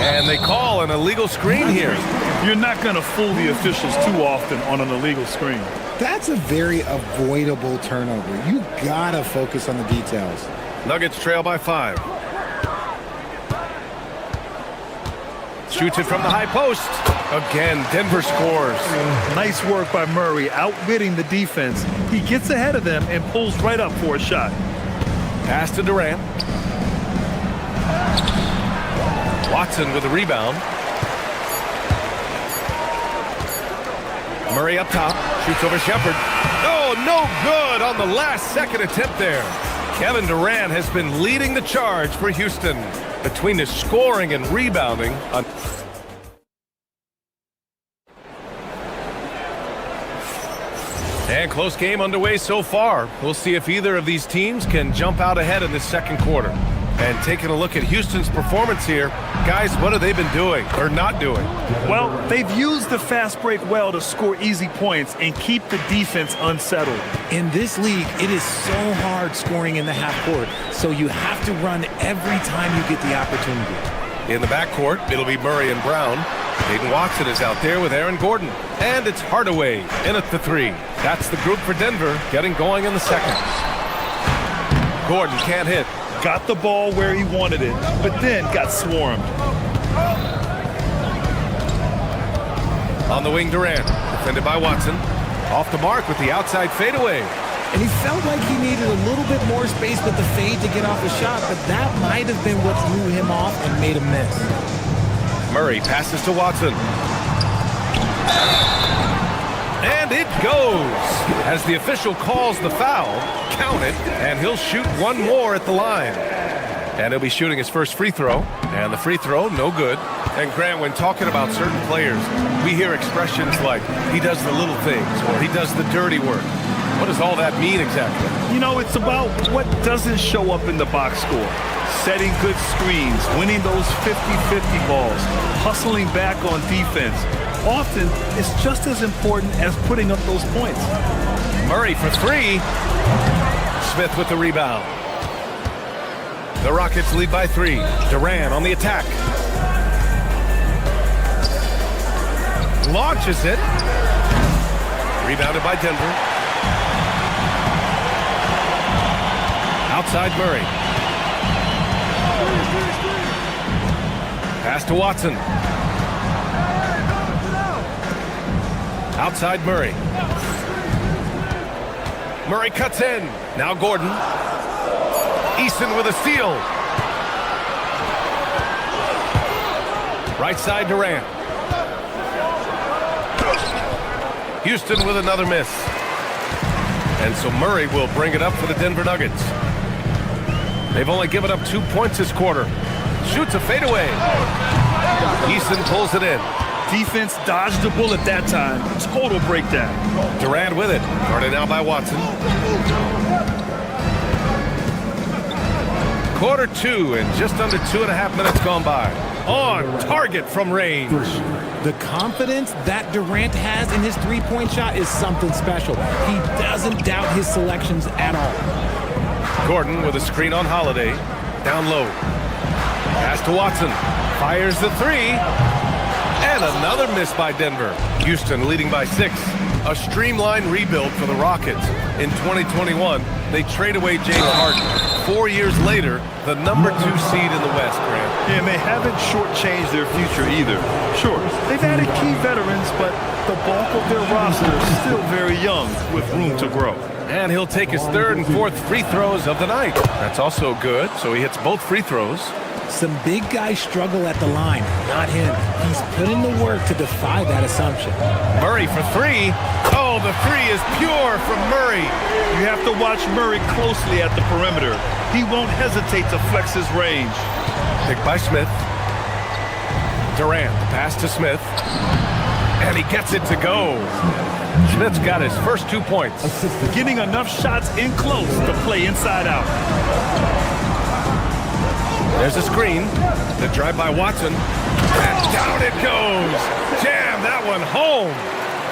And they call an illegal screen here. You're not going to fool the officials too often on an illegal screen. That's a very avoidable turnover. You gotta focus on the details. Nuggets trail by 5. Shoots it from the high post. Again, Denver scores. Nice work by Murray, outwitting the defense. He gets ahead of them and pulls right up for a shot. Pass to Durant. Watson with a rebound. Murray up top. Shoots over Shepherd. Oh, no good on the last second attempt there. Kevin Durant has been leading the charge for Houston between his scoring and rebounding. And close game underway so far. We'll see if either of these teams can jump out ahead in this second quarter. And taking a look at Houston's performance here, guys, what have they been doing or not doing? Well, they've used the fast break well to score easy points and keep the defense unsettled. In this league, it is so hard scoring in the half court, so you have to run every time you get the opportunity. In the backcourt, it'll be Murray and Brown. Hayden Watson is out there with Aaron Gordon. And it's Hardaway in at the 3. That's the group for Denver getting going in the second. Gordon can't hit. Got the ball where he wanted it, but then got swarmed. On the wing, Durant, defended by Watson. Off the mark with the outside fadeaway. And he felt like he needed a little bit more space with the fade to get off a shot, but that might have been what threw him off and made him miss. Murray passes to Watson. And it goes. As the official calls the foul, count it, and he'll shoot one more at the line. And he'll be shooting his first free throw. And the free throw, no good. And Grant, when talking about certain players, we hear expressions like, he does the little things, or he does the dirty work. What does all that mean exactly? You know, it's about what doesn't show up in the box score. Setting good screens, winning those 50-50 balls, hustling back on defense. Often, it's just as important as putting up those points. Murray for 3. Smith with the rebound. The Rockets lead by 3. Durant on the attack. Launches it. Rebounded by Denver. Outside Murray. Pass to Watson. Outside Murray. Murray cuts in. Now Gordon. Easton with a steal. Right side Durant. Houston with another miss. And so Murray will bring it up for the Denver Nuggets. They've only given up 2 points this quarter. Shoots a fadeaway. Easton pulls it in. Defense dodged the bullet that time. Total breakdown. Durant with it. Guarded now by Watson. Quarter 2 and just under 2.5 minutes gone by. On target from range. The confidence that Durant has in his three-point shot is something special. He doesn't doubt his selections at all. Gordon with a screen on Holiday. Down low. Pass to Watson. Fires the three. And another miss by Denver. Houston leading by 6. A streamlined rebuild for the Rockets. In 2021, they trade away James Harden. 4 years later, the number 2 seed in the West, Grant. Yeah, and they haven't shortchanged their future either. Sure, they've added key veterans, but the bulk of their roster is still very young with room to grow. And he'll take his 3rd and 4th free throws of the night. That's also good, so he hits both free throws. Some big guys struggle at the line, not him. He's put in the work to defy that assumption. Murray for 3. Oh, the 3 is pure from Murray. You have to watch Murray closely at the perimeter. He won't hesitate to flex his range. Picked by Smith. Durant, the pass to Smith. And he gets it to go. Smith's got his first 2 points. Getting enough shots in close to play inside out. There's a screen. The drive by Watson. And down it goes. Jam that one home.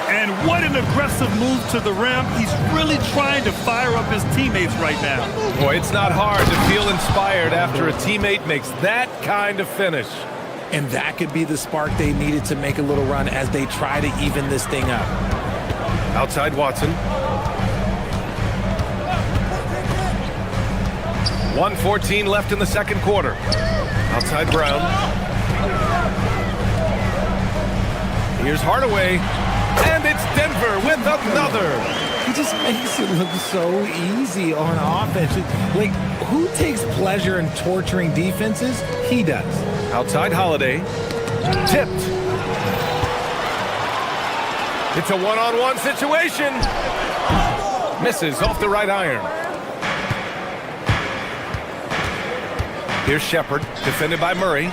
And what an aggressive move to the rim. He's really trying to fire up his teammates right now. Boy, it's not hard to feel inspired after a teammate makes that kind of finish. And that could be the spark they needed to make a little run as they try to even this thing up. Outside Watson. 1:14 left in the second quarter. Outside Brown. Here's Hardaway. And it's Denver with another. He just makes it look so easy on offense. Like, who takes pleasure in torturing defenses? He does. Outside Holiday. Tipped. It's a one-on-one situation. Misses off the right iron. Here's Shepard, defended by Murray.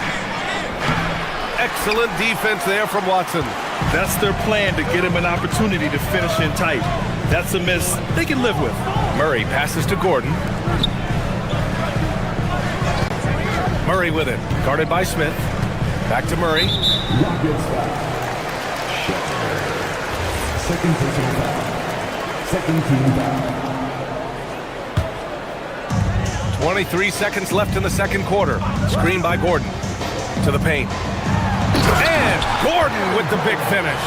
Excellent defense there from Watson. That's their plan, to get him an opportunity to finish in tight. That's a miss they can live with. Murray passes to Gordon. Murray with it, guarded by Smith. Back to Murray. Second personal foul. Second team foul. 23 seconds left in the second quarter. Screen by Gordon. To the paint. And Gordon with the big finish.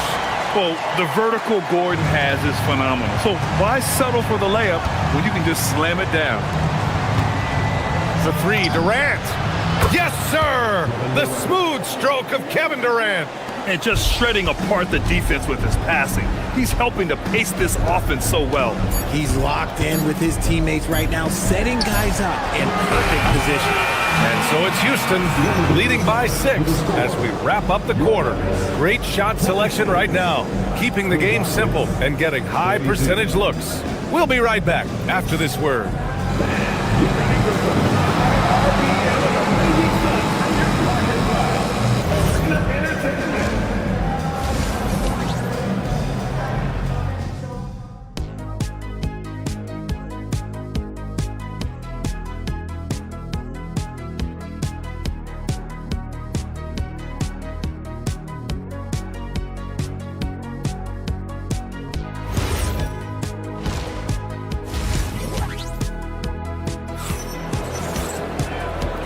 Well, the vertical Gordon has is phenomenal. So why settle for the layup when you can just slam it down? The 3, Durant. Yes, sir! The smooth stroke of Kevin Durant. And just shredding apart the defense with his passing. He's helping to pace this offense so well. He's locked in with his teammates right now, setting guys up in perfect position. And so it's Houston leading by 6 as we wrap up the quarter. Great shot selection right now, keeping the game simple and getting high percentage looks. We'll be right back after this word.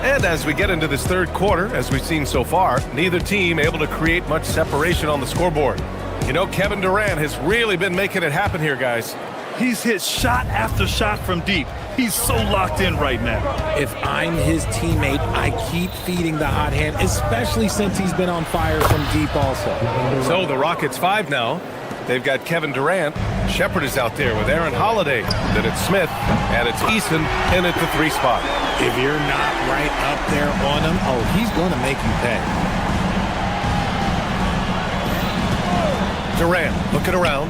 And as we get into this third quarter, as we've seen so far, neither team able to create much separation on the scoreboard. You know, Kevin Durant has really been making it happen here, guys. He's hit shot after shot from deep. He's so locked in right now. If I'm his teammate, I keep feeding the hot hand, especially since he's been on fire from deep also. So the Rockets 5 now. They've got Kevin Durant. Shepard is out there with Aaron Holiday. Then it's Smith, and it's Eason in at the 3 spot. If you're not right up there on him, oh, he's going to make you pay. Durant looking around.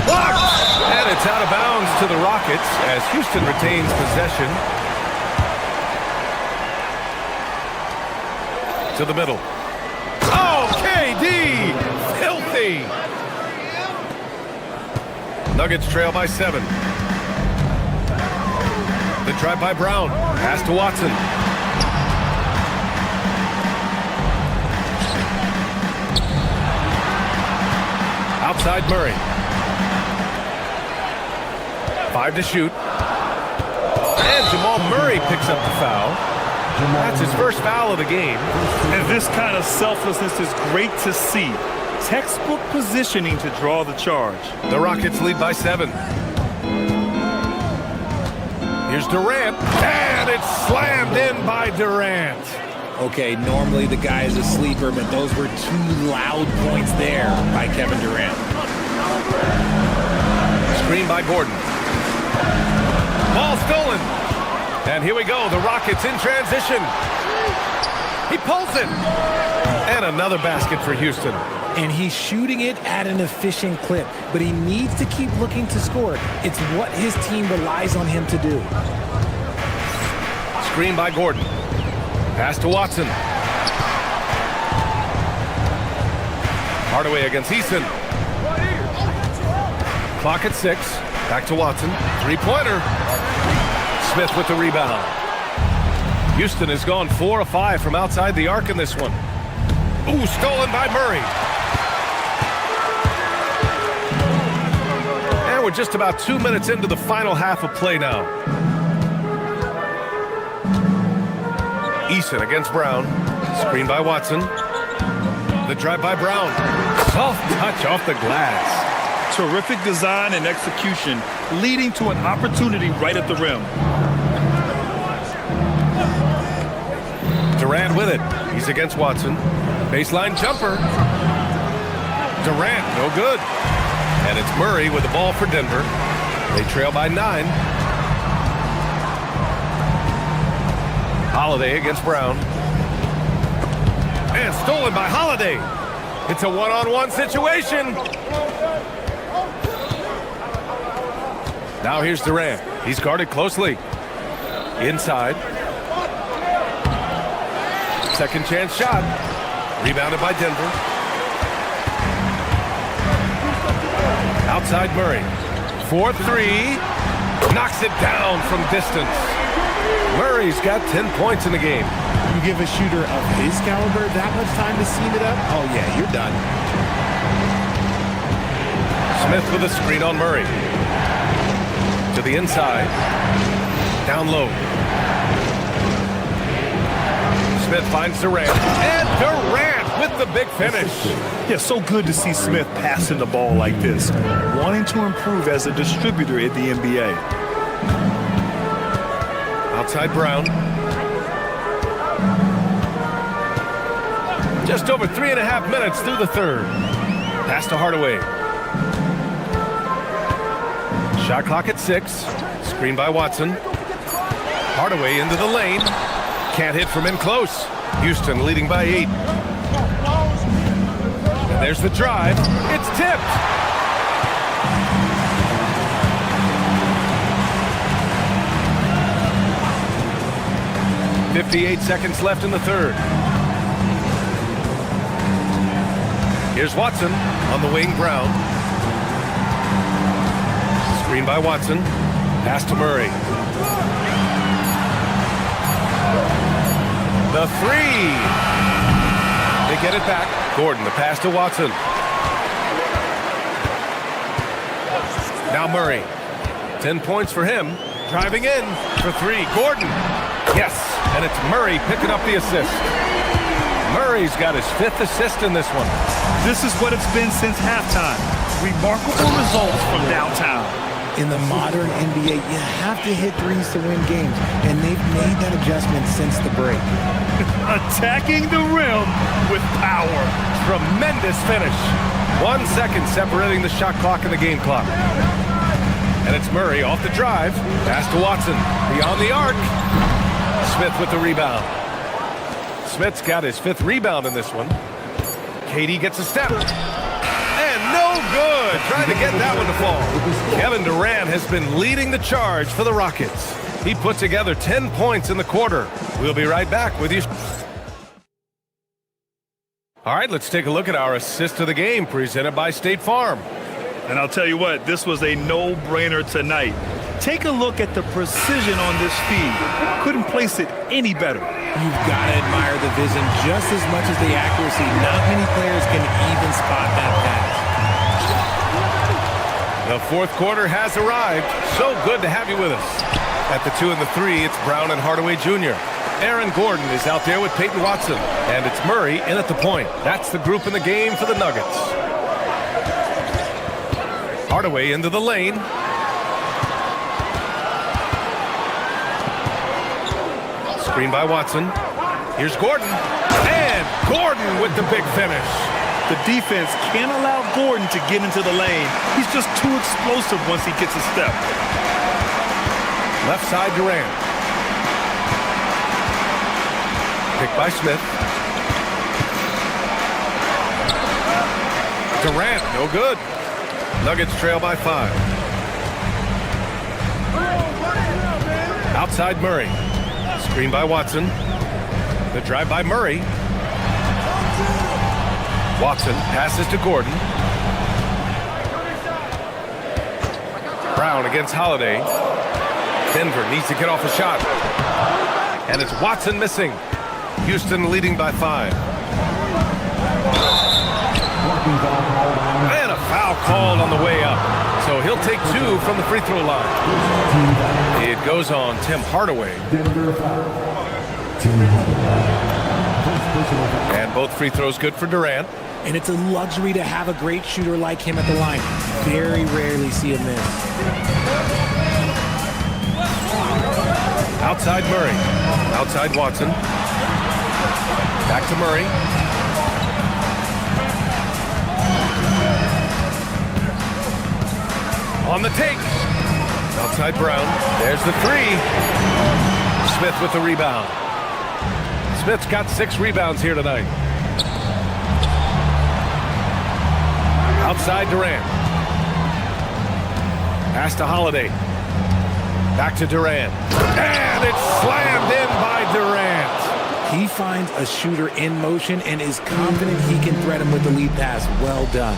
Blocked! And it's out of bounds to the Rockets as Houston retains possession. To the middle. Oh, KD! Filthy! Nuggets trail by 7. The drive by Brown. Pass to Watson. Outside Murray. 5 to shoot. And Jamal Murray picks up the foul. That's his first foul of the game. And this kind of selflessness is great to see. Textbook positioning to draw the charge. The Rockets lead by 7. Here's Durant. And it's slammed in by Durant. Okay, normally the guy is a sleeper, but those were 2 loud points there by Kevin Durant. Screen by Gordon. Ball stolen. And here we go, the Rockets in transition. He pulls it. And another basket for Houston. And he's shooting it at an efficient clip, but he needs to keep looking to score. It's what his team relies on him to do. Screen by Gordon. Pass to Watson. Hardaway against Eason. Clock at 6. Back to Watson. 3-pointer. Smith with the rebound. Houston has gone 4 of 5 from outside the arc in this one. Ooh, stolen by Murray. And we're just about 2 minutes into the final half of play now. Eason against Brown. Screen by Watson. The drive by Brown. Soft touch off the glass. Terrific design and execution, leading to an opportunity right at the rim. Durant with it. He's against Watson. Baseline jumper. Durant, no good. And it's Murray with the ball for Denver. They trail by 9. Holiday against Brown. And stolen by Holiday. It's a one-on-one situation. Now here's Durant. He's guarded closely. Inside. Second chance shot. Rebounded by Denver. Outside Murray. 4-3. Knocks it down from distance. Murray's got 10 points in the game. You give a shooter of his caliber that much time to seam it up? Oh, yeah, you're done. Smith with a screen on Murray. To the inside. Down low. Smith finds Durant. And Durant with the big finish. Yeah, so good to see Smith passing the ball like this. Wanting to improve as a distributor in the NBA. Outside Brown. Just over 3.5 minutes through the third. Pass to Hardaway. Shot clock at 6. Screen by Watson. Hardaway into the lane. Can't hit from in close. Houston leading by 8. And there's the drive. It's tipped. .58 seconds left in the third. Here's Watson on the wing. Brown. Screen by Watson. Pass to Murray. The 3. They get it back. Gordon, the pass to Watson. Now Murray. 10 points for him. Driving in for 3. Gordon. Yes, and it's Murray picking up the assist. Murray's got his 5th assist in this one. This is what it's been since halftime. Remarkable results from downtown. In the modern NBA, you have to hit threes to win games, and they've made that adjustment since the break. Attacking the rim with power. Tremendous finish. 1 second separating the shot clock and the game clock. And it's Murray off the drive. Pass to Watson. Beyond the arc. Smith with the rebound. Smith's got his 5th rebound in this one. KD gets a step. And no good. Trying to get that one to fall. Kevin Durant has been leading the charge for the Rockets. He put together 10 points in the quarter. We'll be right back with you. All right, let's take a look at our assist of the game presented by State Farm. And I'll tell you what, this was a no-brainer tonight. Take a look at the precision on this feed. Couldn't place it any better. You've got to admire the vision just as much as the accuracy. Not many players can even spot that pass. The 4th quarter has arrived. So good to have you with us. At the 2 and the 3, it's Brown and Hardaway Jr. Aaron Gordon is out there with Peyton Watson. And it's Murray in at the point. That's the group in the game for the Nuggets. Hardaway into the lane. Screen by Watson. Here's Gordon. And Gordon with the big finish. The defense can't allow Gordon to get into the lane. He's just too explosive once he gets a step. Left side Durant. Picked by Smith. Durant, no good. Nuggets trail by 5. Outside Murray. Screen by Watson. The drive by Murray. Watson passes to Gordon. Brown against Holiday. Denver needs to get off a shot. And it's Watson missing. Houston leading by 5. And a foul called on the way up. So he'll take 2 from the free throw line. It goes on Tim Hardaway. And both free throws good for Durant. And it's a luxury to have a great shooter like him at the line. Very rarely see him miss. Outside Murray. Outside Watson. Back to Murray. On the take. Outside Brown. There's the 3. Smith with the rebound. Smith's got 6 rebounds here tonight. Outside Durant. Pass to Holiday. Back to Durant. And it's slammed in by Durant. He finds a shooter in motion and is confident he can thread him with the lead pass. Well done.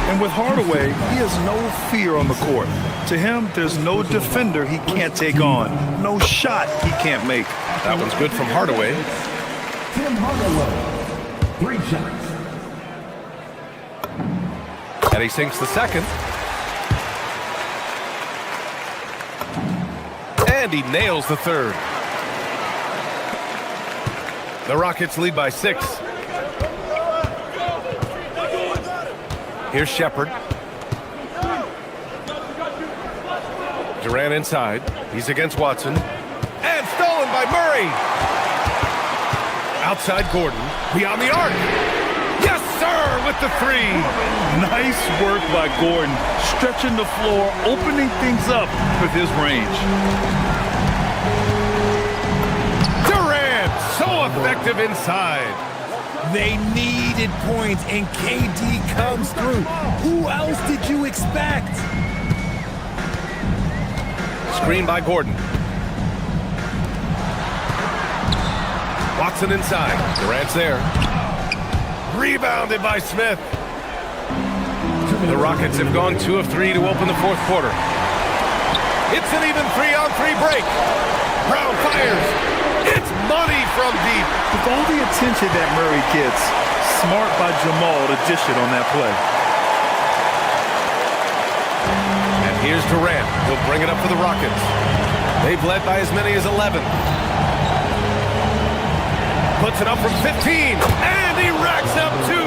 And with Hardaway, he has no fear on the court. To him, there's no defender he can't take on. No shot he can't make. That one's good from Hardaway. Tim Hardaway, 3 shots. And he sinks the second. And he nails the 3rd. The Rockets lead by 6. Here's Shepard. Durant inside. He's against Watson. And stolen by Murray. Outside Gordon. Beyond the arc. Yes, sir, with the 3. Nice work by Gordon. Stretching the floor, opening things up with his range. Durant, so effective inside. They needed points, and KD comes through. Who else did you expect? Screen by Gordon. Watson inside. Durant's there. Rebounded by Smith. The Rockets have gone 2 of 3 to open the 4th quarter. It's an even 3-on-3 break. Brown fires. It's money from deep. With all the attention that Murray gets, smart by Jamal to dish it on that play. And here's Durant. He'll bring it up for the Rockets. They've led by as many as 11. Puts it up from 15. And he racks up 2.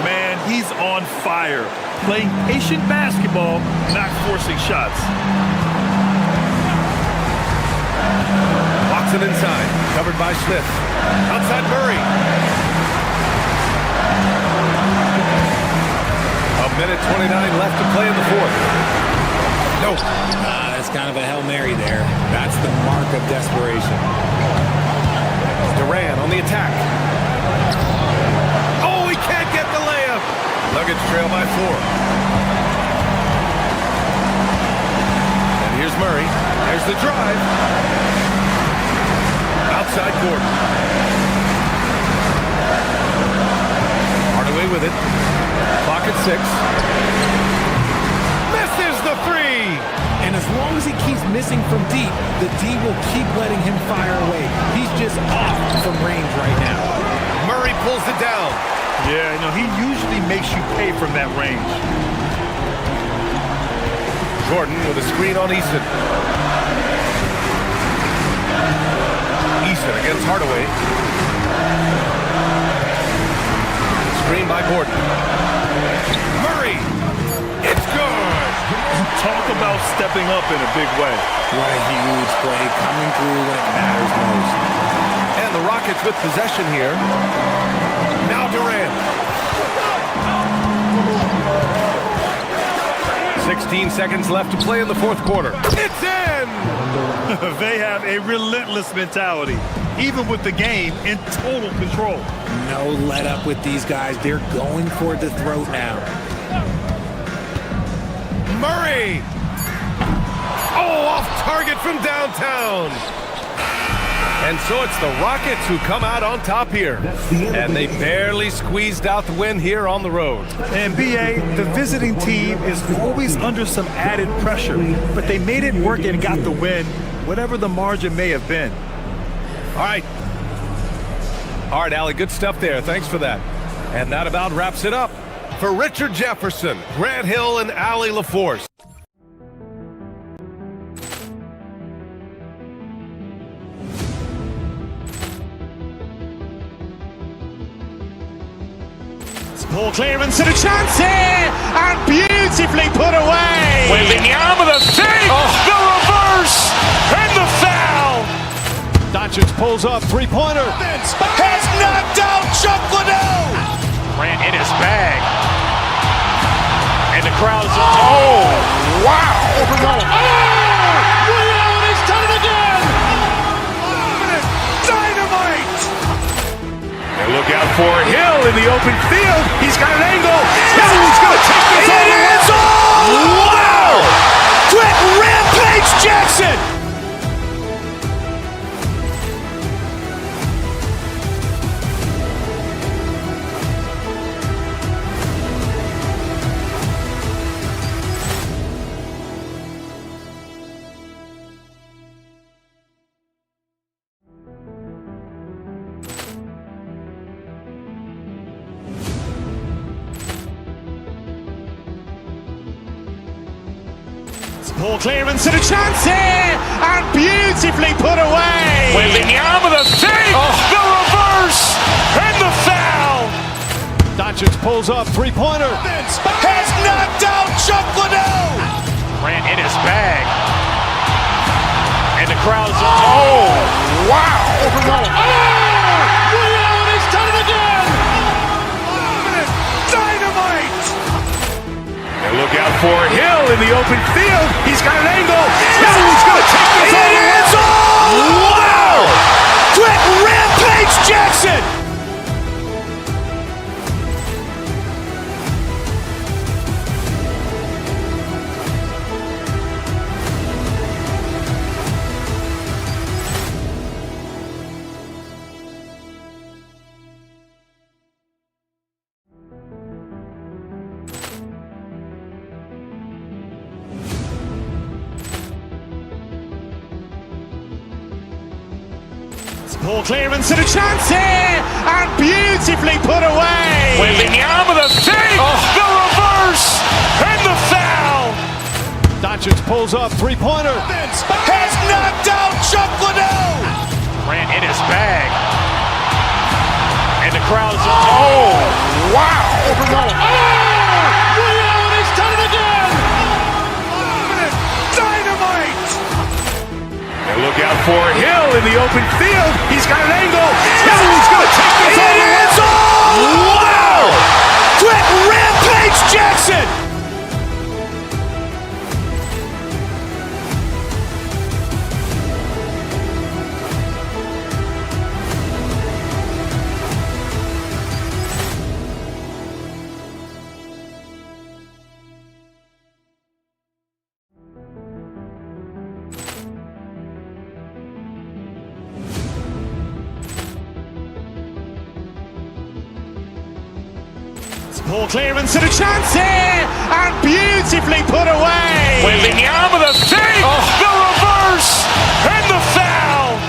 Man, he's on fire. Playing patient basketball, not forcing shots. Watson Watson inside, covered by Smith. Outside Murray. A minute 29 left to play in the fourth. No. That's kind of a Hail Mary there. That's the mark of desperation. Durant on the attack. Oh, he can't get the layup. Nuggets trail by 4. And here's Murray. There's the drive. Outside Gordon. Hardaway with it. Clock at 6. Misses the 3. And as long as he keeps missing from deep, the D will keep letting him fire away. He's just off from range right now. Murray pulls it down. Yeah, he usually makes you pay from that range. Jordan with a screen on Eason. Eason against Hardaway. Screen by Gordon. Murray. It's good. Talk about stepping up in a big way. What a huge play coming through when it matters most. And the Rockets with possession here. Now Durant. 16 seconds left to play in the fourth quarter. It's in! They have a relentless mentality, even with the game in total control. No let up with these guys. They're going for the throat now. Murray! Oh, off target from downtown. And so it's the Rockets who come out on top here. And they barely squeezed out the win here on the road. And B.A., the visiting team is always under some added pressure, but they made it work and got the win, whatever the margin may have been. All right, Allie, good stuff there. Thanks for that. And that about wraps it up. For Richard Jefferson, Grant Hill, and Allie LaForce. Ball clearance and a chance here, and beautifully put away. Wembanyama the save, the reverse, and the foul. Doncic pulls up, three-pointer. Has knocked out Chuck Liddell. Grant in his bag, and the crowd is wow! Reality's done it again. Dynamite. And look out for Hill in the open field. He's got an angle. He's going to take this all the way. Wow! Quick rampage Jackson. Ball clearance and a chance here, and beautifully put away. Wembanyama the save, the reverse, and the foul. Doncic pulls up, three-pointer. Has knocked out Chuck Liddell. Grant in his bag, and the crowd is wow! Reality's done it again. Dynamite. And look out for Hill in the open field. He's got an angle. He's going to take this all the way. Wow! Quick rampage Jackson. Ball clearance and a chance here, and beautifully put away. Wembanyama the save, the reverse, and the foul. Doncic pulls up, three-pointer. Has knocked out Chuck Liddell. Grant in his bag, and the crowd is wow! Reality's done it again. Dynamite. And look out for Hill in the open field. He's got an angle. Hill's going to take this all the way. Wow! Quick rampage Jackson! Poor clearance and a chance here, and beautifully put away. With the arm of the thing, the reverse, and the foul.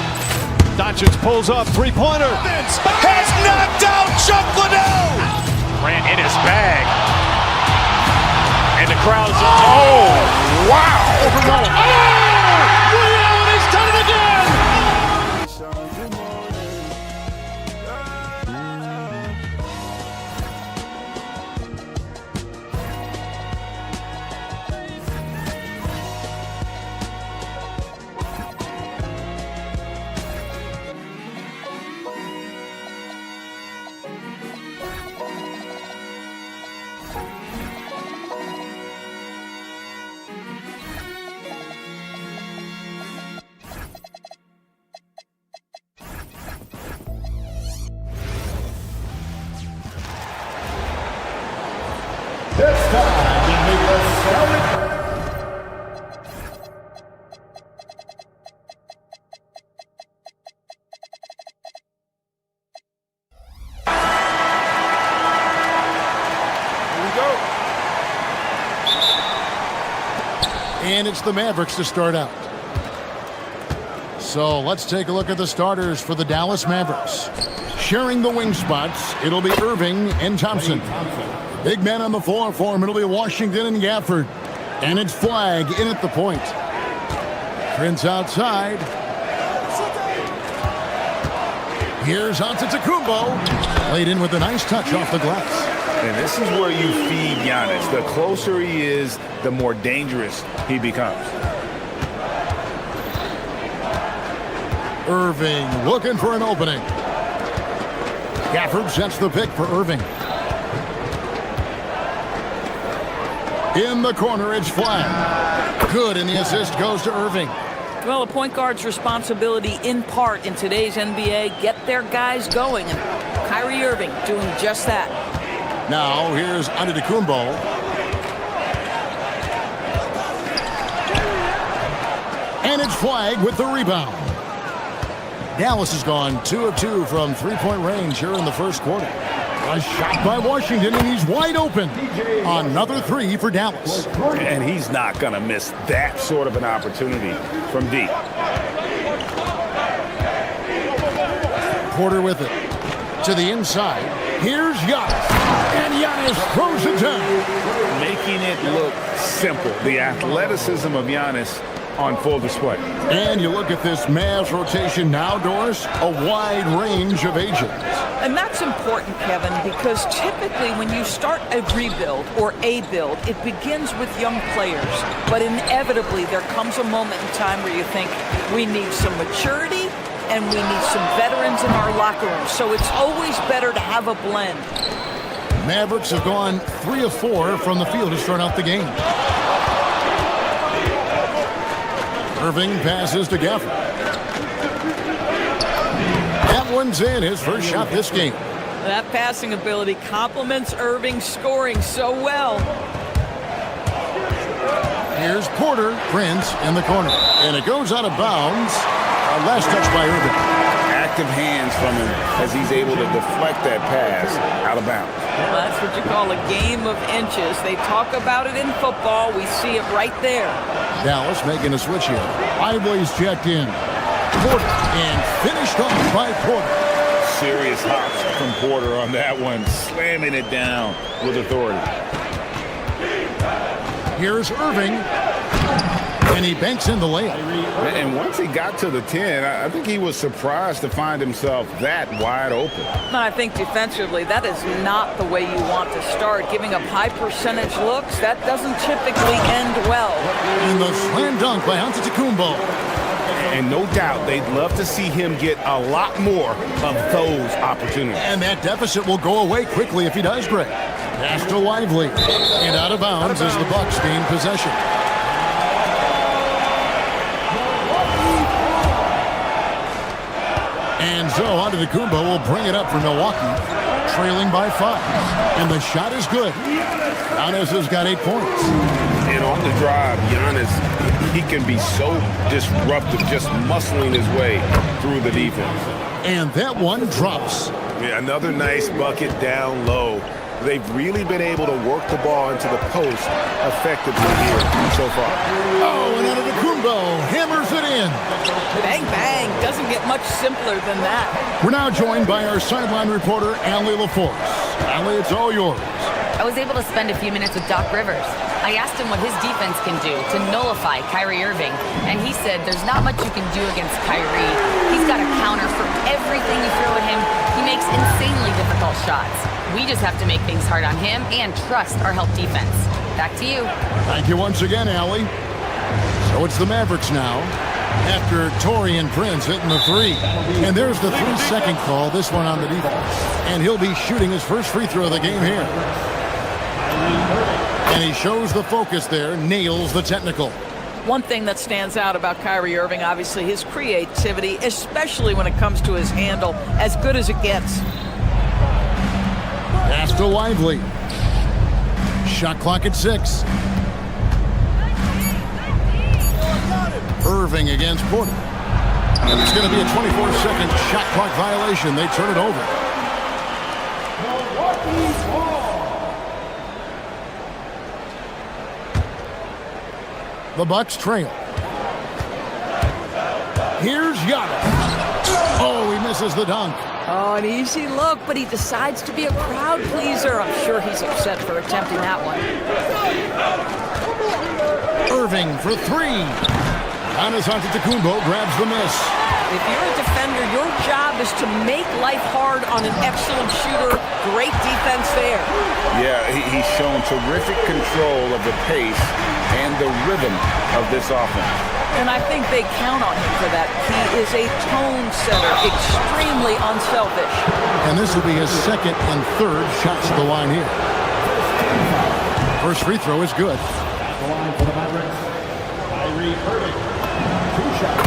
Doncic pulls up, three-pointer. Has knocked out Chuck Liddell. Grant in his bag. And the crowd's, oh, wow. Liddell has done it again. It's time to make the Celtic. Here we go. And it's the Mavericks to start out. So let's take a look at the starters for the Dallas Mavericks. Sharing the wing spots, it'll be Irving and Thompson. Big men on the floor for him. It'll be Washington and Gafford. And it's Flagg in at the point. Prince outside. Here's Antetokounmpo. Played in with a nice touch off the glass. And this is where you feed Giannis. The closer he is, the more dangerous he becomes. Irving looking for an opening. Gafford sets the pick for Irving. In the corner, it's Flagg. Good, and the assist goes to Irving. Well, a point guard's responsibility in part in today's NBA, get their guys going. And Kyrie Irving doing just that. Now, here's Antetokounmpo. And it's Flagg with the rebound. Dallas has gone 2 of 2 from three-point range here in the first quarter. A shot by Washington, and he's wide open. Another three for Dallas. And he's not going to miss that sort of an opportunity from deep. Porter with it. To the inside. Here's Giannis. And Giannis throws it down. Making it look simple. The athleticism of Giannis on full display. And you look at this Mavs rotation now, Doris, a wide range of ages. And that's important, Kevin, because typically when you start a rebuild or a build, it begins with young players. But inevitably, there comes a moment in time where you think we need some maturity and we need some veterans in our locker room. So it's always better to have a blend. Mavericks have gone 3 of 4 from the field to start out the game. Irving passes to Gafford. That one's in, his first shot this game. That passing ability complements Irving's scoring so well. Here's Porter, Prince in the corner. And it goes out of bounds. Last touch by Irving. Active hands from him as he's able to deflect that pass out of bounds. Well, that's what you call a game of inches. They talk about it in football. We see it right there. Dallas making a switch here. Lively's checked in. Porter, and finished off by Porter. Serious hops from Porter on that one, slamming it down with authority. Here's Irving. And he banks in the layup. And once he got to the 10, I think he was surprised to find himself that wide open. I think defensively, that is not the way you want to start. Giving up high percentage looks, that doesn't typically end well. And the slam dunk by Antetokounmpo. And no doubt they'd love to see him get a lot more of those opportunities. And that deficit will go away quickly if he does, Greg. Pass to Lively. And out of bounds as the Bucks gain possession. And so Antetokounmpo will bring it up for Milwaukee, trailing by 5. And the shot is good. Giannis has got 8 points. And on the drive, Giannis, he can be so disruptive, just muscling his way through the defense. And that one drops. Yeah, another nice bucket down low. They've really been able to work the ball into the post effectively here so far. Oh, and Antetokounmpo hammers it in. Bang, bang. Doesn't get much simpler than that. We're now joined by our sideline reporter, Allie LaForce. Allie, it's all yours. I was able to spend a few minutes with Doc Rivers. I asked him what his defense can do to nullify Kyrie Irving, and he said there's not much you can do against Kyrie. He's got a counter for everything you throw at him. He makes insanely difficult shots. We just have to make things hard on him and trust our help defense. Back to you. Thank you once again, Allie. So it's the Mavericks now. After Taurean Prince hitting the 3. And there's the 3-second call, this one on the defense. And he'll be shooting his first free throw of the game here. And he shows the focus there, nails the technical. One thing that stands out about Kyrie Irving, obviously, his creativity, especially when it comes to his handle, as good as it gets. Pass to Lively. Shot clock at 6. Irving against Porter. And it's going to be a 24-second shot clock violation. They turn it over. The Bucks trail. Here's Giannis. Oh, he misses the dunk. Oh, an easy look, but he decides to be a crowd pleaser. I'm sure he's upset for attempting that one. Irving for 3. Giannis Antetokounmpo grabs the miss. If you're a defender, your job is to make life hard on an excellent shooter. Great defense there. Yeah, he's shown terrific control of the pace and the rhythm of this offense. And I think they count on him for that. He is a tone setter, extremely unselfish. And this will be his second and third shots to the line here. First free throw is good.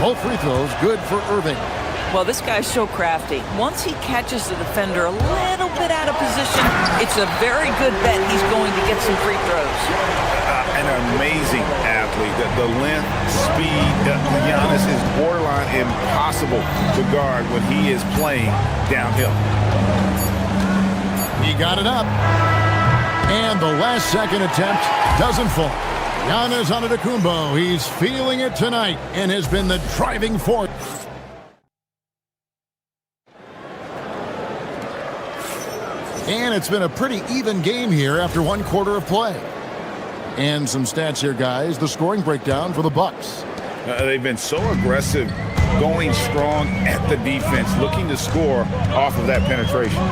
Both free throws good for Irving. Well, this guy's so crafty. Once he catches the defender a little bit out of position, it's a very good bet he's going to get some free throws. An amazing athlete. The length, speed, Giannis is borderline impossible to guard when he is playing downhill. He got it up. And the last second attempt doesn't fall. Giannis Antetokounmpo, he's feeling it tonight and has been the driving force. And it's been a pretty even game here after one quarter of play. And some stats here, guys. The scoring breakdown for the Bucks. They've been so aggressive, going strong at the defense, looking to score off of that penetration.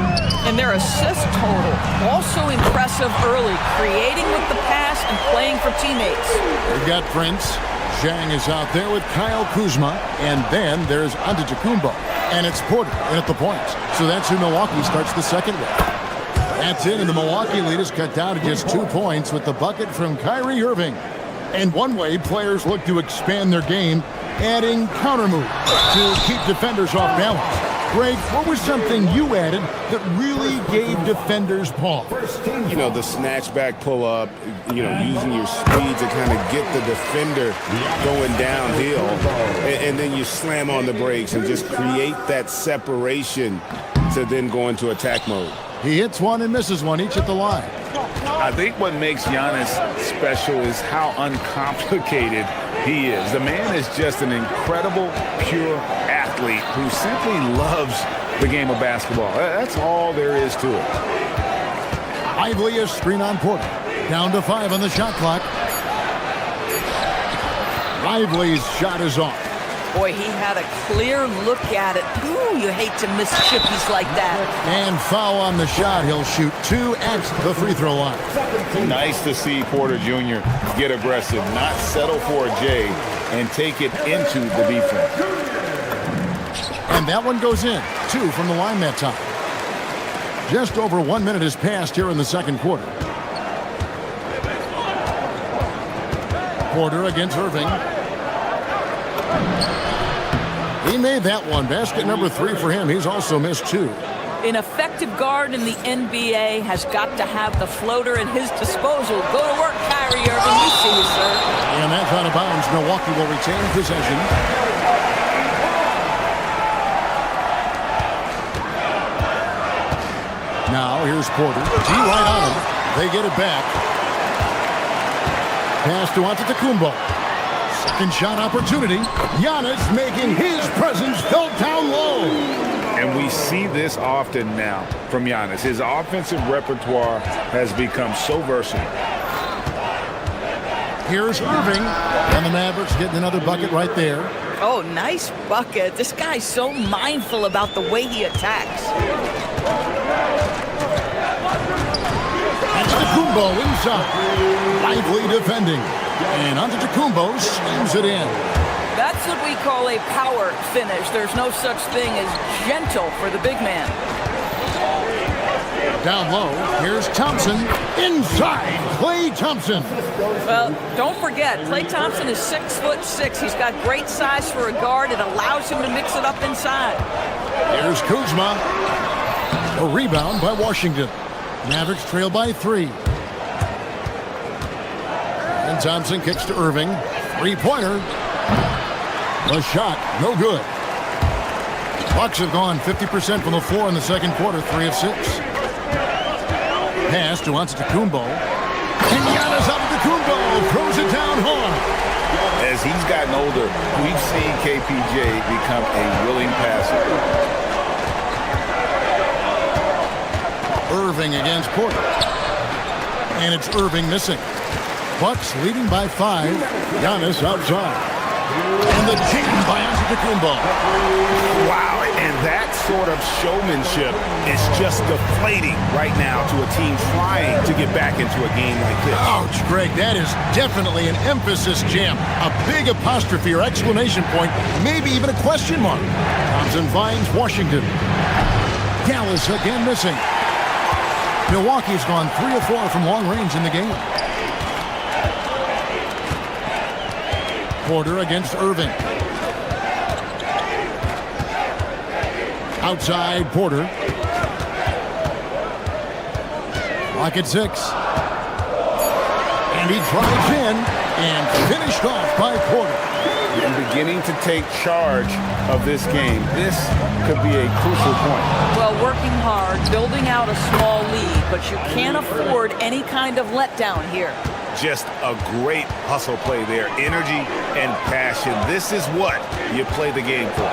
And their assist total, also impressive early, creating with the pass and playing for teammates. They've got Prince. Zhang is out there with Kyle Kuzma. And then there's Antetokounmpo. And it's Porter in at the point. So that's who Milwaukee starts the second with. That's it, and the Milwaukee lead is cut down to just 2 points with the bucket from Kyrie Irving. And one way players look to expand their game, adding counter moves to keep defenders off balance. Greg, what was something you added that really gave defenders pause? You know, the snatchback pull-up, using your speed to kind of get the defender going downhill, and then you slam on the brakes and just create that separation to then go into attack mode. He hits one and misses one, each at the line. I think what makes Giannis special is how uncomplicated he is. The man is just an incredible, pure athlete who simply loves the game of basketball. That's all there is to it. Lively is screen on Porter. Down to 5 on the shot clock. Lively's shot is off. Boy, he had a clear look at it. Ooh, you hate to miss chippies like that. And foul on the shot. He'll shoot 2 at the free throw line. Nice to see Porter Jr. get aggressive, not settle for a J, and take it into the defense. And that one goes in. 2 from the line that time. Just over 1 minute has passed here in the second quarter. Porter against Irving. He made that one. Basket number 3 for him. He's also missed 2. An effective guard in the NBA has got to have the floater at his disposal. Go to work, Kyrie Irving. We see you, sir. And that's out of bounds. Milwaukee will retain possession. Now here's Porter. G right on him. They get it back. Pass to Antetokounmpo. Second shot opportunity. Giannis making his presence felt down low. And we see this often now from Giannis. His offensive repertoire has become so versatile. Here's Irving. And the Mavericks getting another bucket right there. Oh, nice bucket. This guy's so mindful about the way he attacks. Antetokounmpo inside. Lively defending. And Antetokounmpo slams it in. That's what we call a power finish. There's no such thing as gentle for the big man. Down low, here's Thompson. Inside, Klay Thompson. Well, don't forget, Klay Thompson is 6'6". He's got great size for a guard. It allows him to mix it up inside. Here's Kuzma. A rebound by Washington. Mavericks trail by 3. And Thompson kicks to Irving. 3-pointer. The shot, no good. Bucks have gone 50% from the floor in the second quarter, 3 of 6. Pass to Antetokounmpo. And Giannis Antetokounmpo throws it down hard. As he's gotten older, we've seen KPJ become a willing passer. Irving against Porter. And it's Irving missing. Bucks leading by 5. Giannis outside. And the jam by Antetokounmpo. Wow, and that sort of showmanship is just deflating right now to a team trying to get back into a game like this. Ouch, Greg, that is definitely an emphasis jam. A big apostrophe or exclamation point, maybe even a question mark. Thompson finds Washington. Dallas again missing. Milwaukee's gone 3 of 4 from long range in the game. Porter against Irving. Outside Porter. Clock at 6. And he drives in and finished off by Porter. And beginning to take charge of this game. This could be a crucial point. Well, working hard, building out a small lead, but you can't afford any kind of letdown here. Just a great hustle play there. Energy and passion. This is what you play the game for.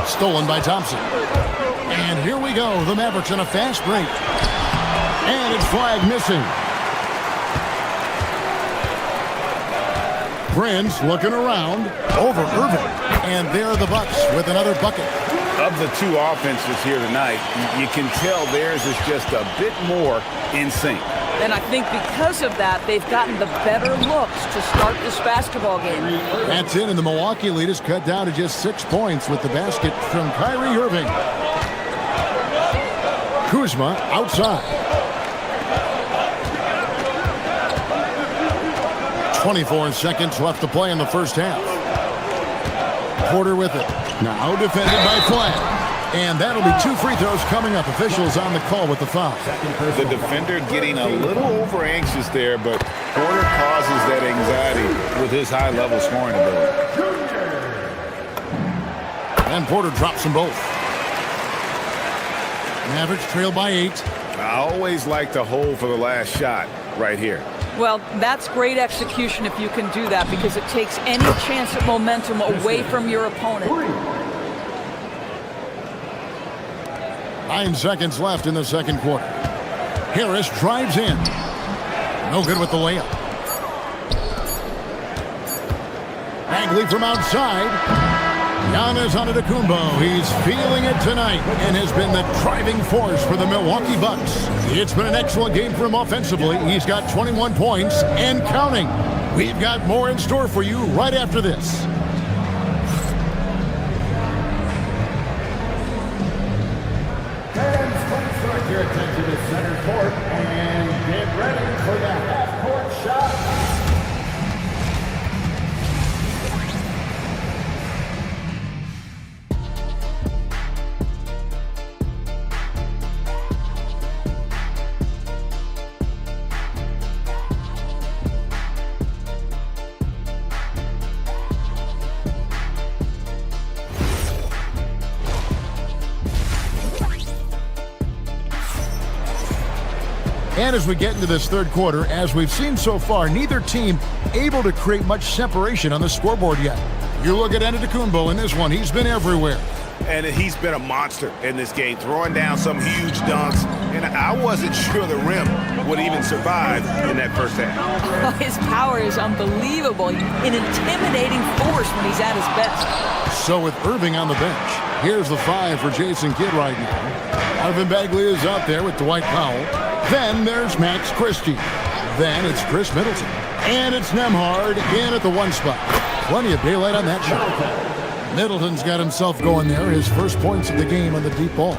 Stolen by Thompson. And here we go. The Mavericks on a fast break. And it's flag missing. Prince looking around over Irving. And there are the Bucks with another bucket. Of the 2 offenses here tonight, you can tell theirs is just a bit more in sync. And I think because of that, they've gotten the better looks to start this basketball game. That's it, and the Milwaukee lead is cut down to just 6 points with the basket from Kyrie Irving. Kuzma outside. 24 seconds left to play in the first half. Porter with it. Now defended by Flag. And that'll be 2 free throws coming up. Officials on the call with the foul. The defender getting a little over anxious there, but Porter causes that anxiety with his high-level scoring ability. And Porter drops them both. Mavericks trail by 8. I always like to hold for the last shot right here. Well, that's great execution if you can do that, because it takes any chance at momentum away from your opponent. 9 seconds left in the second quarter. Harris drives in. No good with the layup. Bagley from outside. Giannis Antetokounmpo. He's feeling it tonight and has been the driving force for the Milwaukee Bucks. It's been an excellent game for him offensively. He's got 21 points and counting. We've got more in store for you right after this. Fans, please direct your attention to center court and get ready for the half-court shot. And as we get into this third quarter, as we've seen so far, neither team able to create much separation on the scoreboard yet. You look at Antetokounmpo in this one. He's been everywhere. And he's been a monster in this game, throwing down some huge dunks. And I wasn't sure the rim would even survive in that first half. Oh, his power is unbelievable. An intimidating force when he's at his best. So with Irving on the bench, here's the 5 for Jason Kidd right now. Marvin Bagley is out there with Dwight Powell. Then there's Max Christie. Then it's Chris Middleton. And it's Nembhard in at the 1 spot. Plenty of daylight on that shot. Middleton's got himself going there. His first points of the game on the deep ball.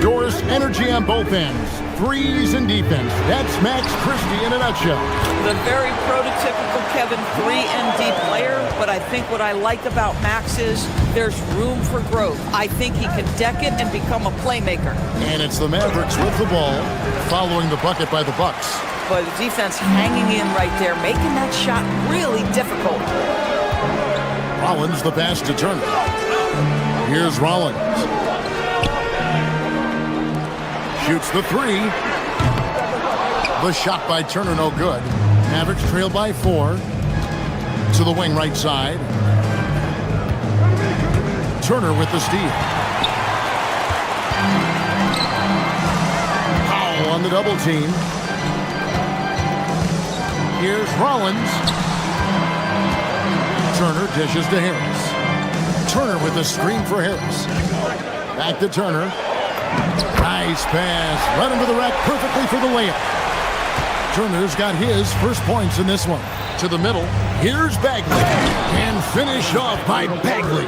Doris, energy on both ends. Threes and defense. That's Max Christie in a nutshell. The very prototypical Kevin 3-and-D player, but I think what I like about Max is there's room for growth. I think he can deck it and become a playmaker. And it's the Mavericks with the ball, following the bucket by the Bucks. But the defense hanging in right there, making that shot really difficult. Rollins the pass to Turner. Here's Rollins. Shoots the 3. The shot by Turner no good. Mavericks trail by 4. To the wing right side. Turner with the steal. Powell on the double team. Here's Rollins. Turner dishes to Harris. Turner with the screen for Harris. Back to Turner. Nice pass. Right into the rack perfectly for the layup. Turner's got his first points in this one. To the middle. Here's Bagley. And finished off by Bagley.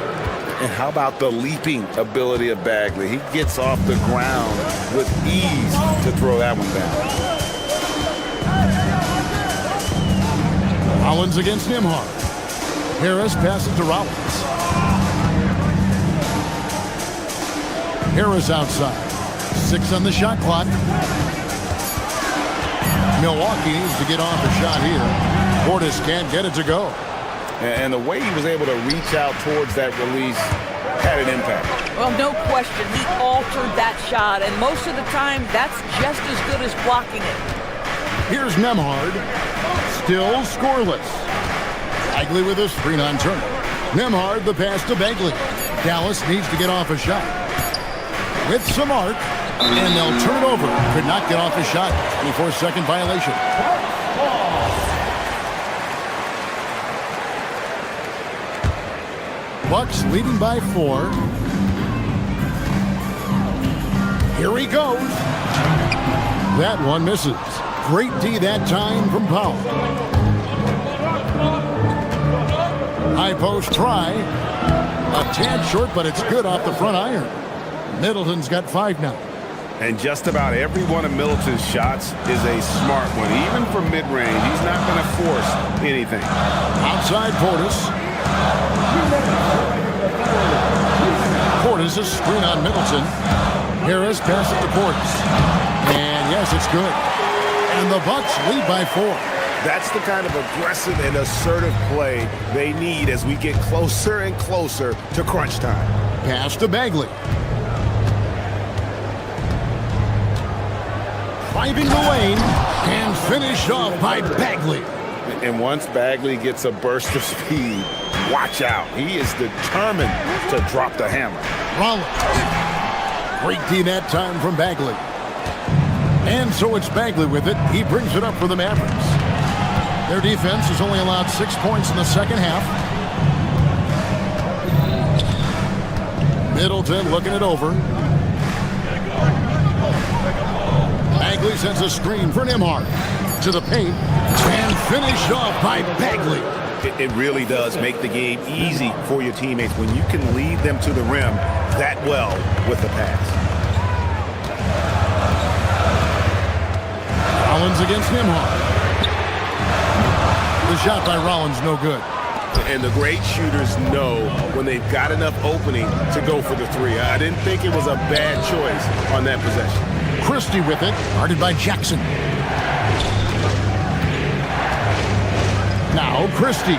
And how about the leaping ability of Bagley? He gets off the ground with ease to throw that one down. Rollins against Nembhard. Harris passes to Rollins. Harris outside. 6 on the shot clock. Milwaukee needs to get off a shot here. Portis can't get it to go. And the way he was able to reach out towards that release had an impact. Well, no question. He altered that shot, and most of the time, that's just as good as blocking it. Here's Nembhard. Still scoreless. Bagley with a screen on Turner. Nembhard the pass to Bagley. Dallas needs to get off a shot. With some arc, and they'll turn it over. Could not get off a shot. 24-second violation. Bucks leading by 4. Here he goes. That one misses. Great D that time from Powell. High post try. A tad short, but it's good off the front iron. Middleton's got 5 now. And just about every one of Middleton's shots is a smart one. Even from mid-range, he's not going to force anything. Outside Portis. Portis is screen on Middleton. Harris passes to Portis. And yes, it's good. And the Bucks lead by 4. That's the kind of aggressive and assertive play they need as we get closer and closer to crunch time. Pass to Bagley. Driving the lane and finished off by Bagley. And once Bagley gets a burst of speed, watch out. He is determined to drop the hammer. Rollins. Great D that time from Bagley. And so it's Bagley with it. He brings it up for the Mavericks. Their defense has only allowed 6 points in the second half. Middleton looking it over. Bagley sends a screen for Nembhard. into the paint and finished off by Bagley. It really does make the game easy for your teammates when you can lead them to the rim that well with the pass. Rollins against Nembhard. The shot by Rollins, no good. And the great shooters know when they've got enough opening to go for the three. I didn't think it was a bad choice on that possession. Christie with it, guarded by Jackson. Now Christie.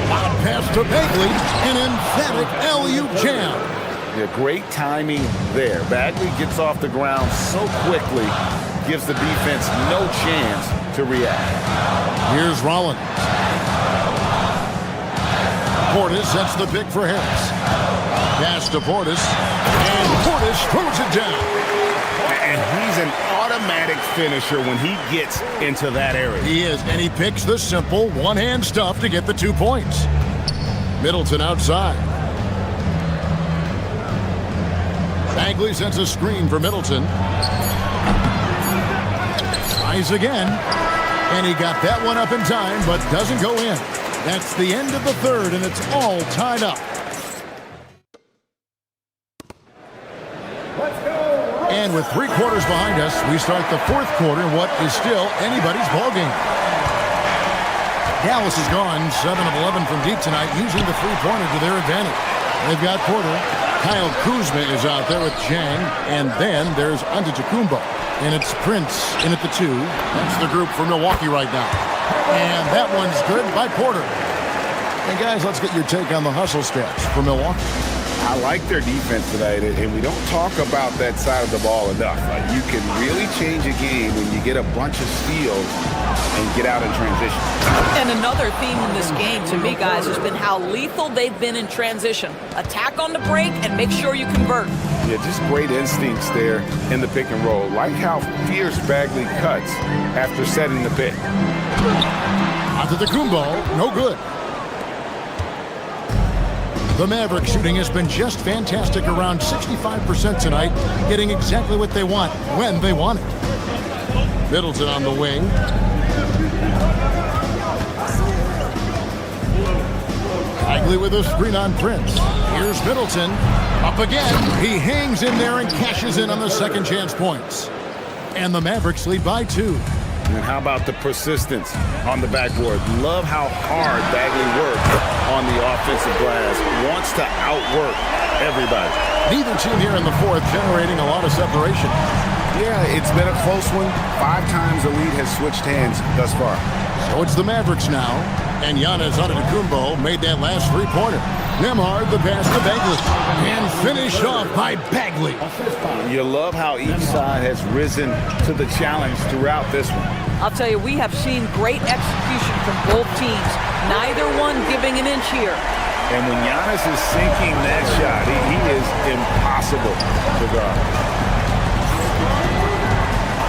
Lob pass to Bagley. An emphatic alley-oop jam. Yeah, great timing there. Bagley gets off the ground so quickly, gives the defense no chance to react. Here's Rollins. Portis sets the pick for Harris. Pass to Portis. And Portis throws it down. And he's an automatic finisher when he gets into that area. He is, and he picks the simple one-hand stuff to get the 2 points. Middleton outside. Bagley sends a screen for Middleton. Tries again. And he got that one up in time, but doesn't go in. That's the end of the third, and it's all tied up. And with 3 quarters behind us, we start the 4th quarter in what is still anybody's ballgame. Dallas has gone 7 of 11 from deep tonight, using the three-pointer to their advantage. They've got Porter. Kyle Kuzma is out there with Jang, and then there's Antetokounmpo. And it's Prince in at the 2. That's the group for Milwaukee right now. And that one's good by Porter. And guys, let's get your take on the hustle stats for Milwaukee. I like their defense tonight, and we don't talk about that side of the ball enough. You can really change a game when you get a bunch of steals and get out in transition. And another theme in this game, to me, guys, has been how lethal they've been in transition. Attack on the break and make sure you convert. Yeah, just great instincts there in the pick and roll. Like how fierce Bagley cuts after setting the pick. Antetokounmpo, no good. The Maverick shooting has been just fantastic, around 65% tonight, getting exactly what they want, when they want it. Middleton on the wing. Bagley with a screen on Prince. Here's Middleton. Up again. He hangs in there and cashes in on the second chance points. And the Mavericks lead by 2. And how about the persistence on the backboard? Love how hard Bagley works on the offensive glass. Wants to outwork everybody. Neither team here in the 4th generating a lot of separation. Yeah, it's been a close one. 5 times the lead has switched hands thus far. So it's the Mavericks now. And Giannis Antetokounmpo made that last three-pointer. Nembhard the pass to Bagley. And finished off by Bagley. You love how each side has risen to the challenge throughout this one. I'll tell you, we have seen great execution from both teams. Neither one giving an inch here. And when Giannis is sinking that shot, he is impossible to guard.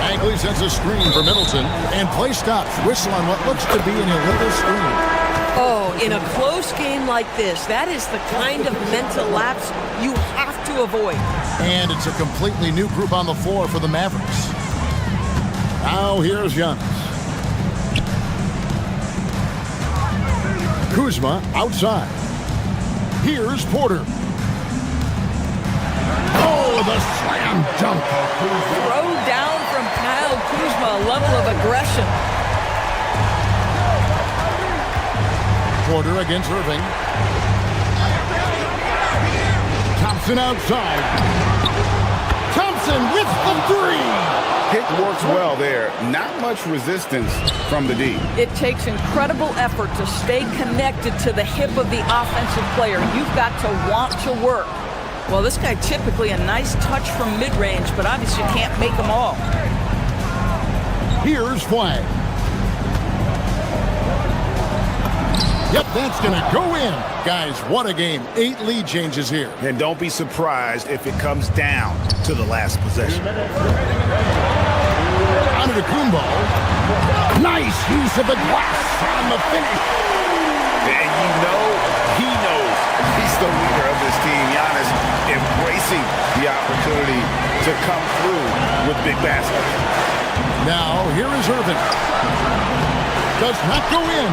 Bagley sends a screen for Middleton, and play stops. Whistle on what looks to be an illegal screen. Oh, in a close game like this, that is the kind of mental lapse you have to avoid. And it's a completely new group on the floor for the Mavericks. Now here's Giannis. Kuzma outside. Here's Porter. Oh, the slam dunk. Throw down from Kyle Kuzma, a level of aggression. Porter against Irving. Thompson outside. Thompson with the 3. Pick works well there. Not much resistance from the D. It takes incredible effort to stay connected to the hip of the offensive player. You've got to want to work. Well, this guy typically a nice touch from mid-range, but obviously can't make them all. Here's Flag. Yep, that's going to go in. Guys, what a game. 8 lead changes here. And don't be surprised if it comes down to the last possession. Antetokounmpo. Nice use of the glass on the finish. And you know he knows he's the leader of this team. Giannis embracing the opportunity to come through with big baskets. Now, here is Irvin. Does not go in.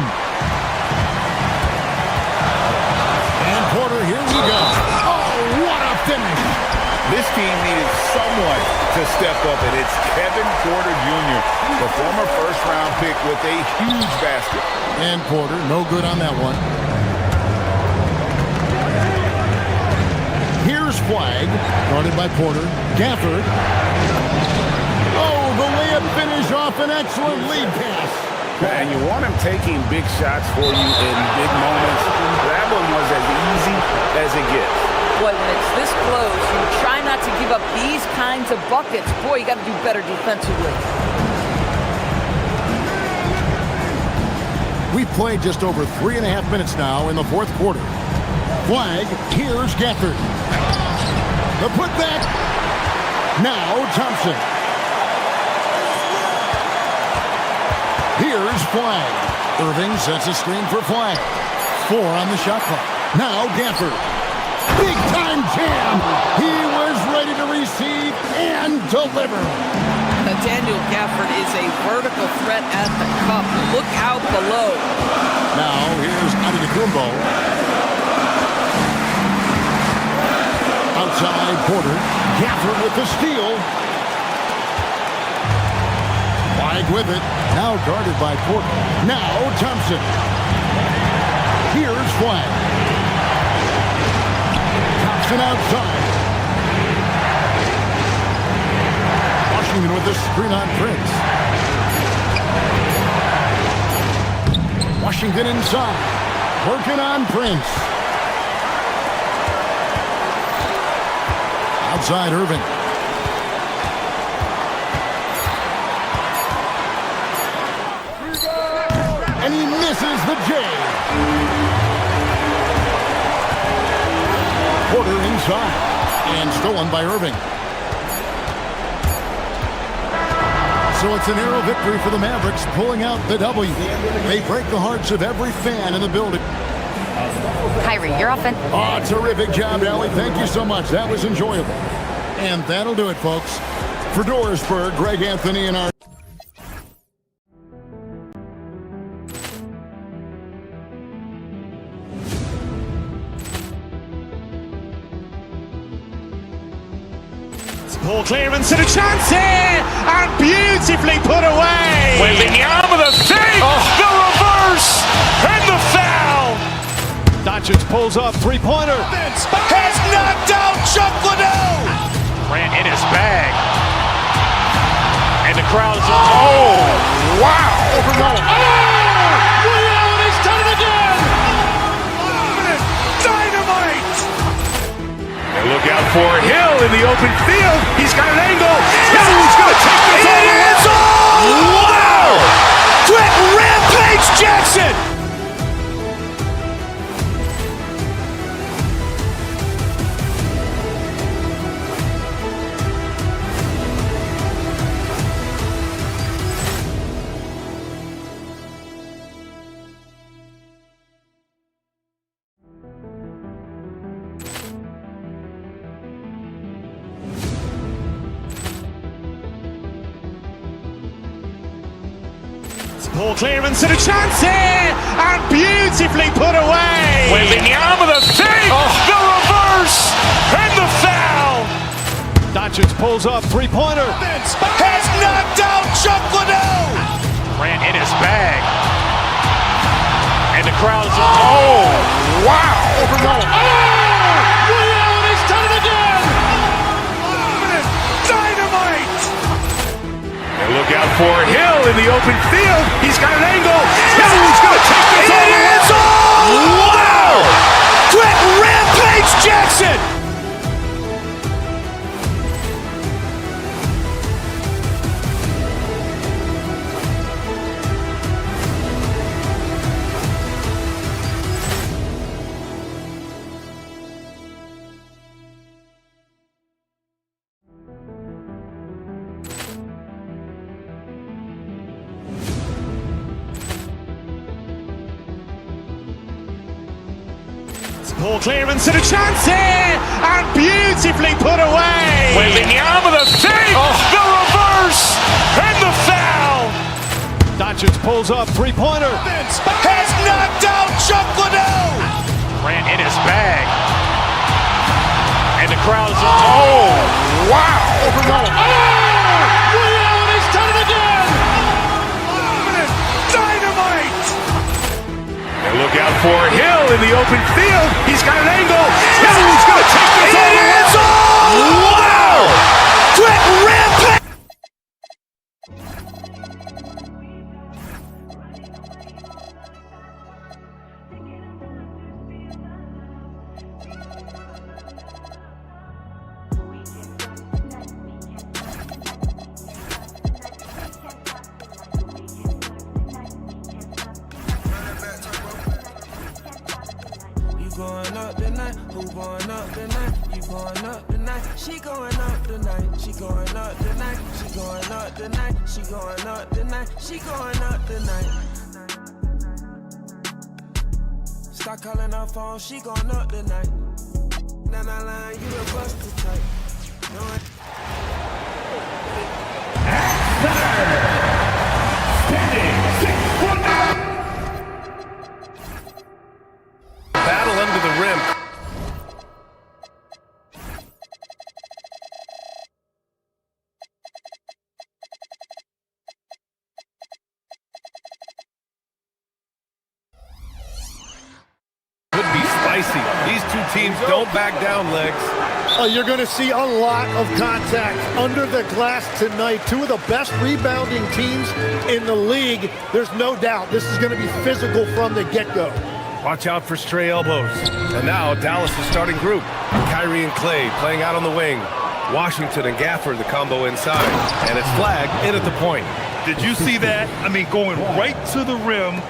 And Porter, here we go. Oh, what a finish. This team needed someone to step up, and it's Kevin Porter Jr., the former first-round pick with a huge basket. And Porter, no good on that one. Here's Flag, guarded by Porter. Gafford. Oh, the layup finish off an excellent lead pass. And you want him taking big shots for you in big moments. That one was as easy as it gets. Boy, when it's this close, you try not to give up these kinds of buckets. Boy, you got to do better defensively. We've played just over 3.5 minutes now in the fourth quarter. Flag, here's Gafford. The putback. Now Thompson. Here's Flag. Irving sets a screen for Flag. 4 on the shot clock. Now Gafford. Big time jam. He was ready to receive and deliver. Daniel Gafford is a vertical threat at the cup. Look out below. Now here's Antetokounmpo. Outside Porter. Gafford with the steal. Flag with it. Now guarded by Porter. Now Thompson. Here's Flag. Thompson outside. Washington with the screen on Prince. Washington inside. Working on Prince. Outside Irving. And he misses the J. Porter inside. And stolen by Irving. So it's a narrow victory for the Mavericks, pulling out the W. They break the hearts of every fan in the building. Kyrie, you're offense. Oh, terrific job, Allie. Thank you so much. That was enjoyable. And that'll do it, folks. For Dorisburg, Greg Anthony and our... Ball clearance and a chance here, and beautifully put away. Wembanyama the fake, the reverse, and the foul. Doncic pulls up, three-pointer. Has knocked out Chuck Liddell. Ran in his bag, and the crowd is. Oh, wow! He's done it again. Dynamite! And look out for Hill in the open field. He's got an angle. Hill's going to take this all the way. Wow! Threat Rampage Jackson! Ball clearance and a chance here, and beautifully put away. Wembanyama the fake, the reverse, and the foul. Doncic pulls up, three-pointer. Has knocked out Chuck Liddell. Ran in his bag, and the crowd is. Oh, wow! He's done it again. Dynamite! And look out for Hill in the open field. He's got an angle. Hill's going to take this all the way. Wow! Threat Rampage Jackson! Ball clearance and a chance here, and beautifully put away. Wembanyama the fake, the reverse. reverse, and the foul. Doncic pulls up, three-pointer. Has knocked out Chuck Liddell. Grant in his bag. And the crowd is... Oh, wow. Ray Allen has done it again. Dynamite. And look out for Hill in the open field. He's got an angle. Hill's going to take this all the way. Wow. Threat rampage. Going up tonight, who going up tonight? You going up tonight, she going up tonight, she going up tonight, she going up tonight, she going up tonight, she going up tonight. Stop calling her phone, she going up tonight. Now that line, you a busted type. Battle under the rim. Could be spicy. These two teams don't back down, Legs. You're going to see a lot of contact under the glass tonight. Two of the best rebounding teams in the league. There's no doubt this is going to be physical from the get-go. Watch out for stray elbows. And now Dallas' starting group. Kyrie and Clay playing out on the wing. Washington and Gafford, the combo inside. And it's flagged in at the point. Did you see that? I mean, going right to the rim.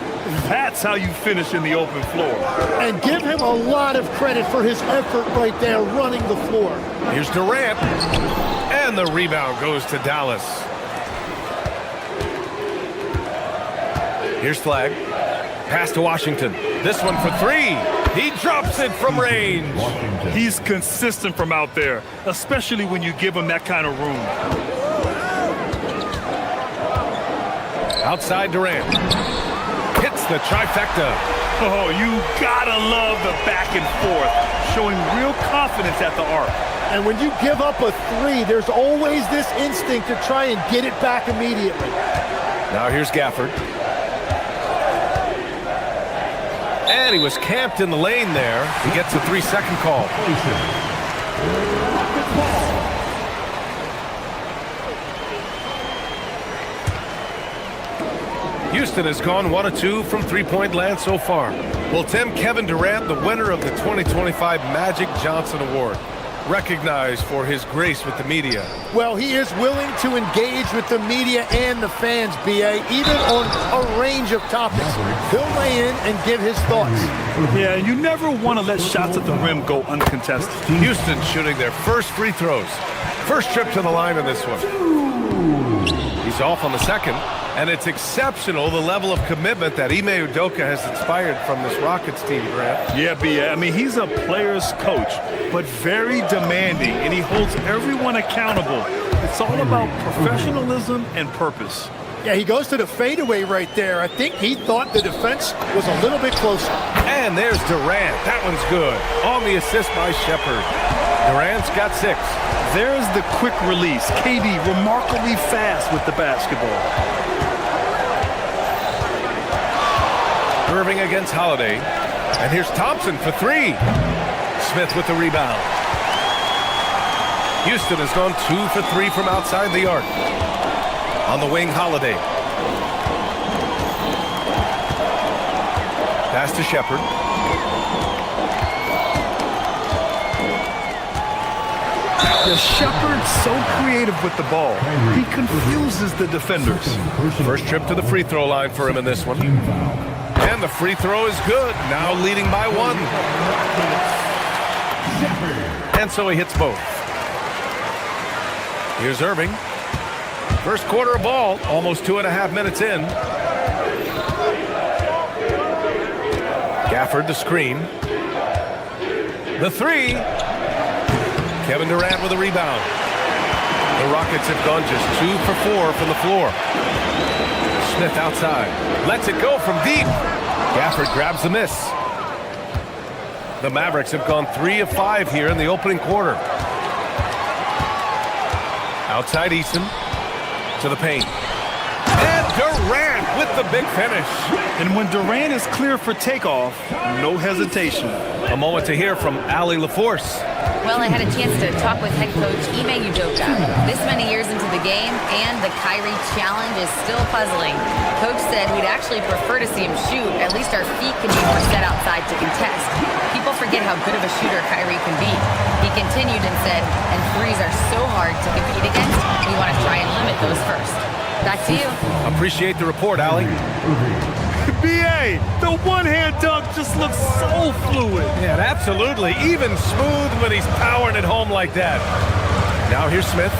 That's how you finish in the open floor. And give him a lot of credit for his effort right there running the floor. Here's Durant. And the rebound goes to Dallas. Here's Flag. Pass to Washington. This one for three. He drops it from range. He's consistent from out there, especially when you give him that kind of room. Outside Durant. Hits the trifecta. Oh, you gotta love the back and forth, showing real confidence at the arc. And when you give up a three, there's always this instinct to try and get it back immediately. Now here's Gafford. And he was camped in the lane there. He gets a 3-second call. Houston has gone 1 of 2 from three-point land so far. Well, Tim, Kevin Durant, the winner of the 2025 Magic Johnson Award, recognized for his grace with the media. Well, he is willing to engage with the media and the fans, B.A., even on a range of topics. He'll weigh in and give his thoughts. Yeah, you never want to let shots at the rim go uncontested. Houston shooting their first free throws. First trip to the line in this one. He's off on the second. And it's exceptional, the level of commitment that Ime Udoka has inspired from this Rockets team, Grant. Yeah, B.A. I mean, he's a player's coach, but very demanding, and he holds everyone accountable. It's all about professionalism and purpose. Yeah, he goes to the fadeaway right there. I think he thought the defense was a little bit closer. And there's Durant. That one's good. On the assist by Shepard. Durant's got 6. There's the quick release. KD remarkably fast with the basketball. Irving against Holiday. And here's Thompson for 3. Smith with the rebound. Houston has gone 2 for 3 from outside the arc. On the wing, Holiday. Pass to Shepard. The Shepard's so creative with the ball. He confuses the defenders. First trip to the free throw line for him in this one. And the free throw is good. Now leading by 1. And so he hits both. Here's Irving. First quarter of ball, almost 2.5 minutes in. Gafford the screen. The 3. Kevin Durant with a rebound. The Rockets have gone just 2 for 4 from the floor. Smith outside. Lets it go from deep. Gafford grabs the miss. The Mavericks have gone 3 of 5 here in the opening quarter. Outside Eason to the paint. And Durant with the big finish. And when Durant is clear for takeoff, no hesitation. A moment to hear from Allie LaForce. Well, I had a chance to talk with head coach Ime Udoka. This many years into the game, and the Kyrie challenge is still puzzling. Coach said we'd actually prefer to see him shoot. At least our feet can be more set outside to contest. People forget how good of a shooter Kyrie can be. He continued and said, and threes are so hard to compete against, we want to try and limit those first. Back to you. Appreciate the report, Allie. B.A., the one-hand dunk just looks so fluid. Yeah, absolutely. Even smooth when he's powering it home like that. Now here's Smith.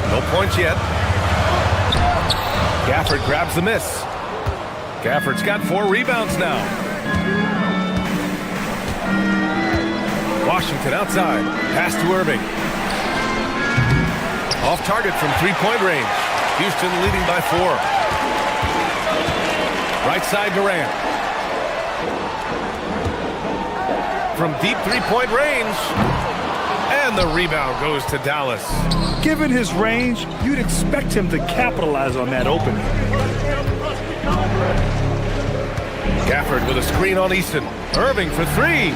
No points yet. Gafford grabs the miss. Gafford's got 4 rebounds now. Washington outside. Pass to Irving. Off target from 3-point range. Houston leading by 4. Right side Durant. From deep 3-point range. And the rebound goes to Dallas. Given his range, you'd expect him to capitalize on that opening. Gafford with a screen on Easton. Irving for 3.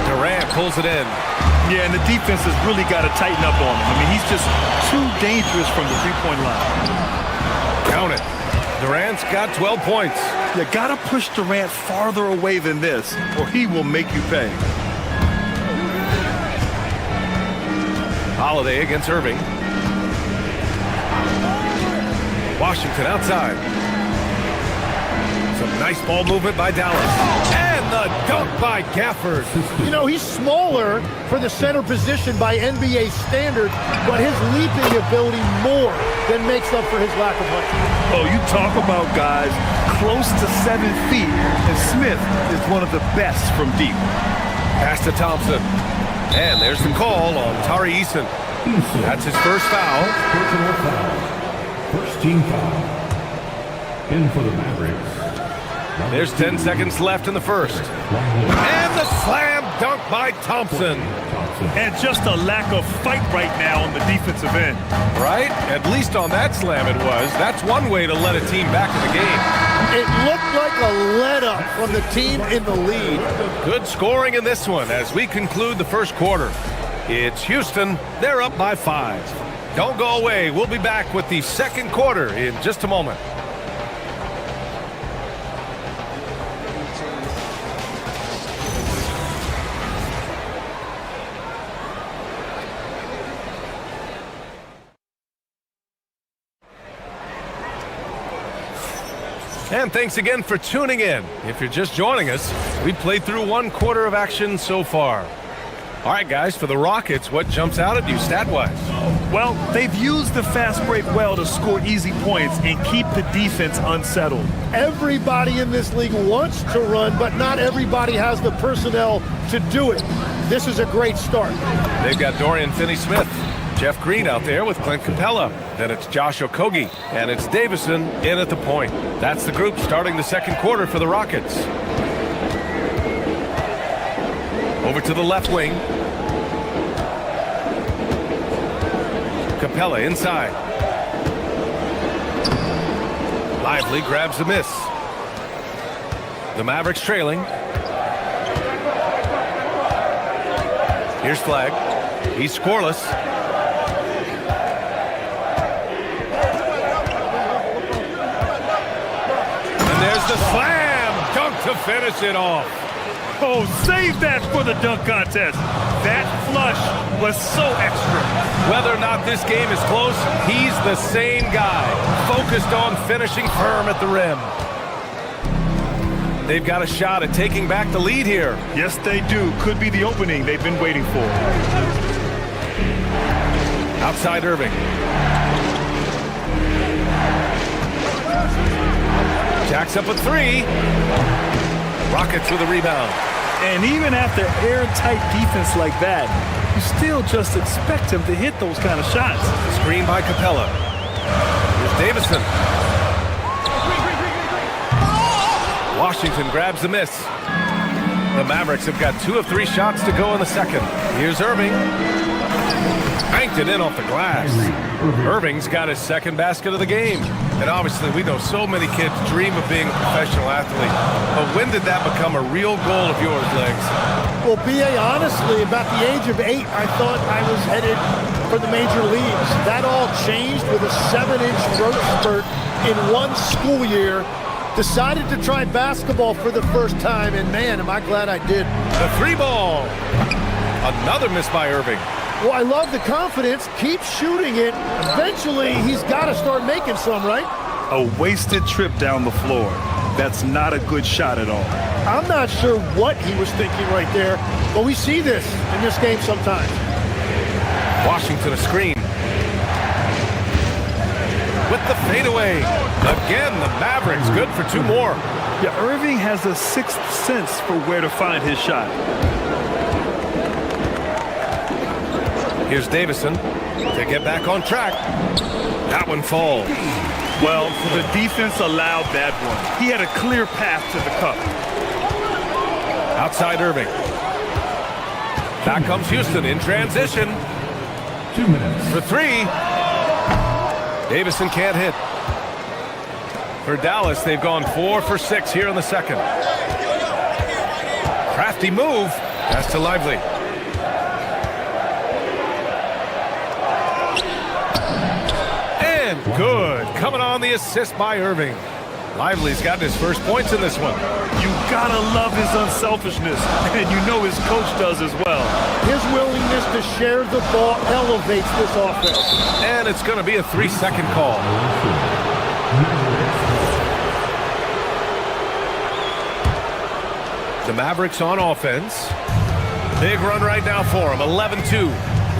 Durant pulls it in. Yeah, and the defense has really got to tighten up on him. I mean, he's just too dangerous from the 3-point line. Count it. Durant's got 12 points. You got to push Durant farther away than this, or he will make you pay. Holiday against Irving. Washington outside. Some nice ball movement by Dallas. And the dunk by Gafford. You know, he's smaller for the center position by NBA standards, but his leaping ability more than makes up for his lack of height. Oh, you talk about guys close to 7 feet, and Smith is one of the best from deep. Pass to Thompson. And there's the call on Tari Eason. That's his first foul. Personal foul. First team foul. In for the Mavericks. There's 10 seconds left in the first. And the slam dunk by Thompson. And just a lack of fight right now on the defensive end. Right? At least on that slam it was. That's one way to let a team back in the game. It looked like a let-up from the team in the lead. Good scoring in this one as we conclude the first quarter. It's Houston. They're up by 5. Don't go away. We'll be back with the second quarter in just a moment. And thanks again for tuning in. If you're just joining us, we played through 1 quarter of action so far. All right, guys, for the Rockets, what jumps out at you stat-wise? Well, they've used the fast break well to score easy points and keep the defense unsettled. Everybody in this league wants to run, but not everybody has the personnel to do it. This is a great start. They've got Dorian Finney-Smith. Jeff Green out there with Clint Capella. Then it's Josh Okogie, and it's Davison in at the point. That's the group starting the second quarter for the Rockets. Over to the left wing. Capella inside. Lively grabs the miss. The Mavericks trailing. Here's Flag. He's scoreless. There's the slam dunk to finish it off. Oh, save that for the dunk contest. That flush was so extra. Whether or not this game is close, he's the same guy, focused on finishing firm at the rim. They've got a shot at taking back the lead here. Yes, they do. Could be the opening they've been waiting for. Outside Irving. Jacks up a 3. Rockets with a rebound. And even after airtight defense like that, you still just expect him to hit those kind of shots. Screen by Capella. Here's Davison. Washington grabs the miss. The Mavericks have got 2 of 3 shots to go in the second. Here's Irving. Banked it in off the glass. Irving's got his second basket of the game. And obviously we know so many kids dream of being a professional athlete. But when did that become a real goal of yours, Legs? Well, B.A., honestly, about the age of 8, I thought I was headed for the major leagues. That all changed with a 7-inch growth spurt in one school year. Decided to try basketball for the first time, and man, am I glad I did. The 3 ball. Another miss by Irving. Well, I love the confidence. Keep shooting it. Eventually, he's got to start making some, right? A wasted trip down the floor. That's not a good shot at all. I'm not sure what he was thinking right there, but we see this in this game sometimes. Washington a screen. With the fadeaway. Again, the Mavericks good for 2 more. Yeah, Irving has a 6th sense for where to find his shot. Here's Davison to get back on track. That one falls. Well, the defense allowed that one. He had a clear path to the cup. Outside Irving. Back comes Houston in transition. 2 minutes. For 3. Davison can't hit. For Dallas, they've gone 4 for 6 here in the second. Crafty move. Pass to Lively. And good. Coming on the assist by Irving. Lively's got his first points in this one. You gotta love his unselfishness, and you know his coach does as well. His willingness to share the ball elevates this offense. And it's going to be a 3-second call. The Mavericks on offense. Big run right now for him. 11-2.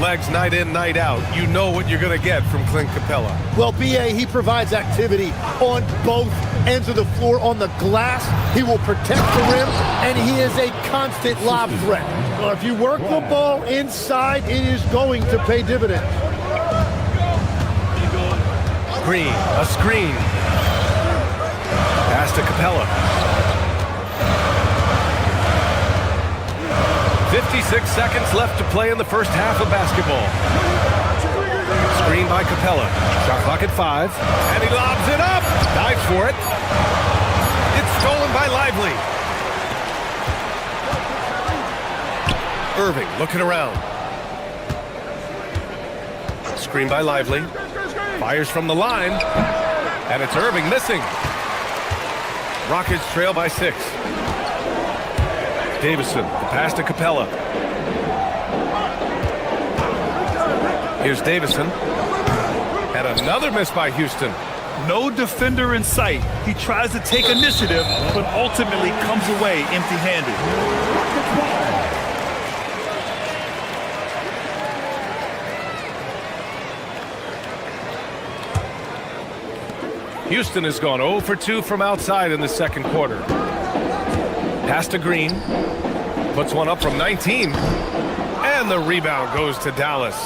Legs night in, night out. You know what you're going to get from Clint Capella. Well, B.A., he provides activity on both ends of the floor. On the glass, he will protect the rim, and he is a constant lob threat. Well, if you work the ball inside, it is going to pay dividends. Green, a screen. Pass to Capella. 56 seconds left to play in the first half of basketball. Screen by Capella. Shot clock at 5. And he lobs it up. Dives for it. It's stolen by Lively. Irving looking around. Screen by Lively. Fires from the line. And it's Irving missing. Rockets trail by 6. Davison, the pass to Capella. Here's Davison. And another miss by Houston. No defender in sight. He tries to take initiative, but ultimately comes away empty-handed. Houston has gone 0 for 2 from outside in the second quarter. Pass to Green. Puts one up from 19. And the rebound goes to Dallas.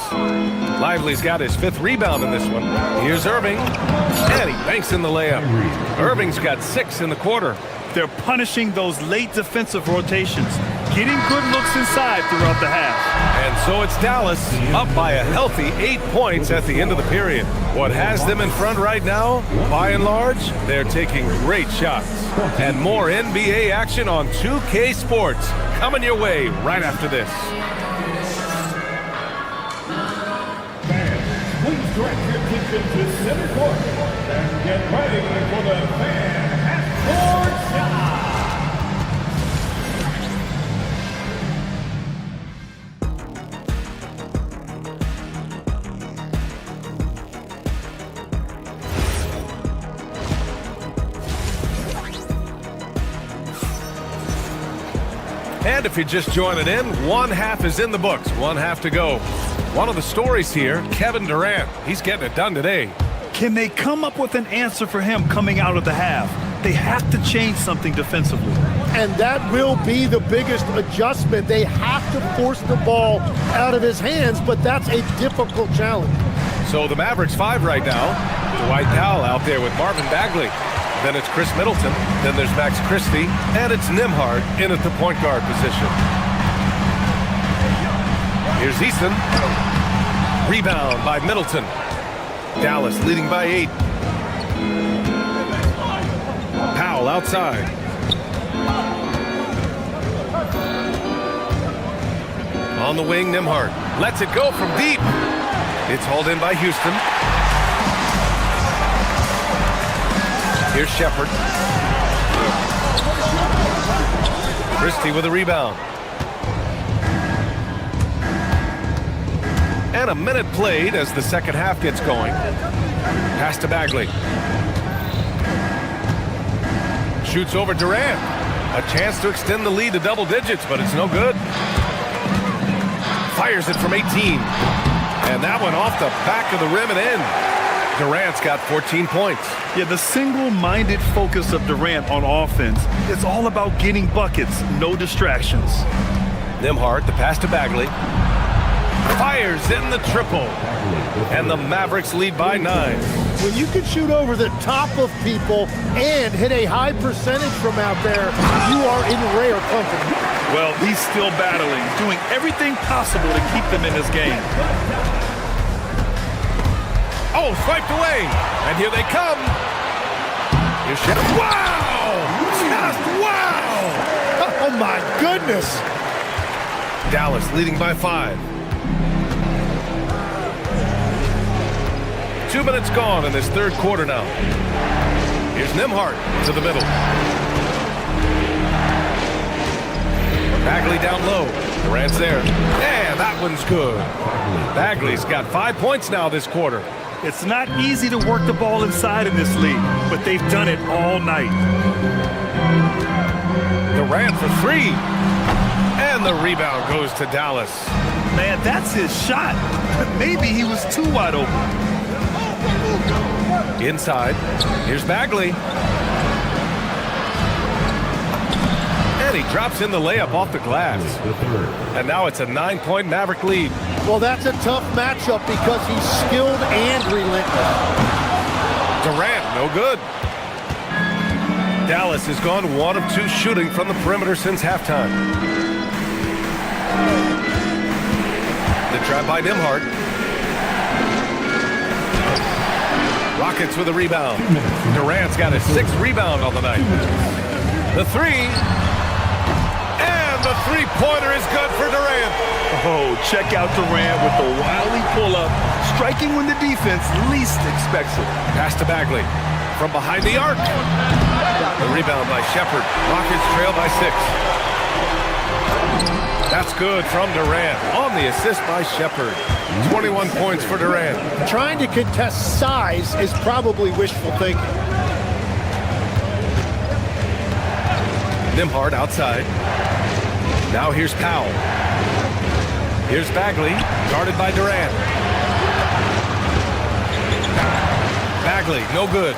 Lively's got his 5th rebound in this one. Here's Irving. And he banks in the layup. Irving's got 6 in the quarter. They're punishing those late defensive rotations, getting good looks inside throughout the half. And so it's Dallas up by a healthy 8 points at the end of the period. What has them in front right now, by and large, they're taking great shots. And more NBA action on 2K Sports coming your way right after this. Fans, please direct your attention to center court and get ready for the fan half-court shot. And if you're just joining in, one half is in the books, one half to go. One of the stories here, Kevin Durant. He's getting it done today. Can they come up with an answer for him coming out of the half? They have to change something defensively. And that will be the biggest adjustment. They have to force the ball out of his hands, but that's a difficult challenge. So the Mavericks 5 right now. Dwight Powell out there with Marvin Bagley. Then it's Chris Middleton. Then there's Max Christie. And it's Nembhard in at the point guard position. Here's Easton. Rebound by Middleton. Dallas leading by 8. Powell outside. On the wing, Nembhard lets it go from deep. It's hauled in by Houston. Here's Shepherd. Christie with a rebound. And a minute played as the second half gets going. Pass to Bagley. Shoots over Durant. A chance to extend the lead to double digits, but it's no good. Fires it from 18. And that one off the back of the rim and in. Durant's got 14 points. Yeah, the single-minded focus of Durant on offense is all about getting buckets, no distractions. Nembhard, the pass to Bagley. Fires in the triple. And the Mavericks lead by 9. When you can shoot over the top of people and hit a high percentage from out there, you are in rare company. Well, he's still battling, doing everything possible to keep them in this game. Oh, swiped away. And here they come. Here's Shepherd. Wow! Just wow! Oh, my goodness. Dallas leading by 5. 2 minutes gone in this third quarter now. Here's Nembhard to the middle. Bagley down low. Durant's there. And that one's good. Bagley's got 5 points now this quarter. It's not easy to work the ball inside in this league, but they've done it all night. Durant for 3. And the rebound goes to Dallas. Man, that's his shot. Maybe he was too wide open. Inside. Here's Bagley. And he drops in the layup off the glass. And now it's a 9-point Maverick lead. Well, that's a tough matchup because he's skilled and relentless. Durant, no good. Dallas has gone 1 of 2 shooting from the perimeter since halftime. The trap by Nembhard. Rockets with a rebound. Durant's got his 6th rebound on the night. The 3. And the three-pointer is good for Durant. Oh, check out Durant with the wily pull-up, striking when the defense least expects it. Pass to Bagley from behind the arc. The rebound by Shepherd. Rockets trail by 6. That's good from Durant on the assist by Shepherd. 21 points for Durant. Trying to contest size is probably wishful thinking. Nembhard outside. Now here's Powell. Here's Bagley, guarded by Durant. Bagley, no good.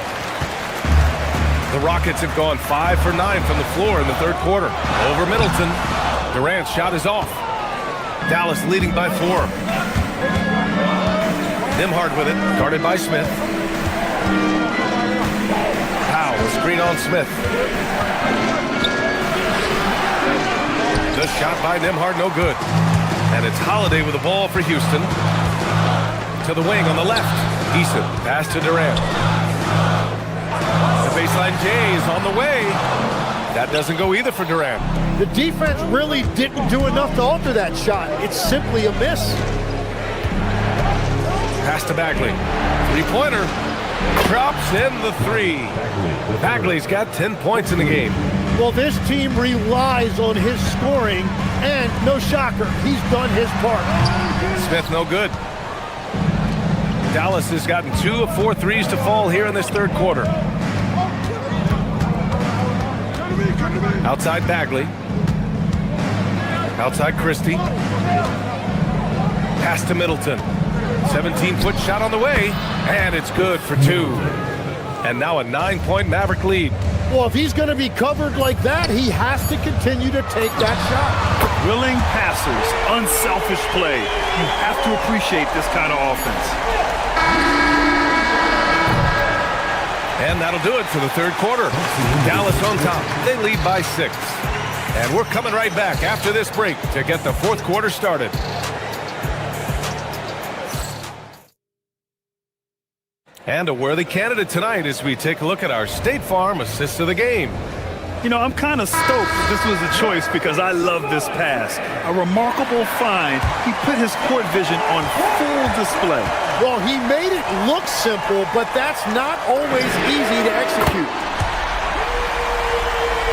The Rockets have gone 5 for 9 from the floor in the third quarter. Over Middleton. Durant's shot is off. Dallas leading by 4. Nembhard with it, guarded by Smith. Powell, screen on Smith. The shot by Nembhard, no good. And it's Holiday with the ball for Houston. To the wing on the left. Easton, pass to Durant. The baseline J is on the way. That doesn't go either for Durant. The defense really didn't do enough to alter that shot. It's simply a miss. Pass to Bagley. Three-pointer. Drops in the 3. Bagley's got 10 points in the game. Well, this team relies on his scoring, and no shocker, he's done his part. Smith, no good. Dallas has gotten 2 of 4 threes to fall here in this third quarter. Outside Bagley. Outside Christie. Pass to Middleton. 17-foot shot on the way, and it's good for 2. And now a 9-point Maverick lead. Well, if he's going to be covered like that, he has to continue to take that shot. Willing passers, unselfish play. You have to appreciate this kind of offense. And that'll do it for the third quarter. Dallas on top. They lead by 6. And we're coming right back after this break to get the fourth quarter started. And a worthy candidate tonight as we take a look at our State Farm assist of the game. You know, I'm kind of stoked this was a choice because I love this pass. A remarkable find. He put his court vision on full display. Well, he made it look simple, but that's not always easy to execute.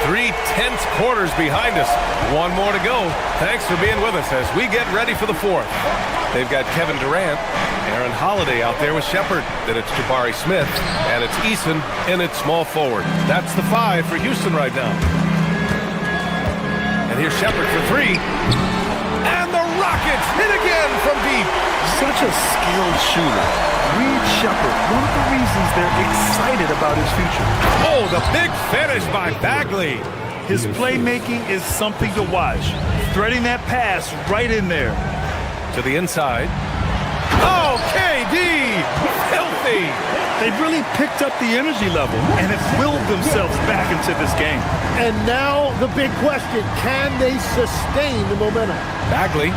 3 tense quarters behind us. One more to go. Thanks for being with us as we get ready for the fourth. They've got Kevin Durant, Aaron Holiday out there with Shepard. Then it's Jabari Smith, and it's Eason in its small forward. That's the 5 for Houston right now. And here's Shepard for 3. And the Rockets hit again from deep. Such a skilled shooter. Reed Shepard, one of the reasons they're excited about his future. Oh, the big finish by Bagley. His playmaking is something to watch. Threading that pass right in there. To the inside. Oh, KD! Filthy! They've really picked up the energy level and have willed themselves back into this game. And now the big question, can they sustain the momentum? Bagley.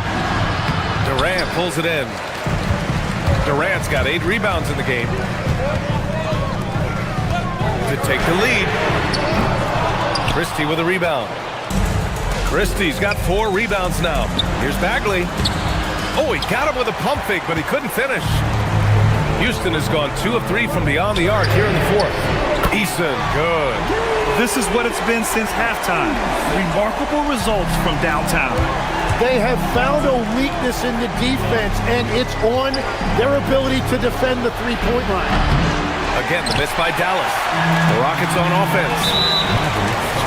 Durant pulls it in. Durant's got 8 rebounds in the game. To take the lead. Christie with a rebound. Christie's got 4 rebounds now. Here's Bagley. Oh, he got him with a pump fake, but he couldn't finish. Houston has gone 2 of 3 from beyond the arc here in the fourth. Eason, good. This is what it's been since halftime. Remarkable results from downtown. They have found a weakness in the defense, and it's on their ability to defend the three-point line. Again, the miss by Dallas. The Rockets on offense.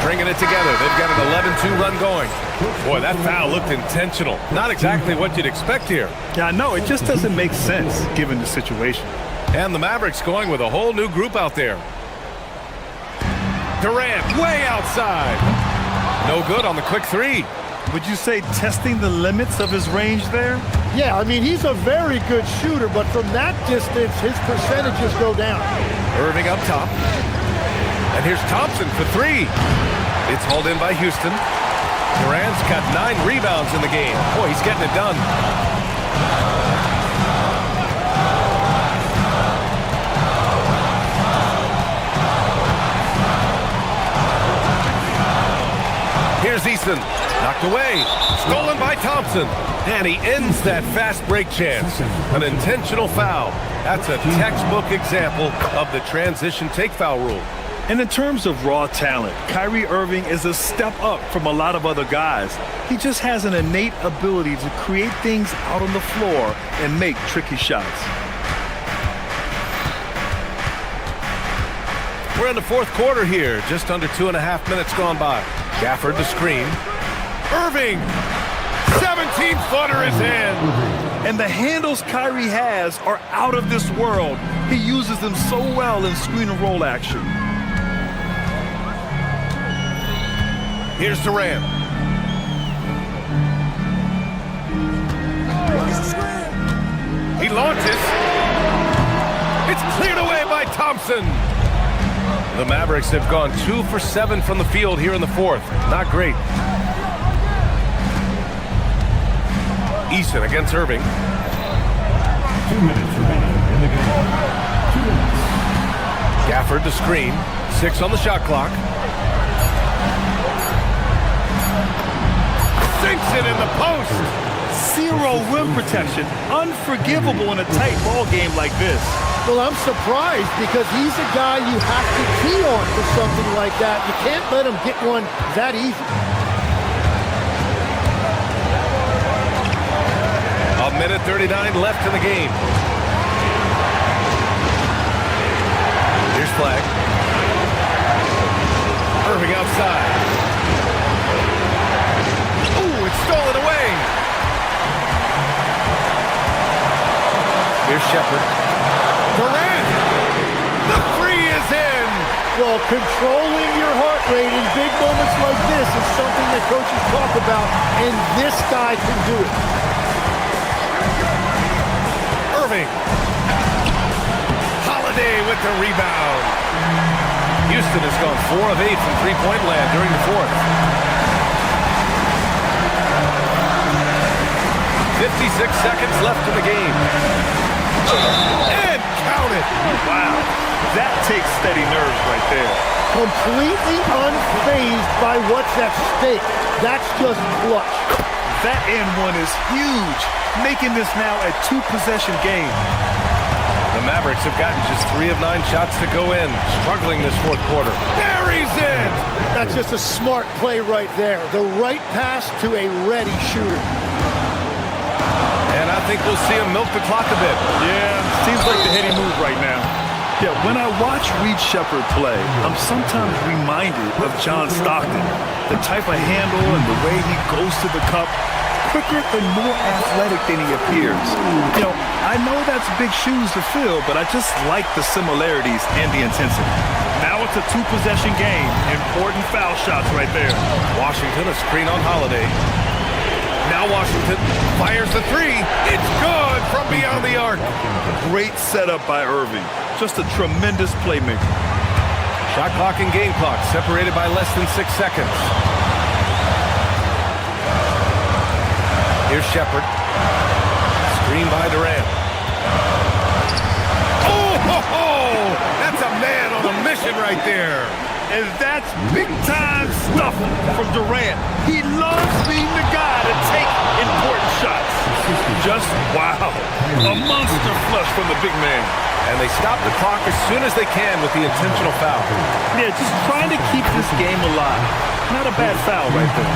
Stringing it together. They've got an 11-2 run going. Boy, that foul looked intentional. Not exactly what you'd expect here. Yeah, I know. It just doesn't make sense given the situation. And the Mavericks going with a whole new group out there. Durant way outside. No good on the quick 3. Would you say testing the limits of his range there? Yeah, I mean, he's a very good shooter, but from that distance, his percentages go down. Irving up top. And here's Thompson for 3. It's hauled in by Houston. Durant's got 9 rebounds in the game. Boy, he's getting it done. Here's Eason. Knocked away. Stolen by Thompson. And he ends that fast break chance. An intentional foul. That's a textbook example of the transition take foul rule. And in terms of raw talent, Kyrie Irving is a step up from a lot of other guys. He just has an innate ability to create things out on the floor and make tricky shots. We're in the fourth quarter here. Just under 2.5 minutes gone by. Gafford the screen. Irving! 17-footer is in! And the handles Kyrie has are out of this world. He uses them so well in screen and roll action. Here's Durant. He launches. It's cleared away by Thompson. The Mavericks have gone 2 for 7 from the field here in the fourth. Not great. Eason against Irving. 2 minutes remaining in the game. 2 minutes. Gafford the screen. 6 on the shot clock. Sinks it in the post. 0 rim protection. Unforgivable in a tight ball game like this. Well, I'm surprised because he's a guy you have to key on for something like that. You can't let him get one that easy. A minute 39 left in the game. Here's Flag. Irving outside. Ooh, it's stolen away. Here's Shepard. Durant! The 3 is in! Well, controlling your heart rate in big moments like this is something that coaches talk about, and this guy can do it. Irving. Holiday with the rebound. Houston has gone 4 of 8 from three-point land during the fourth. 56 seconds left in the game. And count it. Wow, that takes steady nerves right there. Completely unfazed by what's at stake. That's just clutch. That and one is huge, making this now a 2-possession game. The Mavericks have gotten just 3 of 9 shots to go in, struggling this fourth quarter. Buries it! That's just a smart play right there. The right pass to a ready shooter. And I think we'll see him milk the clock a bit. Yeah, seems like the heady move right now. Yeah, when I watch Reed Sheppard play, I'm sometimes reminded of John Stockton. The type of handle and the way he goes to the cup, quicker and more athletic than he appears. You know, I know that's big shoes to fill, but I just like the similarities and the intensity. Now it's a 2-possession game. Important foul shots right there. Washington, a screen on Holiday. Now Washington fires the 3. It's good from beyond the arc. Great setup by Irving. Just a tremendous playmaker. Shot clock and game clock separated by less than 6 seconds. Here's Sheppard. Screen by Durant. Oh, that's a man on a mission right there. And that's big-time stuff from Durant. He loves being the guy to take important shots. Just wow. A monster flush from the big man. And they stop the clock as soon as they can with the intentional foul. Yeah, just trying to keep this game alive. Not a bad foul right there.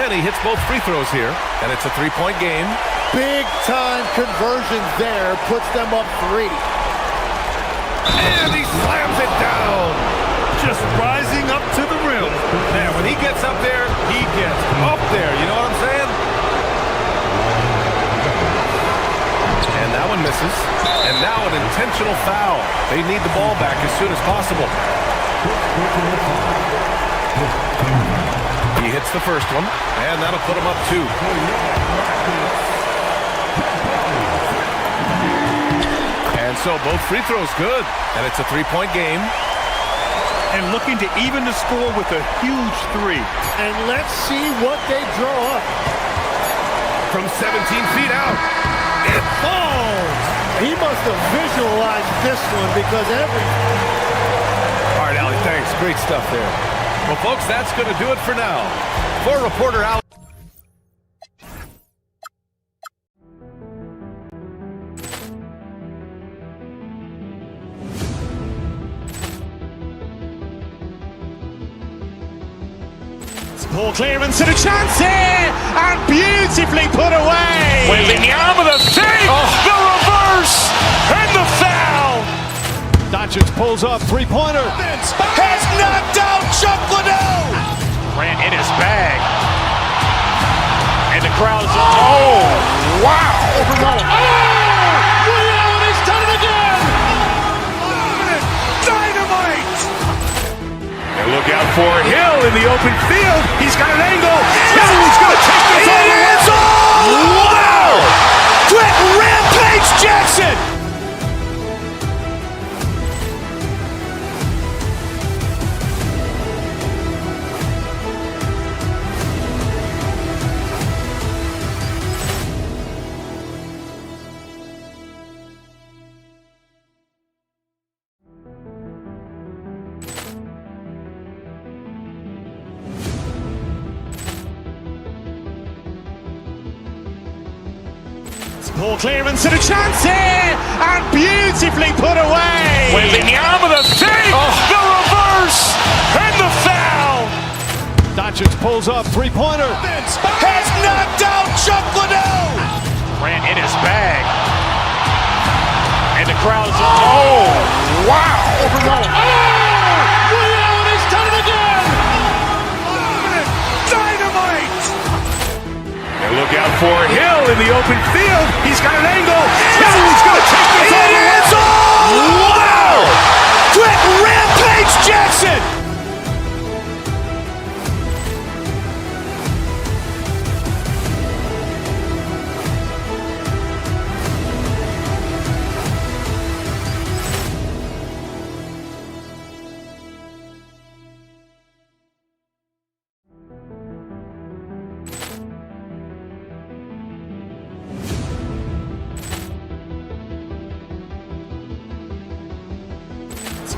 And he hits both free throws here, and it's a 3-point game. Big-time conversion there, puts them up 3. And he slams it down. Just rising up to the rim. Man, when he gets up there, he gets up there. You know what I'm saying? And that one misses. And now an intentional foul. They need the ball back as soon as possible. He hits the first one, and that'll put him up 2. And so both free throws good, and it's a 3-point game. And looking to even the score with a huge 3. And let's see what they draw up. From 17 feet out, it falls! He must have visualized this one because All right, Allie, thanks. Great stuff there. Well, folks, that's going to do it for now. For reporter Al. Ball clearance and a chance here, and beautifully put away. Wembanyama with a save, the reverse, and the foul. Doncic pulls up, 3-pointer. Has knocked out Chuck Liddell. Ran in his bag. And the crowd is, oh, wow. Liddell, he's done it again. Dynamite. And look out for Hill in the open field. He's got an angle. Hill's going to take this all the way. Wow. Quick rampage Jackson. Ball clearance and a chance here, and beautifully put away. Wembanyama with a save, the reverse, and the foul. Doncic pulls up, 3-pointer. Has knocked out Chuck Liddell. Ran in his bag. And the crowd is, oh, wow. Liddell, he's done it again. Dynamite. And look out for Hill in the open field. He's got an angle. Hill's going to Jackson!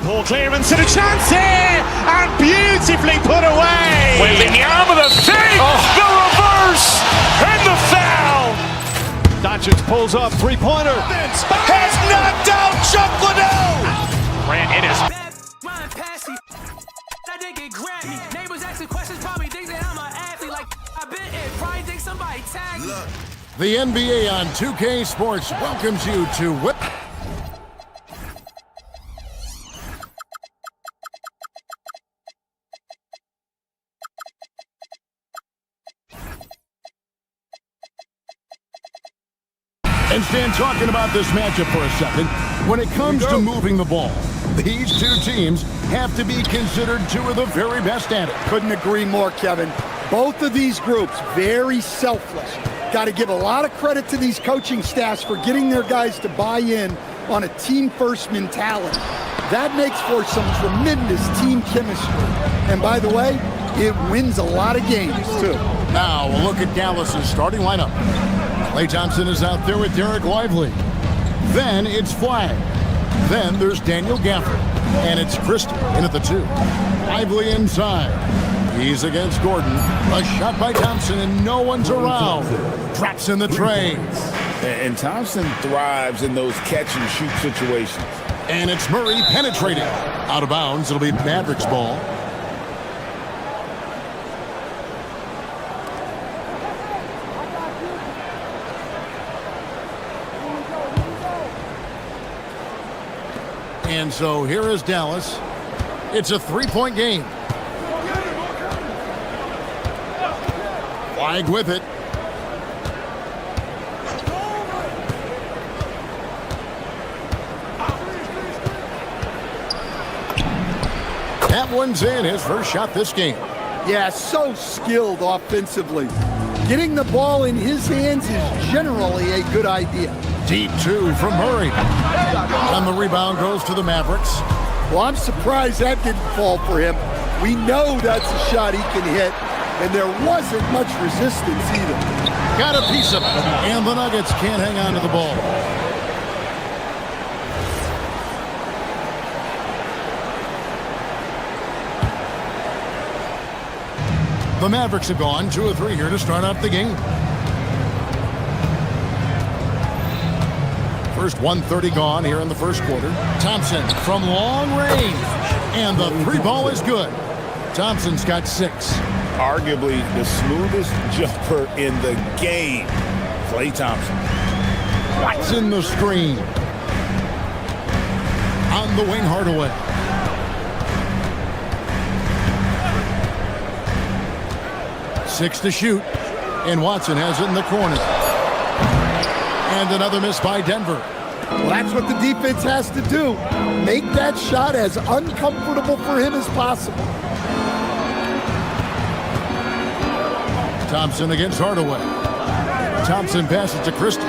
Poor clearance and a chance here, and beautifully put away. Wembanyama the fake, the reverse, and the foul. Doncic pulls up, three-pointer. Has knocked out Chuck Liddell. Grant in his. Run past me. That nigga grab me. Neighbors asking questions, probably think that I'm an athlete. Like I been in, probably think somebody tagged me. The NBA on 2K Sports welcomes you to Whip. And stand talking about this matchup for a second. When it comes to moving the ball, these two teams have to be considered two of the very best at it. Couldn't agree more, Kevin. Both of these groups, very selfless. Got to give a lot of credit to these coaching staffs for getting their guys to buy in on a team-first mentality. That makes for some tremendous team chemistry. And by the way, it wins a lot of games, too. Now, we'll look at Dallas's starting lineup. Klay Thompson is out there with Derek Lively. Then it's Flag. Then there's Daniel Gafford. And it's Christie in at the 2. Lively inside. He's against Gordon. A shot by Thompson, and no one's around. Drops in the trays. And Thompson thrives in those catch-and-shoot situations. And it's Murray penetrating. Out of bounds, it'll be Mavericks ball. And so here is Dallas. It's a three-point game. Flag with it. That one's in, his first shot this game. Yeah, so skilled offensively. Getting the ball in his hands is generally a good idea. Deep 2 from Murray. And the rebound goes to the Mavericks. Well, I'm surprised that didn't fall for him. We know that's a shot he can hit, and there wasn't much resistance either. Got a piece of it, and the Nuggets can't hang on to the ball. The Mavericks have gone 2 of 3 here to start out the game. First 1:30 gone here in the first quarter. Thompson from long range. And the 3 ball is good. Thompson's got 6. Arguably the smoothest jumper in the game. Klay Thompson. Watts in the screen. On the wing, Hardaway. Six to shoot. And Watson has it in the corner. And another miss by Denver. Well, that's what the defense has to do. Make that shot as uncomfortable for him as possible. Thompson against Hardaway. Thompson passes to Christie.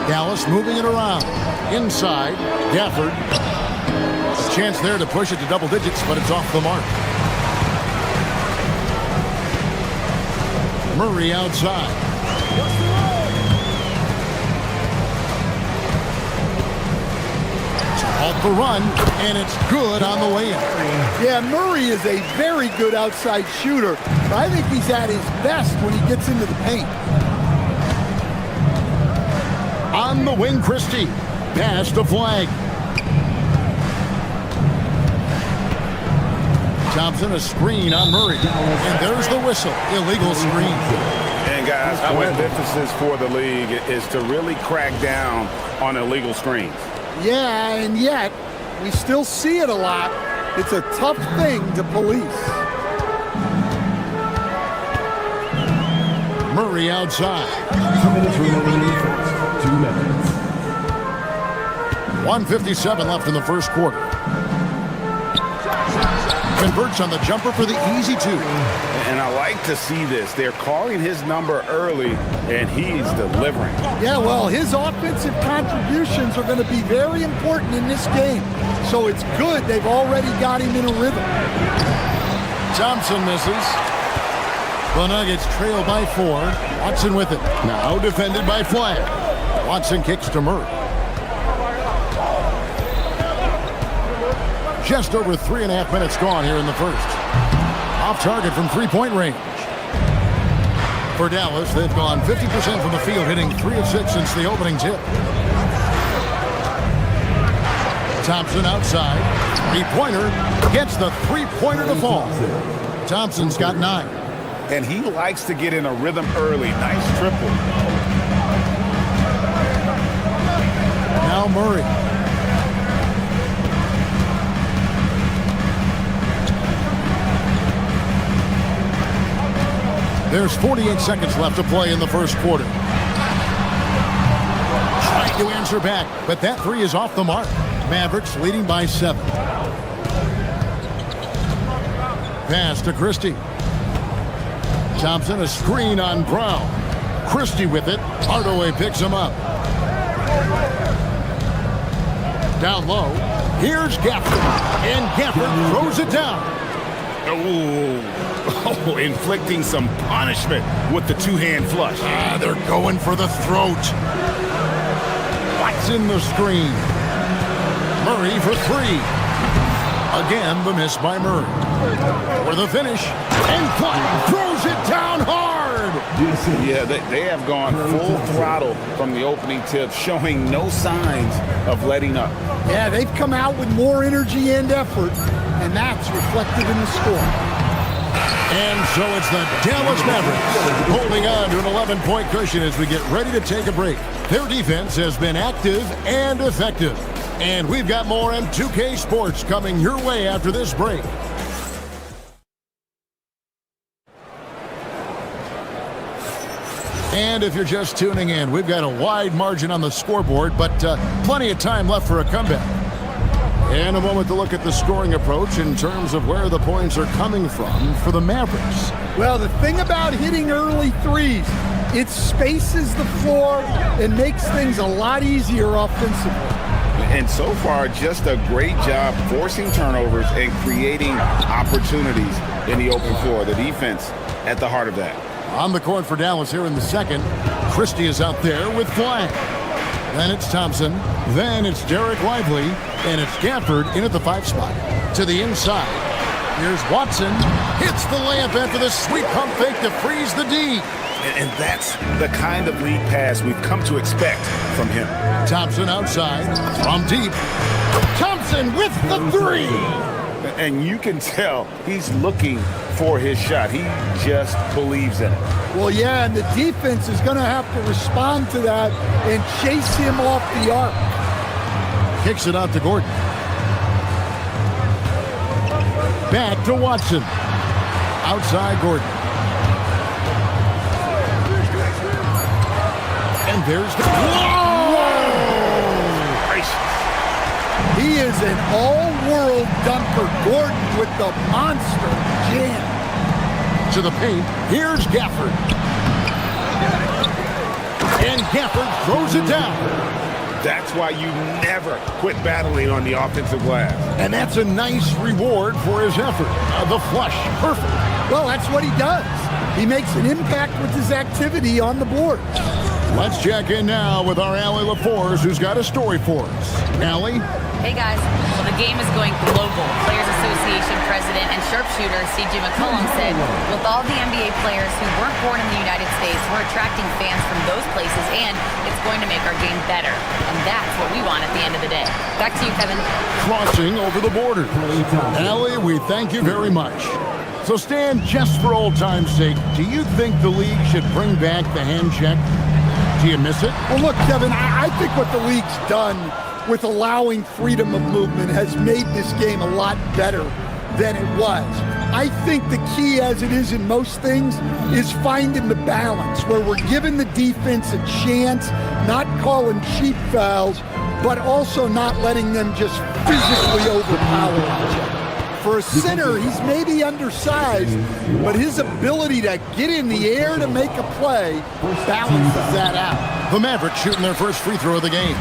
Dallas moving it around. Inside, Gafford. A chance there to push it to double digits, but it's off the mark. Murray outside. Off the run, and it's good on the way in. Yeah, Murray is a very good outside shooter, but I think he's at his best when he gets into the paint. On the wing, Christie. Pass to Flag. Thompson, a screen on Murray. And there's the whistle. Illegal screen. And guys, point of emphasis for the league is to really crack down on illegal screens. Yeah, and yet, we still see it a lot. It's a tough thing to police. Murray outside. 2 minutes remaining. 2 minutes. 1:57 left in the first quarter. Converts on the jumper for the easy two. And I like to see this. They're calling his number early, and he's delivering. Yeah, well, his offensive contributions are going to be very important in this game. So it's good they've already got him in a rhythm. Thompson misses. The Nuggets trail by 4. Watson with it. Now defended by Flag. Watson kicks to Murray. Just over 3.5 minutes gone here in the first. Off target from three-point range. For Dallas, they've gone 50% from the field, hitting 3 of 6 since the opening tip. Thompson outside. Three-pointer gets the three-pointer to fall. Thompson's got 9. And he likes to get in a rhythm early. Nice triple. Now Murray. There's 48 seconds left to play in the first quarter. Trying to answer back, but that three is off the mark. Mavericks leading by 7. Pass to Christie. Thompson, a screen on Brown. Christie with it. Hardaway picks him up. Down low. Here's Gafford. And Gafford throws it down. Oh, inflicting some punishment with the two-hand flush. They're going for the throat. Watson the screen. Murray for 3. Again, the miss by Murray. For the finish. And Clyde throws it down hard. Yeah, they have gone full throttle from the opening tip, showing no signs of letting up. Yeah, they've come out with more energy and effort, and that's reflected in the score. And so it's the Dallas Mavericks holding on to an 11-point cushion as we get ready to take a break. Their defense has been active and effective. And we've got more on 2K Sports coming your way after this break. And if you're just tuning in, we've got a wide margin on the scoreboard, but plenty of time left for a comeback. And a moment to look at the scoring approach in terms of where the points are coming from for the Mavericks. Well, the thing about hitting early threes, it spaces the floor and makes things a lot easier offensively. And so far, just a great job forcing turnovers and creating opportunities in the open floor. The defense at the heart of that. On the court for Dallas here in the second. Christie is out there with Flag. Then it's Thompson. Then it's Derek Lively. And it's Gafford in at the 5 spot. To the inside. Here's Watson. Hits the layup after the sweet pump fake to freeze the D. And that's the kind of lead pass we've come to expect from him. Thompson outside. From deep. Thompson with the 3. And you can tell he's looking for his shot. He just believes in it. Well, yeah, and the defense is going to have to respond to that and chase him off the arc. Kicks it out to Gordon. Back to Watson. Outside Gordon. And there's the... Whoa! He is an all-world dunker. Gordon with the monster jam. To the paint. Here's Gafford. And Gafford throws it down. That's why you never quit battling on the offensive glass. And that's a nice reward for his effort. The flush. Perfect. Well, that's what he does. He makes an impact with his activity on the board. Let's check in now with our Allie LaForce, who's got a story for us. Allie? Hey guys, well, the game is going global. Players Association President and sharpshooter C.J. McCollum said, with all the NBA players who weren't born in the United States, we're attracting fans from those places, and it's going to make our game better. And that's what we want at the end of the day. Back to you, Kevin. Crossing over the border. Allie, we thank you very much. So Stan, just for old time's sake, do you think the league should bring back the hand check? Do you miss it? Well, look, Kevin, I think what the league's done with allowing freedom of movement has made this game a lot better than it was. I think the key, as it is in most things, is finding the balance where we're giving the defense a chance, not calling cheap fouls, but also not letting them just physically overpower each other. For a center, he's maybe undersized, but his ability to get in the air to make a play balances that out. The Mavericks shooting their first free throw of the game.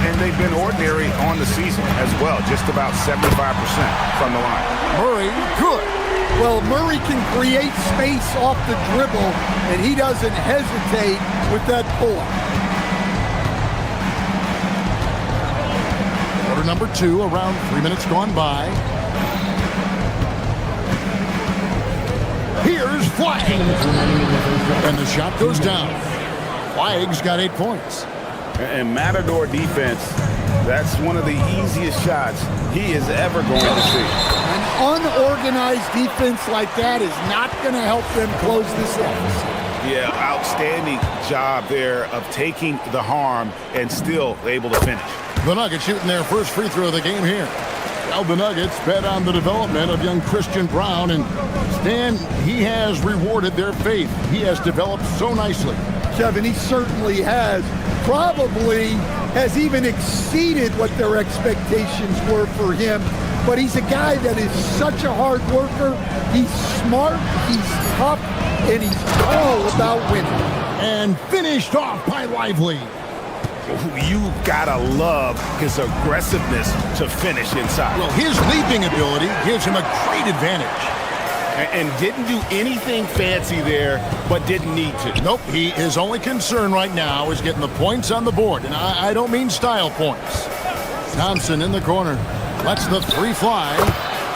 And they've been ordinary on the season as well, just about 75% from the line. Murray, good. Well, Murray can create space off the dribble, and he doesn't hesitate with that pull-up. Quarter number 2, around 3 minutes gone by. Here's Flag. And the shot goes down. Flag's got 8 points. And Matador defense, that's one of the easiest shots he is ever going to see. An unorganized defense like that is not going to help them close this deficit. Yeah, outstanding job there of taking the harm and still able to finish. The Nuggets shooting their first free throw of the game here. Now the Nuggets bet on the development of young Christian Braun, and Stan, he has rewarded their faith. He has developed so nicely. Kevin, he certainly has. Probably has even exceeded what their expectations were for him. But he's a guy that is such a hard worker. He's smart, he's tough, and he's all about winning. And finished off by Lively. You gotta love his aggressiveness to finish inside. Well, his leaping ability gives him a great advantage. And didn't do anything fancy there, but didn't need to. Nope, his only concern right now is getting the points on the board, and I don't mean style points. Thompson in the corner, lets the 3 fly.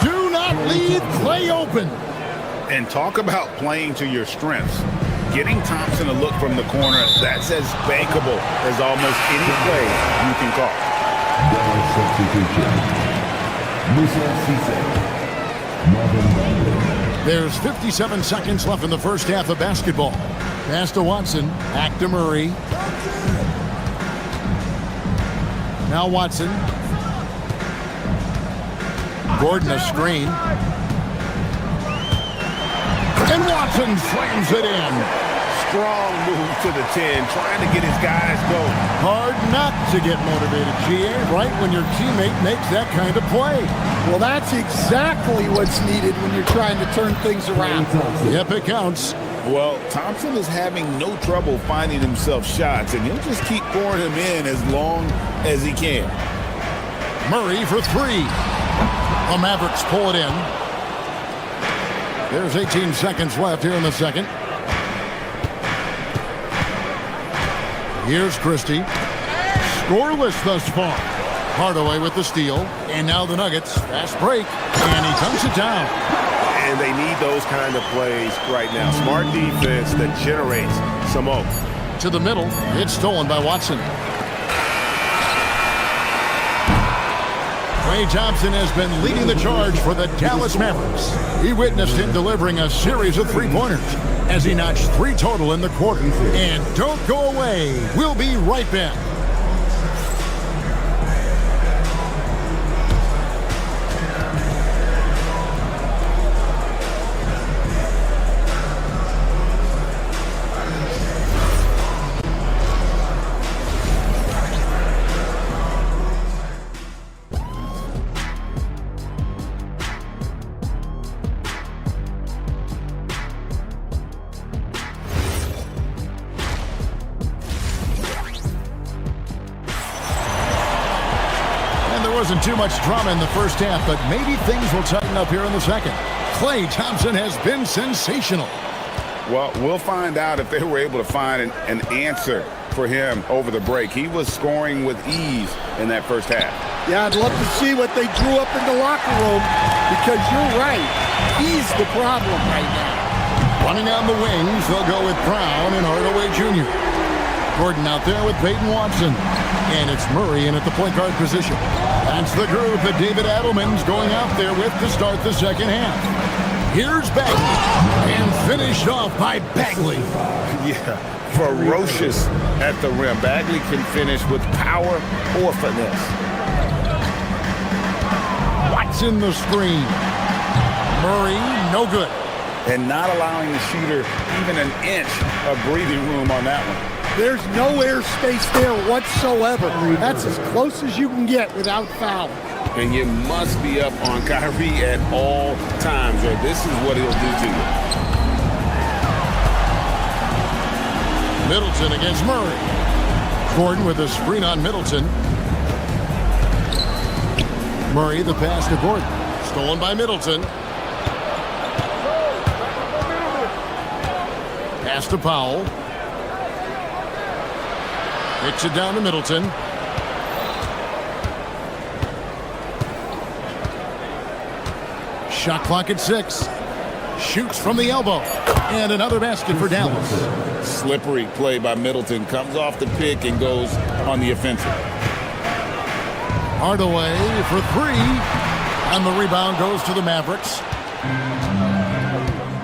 Do not leave Clay open. And talk about playing to your strengths. Getting Thompson a look from the corner, that's as bankable as almost any play you can call. There's 57 seconds left in the first half of basketball. Pass to Watson, back to Murray. Now Watson. Gordon a screen. And Watson slams it in. Strong move to the 10, trying to get his guys going. Hard not to get motivated, GA, right when your teammate makes that kind of play. Well, that's exactly what's needed when you're trying to turn things around. Yep, it counts. Well, Thompson is having no trouble finding himself shots, and he'll just keep pouring them in as long as he can. Murray for 3. The Mavericks pull it in. There's 18 seconds left here in the second. Here's Christie. Scoreless thus far. Hardaway with the steal. And now the Nuggets. Fast break. And he dunks it down. And they need those kind of plays right now. Smart defense that generates some more. To the middle. It's stolen by Watson. Klay Thompson has been leading the charge for the Dallas Mavericks. He witnessed him delivering a series of 3-pointers as he notched 3 total in the quarter. And don't go away. We'll be right back. Wasn't too much drama in the first half, but maybe things will tighten up here in the second. Klay Thompson has been sensational. Well, we'll find out if they were able to find an answer for him over the break. He was scoring with ease in that first half. Yeah, I'd love to see what they drew up in the locker room, because you're right. He's the problem right now. Running on the wings, they'll go with Brown and Hardaway Jr. Gordon out there with Peyton Watson. And it's Murray in at the point guard position. That's the group that David Adelman's going out there with to start the second half. Here's Bagley. And finished off by Bagley. Yeah, ferocious at the rim. Bagley can finish with power or finesse. Watson the screen. Murray, no good. And not allowing the shooter even an inch of breathing room on that one. There's no airspace there whatsoever. That's as close as you can get without foul. And you must be up on Kyrie at all times, or this is what he'll do to you. Middleton against Murray. Gordon with a screen on Middleton. Murray, the pass to Gordon. Stolen by Middleton. Pass to Powell. Kicks it down to Middleton. Shot clock at 6. Shoots from the elbow. And another basket for Dallas. Slippery play by Middleton. Comes off the pick and goes on the offensive. Hardaway for 3. And the rebound goes to the Mavericks.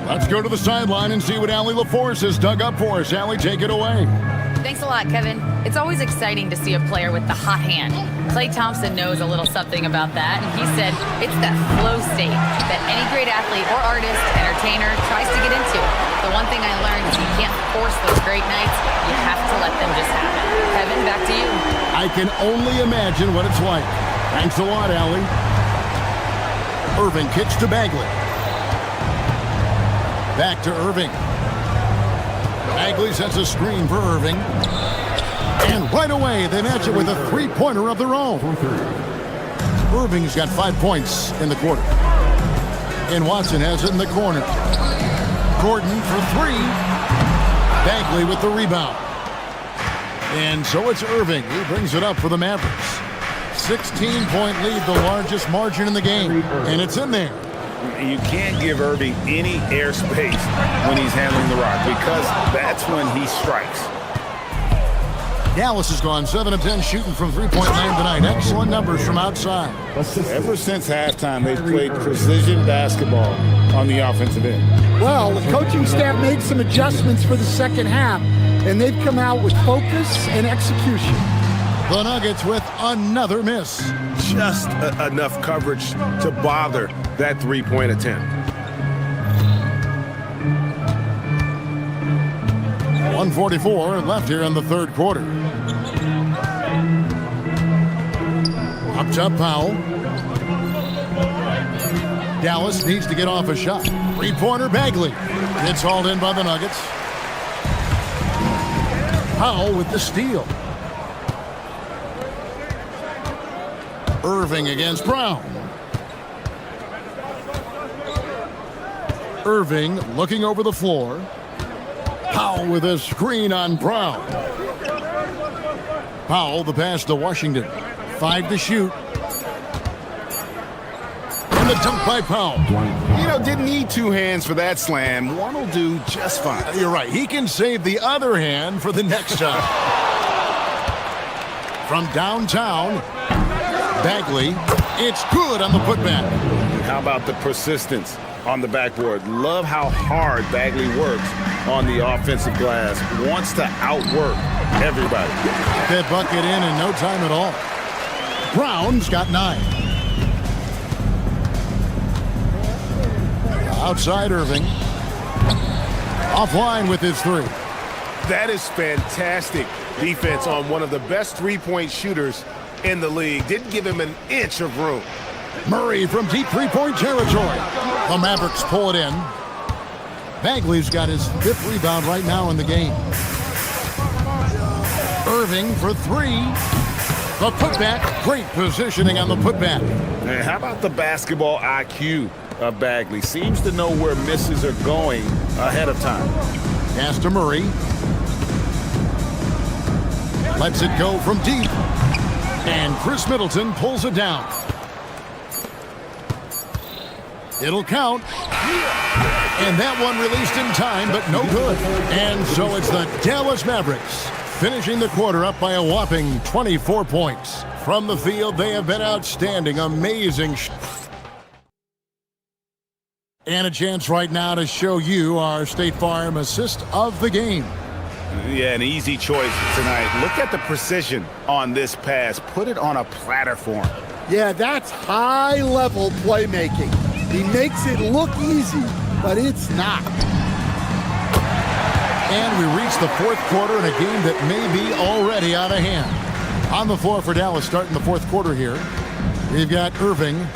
Let's go to the sideline and see what Allie LaForce has dug up for us. Allie, take it away. Thanks a lot, Kevin. It's always exciting to see a player with the hot hand. Klay Thompson knows a little something about that, and he said it's that flow state that any great athlete or artist, entertainer, tries to get into. The one thing I learned is you can't force those great nights. You have to let them just happen. Kevin, back to you. I can only imagine what it's like. Thanks a lot, Allie. Irving kicks to Bagley. Back to Irving. Bagley sets a screen for Irving. And right away, they match it with a three-pointer of their own. Irving's got 5 points in the quarter. And Watson has it in the corner. Gordon for 3. Bagley with the rebound. And so it's Irving. He brings it up for the Mavericks. 16-point lead, the largest margin in the game. And it's in there. You can't give Irving any airspace when he's handling the rock because that's when he strikes. Dallas has gone 7 of 10 shooting from three-point land tonight. Excellent numbers from outside. Ever since halftime, they've played precision basketball on the offensive end. Well, the coaching staff made some adjustments for the second half, and they've come out with focus and execution. The Nuggets with another miss. Just enough coverage to bother that three-point attempt. 1:44 left here in the third quarter. Up top, Powell. Dallas needs to get off a shot. Three-pointer, Bagley. It's hauled in by the Nuggets. Powell with the steal. Irving against Brown. Irving looking over the floor. Powell with a screen on Brown. Powell, the pass to Washington. 5 to shoot. And the dunk by Powell. You know, didn't need 2 hands for that slam. One will do just fine. You're right. He can save the other hand for the next time. From downtown, Bagley. It's good on the putback. How about the persistence on the backboard? Love how hard Bagley works on the offensive glass. Wants to outwork everybody. That bucket in no time at all. Brown's got 9. Outside Irving. Offline with his 3. That is fantastic defense on one of the best three-point shooters in the league. Didn't give him an inch of room. Murray from deep three-point territory. The Mavericks pull it in. Bagley's got his 5th rebound right now in the game. Irving for 3. The putback. Great positioning on the putback. And how about the basketball IQ of Bagley? Seems to know where misses are going ahead of time. Pass to Murray. Lets it go from deep. And Chris Middleton pulls it down. It'll count. And that one released in time, but no good. And so it's the Dallas Mavericks finishing the quarter up by a whopping 24 points. From the field, they have been outstanding, amazing. And a chance right now to show you our State Farm assist of the game. Yeah, an easy choice tonight. Look at the precision on this pass. Put it on a platter for him. Yeah, that's high-level playmaking. He makes it look easy, but it's not. And we reach the fourth quarter in a game that may be already out of hand. On the floor for Dallas starting the fourth quarter here. We've got Irving,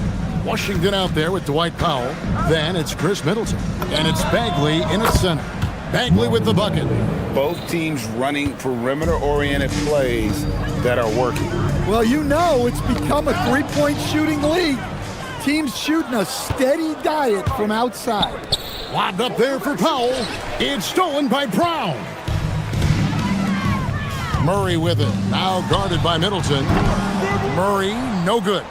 Washington out there with Dwight Powell. Then it's Chris Middleton. And it's Bagley in its center. Bagley with the bucket. Both teams running perimeter-oriented plays that are working. Well, you know it's become a three-point shooting league. Teams shooting a steady diet from outside. Lobbed up there for Powell. It's stolen by Brown. Murray with it. Now guarded by Middleton. Murray, no good.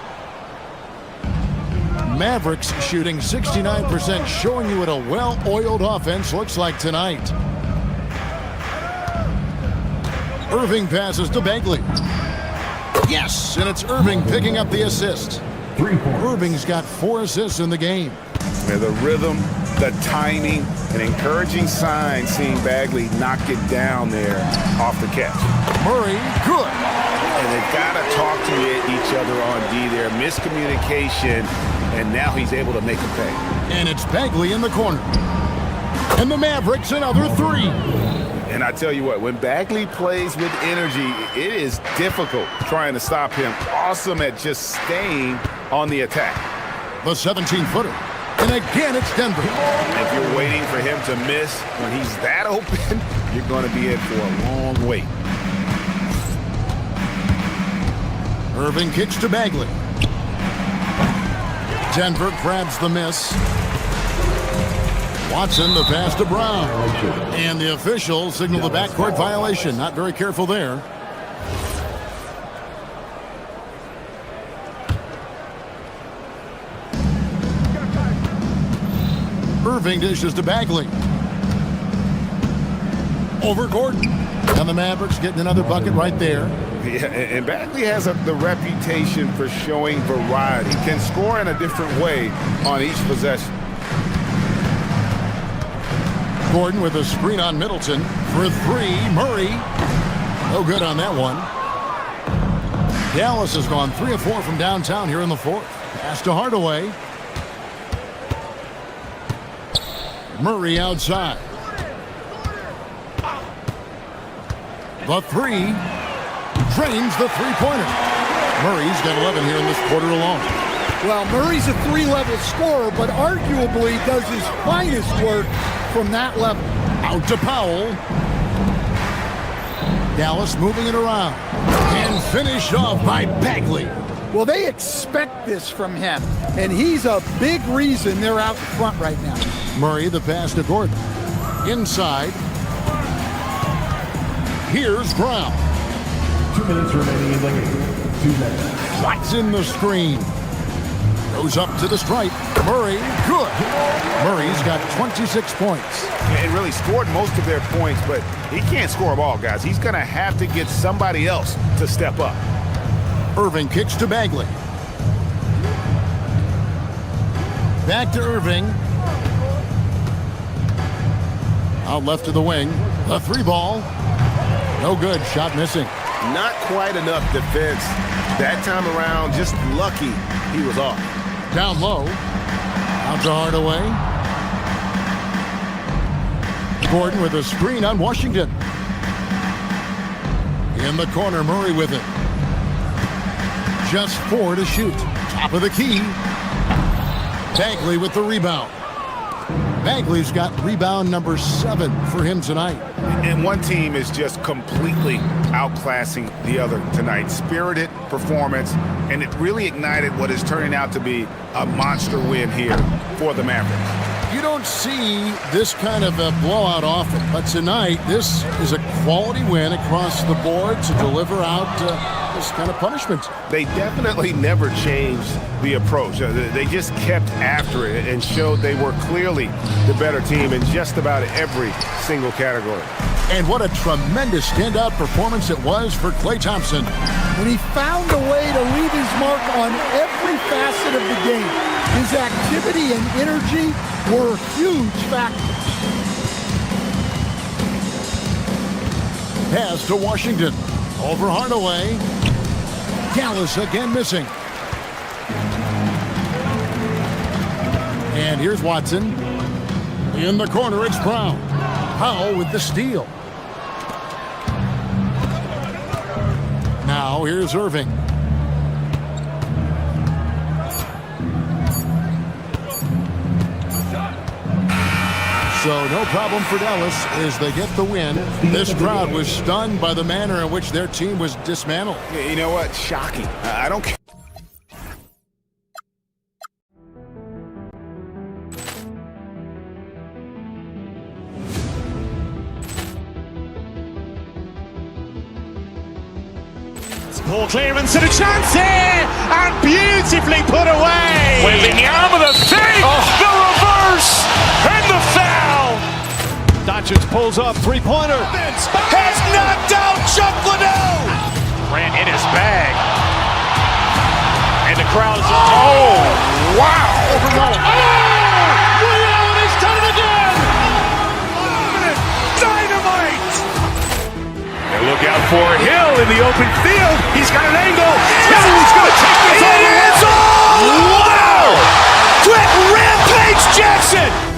Mavericks shooting 69%, showing you what a well-oiled offense looks like tonight. Irving passes to Bagley. Yes, and it's Irving picking up the assist. Irving's got 4 assists in the game. And the rhythm, the timing, an encouraging sign seeing Bagley knock it down there off the catch. Murray, good. And they've got to talk to each other on D there. Miscommunication, and now he's able to make a pay. And it's Bagley in the corner. And the Mavericks another 3. And I tell you what, when Bagley plays with energy, it is difficult trying to stop him. Awesome at just staying on the attack. The 17-footer. And again, it's Denver. If you're waiting for him to miss when he's that open, you're going to be in for a long wait. Irving kicks to Bagley. Denver grabs the miss. Watson, the pass to Brown. And the officials signal the backcourt violation. Not very careful there. Irving dishes to Bagley. Over Gordon. And the Mavericks getting another bucket right there. Yeah, and Bagley has the reputation for showing variety. Can score in a different way on each possession. Gordon with a screen on Middleton for 3. Murray. No good on that one. Dallas has gone 3 of 4 from downtown here in the fourth. Pass to Hardaway. Murray outside. The 3. Drains the three-pointer. Murray's got 11 here in this quarter alone. Well, Murray's a 3-level scorer, but arguably does his finest work from that level. Out to Powell. Dallas moving it around. And finished off by Bagley. Well, they expect this from him, and he's a big reason they're out in front right now. Murray, the pass to Gordon. Inside. Here's Brown. 2 minutes remaining in the game. 2 minutes. Watson the screen. Goes up to the stripe. Murray, good. Murray's got 26 points. And really scored most of their points, but he can't score them all, guys. He's going to have to get somebody else to step up. Irving kicks to Bagley. Back to Irving. Out left to the wing. The 3-ball. No good. Shot missing. Not quite enough defense that time around. Just lucky he was off. Down low. Out to Hardaway. Gordon with a screen on Washington. In the corner, Murray with it. Just 4 to shoot. Top of the key. Bagley with the rebound. Bagley's got rebound number 7 for him tonight. And one team is just completely outclassing the other tonight. Spirited performance, and it really ignited what is turning out to be a monster win here for the Mavericks. You don't see this kind of a blowout often, but tonight this is a quality win across the board to deliver out this kind of punishment. They definitely never changed the approach. They just kept after it and showed they were clearly the better team in just about every single category. And what a tremendous standout performance it was for Klay Thompson. And he found a way to leave his mark on every facet of the game. His activity and energy were huge factors. Pass to Washington. Over Hardaway. Dallas again missing. And here's Watson. In the corner, it's Brown. Powell with the steal. Now here's Irving. So no problem for Dallas as they get the win. This crowd was stunned by the manner in which their team was dismantled. You know what? Shocking. I don't care. Poor clearance and a chance here, and beautifully put away. Wembanyama the fake, the reverse, and the foul. Doncic pulls up, three-pointer. Has knocked out Chuck Liddell. Grant in his bag. And the crowd is, oh, wow. Ray Allen has done it again. Dynamite. They look out for Hill in the open field. He's got an angle. He's going to take this all the way. Wow. Quick Rampage Jackson.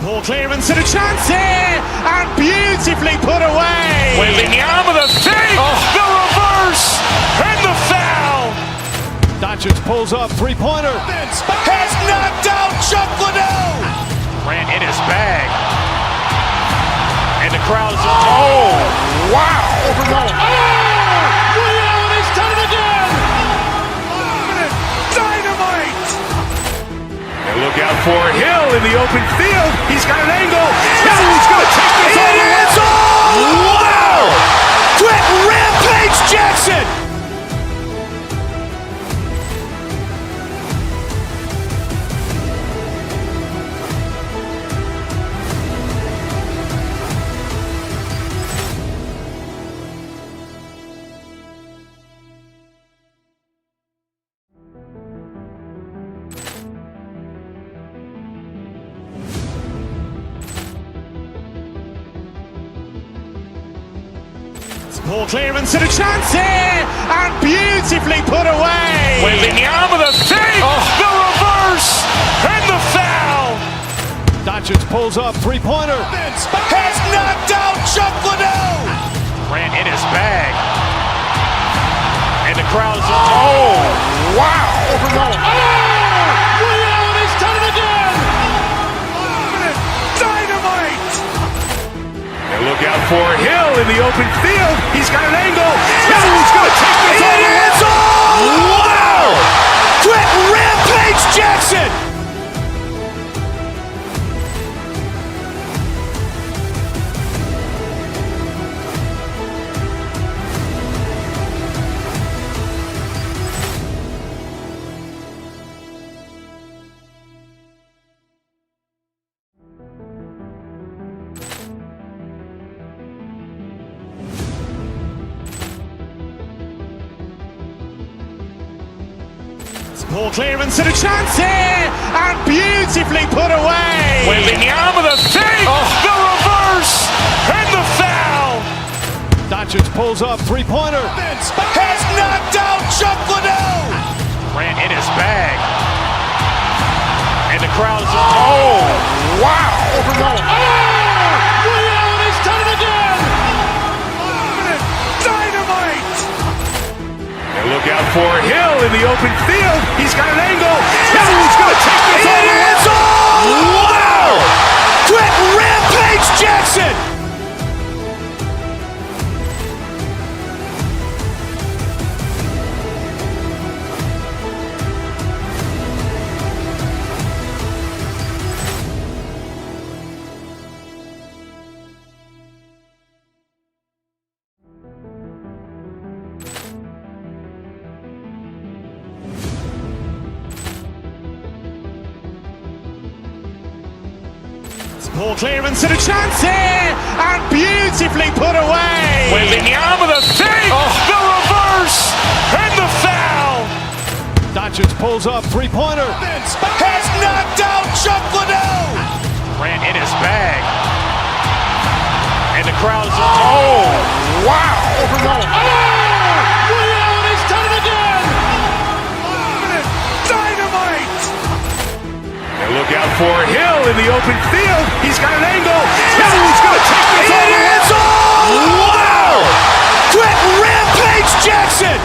Poor clearance and a chance here, and beautifully put away. Wembanyama the fake, the reverse, and the foul. Doncic pulls up, three-pointer. Has knocked out Chuck Liddell. Grant in his bag. And the crowd is, oh, wow. Ray Allen has done it again. Dynamite. They look out for Hill in the open field. He's got an angle. He's going to take this all the way. Wow! Quick Rampage Jackson. Poor clearance and a chance here, and beautifully put away. Wembanyama the fake, the reverse, and the foul. Doncic pulls up, three-pointer. Has knocked out Chuck Liddell. Grant in his bag. And the crowd is, oh, wow. Ray Allen has done it again. Dynamite. They look out for Hill in the open field. He's got an angle. He's going to take this all the way. Wow! Quick Rampage Jackson. Poor clearance and a chance here, and beautifully put away. Wembanyama the fake, the reverse, and the foul. Doncic pulls up, three-pointer. Has knocked out Chuck Liddell. Grant in his bag. And the crowd is, oh, wow. Ray Allen has done it again. Dynamite. They look out for Hill in the open field. He's got an angle. He's going to take this all the way. Wow! Quick Rampage Jackson. Poor clearance and a chance here, and beautifully put away. Wembanyama the fake, the reverse, and the foul. Doncic pulls up, three-pointer. Has knocked out Chuck Liddell. Grant in his bag. And And the crowd is... Oh, wow. Over Nolan. Oh! Ray Allen has done it again! Dynamite! And look out for Hill in the open field. He's got an angle. Hill's going to take this all the way. Wow! Quick Rampage Jackson!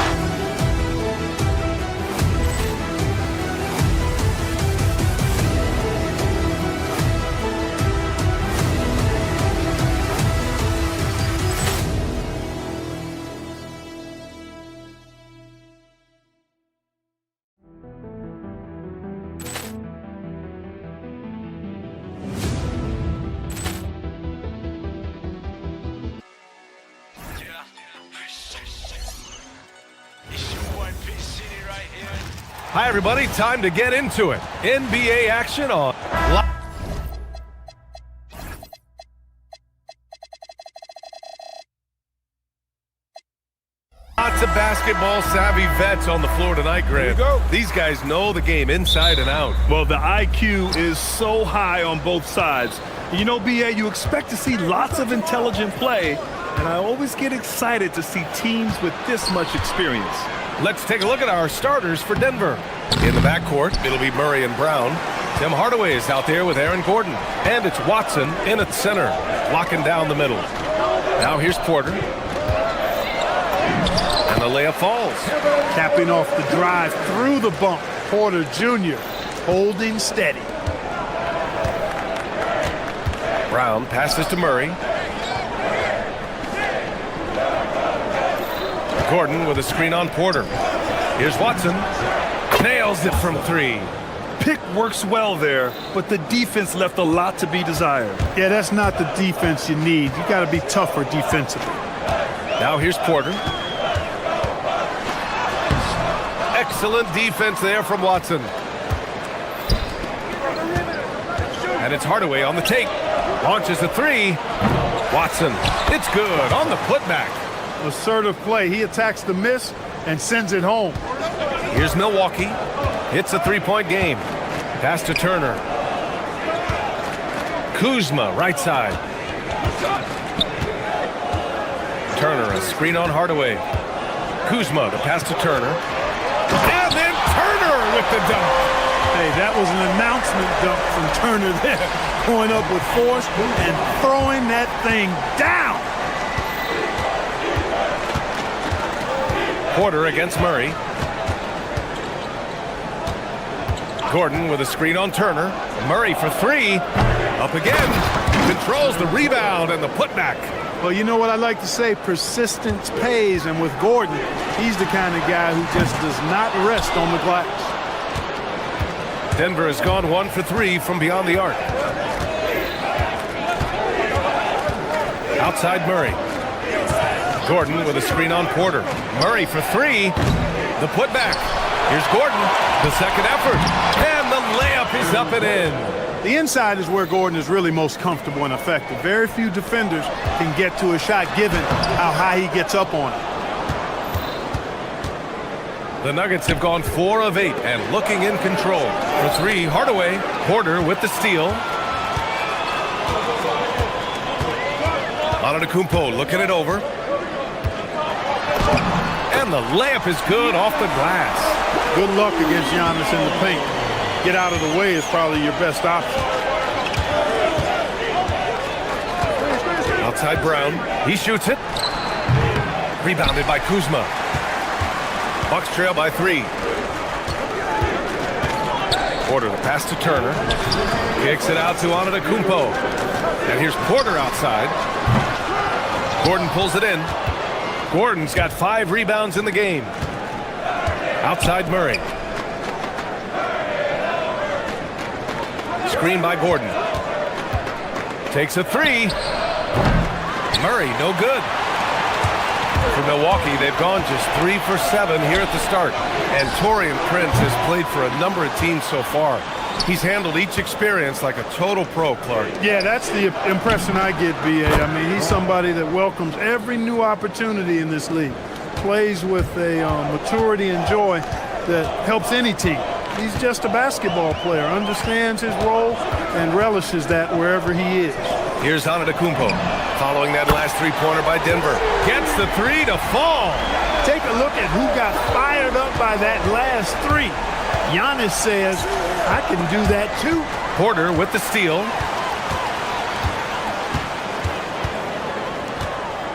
Hi, everybody. Time to get into it. NBA action on. Lots of basketball-savvy vets on the floor tonight, Grant. These guys know the game inside and out. Well, the IQ is so high on both sides. You know, BA, you expect to see lots of intelligent play, and I always get excited to see teams with this much experience. Let's take a look at our starters for Denver. In the backcourt, it'll be Murray and Brown. Tim Hardaway is out there with Aaron Gordon. And it's Watson in at center, locking down the middle. Now here's Porter. And the layup falls. Capping off the drive through the bump, Porter Jr. holding steady. Brown passes to Murray. Gordon with a screen on Porter. Here's Watson. Nails it from three. Pick works well there, but the defense left a lot to be desired. Yeah, that's not the defense you need. You got to be tougher defensively. Now here's Porter. Excellent defense there from Watson. And it's Hardaway on the take. Launches a three. Watson. It's good on the putback. Assertive play. He attacks the miss and sends it home. Here's Milwaukee. It's a three-point game. Pass to Turner. Kuzma, right side. Turner, a screen on Hardaway. Kuzma, the pass to Turner. And then Turner with the dunk. Hey, that was an announcement dunk from Turner there. Going up with force and throwing that thing down. Porter against Murray. Gordon with a screen on Turner. Murray for three. Up again. Controls the rebound and the putback. Well, you know what I like to say? Persistence pays. And with Gordon, he's the kind of guy who just does not rest on the glass. Denver has gone 1 for 3 from beyond the arc. Outside Murray. Gordon with a screen on Porter. Murray for three. The putback. Here's Gordon. The second effort. And the layup is up and in. The inside is where Gordon is really most comfortable and effective. Very few defenders can get to a shot given how high he gets up on it. The Nuggets have gone 4 of 8 and looking in control. For three, Hardaway. Porter with the steal. Antetokounmpo looking it over. And the layup is good off the glass. Good luck against Giannis in the paint. Get out of the way is probably your best option. Outside Brown. He shoots it. Rebounded by Kuzma. Bucks trail by 3. Porter, the pass to Turner. Kicks it out to Antetokounmpo. And here's Porter outside. Gordon pulls it in. Gordon's got 5 rebounds in the game. Outside Murray. Screen by Gordon. Takes a three. Murray, no good. For Milwaukee, they've gone just 3 for 7 here at the start. And Taurean Prince has played for a number of teams so far. He's handled each experience like a total pro, Clark. Yeah, that's the impression I get, B.A. I mean, he's somebody that welcomes every new opportunity in this league. Plays with a maturity and joy that helps any team. He's just a basketball player, understands his role, and relishes that wherever he is. Here's Antetokounmpo. Following that last three-pointer by Denver. Gets the three to fall. Take a look at who got fired up by that last three. Giannis says, I can do that too. Porter with the steal.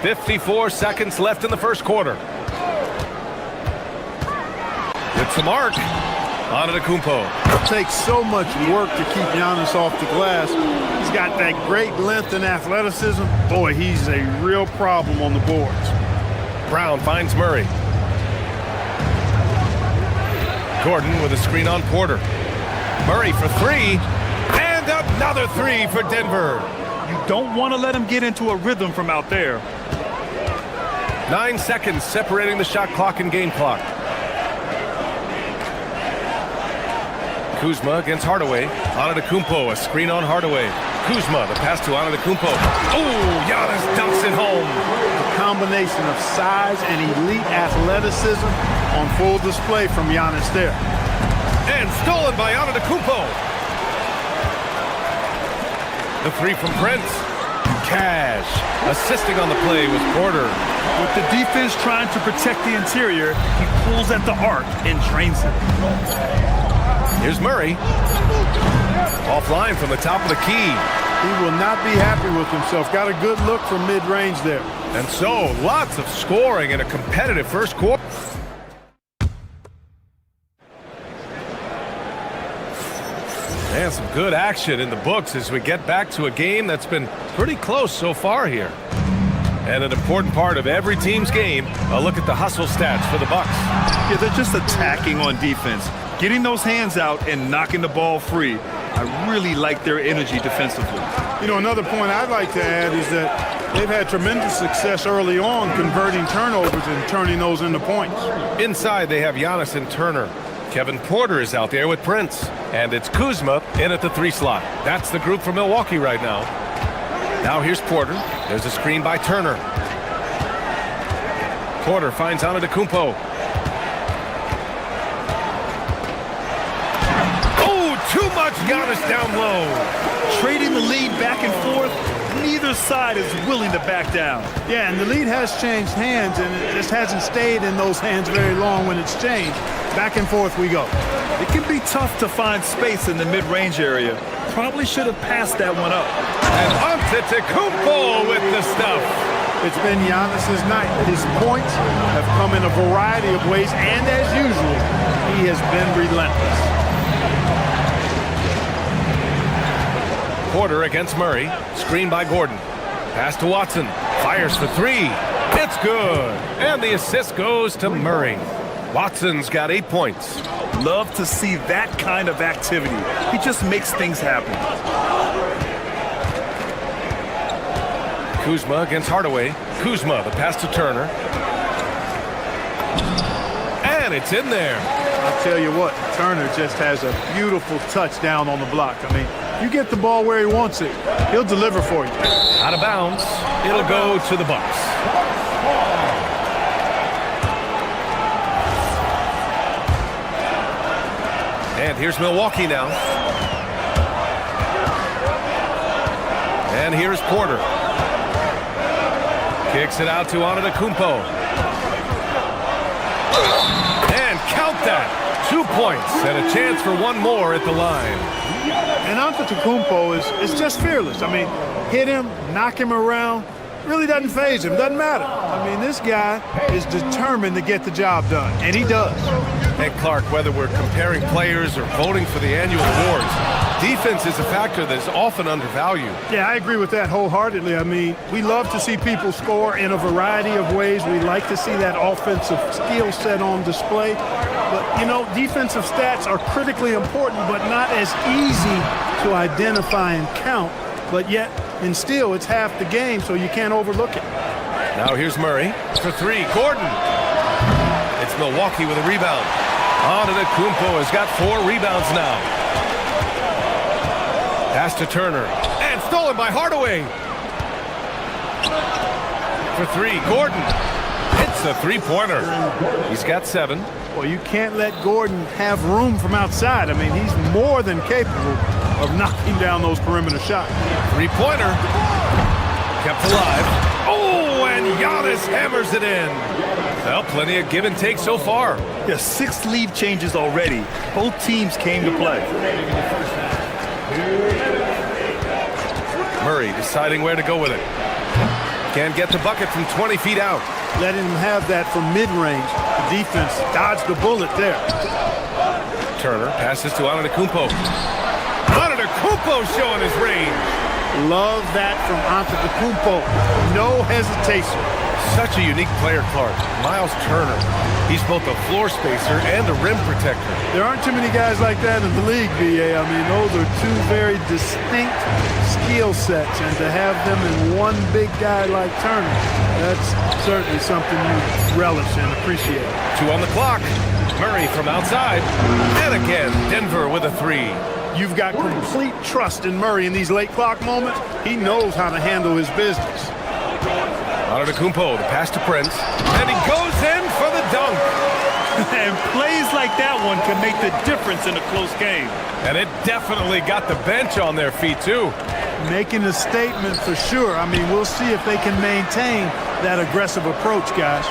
54 seconds left in the first quarter. It's the mark. Antetokounmpo. It takes so much work to keep Giannis off the glass. He's got that great length and athleticism. Boy, he's a real problem on the boards. Brown finds Murray. Gordon with a screen on Porter. Murray for three. And another three for Denver. You don't want to let him get into a rhythm from out there. 9 seconds separating the shot clock and game clock. Kuzma against Hardaway. Antetokounmpo, a screen on Hardaway. Kuzma, the pass to Antetokounmpo. Oh, Giannis dunks it home. A combination of size and elite athleticism on full display from Giannis there. And stolen by Antetokounmpo. The three from Prince. Cash. Assisting on the play with Porter. With the defense trying to protect the interior, he pulls at the arc and drains it. Here's Murray. Offline from the top of the key. He will not be happy with himself. Got a good look from mid-range there. And so, lots of scoring in a competitive first quarter. And some good action in the books as we get back to a game that's been pretty close so far here. And an important part of every team's game, a look at the hustle stats for the Bucks. Yeah, they're just attacking on defense. Getting those hands out and knocking the ball free. I really like their energy defensively. You know, another point I'd like to add is that they've had tremendous success early on converting turnovers and turning those into points. Inside, they have Giannis and Turner. Kevin Porter is out there with Prince. And it's Kuzma in at the three slot. That's the group from Milwaukee right now. Now here's Porter. There's a screen by Turner. Porter finds Antetokounmpo. Oh, too much Giannis down low. Trading the lead back and forth. Neither side is willing to back down. Yeah, and the lead has changed hands, and it just hasn't stayed in those hands very long when it's changed. Back and forth we go. It can be tough to find space in the mid-range area. Probably should have passed that one up. And Antetokounmpo with the stuff. It's been Giannis's night. His points have come in a variety of ways, and as usual, he has been relentless. Porter against Murray. Screen by Gordon. Pass to Watson. Fires for three. It's good. And the assist goes to Murray. Watson's got 8 points. Love to see that kind of activity. He just makes things happen. Kuzma against Hardaway. Kuzma, the pass to Turner. And it's in there. I'll tell you what, Turner just has a beautiful touchdown on the block. I mean, you get the ball where he wants it, he'll deliver for you. Out of bounds. It'll go to the Bucks. And here's Milwaukee now. And here's Porter. Kicks it out to Antetokounmpo. And count that. 2 points and a chance for one more at the line. And Antetokounmpo is just fearless. I mean, hit him, knock him around, really doesn't faze him, doesn't matter. I mean, this guy is determined to get the job done, and he does. And Clark, whether we're comparing players or voting for the annual awards, defense is a factor that is often undervalued. Yeah, I agree with that wholeheartedly. I mean, we love to see people score in a variety of ways. We like to see that offensive skill set on display. But, you know, defensive stats are critically important, but not as easy to identify and count. But yet, and still, it's half the game, so you can't overlook it. Now here's Murray for three. Gordon. It's Milwaukee with a rebound. Antetokounmpo has got 4 rebounds now. Pass to Turner. And stolen by Hardaway. For three. Gordon. It's a three-pointer. He's got 7. Well, you can't let Gordon have room from outside. I mean, he's more than capable of knocking down those perimeter shots. Three-pointer. Kept alive. Oh, and Giannis hammers it in. Well, plenty of give and take so far. Yeah, 6 lead changes already. Both teams came to play. Murray deciding where to go with it. Can't get the bucket from 20 feet out. Letting him have that from mid-range. The defense dodged the bullet there. Turner passes to Antetokounmpo. Antetokounmpo showing his range. Love that from Antetokounmpo. No hesitation. Such a unique player, Clark. Miles Turner. He's both a floor spacer and a rim protector. There aren't too many guys like that in the league, B.A. I mean, those are 2 very distinct skill sets, and to have them in one big guy like Turner, that's certainly something you relish and appreciate. 2 on the clock. Murray from outside. And again, Denver with a 3. You've got complete trust in Murray in these late clock moments. He knows how to handle his business. Antetokounmpo, the pass to Prince, and he goes in for the dunk. And plays like that one can make the difference in a close game. And it definitely got the bench on their feet, too. Making a statement for sure. I mean, we'll see if they can maintain that aggressive approach, guys.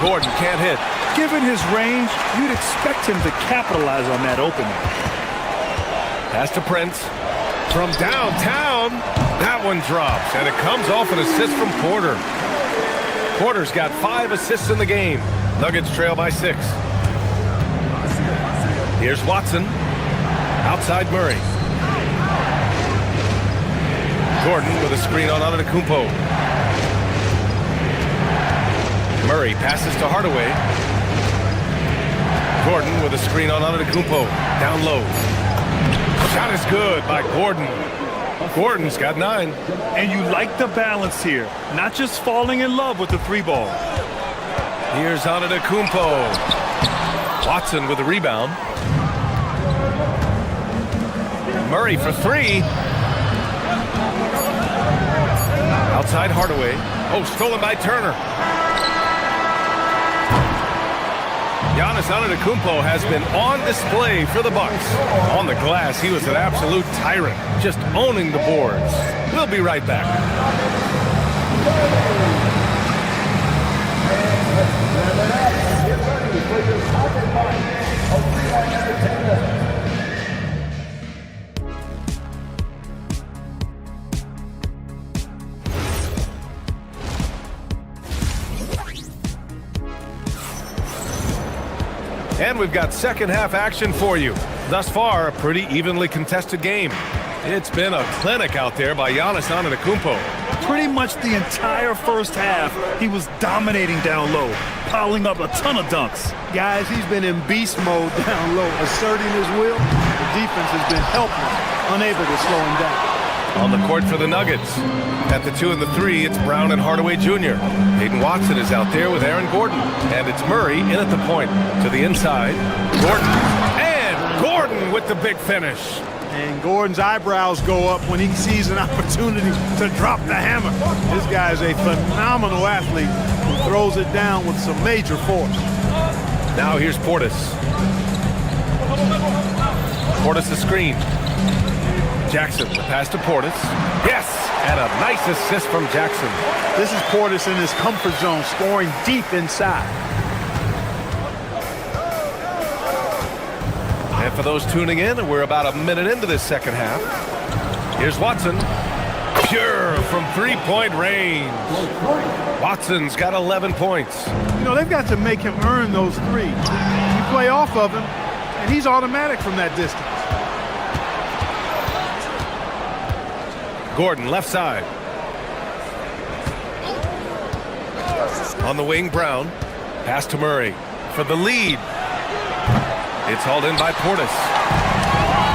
Gordon can't hit. Given his range, you'd expect him to capitalize on that opening. Pass to Prince. From downtown, that one drops, and it comes off an assist from Porter. Porter's got 5 assists in the game. Nuggets trail by 6. Here's Watson. Outside Murray. Gordon with a screen on Antetokounmpo. Murray passes to Hardaway. Gordon with a screen on Antetokounmpo. Down low. Shot is good by Gordon. Gordon's got 9. And you like the balance here. Not just falling in love with the 3 ball. Here's Antetokounmpo. Watson with a rebound. Murray for 3. Outside Hardaway. Oh, stolen by Turner. Giannis Antetokounmpo has been on display for the Bucks. On the glass, he was an absolute tyrant, just owning the boards. We'll be right back. And we've got second half action for you. Thus far, a pretty evenly contested game. It's been a clinic out there by Giannis Antetokounmpo. Pretty much the entire first half, he was dominating down low, piling up a ton of dunks. Guys, he's been in beast mode down low, asserting his will. The defense has been helpless, unable to slow him down. On the court for the Nuggets. At the 2 and the 3, it's Brown and Hardaway Jr. Hayden Watson is out there with Aaron Gordon. And it's Murray in at the point. To the inside, Gordon. And Gordon with the big finish. And Gordon's eyebrows go up when he sees an opportunity to drop the hammer. This guy's a phenomenal athlete who throws it down with some major force. Now here's Portis. Portis the screen. Jackson, the pass to Portis. Yes! And a nice assist from Jackson. This is Portis in his comfort zone, scoring deep inside. And for those tuning in, we're about a minute into this second half. Here's Watson. Pure from three-point range. Watson's got 11 points. You know, they've got to make him earn those threes. You play off of him, and he's automatic from that distance. Gordon, left side. On the wing, Brown. Pass to Murray for the lead. It's hauled in by Portis.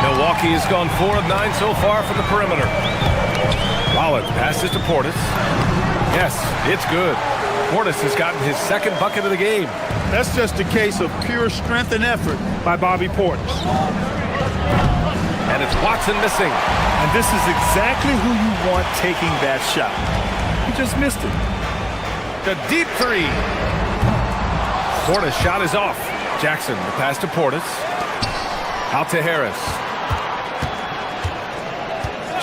Milwaukee has gone 4 of 9 so far from the perimeter. Rollins passes to Portis. Yes, it's good. Portis has gotten his second bucket of the game. That's just a case of pure strength and effort by Bobby Portis. And it's Watson missing. And this is exactly who you want taking that shot. He just missed it. The deep 3. Portis' shot is off. Jackson, the pass to Portis. Out to Harris.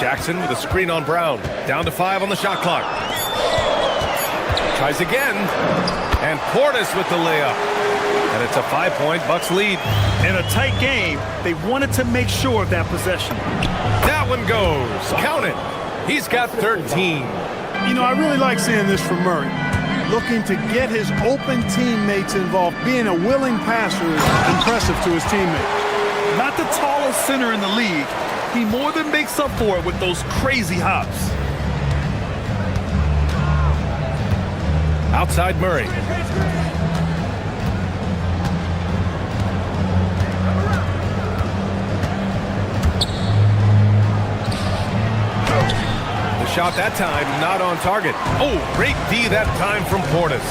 Jackson with a screen on Brown. Down to 5 on the shot clock. Tries again. And Portis with the layup. And it's a 5-point Bucks lead. In a tight game, they wanted to make sure of that possession. That one goes. Count it. He's got 13. You know, I really like seeing this from Murray. Looking to get his open teammates involved. Being a willing passer is impressive to his teammates. Not the tallest center in the league, he more than makes up for it with those crazy hops. Outside Murray. The shot that time not on target. Oh, great D that time from Portis.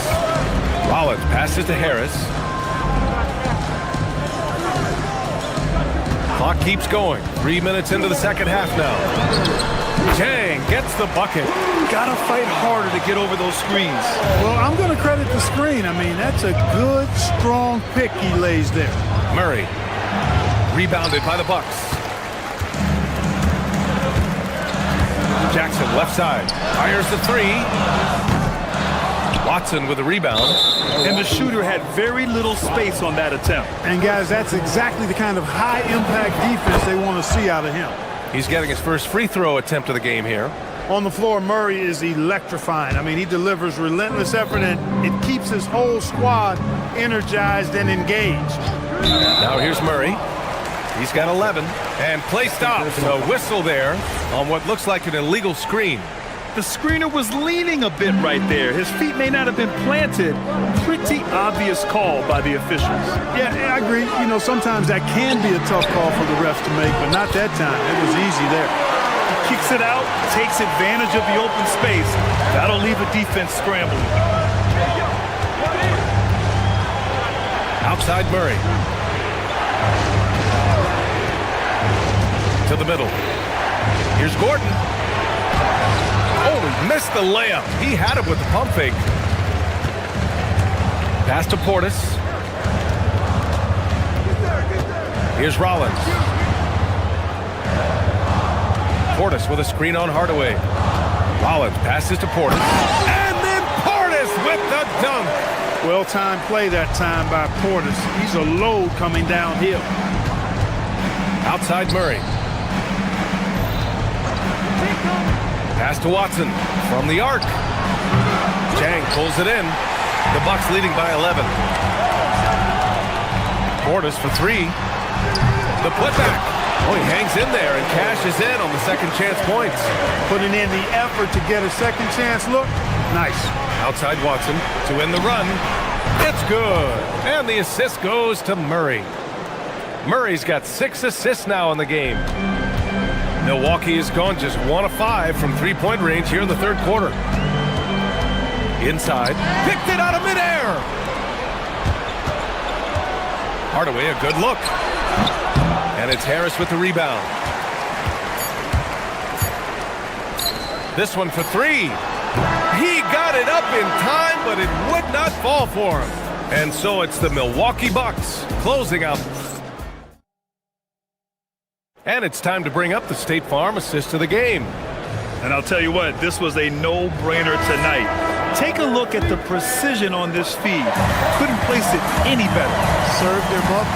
Rollins passes to Harris. Clock keeps going. 3 minutes into the second half now. Chang gets the bucket. Gotta fight harder to get over those screens. Well, I'm going to credit the screen. I mean, that's a good, strong pick he lays there. Murray. Rebounded by the Bucks. Jackson left side. Fires the 3. Watson with a rebound. And the shooter had very little space on that attempt. And guys, that's exactly the kind of high-impact defense they want to see out of him. He's getting his first free throw attempt of the game here. On the floor, Murray is electrifying. I mean, he delivers relentless effort, and it keeps his whole squad energized and engaged. Now here's Murray. He's got 11. And play stops. A whistle there on what looks like an illegal screen. The screener was leaning a bit right there. His feet may not have been planted. Pretty obvious call by the officials. Yeah, I agree. You know, sometimes that can be a tough call for the refs to make, but not that time. It was easy there. He kicks it out, takes advantage of the open space. That'll leave a defense scrambling. Outside Murray. To the middle. Here's Gordon. Oh, he missed the layup. He had it with the pump fake. Pass to Portis. Here's Rollins. Portis with a screen on Hardaway. Rollins passes to Portis. And then Portis with the dunk. Well-timed play that time by Portis. He's a load coming downhill. Outside Murray. Pass to Watson from the arc. Chang pulls it in. The Bucks leading by 11. Portis for 3. The putback. Oh, he hangs in there and cashes in on the second chance points. Putting in the effort to get a second chance look. Nice. Outside Watson to end the run. It's good. And the assist goes to Murray. Murray's got 6 assists now in the game. Milwaukee has gone just 1 of 5 from three-point range here in the third quarter. Inside. Picked it out of midair. Hardaway, a good look. And it's Harris with the rebound. This one for 3. He got it up in time, but it would not fall for him. And so it's the Milwaukee Bucks closing out. And it's time to bring up the State Farm assist of the game. And I'll tell you what, this was a no-brainer tonight. Take a look at the precision on this feed. Couldn't place it any better. Served him up.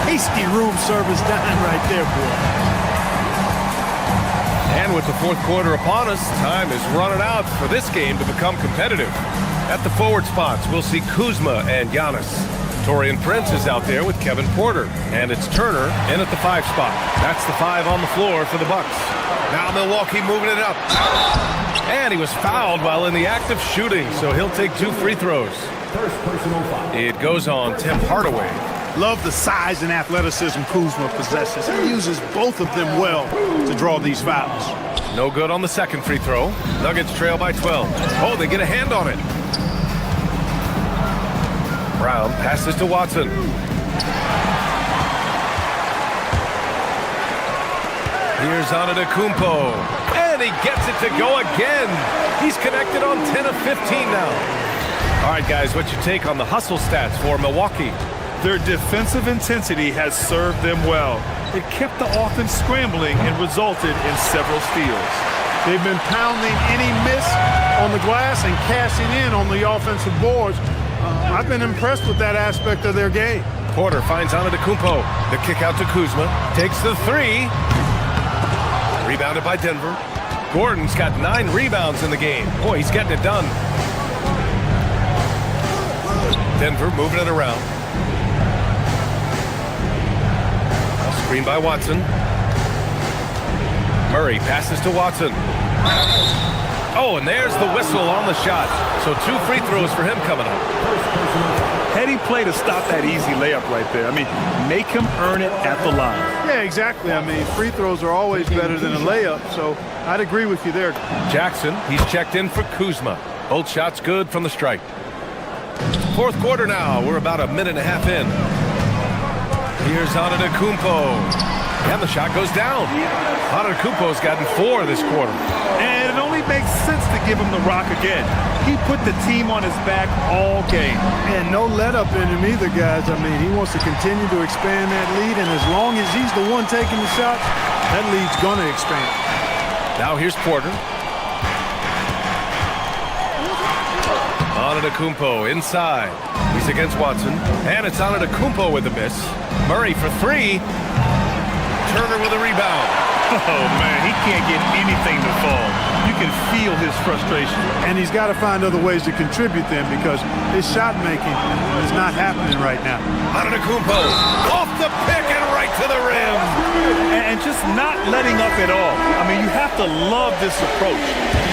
Tasty room service dime right there, boy. And with the fourth quarter upon us, time is running out for this game to become competitive. At the forward spots, we'll see Kuzma and Giannis. Torian Prince is out there with Kevin Porter. And it's Turner in at the 5 spot. That's the 5 on the floor for the Bucks. Now Milwaukee moving it up. And he was fouled while in the act of shooting, so he'll take 2 free throws. First personal foul. It goes on Tim Hardaway. Love the size and athleticism Kuzma possesses. He uses both of them well to draw these fouls. No good on the second free throw. Nuggets trail by 12. Oh, they get a hand on it. Brown passes to Watson. Here's Antetokounmpo. And he gets it to go again. He's connected on 10 of 15 now. All right, guys, what's your take on the hustle stats for Milwaukee? Their defensive intensity has served them well. It kept the offense scrambling and resulted in several steals. They've been pounding any miss on the glass and cashing in on the offensive boards. I've been impressed with that aspect of their game. Porter finds Antetokounmpo. The kick out to Kuzma. Takes the three. Rebounded by Denver. Gordon's got 9 rebounds in the game. Boy, he's getting it done. Denver moving it around. Screen by Watson. Murray passes to Watson. Oh, and there's the whistle on the shot. So 2 free throws for him coming up. Heady play to stop that easy layup right there. I mean, make him earn it at the line. Yeah, exactly. I mean, free throws are always better than a layup, so I'd agree with you there. Jackson, he's checked in for Kuzma. Both shots good from the strike. Fourth quarter now. We're about a minute and a half in. Here's Antetokounmpo. And the shot goes down. Antetokounmpo's gotten 4 this quarter. And it only makes sense to give him the rock again. He put the team on his back all game. And no let up in him either, guys. I mean, he wants to continue to expand that lead, and as long as he's the one taking the shots, that lead's going to expand. Now here's Porter. Antetokounmpo inside. He's against Watson. And it's Antetokounmpo with the miss. Murray for 3. Turner with a rebound. Oh, man, he can't get anything to fall. You can feel his frustration. And he's got to find other ways to contribute then, because his shot making is not happening right now. Antetokounmpo off the pick and right to the rim. And just not letting up at all. I mean, you have to love this approach.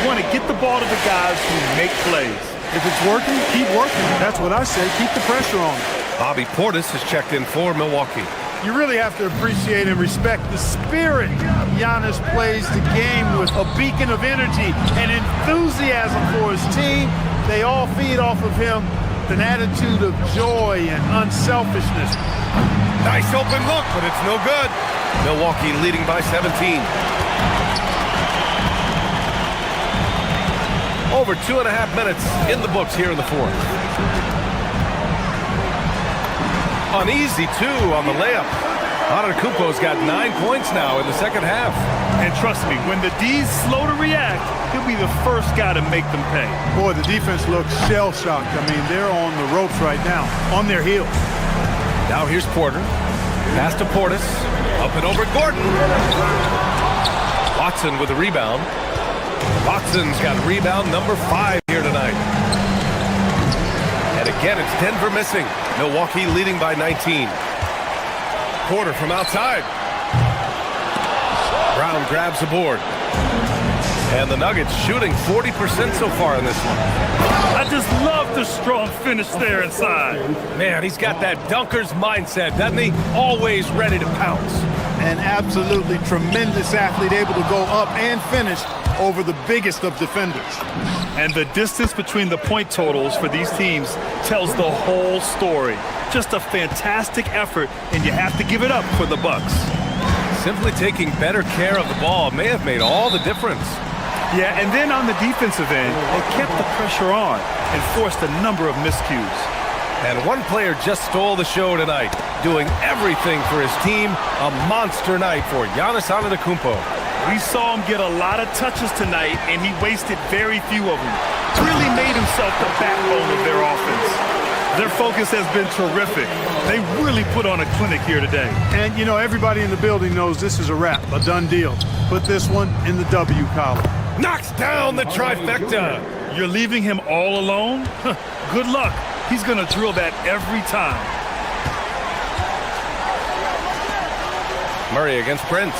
You want to get the ball to the guys who make plays. If it's working, keep working. That's what I say. Keep the pressure on. Bobby Portis has checked in for Milwaukee. You really have to appreciate and respect the spirit Giannis plays the game with, a beacon of energy and enthusiasm for his team. They all feed off of him with an attitude of joy and unselfishness. Nice open look, but it's no good. Milwaukee leading by 17. Over 2.5 minutes in the books here in the fourth. Uneasy, too, on the layup. Antetokounmpo's got 9 points now in the second half. And trust me, when the D's slow to react, he'll be the first guy to make them pay. Boy, the defense looks shell-shocked. I mean, they're on the ropes right now, on their heels. Now here's Porter. Pass to Portis. Up and over Gordon. Watson with a rebound. Watson's got rebound number 5 here tonight. And again, it's Denver missing. Milwaukee leading by 19. Porter from outside. Brown grabs the board. And the Nuggets shooting 40% so far in this one. I just love the strong finish there inside. Man, he's got that dunker's mindset, doesn't he? Always ready to pounce. An absolutely tremendous athlete, able to go up and finish over the biggest of defenders. And the distance between the point totals for these teams tells the whole story. Just a fantastic effort, and you have to give it up for the Bucks. Simply taking better care of the ball may have made all the difference. Yeah, and then on the defensive end, they kept the pressure on and forced a number of miscues. And one player just stole the show tonight, doing everything for his team. A monster night for Giannis Antetokounmpo. We saw him get a lot of touches tonight, and he wasted very few of them. Really made himself the backbone of their offense. Their focus has been terrific. They really put on a clinic here today. And, you know, everybody in the building knows this is a wrap, a done deal. Put this one in the W column. Knocks down the trifecta. You're leaving him all alone? Good luck. He's going to drill that every time. Murray against Prince.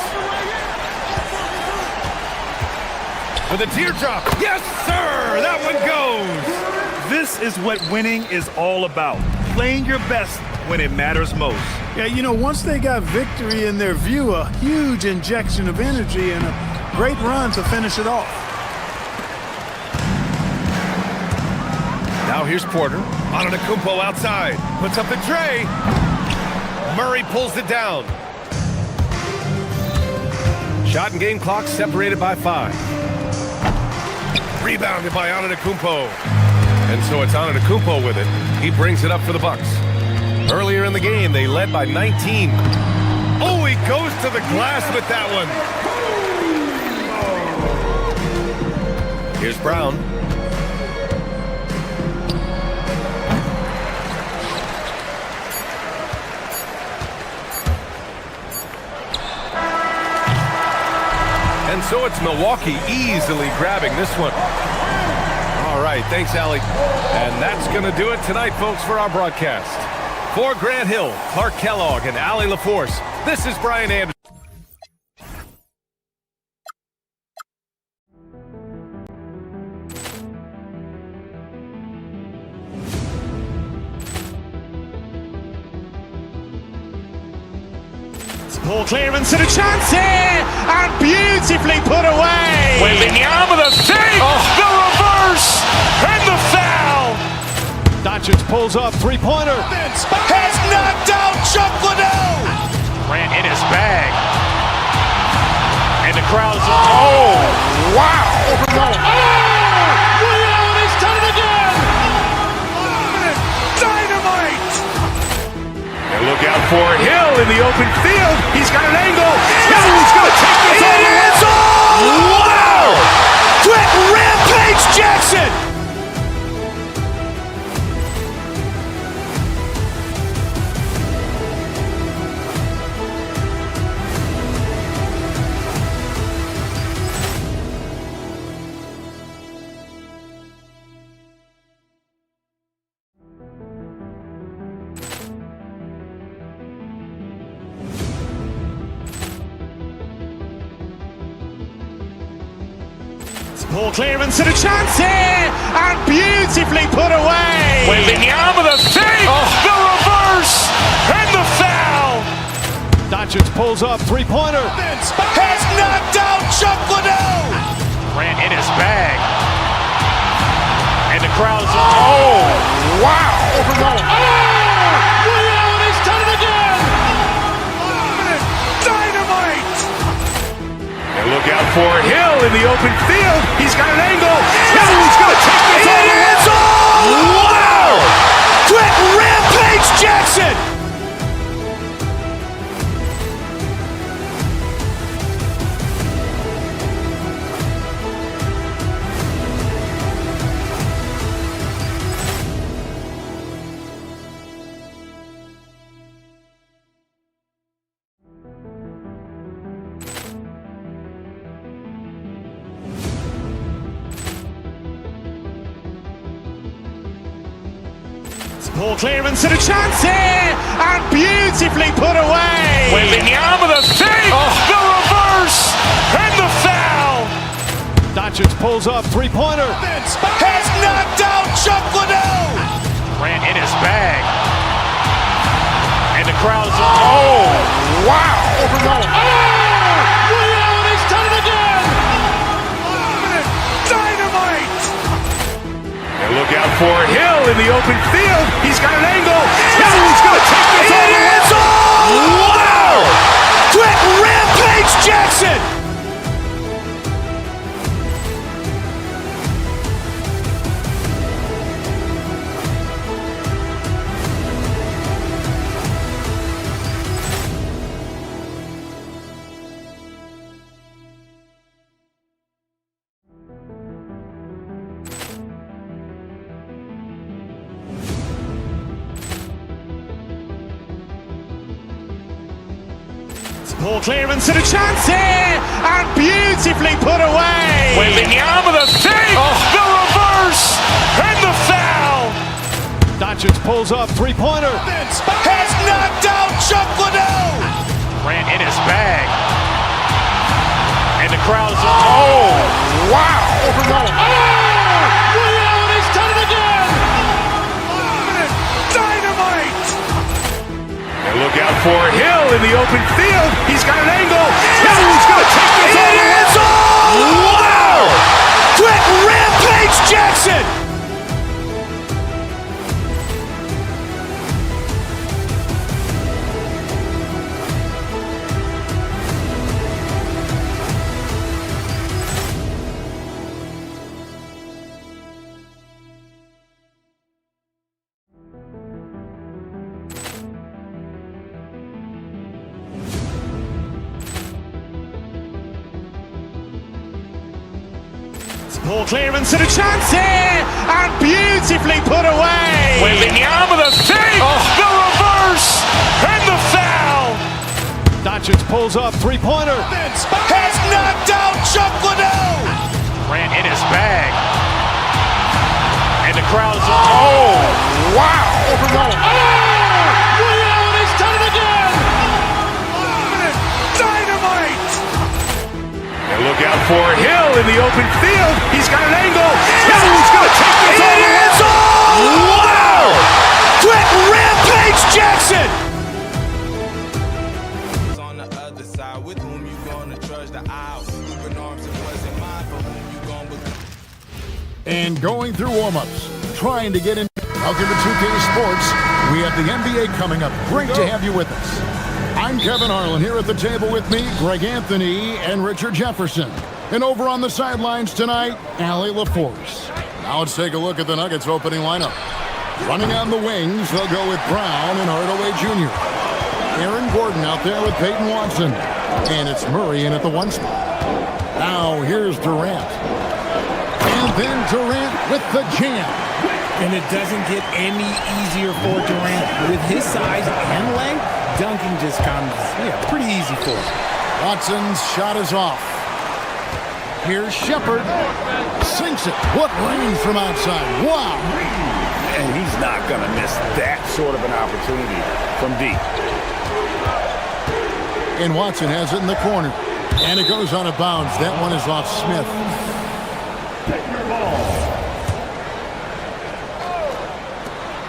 With a teardrop. Yes, sir! That one goes! This is what winning is all about. Playing your best when it matters most. Yeah, you know, once they got victory in their view, a huge injection of energy and a great run to finish it off. Now here's Porter. Antetokounmpo outside. Puts up the tray. Murray pulls it down. Shot and game clock separated by 5. Rebounded by Antetokounmpo. And so it's Antetokounmpo with it. He brings it up for the Bucks. Earlier in the game, they led by 19. Oh, he goes to the glass with that one. Here's Brown. And so it's Milwaukee easily grabbing this one. All right, thanks, Allie. And that's going to do it tonight, folks, for our broadcast. For Grant Hill, Clark Kellogg, and Allie LaForce, this is Brian Anderson. Poor clearance and a chance here, and beautifully put away. Wembanyama the fake, the reverse, and the foul. Doncic pulls up, three-pointer. Has knocked out Chuck Liddell. Grant in his bag. And the crowd is, oh, wow. Ray Allen has done it again. Dynamite. And look out for Hill in the open field. He's got an angle. He's going to take this all the way. Wow. Quick Rampage Jackson. Poor clearance and a chance here, and beautifully put away. Wembanyama the fake, the reverse, and the foul. Doncic pulls up, three-pointer. Has knocked out Chuck Liddell. Grant in his bag. And the crowd is, oh, wow. Ray Allen has done it again. Dynamite. And look out for Hill in the open field. He's got an angle. He's going to take this all the way. Wow! Quick Rampage Jackson. Poor clearance and a chance here, and beautifully put away. Wembanyama the fake, the reverse, and the foul. Doncic pulls up, three-pointer. Has knocked out Chuck Liddell. Grant in his bag. And the crowd is, oh, wow. Ray Allen has done it again. Dynamite. And look out for Hill in the open field. He's got an angle. He's going to take this all the way. Wow! Quick Rampage Jackson. Poor clearance and a chance here, and beautifully put away. Wembanyama the fake, the reverse, and the foul. Doncic pulls up, three-pointer. Has knocked out Chuck Liddell. Grant in his bag. And the crowd is, oh, wow. Ray Allen has done it again. Dynamite. And look out for Hill in the open field. He's got an angle. He's going to take this all the way. Wow! Quick Rampage Jackson. Poor clearance and a chance here, and beautifully put away. Wembanyama with a fake, the reverse, and the foul. Doncic pulls up, three-pointer. Has knocked out Chuck Liddell. Ran in his bag. And the crowd is... Oh, wow. Overrun. Liddell, and he's done it again. Dynamite. And look out for Hill in the open field. He's got an angle. Hill's going to take this all the way. Wow. Quick rampage Jackson. And going through warm-ups, trying to get in. Welcome to 2K Sports. We have the NBA coming up. Great to have you with us. I'm Kevin Harlan. Here at the table with me, Greg Anthony and Richard Jefferson. And over on the sidelines tonight, Allie LaForce. Now let's take a look at the Nuggets opening lineup. Running on the wings, they'll go with Brown and Hardaway Jr. Aaron Gordon out there with Peyton Watson. And it's Murray in at the 1 spot. Now here's Durant. And then Durant with the jam. And it doesn't get any easier for Durant. With his size and length, dunking just comes pretty easy for him. Watson's shot is off. Here's Shepard. Sinks it. What range from outside. Wow. And he's not going to miss that sort of an opportunity from deep. And Watson has it in the corner. And it goes out of bounds. That one is off Smith.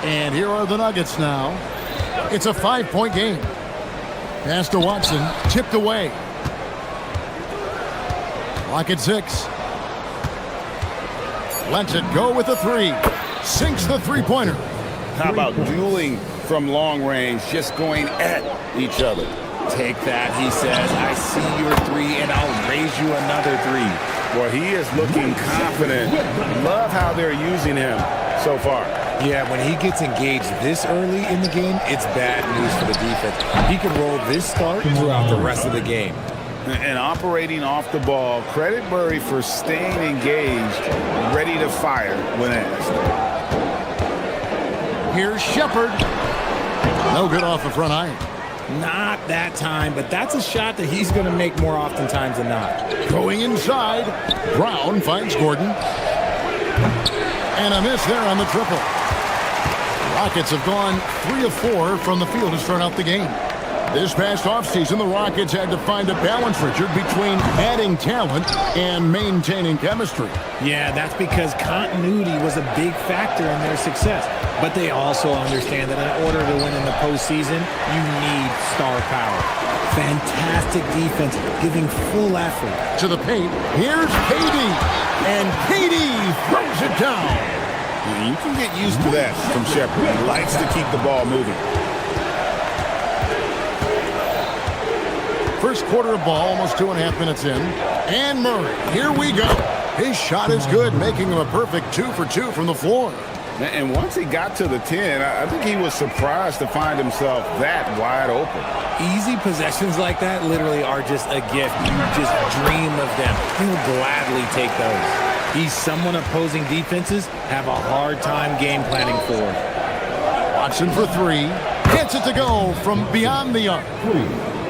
And here are the Nuggets now. It's a 5-point game. Pass to Watson. Tipped away. Clock at 6. Lets it go with a 3. Sinks the three-pointer. How about dueling from long range, just going at each other? Take that, he says. I see your 3, and I'll raise you another 3. Well, he is looking confident. Love how they're using him so far. Yeah, when he gets engaged this early in the game, it's bad news for the defense. He can roll this start throughout the rest of the game. And operating off the ball, credit Murray for staying engaged, ready to fire when asked. Here's Shepard. No good off the front iron. Not that time, but that's a shot that he's going to make more oftentimes than not. Going inside, Brown finds Gordon. And a miss there on the triple. Rockets have gone 3 of 4 from the field to start out the game. This past offseason, the Rockets had to find a balance, Richard, between adding talent and maintaining chemistry. Yeah, that's because continuity was a big factor in their success. But they also understand that in order to win in the postseason, you need star power. Fantastic defense, giving full effort. To the paint, here's KD. And KD throws it down. You can get used to that from Shepard. He likes to keep the ball moving. First quarter of ball, almost 2.5 minutes in. And Murray, here we go. His shot is good, making him a perfect 2 for 2 from the floor. And once he got to the 10, I think he was surprised to find himself that wide open. Easy possessions like that literally are just a gift. You just dream of them. He'll gladly take those. He's someone opposing defenses have a hard time game planning for. Watson for 3. Gets it to go from beyond the arc.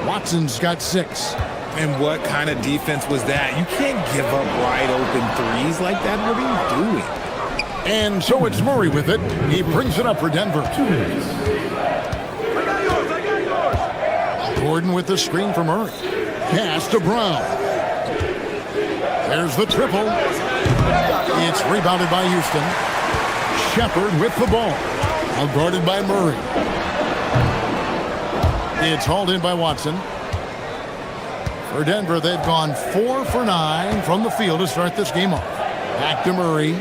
Watson's got 6. And what kind of defense was that? You can't give up wide open threes like that. What are you doing? And so it's Murray with it. He brings it up for Denver. Gordon with the screen for Murray. Pass to Brown. There's the triple. It's rebounded by Houston. Shepard with the ball. Now guarded by Murray. It's hauled in by Watson. For Denver, they've gone 4 for 9 from the field to start this game off. Back to Murray.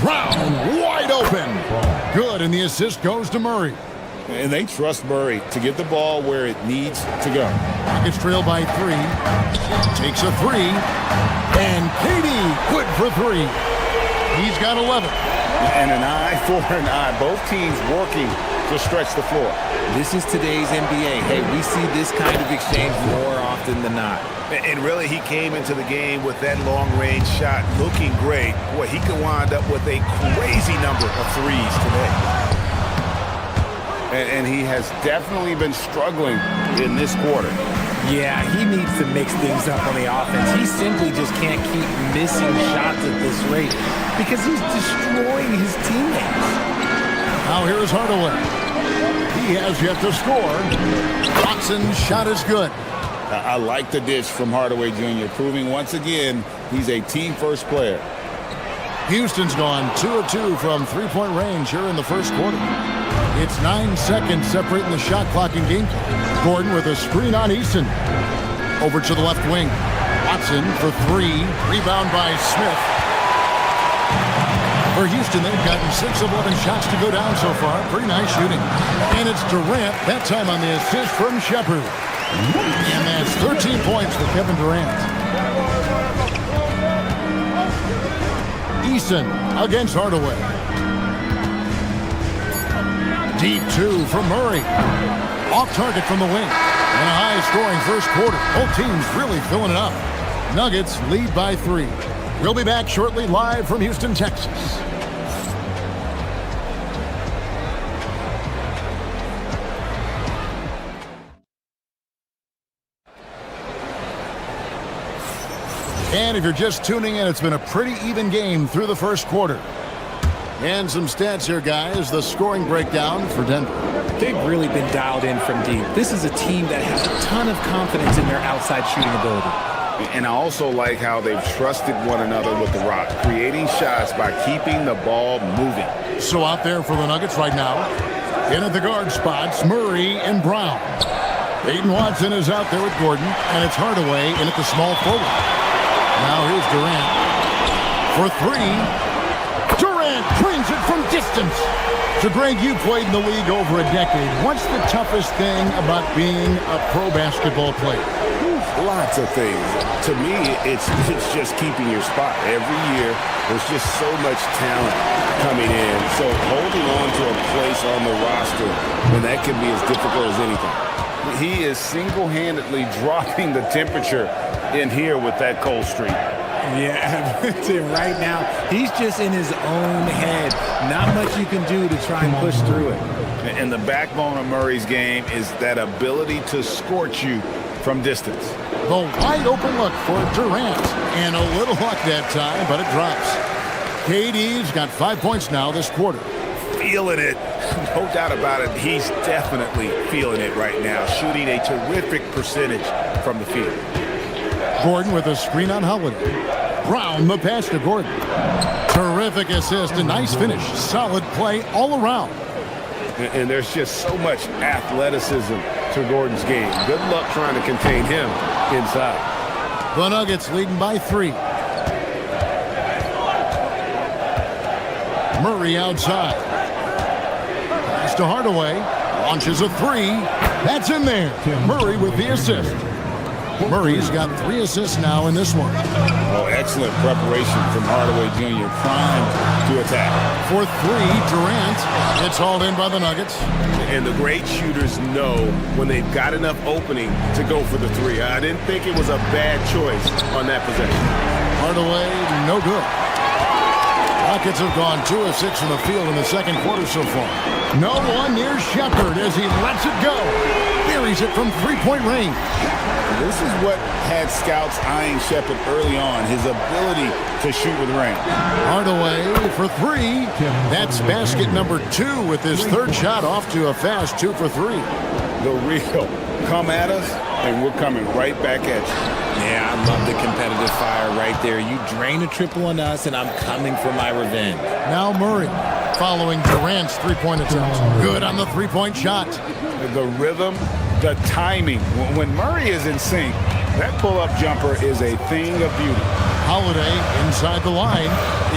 Brown wide open. Good, and the assist goes to Murray. And they trust Murray to get the ball where it needs to go. Rockets trail by 3. Takes a 3. And KD good for 3. He's got 11. And an eye for an eye. Both teams working to stretch the floor. This is today's NBA. Hey, we see this kind of exchange more often than not. And really, he came into the game with that long-range shot looking great. Boy, he could wind up with a crazy number of threes today. And he has definitely been struggling in this quarter. Yeah, he needs to mix things up on the offense. He simply just can't keep missing shots at this rate because he's destroying his teammates. Now here's Hardaway. He has yet to score. Watson's shot is good. I like the dish from Hardaway Jr., proving once again he's a team-first player. Houston's gone 2 of 2 from three-point range here in the first quarter. It's 9 seconds separating the shot clock and game clock. Gordon with a screen on Eason. Over to the left wing. Watson for 3. Rebound by Smith. For Houston, they've gotten 6 of 11 shots to go down so far. Pretty nice shooting. And it's Durant, that time on the assist from Shepard. And that's 13 points for Kevin Durant. Eason against Hardaway. Deep 2 from Murray. Off target from the wing. And a high-scoring first quarter. Both teams really filling it up. Nuggets lead by 3. We'll be back shortly live from Houston, Texas. And if you're just tuning in, it's been a pretty even game through the first quarter. And some stats here, guys. The scoring breakdown for Denver. They've really been dialed in from deep. This is a team that has a ton of confidence in their outside shooting ability. And I also like how they've trusted one another with the rock, creating shots by keeping the ball moving. So out there for the Nuggets right now, in at the guard spots, Murray and Brown. Peyton Watson is out there with Gordon, and it's Hardaway in at the small forward. Now here's Durant for 3. Durant drains it from distance. So, Greg, you played in the league over a decade. What's the toughest thing about being a pro basketball player? Lots of things. To me, it's just keeping your spot. Every year, there's just so much talent coming in. So holding on to a place on the roster, when that can be as difficult as anything. He is single-handedly dropping the temperature in here with that cold streak. Yeah, right now, he's just in his own head. Not much you can do to try and push through it. And the backbone of Murray's game is that ability to scorch you from distance. The wide open look for Durant. And a little luck that time, but it drops. KD's got 5 points now this quarter. Feeling it. No doubt about it. He's definitely feeling it right now. Shooting a terrific percentage from the field. Gordon with a screen on Holiday. Brown the pass to Gordon. Terrific assist, a nice finish. Solid play all around. And there's just so much athleticism to Gordon's game. Good luck trying to contain him inside. The Nuggets leading by 3. Murray outside. Pass to Hardaway. Launches a 3. That's in there. Murray with the assist. Murray's got 3 assists now in this one. Oh, excellent preparation from Hardaway Jr. Primed to attack. For 3, Durant. It's hauled in by the Nuggets. And the great shooters know when they've got enough opening to go for the 3. I didn't think it was a bad choice on that possession. Hardaway, no good. Rockets have gone 2 of 6 from the field in the second quarter so far. No one near Shepard as he lets it go. Buries it from three-point range. This is what had scouts eyeing Shepard early on, his ability to shoot with range. Hardaway for 3. That's basket number 2 with his third shot off to a fast 2 for 3. The real come at us, and we're coming right back at you. Yeah, I love the competitive fire right there. You drain a triple on us, and I'm coming for my revenge. Now Murray following Durant's three-point attempt. Good on the three-point shot. The rhythm, the timing. When Murray is in sync, that pull-up jumper is a thing of beauty. Holiday inside the line.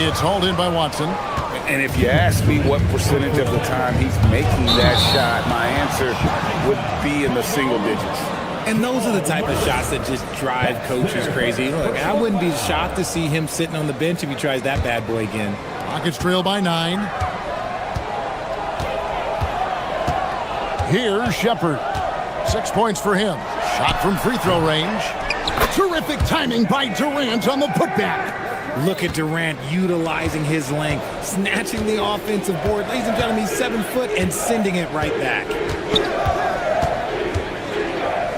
It's hauled in by Watson. And if you ask me what percentage of the time he's making that shot, my answer would be in the single digits. And those are the type of shots that just drive coaches crazy. Look, I wouldn't be shocked to see him sitting on the bench if he tries that bad boy again. Rockets trail by 9. Here's Shepard. 6 points for him. Shot from free throw range. Terrific timing by Durant on the putback. Look at Durant utilizing his length, snatching the offensive board. Ladies and gentlemen, he's 7 foot and sending it right back.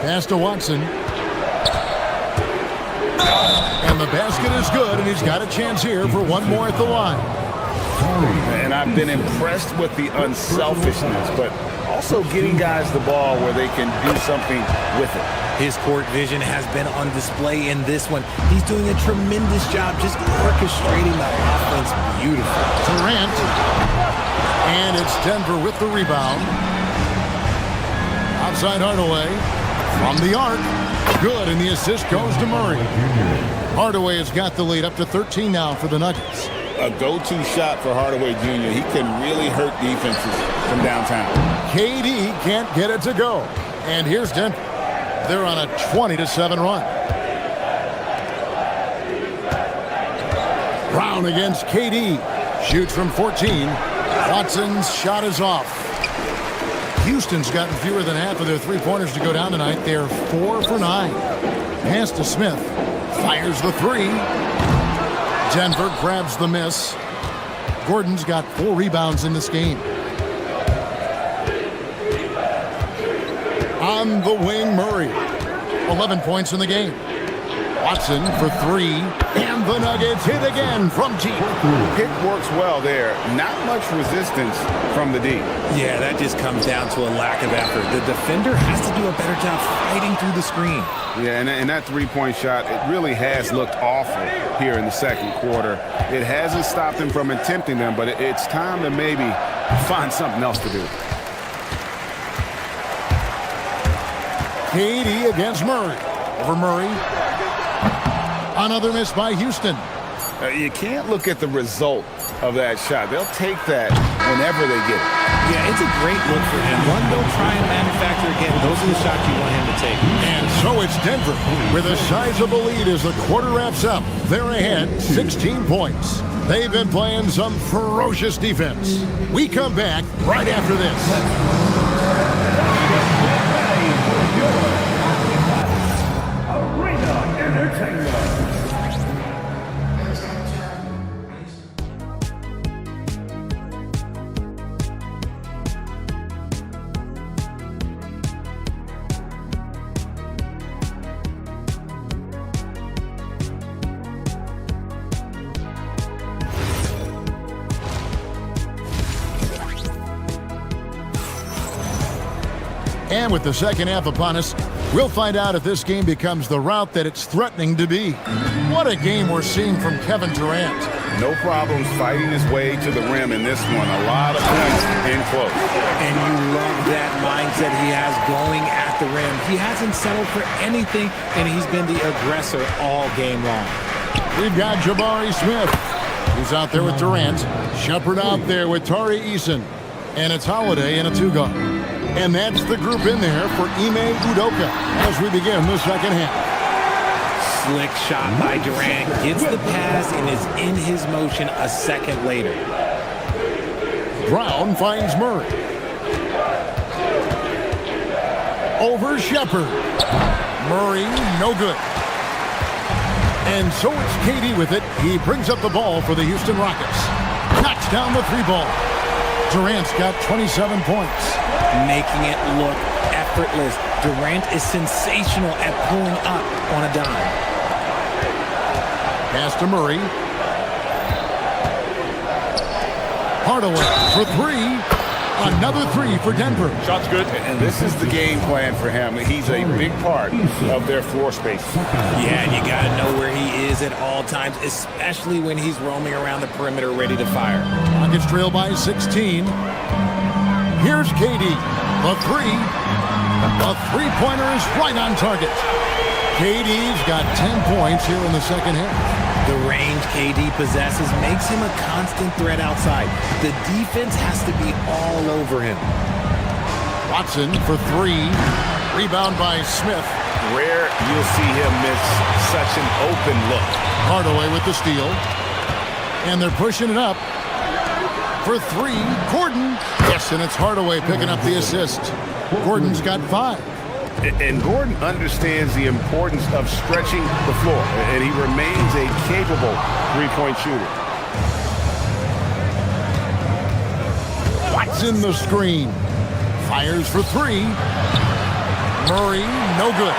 Pass to Watson. And the basket is good, and he's got a chance here for one more at the line. And I've been impressed with the unselfishness, but also getting guys the ball where they can do something with it. His court vision has been on display in this one. He's doing a tremendous job just orchestrating the offense beautifully. Durant. And it's Denver with the rebound. Outside Hardaway. From the arc. Good, and the assist goes to Murray. Hardaway has got the lead up to 13 now for the Nuggets. A go-to shot for Hardaway Jr. He can really hurt defenses from downtown. KD can't get it to go. And here's Denver. They're on a 20-7 run. Brown against KD. Shoots from 14. Watson's shot is off. Houston's gotten fewer than half of their three-pointers to go down tonight. They're 4 for 9. Pass to Smith. Fires the three. Denver grabs the miss. Gordon's got 4 rebounds in this game. On the wing, Murray. 11 points in the game. Watson for 3. And the Nuggets hit again from deep. Pick works well there. Not much resistance from the D. Yeah, that just comes down to a lack of effort. The defender has to do a better job fighting through the screen. Yeah, and that three-point shot, it really has looked awful here in the second quarter. It hasn't stopped them from attempting them, but it's time to maybe find something else to do. KD against Murray. Over Murray. Another miss by Houston. You can't look at the result of that shot. They'll take that whenever they get it. Yeah, it's a great look for him. One they'll try and manufacture again. Those are the shots you want him to take. And so it's Denver with a sizable lead as the quarter wraps up. They're ahead 16 points. They've been playing some ferocious defense. We come back right after this. Arena Entertainment. And with the second half upon us, we'll find out if this game becomes the route that it's threatening to be. What a game we're seeing from Kevin Durant. No problems fighting his way to the rim in this one. A lot of points in close. And you love that mindset he has going at the rim. He hasn't settled for anything, and he's been the aggressor all game long. We've got Jabari Smith, who's out there with Durant. Shepard out there with Tari Eason. And it's Holiday in a two-guard. And that's the group in there for Ime Udoka as we begin the second half. Slick shot by Durant. Gets the pass and is in his motion a second later. Brown finds Murray. Over Shepard. Murray, no good. And so it's KD with it. He brings up the ball for the Houston Rockets. Knocks down the three ball. Durant's got 27 points. Making it look effortless. Durant is sensational at pulling up on a dime. Pass to Murray. Hardaway for 3. Another 3 for Denver. Shot's good. And this is the game plan for him. He's a big part of their floor space. Yeah, and you got to know where he is at all times, especially when he's roaming around the perimeter ready to fire. Rockets trail by 16. Here's KD. The 3. The three-pointer is right on target. KD's got 10 points here in the second half. The range KD possesses makes him a constant threat outside. The defense has to be all over him. Watson for 3. Rebound by Smith. Rare you'll see him miss such an open look. Hardaway with the steal. And they're pushing it up. for three. Gordon. Yes, and it's Hardaway picking up the assist. Gordon's got 5. And Gordon understands the importance of stretching the floor, and he remains a capable three-point shooter. Watson the screen. Fires for 3. Murray, no good.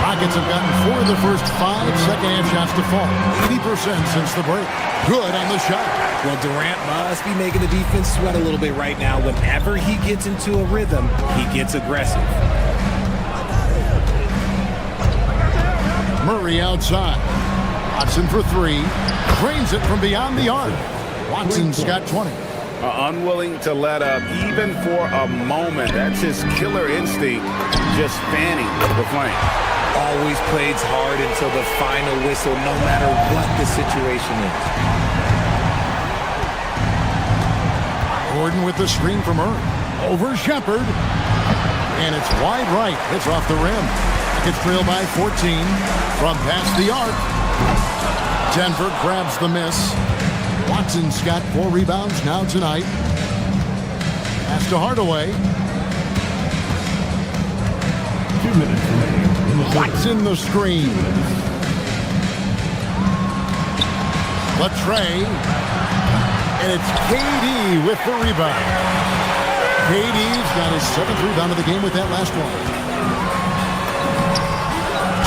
Rockets have gotten 4 of the first 5 second-half shots to fall. 80% since the break. Good on the shot. Well, Durant must be making the defense sweat a little bit right now. Whenever he gets into a rhythm, he gets aggressive. Murray outside. Watson for 3. Drains it from beyond the arc. Watson's got 20. Unwilling to let up even for a moment. That's his killer instinct, just fanning the flame. Always plays hard until the final whistle, no matter what the situation is. Gordon with the screen from Murray. Over Shepard. And it's wide right. It's off the rim. It's trailed by 14 from past the arc. Denver grabs the miss. Watson's got 4 rebounds now tonight. Pass to Hardaway. 2 minutes remaining. Watson the screen. Latre. And it's KD with the rebound. KD's got his 7th rebound of the game with that last one.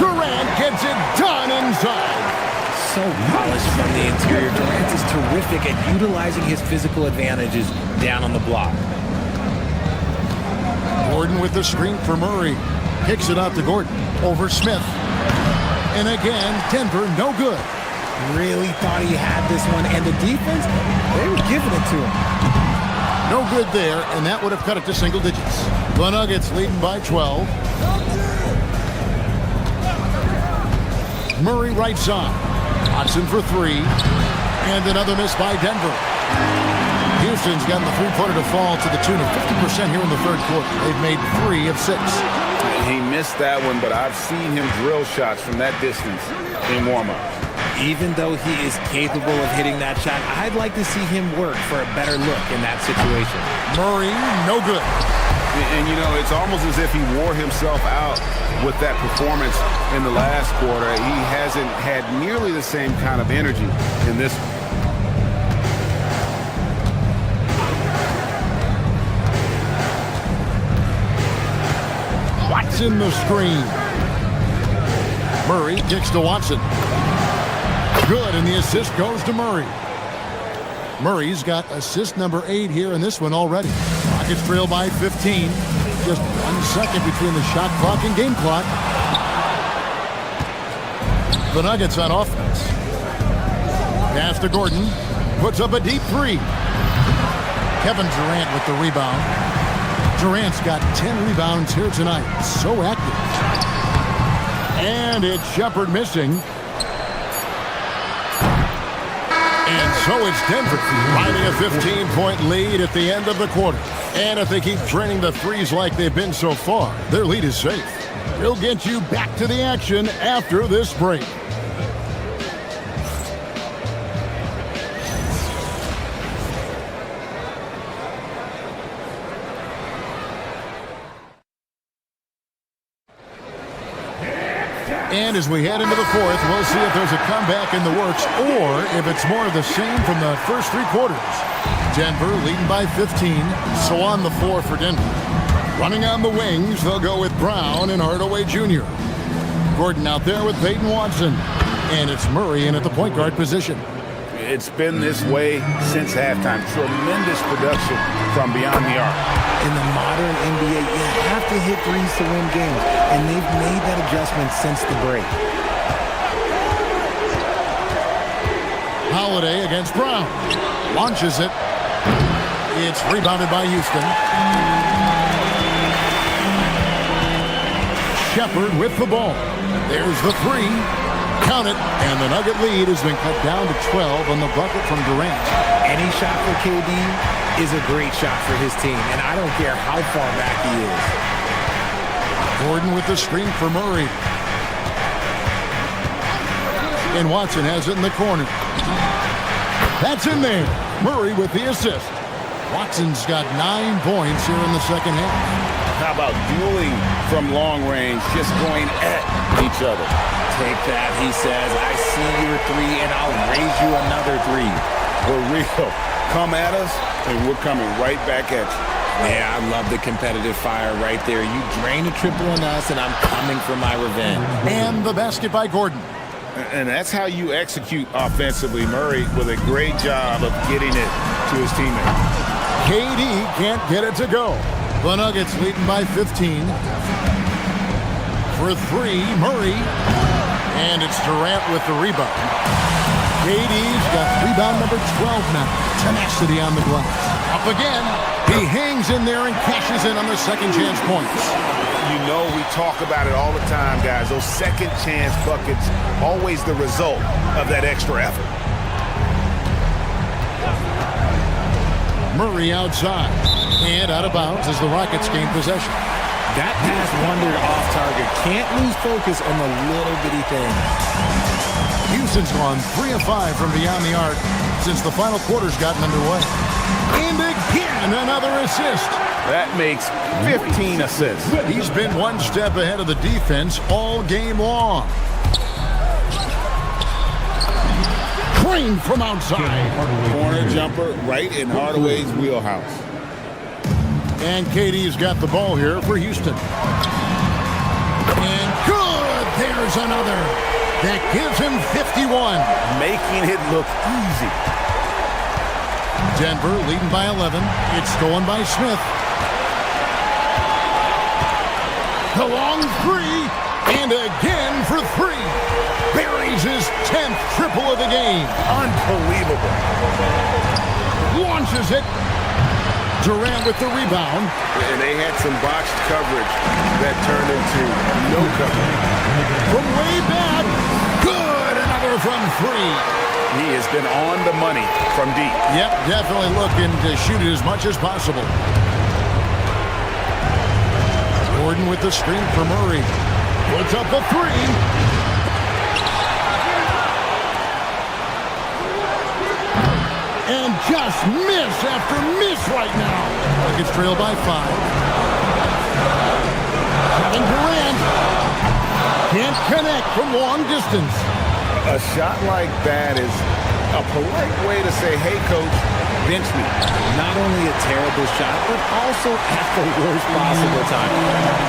Durant gets it done inside. So polished from the interior. Durant is terrific at utilizing his physical advantages down on the block. Gordon with the screen for Murray. Kicks it out to Gordon. Over Smith. And again, Denver no good. Really thought he had this one. And the defense, they were giving it to him. No good there, and that would have cut it to single digits. The Nuggets leading by 12. Murray right side. Watson for 3. And another miss by Denver. Houston's gotten the three-pointer to fall to the tune of 50% here in the third quarter. They've made 3 of 6. He missed that one, but I've seen him drill shots from that distance in warm-up. Even though he is capable of hitting that shot, I'd like to see him work for a better look in that situation. Murray, no good. And you know, it's almost as if he wore himself out with that performance in the last quarter. He hasn't had nearly the same kind of energy in this one. Watson the screen. Murray kicks to Watson. Good, and the assist goes to Murray. Murray's got assist number 8 here in this one already. Rockets trail by 15. Just 1 second between the shot clock and game clock. The Nuggets on offense. Pass to Gordon. Puts up a deep 3. Kevin Durant with the rebound. Durant's got 10 rebounds here tonight. So active. And it's Shepard missing. And so it's Denver riding a 15-point lead at the end of the quarter. And if they keep draining the threes like they've been so far, their lead is safe. We'll get you back to the action after this break. And as we head into the fourth, we'll see if there's a comeback in the works or if it's more of the same from the first 3 quarters. Denver leading by 15, so on the floor for Denver. Running on the wings, they'll go with Brown and Hardaway Jr. Gordon out there with Peyton Watson. And it's Murray in at the point guard position. It's been this way since halftime. Tremendous production from beyond the arc. In the modern NBA, you have to hit threes to win games, and they've made that adjustment since the break. Holiday against Brown. Launches it. It's rebounded by Houston. Shepard with the ball. There's the 3. Count it, and the Nugget lead has been cut down to 12 on the bucket from Durant. Any shot for KD is a great shot for his team, and I don't care how far back he is. Gordon with the screen for Murray. And Watson has it in the corner. That's in there. Murray with the assist. Watson's got 9 points here in the second half. How about dueling from long range, just going at each other? Take that, he says. I see your 3, and I'll raise you another 3. For real. Come at us, and we're coming right back at you. Yeah, I love the competitive fire right there. You drain a triple on us, and I'm coming for my revenge. And the basket by Gordon. And that's how you execute offensively. Murray with a great job of getting it to his teammate. KD can't get it to go. The Nuggets leading by 15. For 3, Murray. And it's Durant with the rebound. KD's got rebound number 12 now. Tenacity on the glass. Up again. He hangs in there and cashes in on the second chance points. You know we talk about it all the time, guys. Those second chance buckets, always the result of that extra effort. Murray outside. And out of bounds as the Rockets gain possession. That pass wandered off target. Can't lose focus on the little bitty things. Houston's gone 3 of 5 from beyond the arc since the final quarter's gotten underway. And again, another assist. That makes 15 assists. He's been one step ahead of the defense all game long. Crane from outside. Corner jumper right in Hardaway's wheelhouse. And KD's got the ball here for Houston. And good! There's another. That gives him 51. Making it look easy. Denver leading by 11. It's stolen by Smith. The long 3. And again for 3. Buries his 10th triple of the game. Unbelievable. Launches it. Durant with the rebound. And they had some botched coverage that turned into no coverage. From way back. Good. Another from 3. He has been on the money from deep. Yep, definitely looking to shoot it as much as possible. Gordon with the screen for Murray. Puts up the 3. And just miss after miss right now. Nuggets trail by 5. Kevin Durant can't connect from long distance. A shot like that is a polite way to say, hey, coach, bench me. Not only a terrible shot, but also at the worst possible time.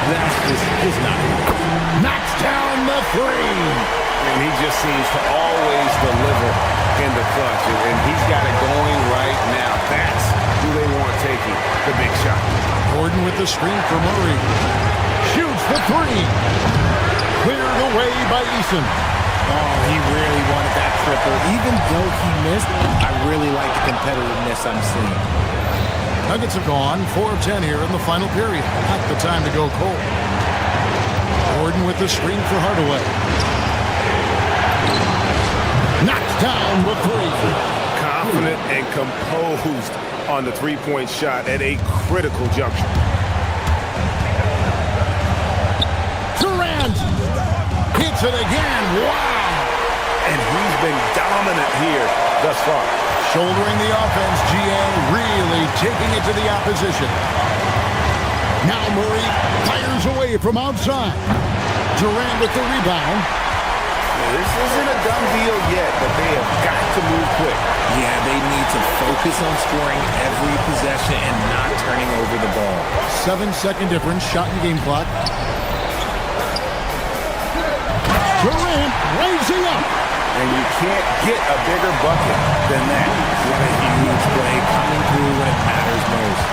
That's just not right. Knocks down the 3. And he just seems to always deliver in the clutch. And he's got it going right now. That's who they want taking the big shot. Gordon with the screen for Murray. Shoots the 3. Cleared away by Eason. Oh, he really wanted that triple. Even though he missed, I really like the competitiveness I'm seeing. Nuggets have gone 4 of 10 here in the final period. Not the time to go cold. Gordon with the screen for Hardaway. Knocks down the 3. Confident and composed on the three-point shot at a critical juncture. Durant hits it again. Wow. And he's been dominant here thus far. Shouldering the offense, GA really taking it to the opposition. Now Murray fires away from outside. Durant with the rebound. This isn't a done deal yet, but they have got to move quick. Yeah, they need to focus on scoring every possession and not turning over the ball. 7-second difference, shot and game clock. Durant raising up. And you can't get a bigger bucket than that. What a huge play coming through when it matters most.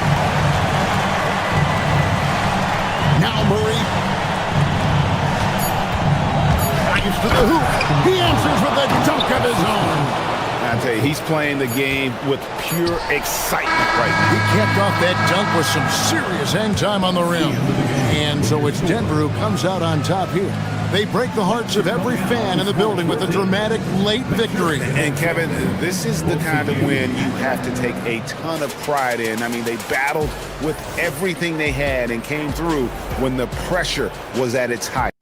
Now Murray. Drives to the hoop. He answers with a dunk of his own. I tell you, he's playing the game with pure excitement right now. He kept off that dunk with some serious end time on the rim. And so it's Denver who comes out on top here. They break the hearts of every fan in the building with a dramatic late victory. And Kevin, this is the kind of win you have to take a ton of pride in. I mean, they battled with everything they had and came through when the pressure was at its height.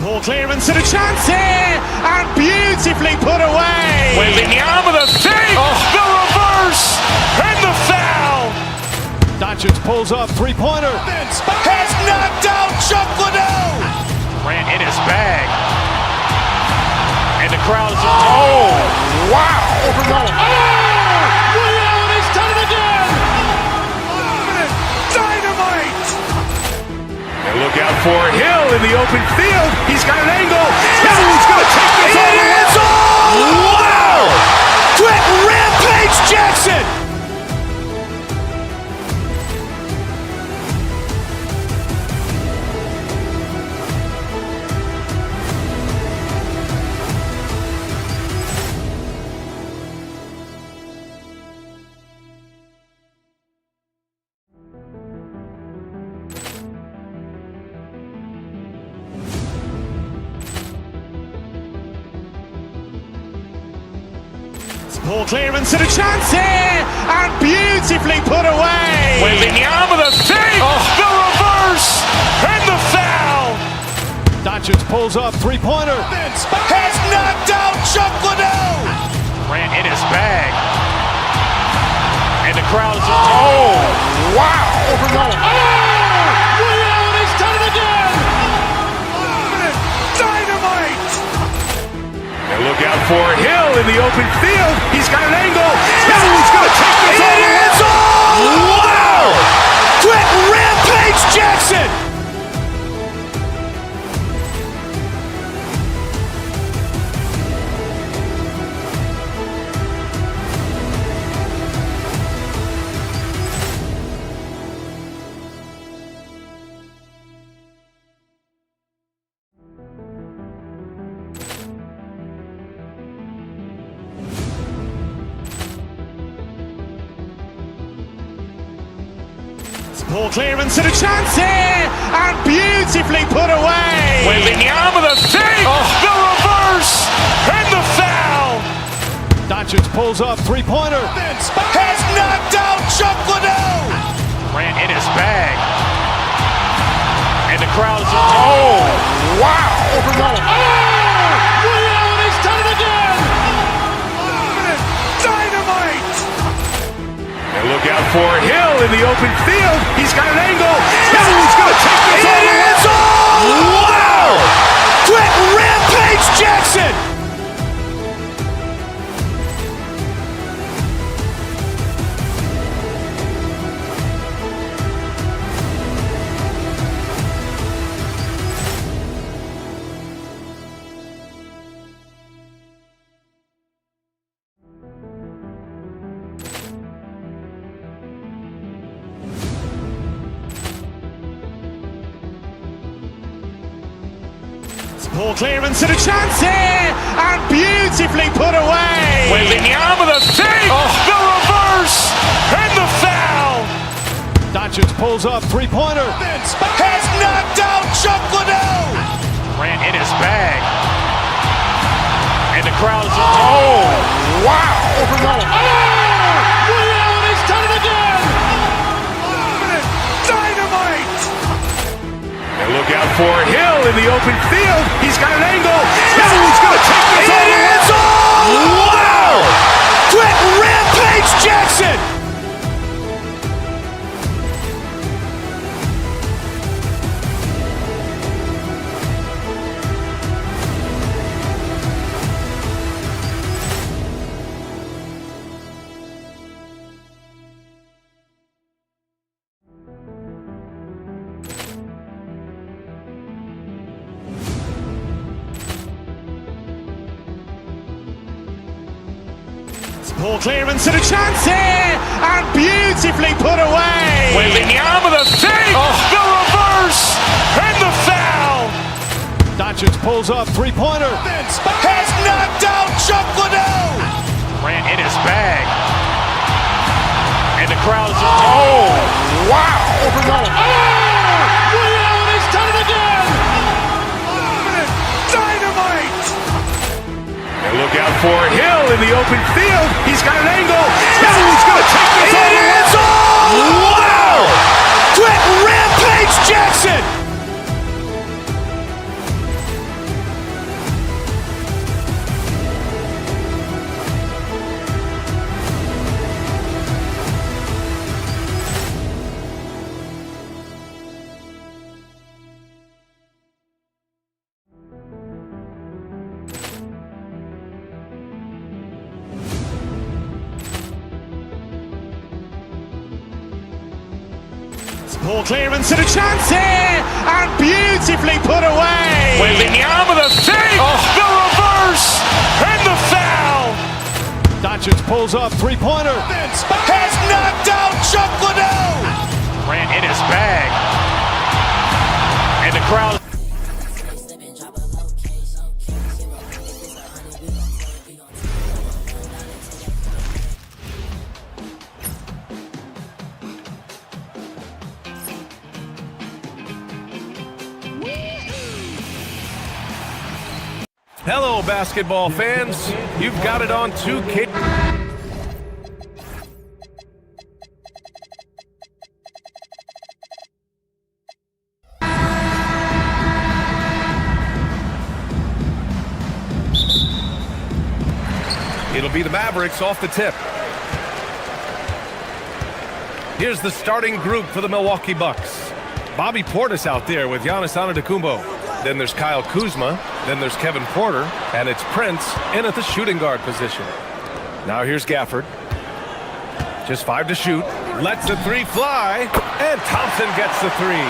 Ball clearance and a chance here, and beautifully put away. Wembanyama the fake, the reverse, and the foul. Doncic pulls up, three-pointer. Has knocked out Chuck Liddell. Ran in his bag. And the crowd is, oh, wow. Liddell, he's done it again. Dynamite. And look out for Hill in the open field. He's got an angle. Hill's going to take this all the way. Wow! Quick Rampage Jackson. Ball clearance and a chance here, and beautifully put away. Wembanyama the fake, the reverse, and the foul. Doncic pulls up, three-pointer. Has knocked out Chuck Liddell. Ran in his bag. And the crowd is, oh, wow. Liddell, he's done it again. Dynamite. And look out for Hill in the open field. He's got an angle. Hill's going to take this all the way. Wow! Quick Rampage Jackson. Ball clearance and a chance here, and beautifully put away. Wembanyama the fake, the reverse, and the foul. Doncic pulls up, three-pointer. Has knocked out Chuck Liddell. Ran in his bag. And the crowd is, oh, wow. Liddell, he's done it again. Dynamite. And look out for Hill in the open field. He's got an angle. Hill's going to take this all the way. Wow! Quick Rampage Jackson. Ball clearance and a chance here, and beautifully put away. Wembanyama the fake, the reverse, and the foul. Doncic pulls up, three-pointer. Has knocked out Chuck Liddell. Ran in his bag. And the crowd is, oh, wow. Liddell, he's done it again. Dynamite. And look out for Hill in the open field. He's got an angle. Hill's going to take this all the way. Wow! Quick Rampage Jackson. Ball clearance and a chance here, and beautifully put away. Wembanyama the fake, the reverse, and the foul. Doncic pulls up, three-pointer. Has knocked out Chuck Liddell. Ran in his bag. And the crowd is, oh, wow. Liddell, he's done it again. Dynamite. And look out for Hill in the open field. He's got an angle. Hill's going to take this all the way. Wow! Quick Rampage Jackson. Poor clearance and a chance here, and beautifully put away. Wembanyama the save, the reverse, and the foul. Doncic pulls up, three-pointer. Has knocked out Chuck Liddell. Ran in his bag, and the crowd. Hello, basketball fans. You've got it on 2K. It'll be the Mavericks off the tip. Here's the starting group for the Milwaukee Bucks. Bobby Portis out there with Giannis Antetokounmpo. Then there's Kyle Kuzma. Then there's Kevin Porter. And it's Prince in at the shooting guard position. Now here's Gafford. Just 5 to shoot. Lets the three fly. And Thompson gets the three.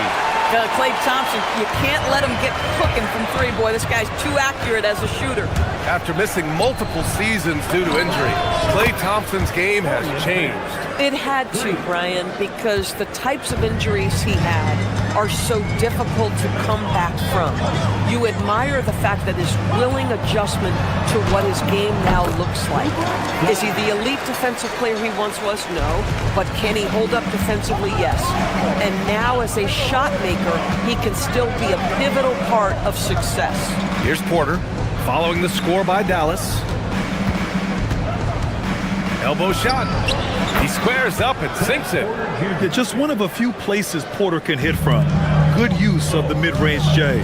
Klay Thompson, you can't let him get cooking from three, boy. This guy's too accurate as a shooter. After missing multiple seasons due to injury, Klay Thompson's game has changed. It had to, Brian, because the types of injuries he had are so difficult to come back from. You admire the fact that his willing adjustment to what his game now looks like. Is he the elite defensive player he once was? No. But can he hold up defensively? Yes. And now as a shot maker, he can still be a pivotal part of success. Here's Porter, following the score by Dallas. Elbow shot. He squares up and sinks it. Yeah, just one of a few places Porter can hit from. Good use of the mid-range J.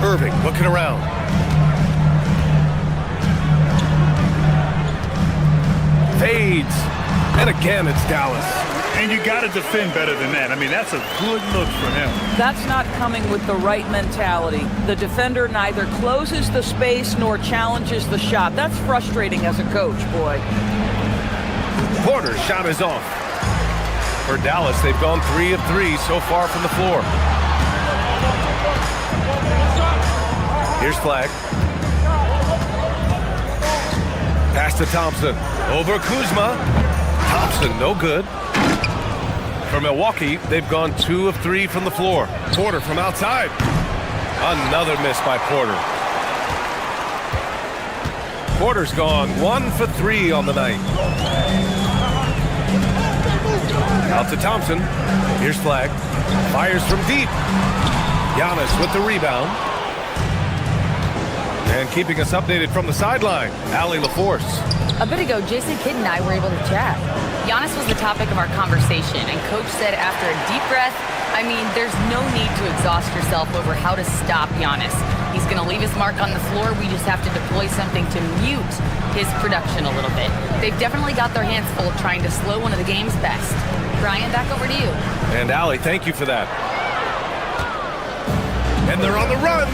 Irving looking around. Fades. And again, it's Dallas. And you got to defend better than that. I mean, that's a good look for him. That's not coming with the right mentality. The defender neither closes the space nor challenges the shot. That's frustrating as a coach, boy. Porter's shot is off. For Dallas, they've gone 3 of 3 so far from the floor. Here's Flag. Pass to Thompson. Over Kuzma. Thompson, no good. For Milwaukee, they've gone 2 of 3 from the floor. Porter from outside. Another miss by Porter. Porter's gone 1 for 3 on the night. Out to Thompson. Here's Flag. Fires from deep. Giannis with the rebound. And keeping us updated from the sideline, Allie LaForce. A bit ago, Jason Kidd and I were able to chat. Giannis was the topic of our conversation, and Coach said after a deep breath, I mean, there's no need to exhaust yourself over how to stop Giannis. He's going to leave his mark on the floor. We just have to deploy something to mute his production a little bit. They've definitely got their hands full trying to slow one of the game's best. Brian, back over to you. And Allie, thank you for that. And they're on the run.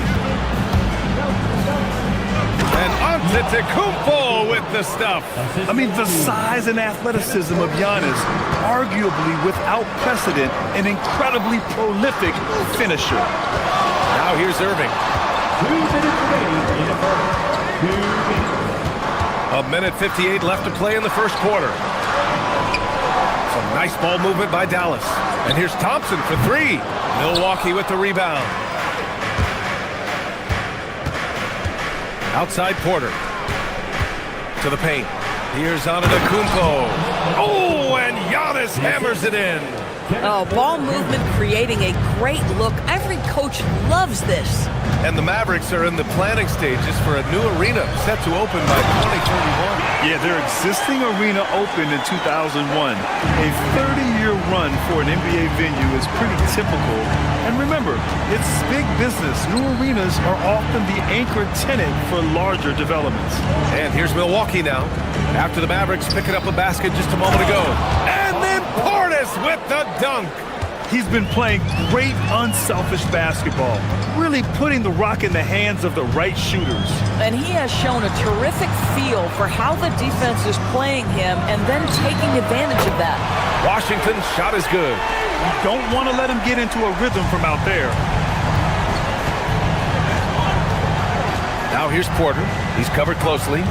And Antetokounmpo with the stuff. I mean, the size and athleticism of Giannis, arguably without precedent, an incredibly prolific finisher. Now here's Irving. 2 minutes remaining in the first. 2 minutes. 1:58 left to play in the first quarter. Some nice ball movement by Dallas. And here's Thompson for 3. Milwaukee with the rebound. Outside Porter. To the paint. Here's Antetokounmpo. Oh, and Giannis hammers it in. Oh, ball movement creating a great look. Every coach loves this. And the Mavericks are in the planning stages for a new arena set to open by 2031. Yeah, their existing arena opened in 2001. A 30-year run for an NBA venue is pretty typical. And remember, it's big business. New arenas are often the anchor tenant for larger developments. And here's Milwaukee now. After the Mavericks picking up a basket just a moment ago. And then Portis with the dunk. He's been playing great, unselfish basketball, really putting the rock in the hands of the right shooters. And he has shown a terrific feel for how the defense is playing him and then taking advantage of that. Washington's shot is good. You don't want to let him get into a rhythm from out there. Now here's Porter. He's covered closely.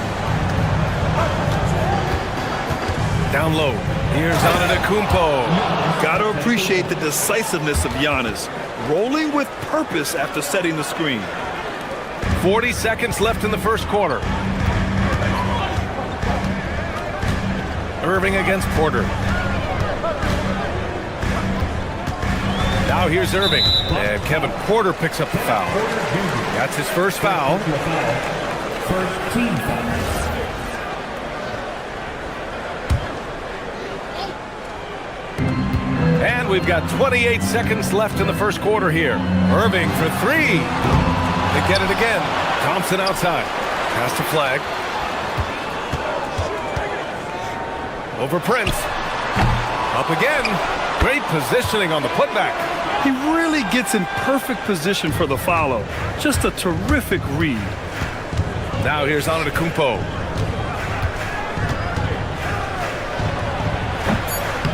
Down low. Here's Antetokounmpo. Gotta appreciate the decisiveness of Giannis, rolling with purpose after setting the screen. 40 seconds left in the first quarter. Irving against Porter. Now here's Irving. And Kevin Porter picks up the foul. That's his first foul. First team foul. And we've got 28 seconds left in the first quarter here. Irving for three. They get it again. Thompson outside. Pass to Flag. Over Prince. Up again. Great positioning on the putback. He really gets in perfect position for the follow. Just a terrific read. Now here's Antetokounmpo.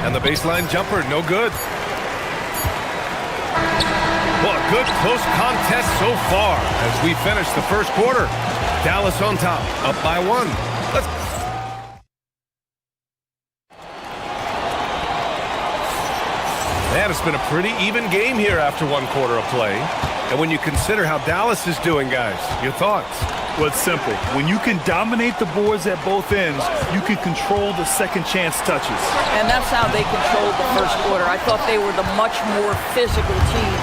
And the baseline jumper, no good. Well, a good close contest so far as we finish the first quarter. Dallas on top, up by one. Man, it's been a pretty even game here after one quarter of play. And when you consider how Dallas is doing, guys, your thoughts? Well, it's simple. When you can dominate the boards at both ends, you can control the second chance touches. And that's how they controlled the first quarter. I thought they were the much more physical team.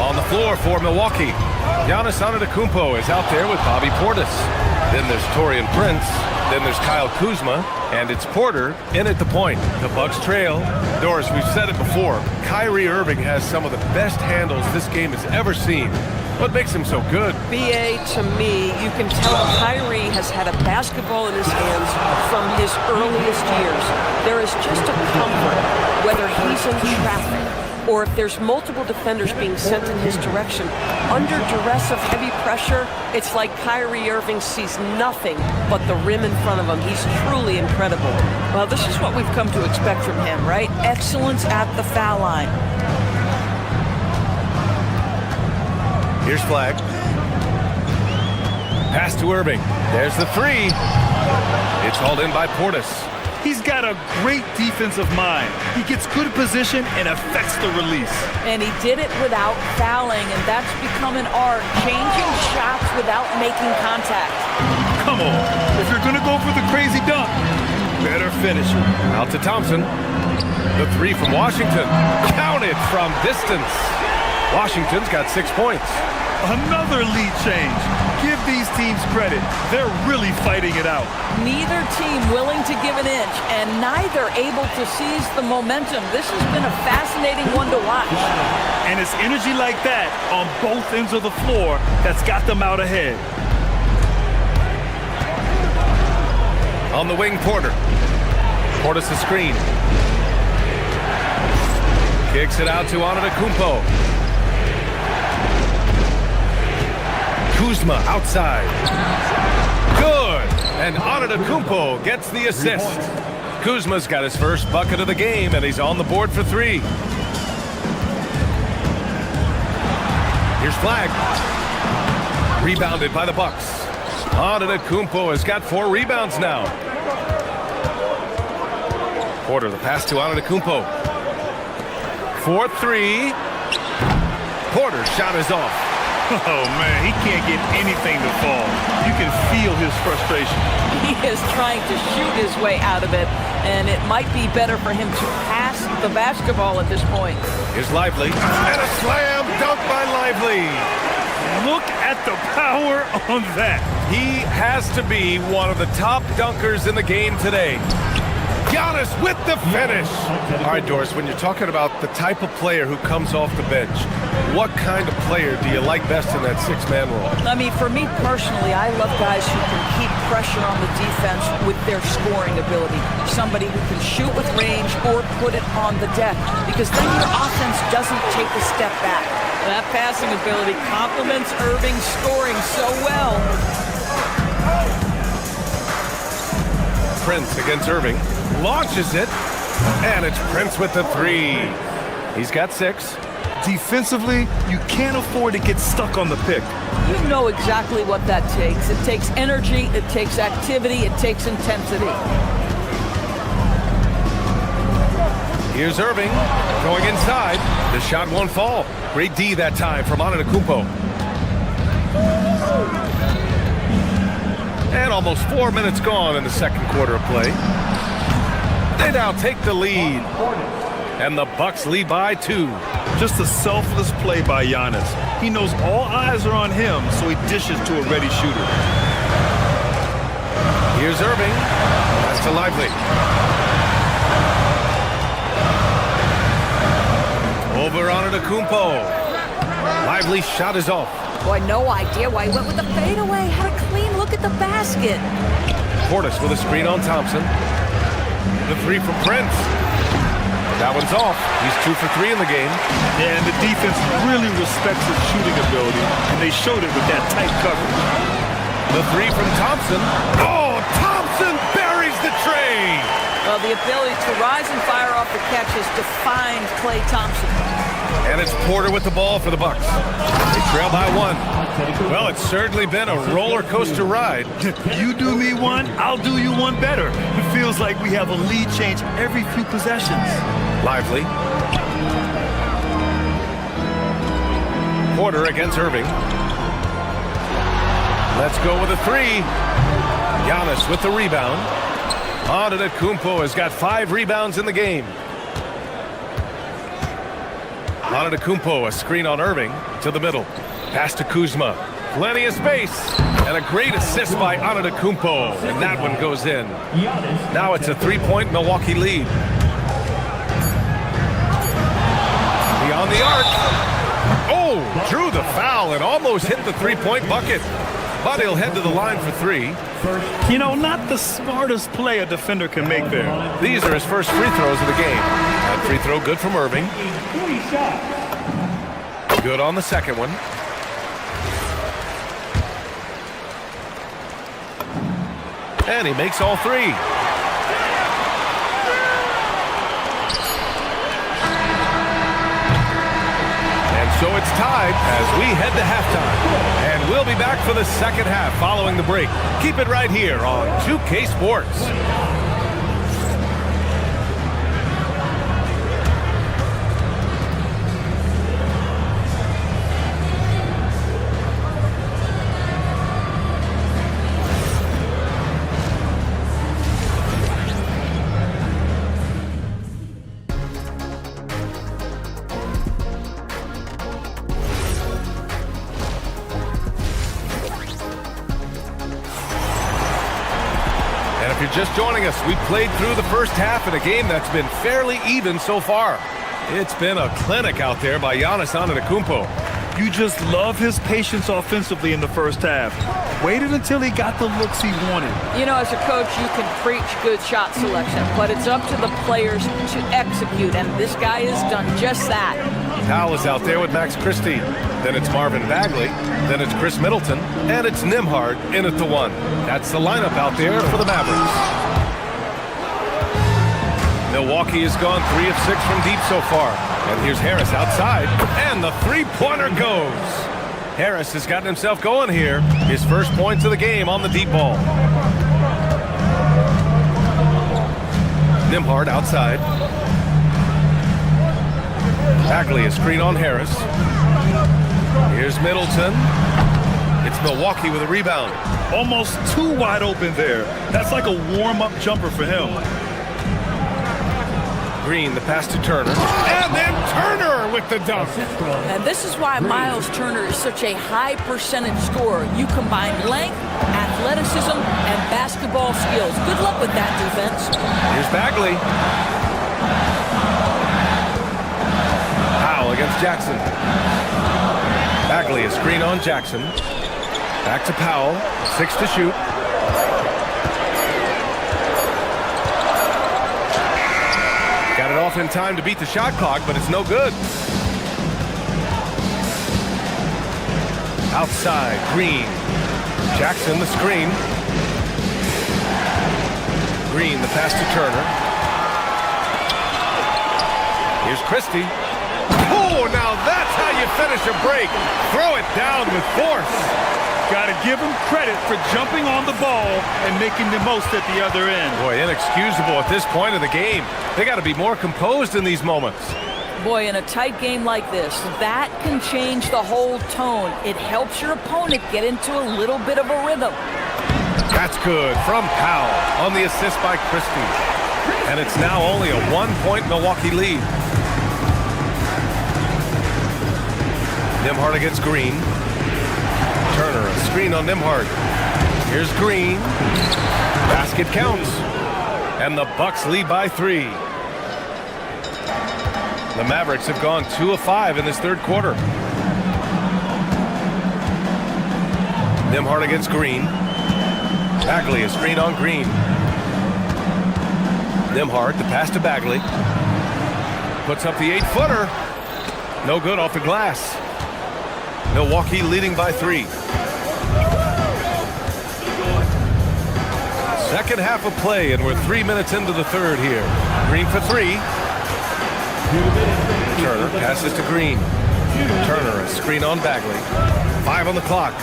On the floor for Milwaukee, Giannis Antetokounmpo is out there with Bobby Portis. Then there's Taurean Prince. Then there's Kyle Kuzma. And it's Porter in at the point. The Bucks trail. Doris, we've said it before. Kyrie Irving has some of the best handles this game has ever seen. What makes him so good? BA, to me, you can tell Kyrie has had a basketball in his hands from his earliest years. There is just a comfort, whether he's in traffic or if there's multiple defenders being sent in his direction. Under duress of heavy pressure, it's like Kyrie Irving sees nothing but the rim in front of him. He's truly incredible. Well, this is what we've come to expect from him, right? Excellence at the foul line. Here's Flag. Pass to Irving. There's the three. It's hauled in by Portis. He's got a great defensive mind. He gets good position and affects the release. And he did it without fouling, and that's become an art, changing shots without making contact. Come on. If you're going to go for the crazy dunk, better finish it. Out to Thompson. The three from Washington. Counted from distance. Washington's got 6 points. Another lead change. Give these teams credit. They're really fighting it out. Neither team willing to give an inch, and neither able to seize the momentum. This has been a fascinating one to watch. And it's energy like that on both ends of the floor that's got them out ahead. On the wing, Porter. Portis the screen. Kicks it out to Antetokounmpo. Kuzma outside. Good. And Antetokounmpo gets the assist. Kuzma's got his first bucket of the game, and he's on the board for three. Here's Flag. Rebounded by the Bucks. Antetokounmpo has got 4 rebounds now. Porter, the pass to Antetokounmpo. 4-3. Porter's shot is off. Oh, man, he can't get anything to fall. You can feel his frustration. He is trying to shoot his way out of it, and it might be better for him to pass the basketball at this point. Here's Lively. And a slam dunk by Lively. Look at the power on that. He has to be one of the top dunkers in the game today. Giannis with the finish. All right, Doris, when you're talking about the type of player who comes off the bench, what kind of player do you like best in that six-man role? I mean, for me personally, I love guys who can keep pressure on the defense with their scoring ability. Somebody who can shoot with range or put it on the deck, because then your offense doesn't take a step back. That passing ability complements Irving's scoring so well. Prince against Irving. Launches it. And it's Prince with the three. He's got 6. Defensively, you can't afford to get stuck on the pick. You know exactly what that takes. It takes energy, it takes activity, it takes intensity. Here's Irving going inside. The shot won't fall. Great D that time from Antetokounmpo. And almost 4 minutes gone in the second quarter of play. They now take the lead. And the Bucks lead by 2. Just a selfless play by Giannis. He knows all eyes are on him, so he dishes to a ready shooter. Here's Irving. That's to Lively. Over Antetokounmpo. Lively's shot is off. Boy, no idea why he went with the fadeaway. Had a clean look at the basket. Portis with a screen on Thompson. The three from Prince. That one's off. He's 2 for 3 in the game. Yeah, and the defense really respects his shooting ability, and they showed it with that tight coverage. The three from Thompson. Oh, Thompson buries the tray. Well, the ability to rise and fire off the catch has defined Klay Thompson. And it's Porter with the ball for the Bucks. They trail by 1. Well, it's certainly been a roller coaster ride. You do me one, I'll do you one better. It feels like we have a lead change every few possessions. Lively. Porter against Irving. Let's go with a 3. Giannis with the rebound. Antetokounmpo has got 5 rebounds in the game. Antetokounmpo, a screen on Irving to the middle. Pass to Kuzma. Plenty of space. And a great assist by Antetokounmpo. And that one goes in. Now it's a 3-point Milwaukee lead. Beyond the arc. Oh, drew the foul and almost hit the 3-point bucket. But he'll head to the line for 3. You know, not the smartest play a defender can make there. These are his first free throws of the game. That free throw good from Irving. Good on the second one. And he makes all 3. And so it's tied as we head to halftime. And we'll be back for the second half following the break. Keep it right here on 2K Sports. If you're just joining us, we played through the first half in a game that's been fairly even so far. It's been a clinic out there by Giannis Antetokounmpo. You just love his patience offensively in the first half. Waited until he got the looks he wanted. You know, as a coach, you can preach good shot selection, but it's up to the players to execute, and this guy has done just that. Powell is out there with Max Christie. Then it's Marvin Bagley. Then it's Chris Middleton. And it's Nembhard in at the 1. That's the lineup out there for the Mavericks. Milwaukee has gone 3 of 6 from deep so far. And here's Harris outside. And the three-pointer goes. Harris has gotten himself going here. His first points of the game on the deep ball. Nembhard outside. Bagley, a screen on Harris. Here's Middleton. It's Milwaukee with a rebound. Almost too wide open there. That's like a warm-up jumper for him. Green, the pass to Turner. And then Turner with the dunk. And this is why Miles Turner is such a high percentage scorer. You combine length, athleticism, and basketball skills. Good luck with that defense. Here's Bagley. Powell against Jackson. Bagley, a screen on Jackson. Back to Powell. 6 to shoot. Got it off in time to beat the shot clock, but it's no good. Outside, Green. Jackson, the screen. Green, the pass to Turner. Here's Christie. Oh, now that's how you finish a break. Throw it down with force. Got to give him credit for jumping on the ball and making the most at the other end. Boy, inexcusable at this point of the game. They got to be more composed in these moments. Boy, in a tight game like this, that can change the whole tone. It helps your opponent get into a little bit of a rhythm. That's good from Powell on the assist by Christie. And it's now only a 1-point Milwaukee lead. Nembhard against Green. Turner, a screen on Nembhard. Here's Green. Basket counts. And the Bucks lead by 3. The Mavericks have gone 2 of 5 in this third quarter. Nembhard against Green. Bagley, a screen on Green. Nembhard, the pass to Bagley. Puts up the 8-footer. No good off the glass. Milwaukee leading by 3. Second half of play, and we're 3 minutes into the third here. Green for 3. Turner passes to Green. Turner, a screen on Bagley. 5 on the clock.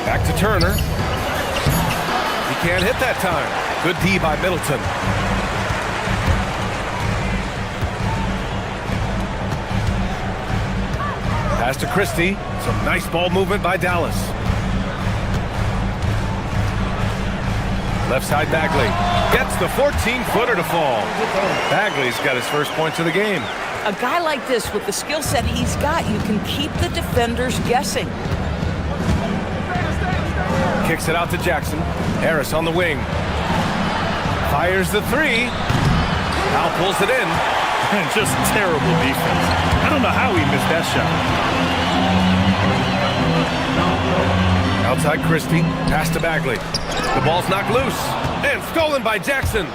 Back to Turner. He can't hit that time. Good D by Middleton. Pass to Christie. Some nice ball movement by Dallas. Left side Bagley. Gets the 14-footer to fall. Bagley's got his first points of the game. A guy like this, with the skill set he's got, you can keep the defenders guessing. Kicks it out to Jackson. Harris on the wing. Fires the 3. Powell pulls it in. Just terrible defense. I don't know how he missed that shot. Outside Christie. Pass to Bagley. The ball's knocked loose. And stolen by Jackson.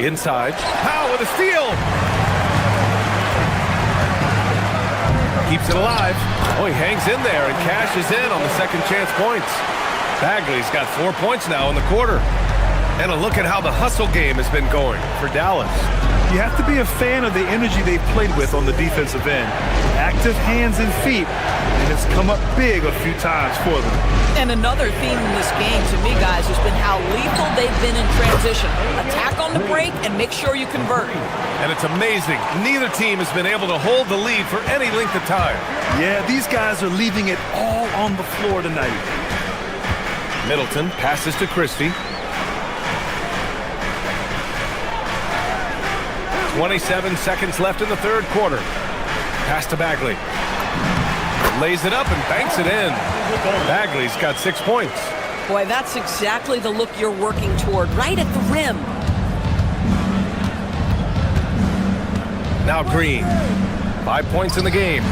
Inside. Powell with a steal. Keeps it alive. Oh, he hangs in there and cashes in on the second chance points. Bagley's got 4 points now in the quarter. And a look at how the hustle game has been going for Dallas. You have to be a fan of the energy they've played with on the defensive end. Active hands and feet, and it's come up big a few times for them. And another theme in this game, to me, guys, has been how lethal they've been in transition. Attack on the break and make sure you convert. And it's amazing. Neither team has been able to hold the lead for any length of time. Yeah, these guys are leaving it all on the floor tonight. Middleton passes to Christie. 27 seconds left in the third quarter. Pass to Bagley. Lays it up and banks it in. Bagley's got 6 points. Boy, that's exactly the look you're working toward, right at the rim. Now Green. 5 points in the game.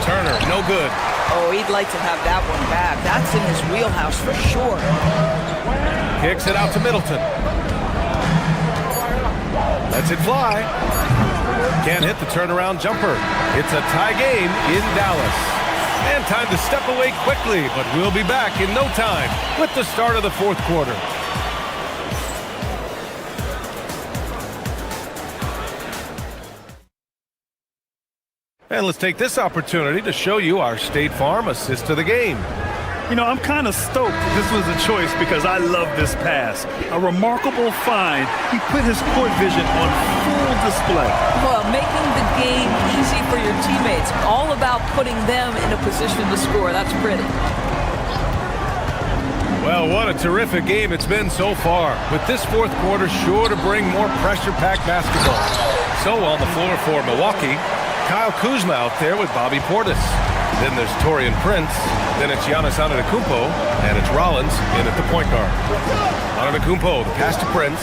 Turner, no good. Oh, he'd like to have that one back. That's in his wheelhouse for sure. Kicks it out to Middleton. Lets it fly. Can't hit the turnaround jumper. It's a tie game in Dallas. And time to step away quickly, but we'll be back in no time with the start of the fourth quarter. And let's take this opportunity to show you our State Farm assist to the game. You know, I'm kind of stoked this was a choice because I love this pass. A remarkable find. He put his court vision on full display. Well, making the game easy for your teammates. All about putting them in a position to score. That's pretty. Well, what a terrific game it's been so far. With this fourth quarter sure to bring more pressure-packed basketball. So on the floor for Milwaukee, Kyle Kuzma out there with Bobby Portis. Then there's Taurean Prince. Then it's Giannis Antetokounmpo. And it's Rollins in at the point guard. Antetokounmpo, the pass to Prince.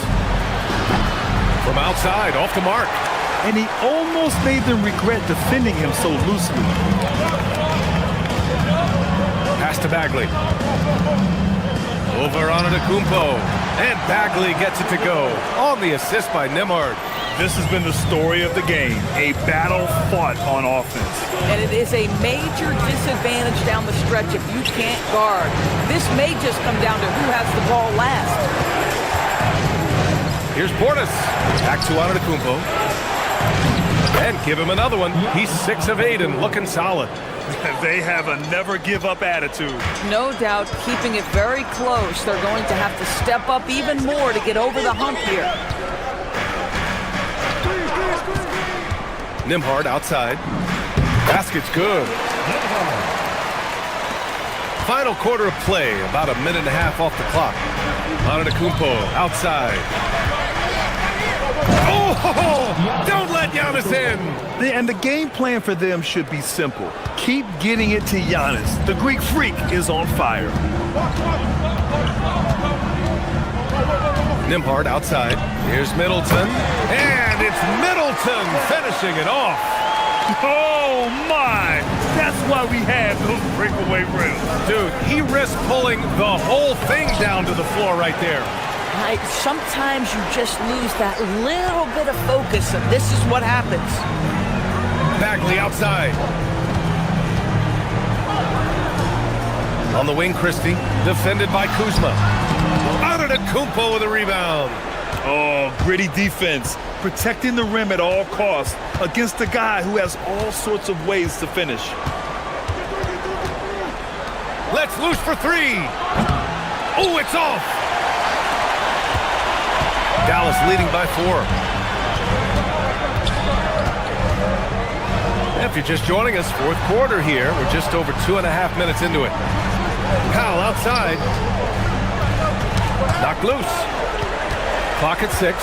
From outside, off the mark. And he almost made them regret defending him so loosely. Pass to Bagley. Over Antetokounmpo. And Bagley gets it to go. On the assist by Nembhard. This has been the story of the game. A battle fought on offense. And it is a major disadvantage down the stretch if you can't guard. This may just come down to who has the ball last. Here's Portis. Back to Antetokounmpo. And give him another one. He's 6 of 8 and looking solid. They have a never-give-up attitude. No doubt, keeping it very close. They're going to have to step up even more to get over the hump here. Nembhard outside. Basket's good. Final quarter of play, about a minute and a half off the clock. Antetokounmpo outside. Oh, don't let Giannis in. And the game plan for them should be simple. Keep getting it to Giannis. The Greek freak is on fire. Nembhard outside. Here's Middleton. And it's Middleton finishing it off. Oh, my. That's why we had those breakaway rims. Dude, he risked pulling the whole thing down to the floor right there. Sometimes you just lose that little bit of focus, and this is what happens. Bagley outside. On the wing, Christie. Defended by Kuzma. Antetokounmpo with a rebound. Oh, gritty defense. Protecting the rim at all costs against a guy who has all sorts of ways to finish. Let's loose for three. Oh, it's off. Dallas leading by 4. If you're just joining us, fourth quarter here. We're just over 2.5 minutes into it. Powell outside. Knocked loose. Clock at 6.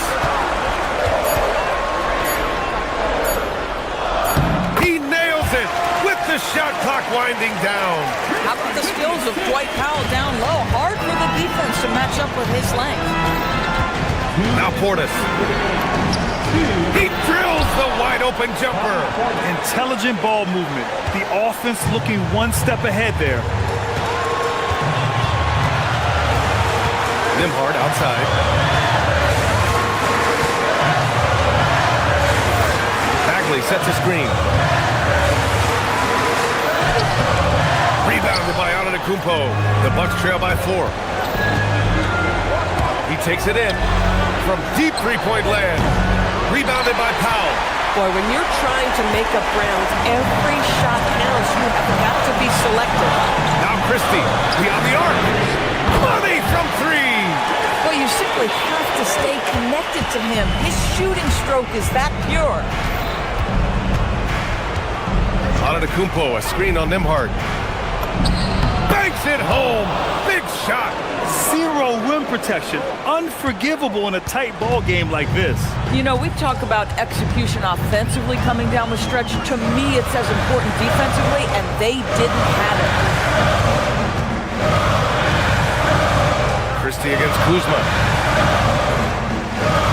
He nails it with the shot clock winding down. How about the skills of Dwight Powell down low? Hard for the defense to match up with his length. Now Portis. He drills the wide-open jumper. Intelligent ball movement. The offense looking one step ahead there. Nembhard outside. Bagley sets a screen. Rebounded by Antetokounmpo. The Bucks trail by 4. He takes it in from deep three-point land. Rebounded by Powell. Boy, when you're trying to make up ground, every shot counts. You have got to be selective. Now Christie, beyond the arc. Money from 3. Well, you simply have to stay connected to him. His shooting stroke is that pure. Antetokounmpo, a screen on Nembhard. Banks it home. Big shot. Zero rim protection. Unforgivable in a tight ball game like this. You know, we talk about execution offensively coming down the stretch. To me, it's as important defensively, and they didn't have it. Christie against Kuzma.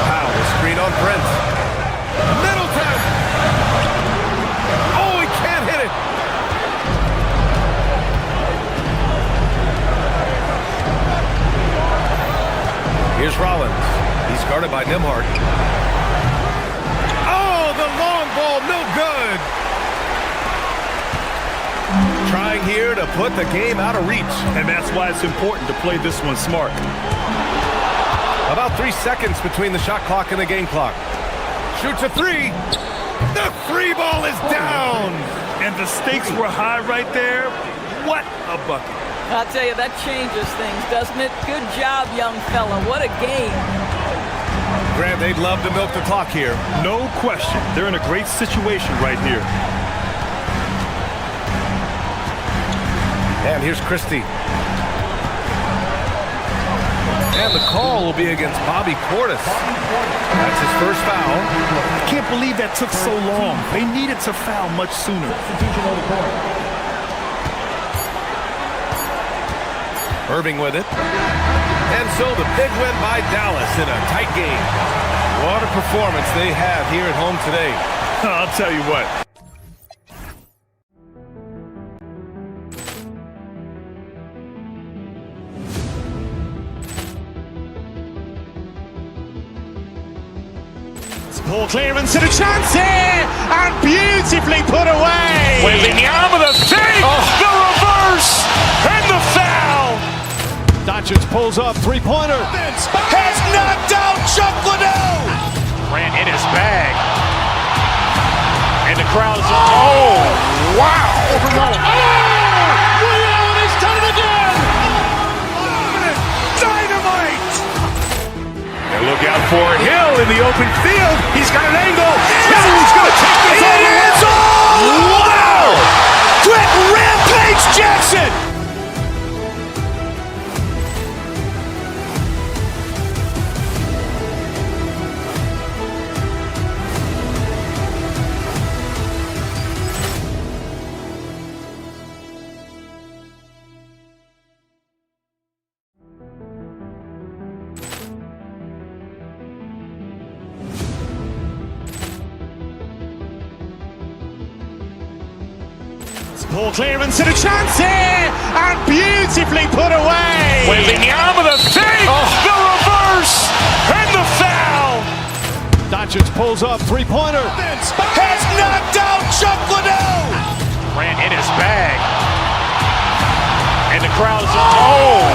Powell, a screen on Prince. Middleton! Oh, he can't hit it! Here's Rollins. He's guarded by Nembhard. Oh, the long ball, no good! Trying here to put the game out of reach. And that's why it's important to play this one smart. About 3 seconds between the shot clock and the game clock. Shoots a 3. The 3 ball is down. And the stakes were high right there. What a bucket. I'll tell you, that changes things, doesn't it? Good job, young fella. What a game. Grant, they'd love to milk the clock here. No question. They're in a great situation right here. And here's Christie. And the call will be against Bobby Portis. That's his first foul. I can't believe that took so long. They needed to foul much sooner. Irving with it. And so the big win by Dallas in a tight game. What a performance they have here at home today. I'll tell you what. Poor clearance and a chance here, and beautifully put away. Waving the arm of the thing, the reverse, and the foul. Doncic pulls up, three-pointer. Has knocked out Chuck Liddell. Ran in his bag. And the crowd is, oh, wow. Ray Allen has done it again. Dynamite. And look out for Hill in the open field. He's got an angle. Hill's going to take this all the way. Wow. Quick rampage Jackson. Poor clearance and a chance here, and beautifully put away. Waving the arm of the thing, the reverse, and the foul. Doncic pulls up, three-pointer. Has knocked out Chuck Liddell. Ran in his bag. And the crowd is, oh,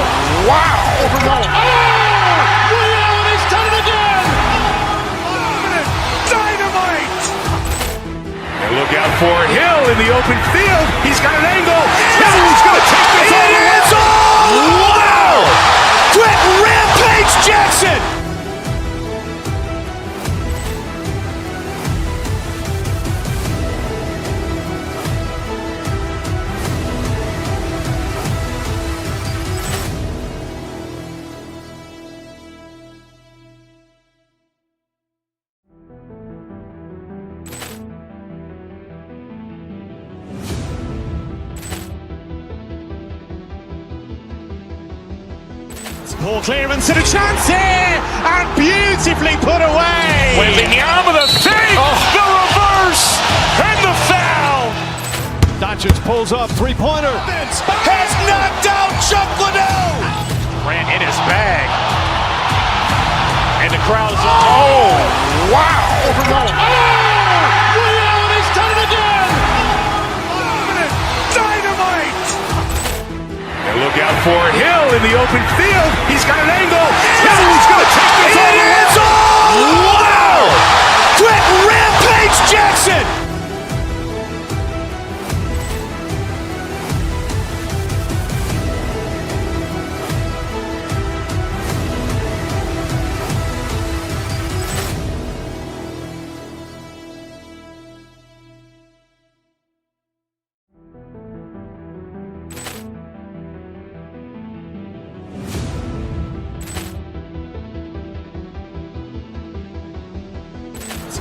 wow. Ray Allen has done it again. Dynamite. And look out for Hill in the open field. He's got an angle. Hill's going to take this all the way. Wow! Quick rampage Jackson. Poor clearance and a chance here, and beautifully put away. Waving the arm of the thing, the reverse, and the foul. Doncic pulls up, three-pointer. Has knocked out Chuck Liddell. Ran in his bag. And the crowd is, oh, wow. Ray Allen has done it again. Dynamite. And look out for Hill in the open field. He's got an angle. Hill's going to take this all the way. Wow! Quick rampage Jackson.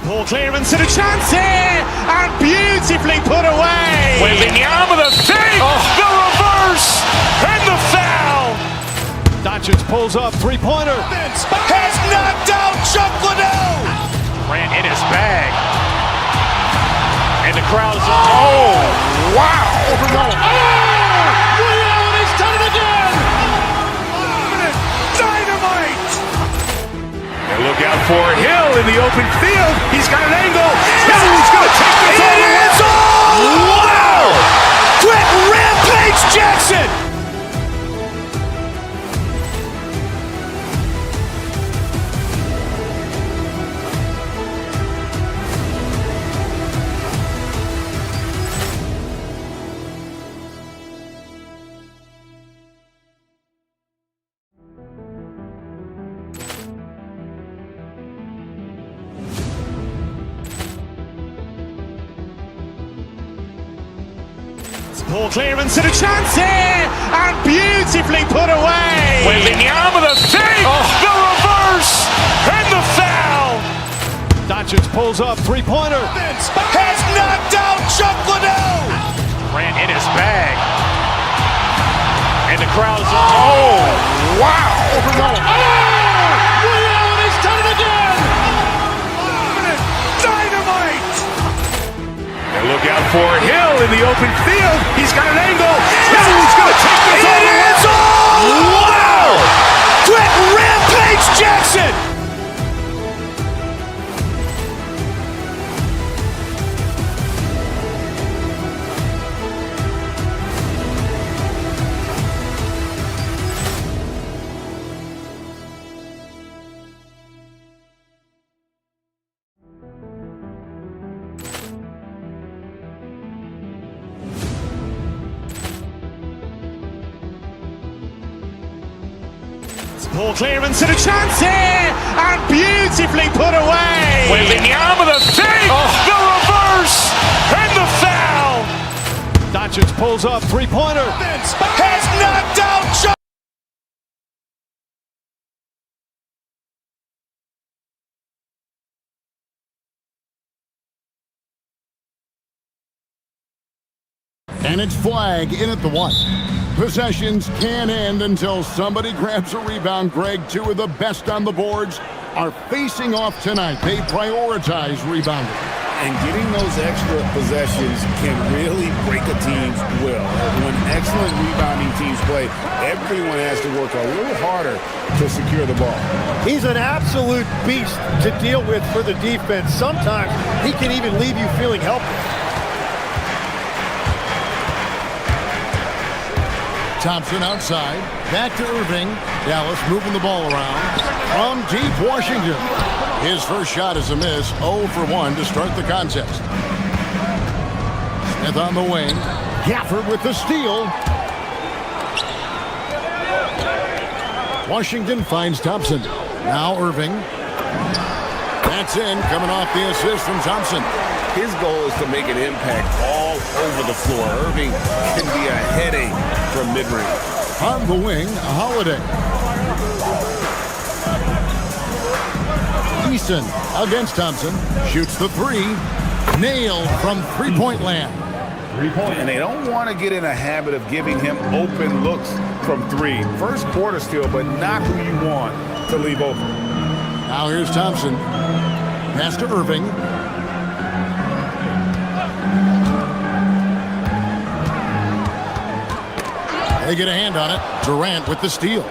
Poor clearance and a chance here, and beautifully put away. Waving the arm of the thing, the reverse, and the foul. Doncic pulls up, three-pointer. Has knocked out Chuck Liddell. Ran in his bag. And the crowd is, oh, wow. Ray Allen has done it again. Dynamite. And look out for Hill in the open field. He's got an angle. Hill's going to take this all the way. Wow! Quick rampage Jackson. Poor clearance and a chance here, and beautifully put away. Wembanyama with a save, the reverse, and the foul. Doncic pulls up, three-pointer. Has knocked out Chuck Liddell. Grant in his bag. And the crowd is, oh, wow. Ray Allen has done it again. Dynamite. And look out for Hill in the open field. He's got an angle. Hill's going to take this all the way. Wow. Quick Rampage Jackson. Poor clearance and a chance here, and beautifully put away. Wembanyama with a save, the reverse, and the foul. Doncic pulls up, three-pointer. Has knocked out Chuck. And it's flag in at the 1. Possessions can't end until somebody grabs a rebound. Greg, two of the best on the boards are facing off tonight. They prioritize rebounding. And getting those extra possessions can really break a team's will. When excellent rebounding teams play, everyone has to work a little harder to secure the ball. He's an absolute beast to deal with for the defense. Sometimes he can even leave you feeling helpless. Thompson outside, back to Irving. Dallas moving the ball around. From deep Washington. His first shot is a miss. 0 for 1 to start the contest. Smith on the wing. Gafford with the steal. Washington finds Thompson. Now Irving. That's in, coming off the assist from Thompson. His goal is to make an impact all over the floor. Irving can be a headache from mid-range. On the wing, Holiday. Eason against Thompson. Shoots the three. Nailed from three-point land. And they don't want to get in a habit of giving him open looks from three. First quarter still, but not who you want to leave open. Now here's Thompson. Pass to Irving. They get a hand on it. Durant with the steal.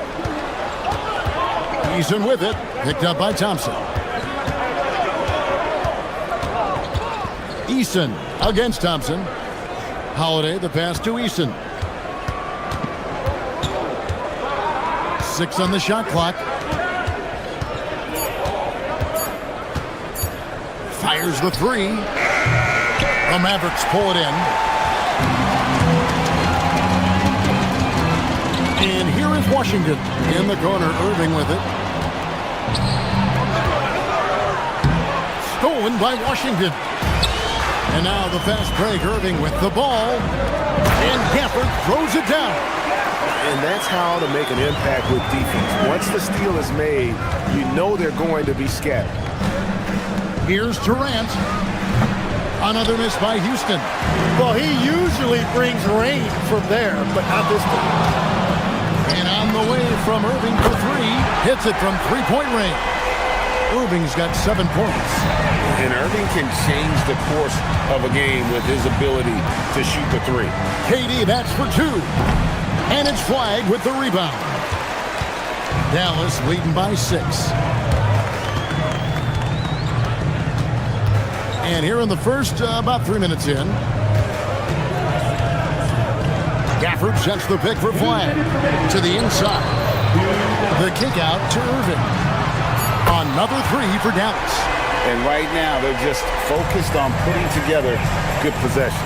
Eason with it. Picked up by Thompson. Eason against Thompson. Holiday, the pass to Eason. 6 on the shot clock. Fires the three. The Mavericks pull it in. And here is Washington in the corner. Irving with it. Stolen by Washington. And now the fast break. Irving with the ball. And Gafford throws it down. And that's how to make an impact with defense. Once the steal is made, you know they're going to be scattered. Here's Durant. Another miss by Houston. Well, he usually brings rain from there, but not this time. And on the way from Irving for three. Hits it from three-point range. Irving's got 7 points. And Irving can change the course of a game with his ability to shoot the three. KD, that's for 2. And it's flagged with the rebound. Dallas leading by 6. And here in the first, about 3 minutes in, Gafford sets the pick for flag to the inside. The kick out to Irving. Another three for Dallas. And right now, they're just focused on putting together good possession.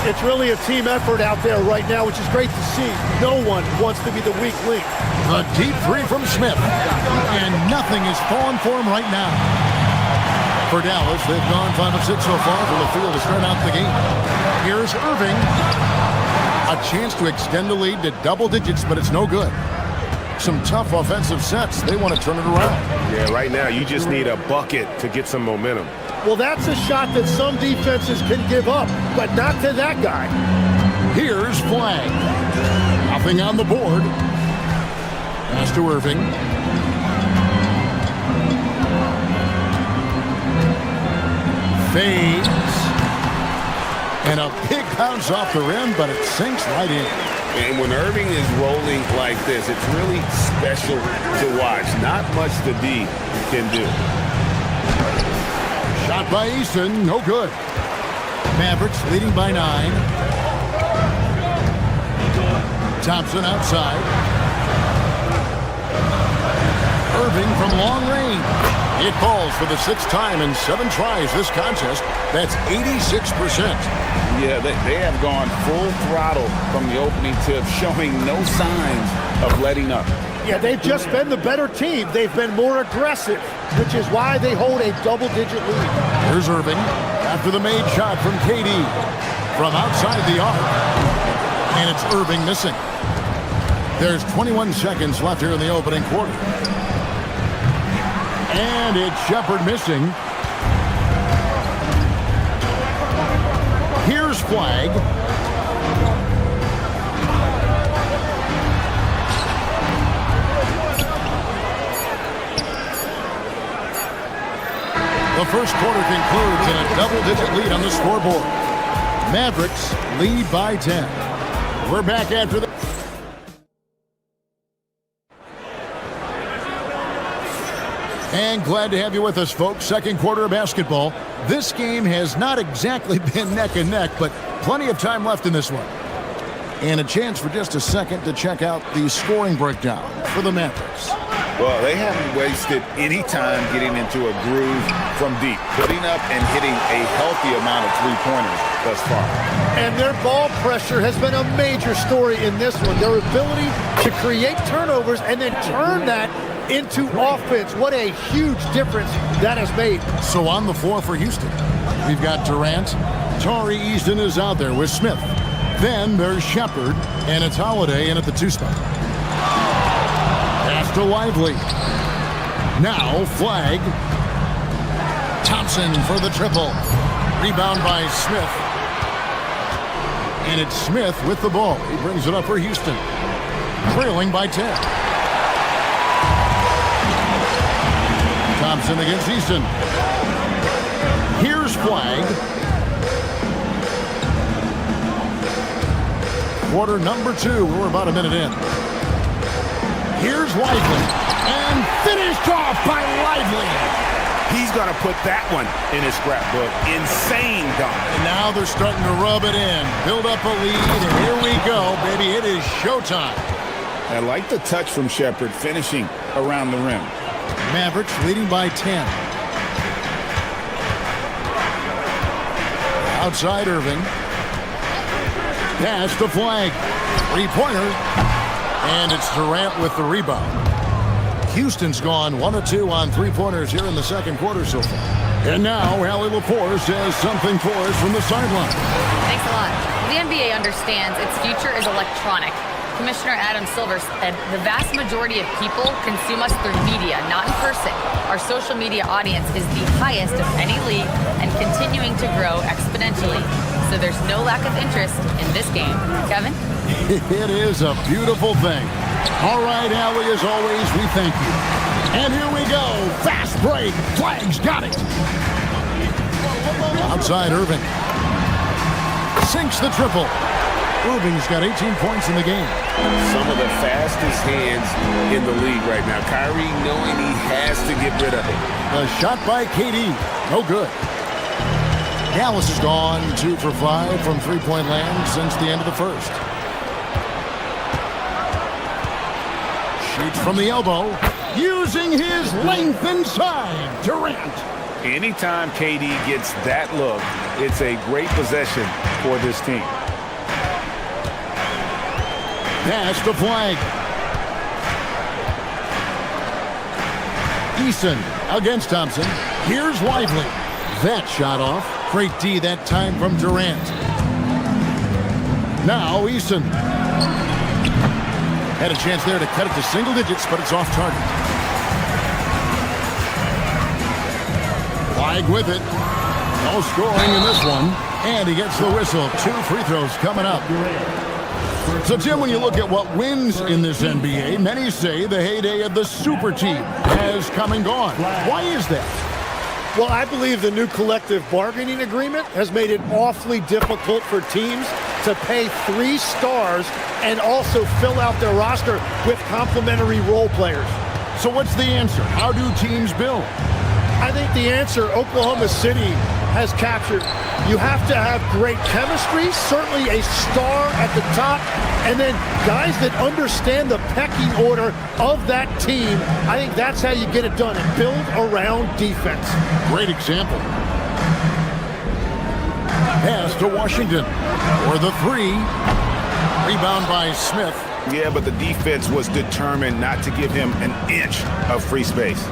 It's really a team effort out there right now, which is great to see. No one wants to be the weak link. A deep three from Smith. And nothing is falling for him right now. For Dallas, they've gone 5 of 6 so far from the field to start out the game. Here's Irving. A chance to extend the lead to double digits, but it's no good. Some tough offensive sets. They want to turn it around. Yeah, right now you just need a bucket to get some momentum. Well, that's a shot that some defenses can give up, but not to that guy. Here's Flag. Nothing on the board. Pass to Irving. Fades. And a big bounce off the rim, but it sinks right in. And when Irving is rolling like this, it's really special to watch. Not much the D can do. Shot by Easton, no good. Mavericks leading by 9. Thompson outside. Irving from long range. It falls for the 6th time in 7 tries this contest. That's 86%. Yeah, they have gone full throttle from the opening tip, showing no signs of letting up. Yeah, they've just been the better team. They've been more aggressive, which is why they hold a double-digit lead. Here's Irving after the made shot from KD from outside the arc. And it's Irving missing. There's 21 seconds left here in the opening quarter. And it's Shepard missing. Here's Flag. The first quarter concludes in a double-digit lead on the scoreboard. Mavericks lead by 10. We're back after the... And glad to have you with us, folks. Second quarter of basketball. This game has not exactly been neck and neck, but plenty of time left in this one. And a chance for just a second to check out the scoring breakdown for the Mavericks. Well, they haven't wasted any time getting into a groove from deep, putting up and hitting a healthy amount of three-pointers thus far. And their ball pressure has been a major story in this one. Their ability to create turnovers and then turn that into offense. What a huge difference that has made. So on the floor for Houston, we've got Durant. Tari Easton is out there with Smith. Then there's Shepard, and it's Holiday in at the 2 spot. Pass to Lively. Now Flag. Thompson for the triple. Rebound by Smith. And it's Smith with the ball. He brings it up for Houston. Trailing by 10. Thompson against Easton. Here's Flag. Quarter number 2. We're about a minute in. Here's Lively. And finished off by Lively. He's going to put that one in his scrapbook. Insane dunk. And now they're starting to rub it in. Build up a lead, and here we go, baby. It is showtime. I like the touch from Shepard, finishing around the rim. Mavericks leading by 10. Outside Irving. Pass to Flag. 3-pointer. And it's Durant with the rebound. Houston's gone 1 of 2 on 3-pointers here in the second quarter so far. And now Allie LaForce says something for us from the sideline. Thanks a lot. The NBA understands its future is electronic. Commissioner Adam Silver said the vast majority of people consume us through media, not in person. Our social media audience is the highest of any league and continuing to grow exponentially. So there's no lack of interest in this game. Kevin? It is a beautiful thing. All right, Allie, as always, we thank you. And here we go. Fast break. Flag's got it. Outside Irving. Sinks the triple. Irving's got 18 points in the game. Some of the fastest hands in the league right now. Kyrie knowing he has to get rid of it. A shot by KD. No good. Dallas has gone 2 for 5 from three-point land since the end of the first. Shoots from the elbow. Using his length inside. Durant. Anytime KD gets that look, it's a great possession for this team. Pass to Flag. Eason against Thompson. Here's Lively. That shot off. Great D that time from Durant. Now Eason. Had a chance there to cut it to single digits, but it's off target. Flag with it. No scoring in this one. And he gets the whistle. 2 free throws coming up. So, Tim, when you look at what wins in this NBA, many say the heyday of the super team has come and gone. Why is that? Well, I believe the new collective bargaining agreement has made it awfully difficult for teams to pay 3 stars and also fill out their roster with complementary role players. So what's the answer? How do teams build? I think the answer Oklahoma City has captured. You have to have great chemistry, certainly a star at the top, and then guys that understand the pecking order of that team. I think that's how you get it done, and build around defense. Great example. Pass to Washington for the 3. Rebound by Smith. Yeah, but the defense was determined not to give him an inch of free space.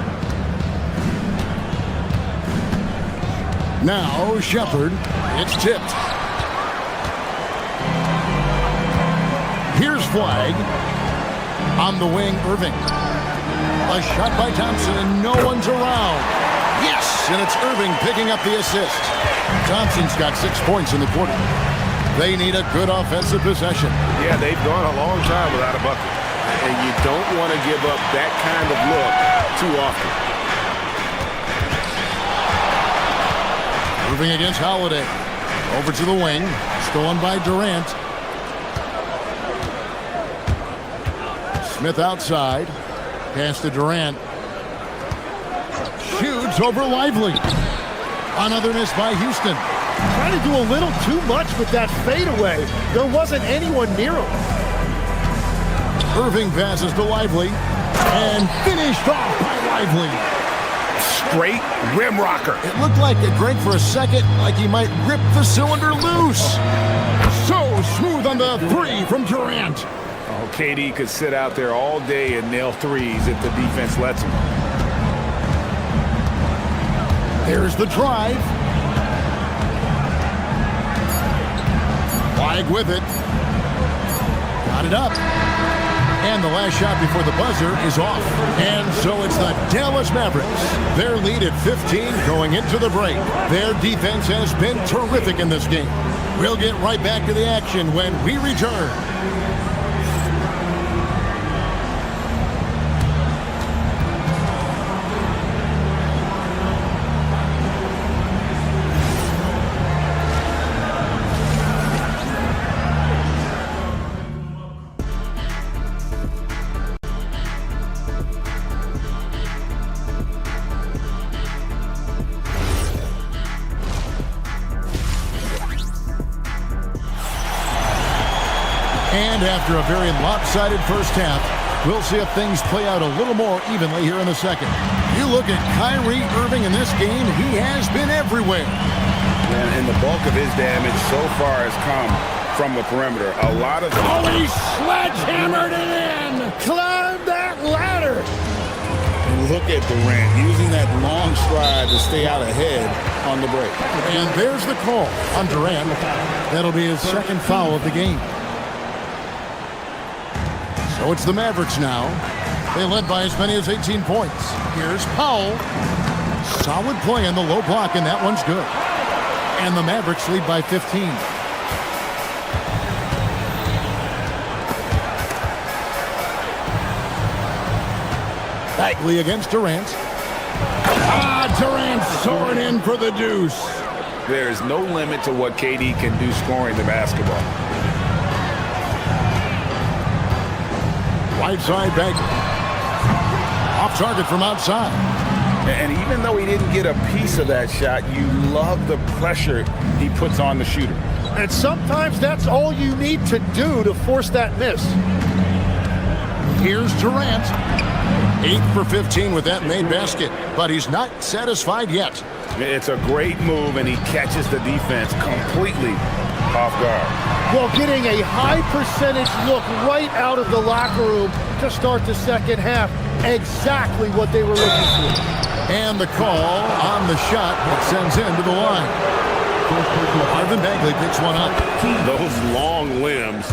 Now Shepard. It's tipped. Here's Flag. On the wing, Irving. A shot by Thompson, and no one's around. Yes, and it's Irving picking up the assist. Thompson's got 6 points in the quarter. They need a good offensive possession. Yeah, they've gone a long time without a bucket. And you don't want to give up that kind of look too often. Moving against Holiday. Over to the wing. Stolen by Durant. Smith outside. Pass to Durant. Shoots over Lively. Another miss by Houston. Trying to do a little too much with that fadeaway. There wasn't anyone near him. Irving passes to Lively. And finished off by Lively. Straight rim rocker. It looked like it, Greg, for a second, like he might rip the cylinder loose. So smooth on the 3 from Durant. Oh, KD could sit out there all day and nail 3s if the defense lets him. There's the drive. Flag with it. Got it up. And the last shot before the buzzer is off. And so it's the Dallas Mavericks. Their lead at 15 going into the break. Their defense has been terrific in this game. We'll get right back to the action when we return. And after a very lopsided first half, we'll see if things play out a little more evenly here in the second. You look at Kyrie Irving in this game, he has been everywhere. And the bulk of his damage so far has come from the perimeter. A lot of... Oh, he sledgehammered it in! Climb that ladder! And look at Durant using that long stride to stay out ahead on the break. And there's the call on Durant. That'll be his second foul of the game. So it's the Mavericks now. They led by as many as 18 points. Here's Powell. Solid play in the low block, and that one's good. And the Mavericks lead by 15. Bagley against Durant. Durant soaring in for the deuce. There's no limit to what KD can do scoring the basketball. Right side Bagley. Off target from outside. And even though he didn't get a piece of that shot, you love the pressure he puts on the shooter. And sometimes that's all you need to do to force that miss. Here's Durant. 8 for 15 with that made basket, but he's not satisfied yet. It's a great move, and he catches the defense completely off guard. Well, getting a high percentage look right out of the locker room to start the second half. Exactly what they were looking for. And the call on the shot that sends him to the line. Marvin Bagley picks one up. Those long limbs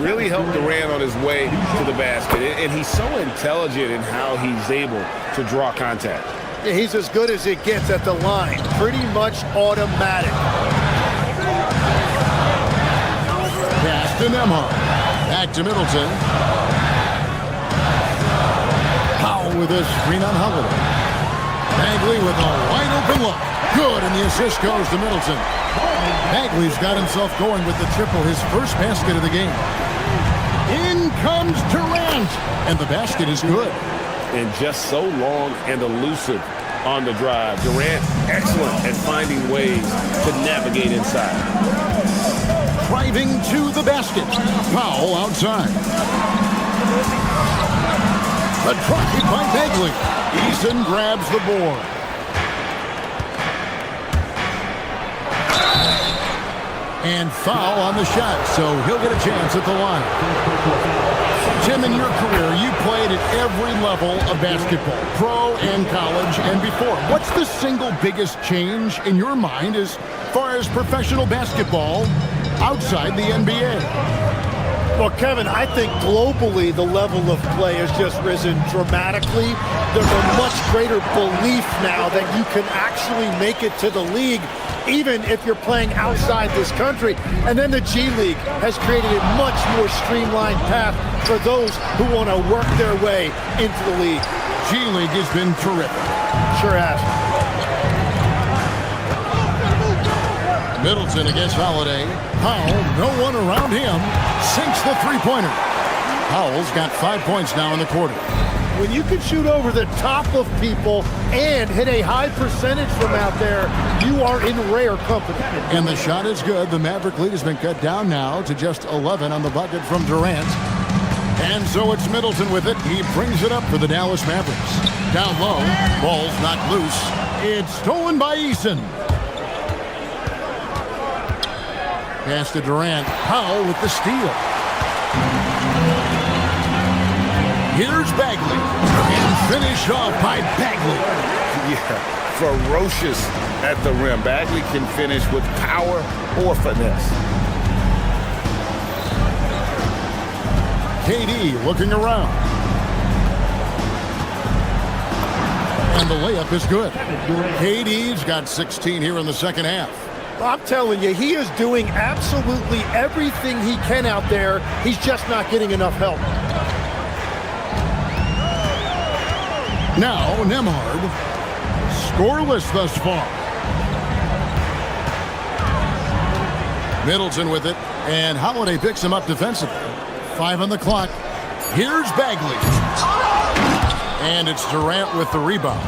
really helped Durant on his way to the basket. And he's so intelligent in how he's able to draw contact. Yeah, he's as good as it gets at the line. Pretty much automatic. Pass to Nembhard. Back to Middleton. Powell with a screen on Holiday. Bagley with a wide open look. Good, and the assist goes to Middleton. Bagley's got himself going with the triple, his first basket of the game. In comes Durant, and the basket is good. And just so long and elusive on the drive. Durant, excellent at finding ways to navigate inside. Driving to the basket. Powell outside. The try by Bagley. Eason grabs the board. And foul on the shot, so he'll get a chance at the line. Tim, in your career, you played at every level of basketball, pro and college and before. What's the single biggest change in your mind as far as professional basketball outside the NBA? Well, Kevin, I think globally the level of play has just risen dramatically. There's a much greater belief now that you can actually make it to the league, even if you're playing outside this country. And then the G League has created a much more streamlined path for those who want to work their way into the league. G League has been terrific. Sure has. Middleton against Holiday. Powell, no one around him, sinks the three-pointer. Powell's got 5 points now in the quarter. When you can shoot over the top of people and hit a high percentage from out there, you are in rare company. And the shot is good. The Maverick lead has been cut down now to just 11 on the bucket from Durant. And so it's Middleton with it. He brings it up for the Dallas Mavericks. Down low, ball's knocked loose. It's stolen by Eason. Pass to Durant. Powell with the steal. Here's Bagley. And finish off by Bagley. Yeah, ferocious at the rim. Bagley can finish with power or finesse. KD looking around. And the layup is good. KD's got 16 here in the second half. I'm telling you, he is doing absolutely everything he can out there. He's just not getting enough help. Now, Nembhard, scoreless thus far. Middleton with it, and Holiday picks him up defensively. 5 on the clock. Here's Bagley. And it's Durant with the rebound.